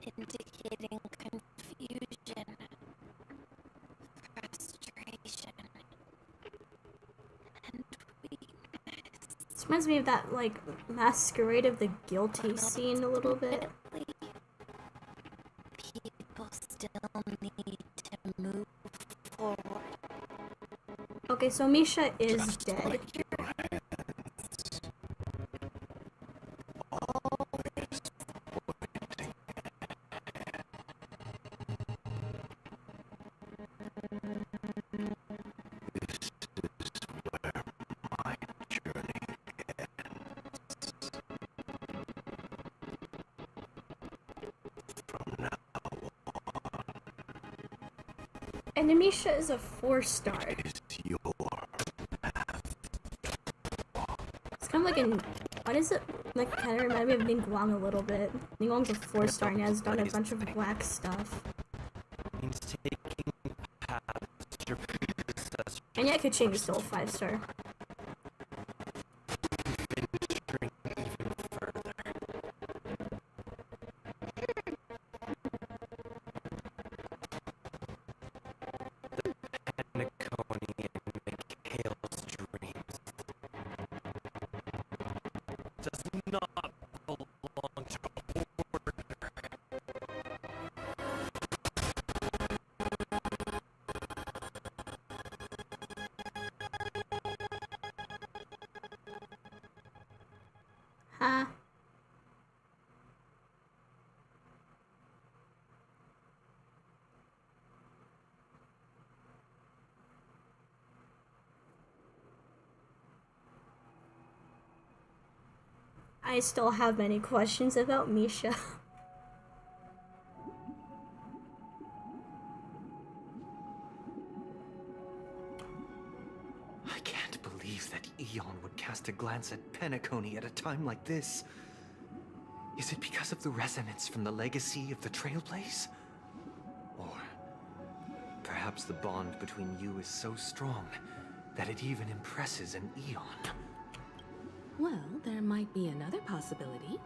indicating confusion, frustration, and weakness. This reminds me of that, like, Masquerade of the Guilty scene a little bit. People still need to move forward. Okay, so Misha is dead. And Misha is a 4-star. It's kind of like an... What is it? Like, kind of remind me of Ningguang a little bit. Ningguang's a 4-star and has done a bunch of whack stuff. And yet Kuching is still a 5-star. Penacony and Mikhail's dreams does not belong to order. Huh? I still have many questions about Misha. I can't believe that Eon would cast a glance at Penacony at a time like this. Is it because of the resonance from the legacy of the Trailblaze? Or perhaps the bond between you is so strong that it even impresses an Eon? Well, there might be another possibility.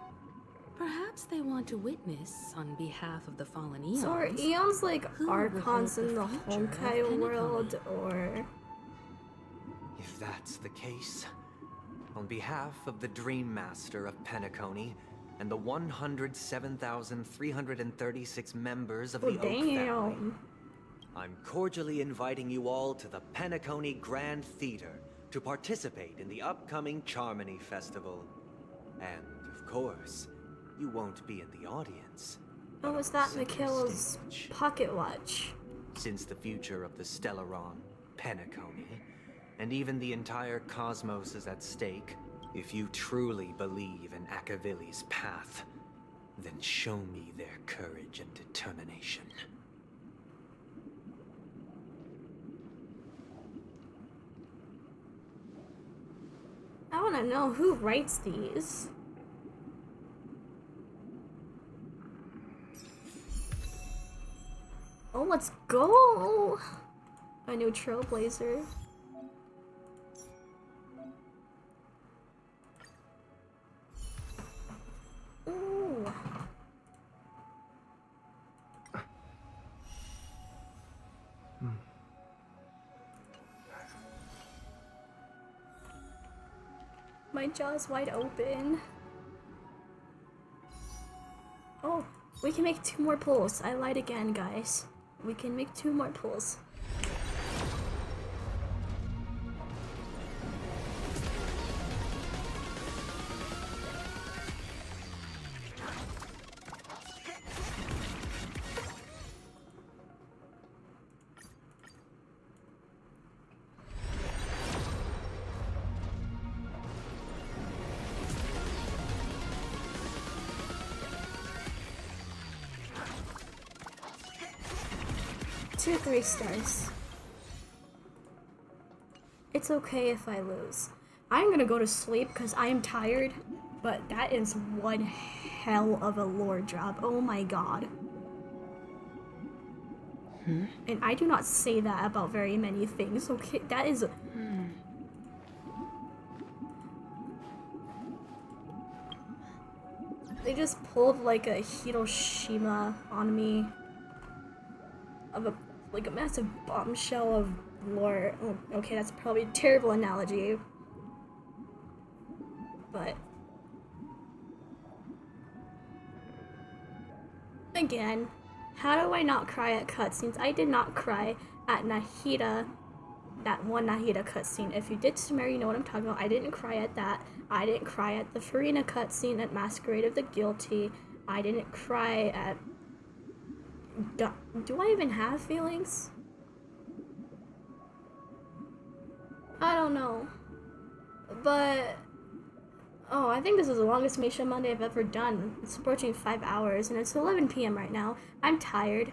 Perhaps they want to witness on behalf of the fallen eons. So are eons like who will archons hold in the future of Honkai world, or? If that's the case, on behalf of the Dream Master of Penacony and the 107,336 members of Oh, the Oak family, damn. I'm cordially inviting you all to the Penacony Grand Theater to participate in the upcoming Charmony Festival. And, of course, you won't be in the audience. Oh, is that Mikhail's pocket watch? Since the future of the Stellaron, Penacony, and even the entire cosmos is at stake, if you truly believe in Akavili's path, then show me their courage and determination. I want to know who writes these. Oh, let's go! A new trailblazer. Ooh. My jaw's wide open. Oh, we can make 2 more pulls. I lied again, guys. We can make 2 more pulls. Two 3 stars. It's okay if I lose. I'm gonna go to sleep because I am tired, but that is one hell of a lore drop. Oh my god. And I do not say that about very many things, okay? That is... They just pulled like a Hiroshima on me. Of a massive bombshell of lore. Oh, okay, that's probably a terrible analogy. But again, how do I not cry at cutscenes? I did not cry at Nahida, that one Nahida cutscene. If you did Sumer, you know what I'm talking about. I didn't cry at that. I didn't cry at the Farina cutscene at Masquerade of the Guilty. I didn't cry at... Do I even have feelings? I don't know. But... Oh, I think this is the longest Misha Monday I've ever done. It's approaching 5 hours, and it's 11 p.m. right now. I'm tired.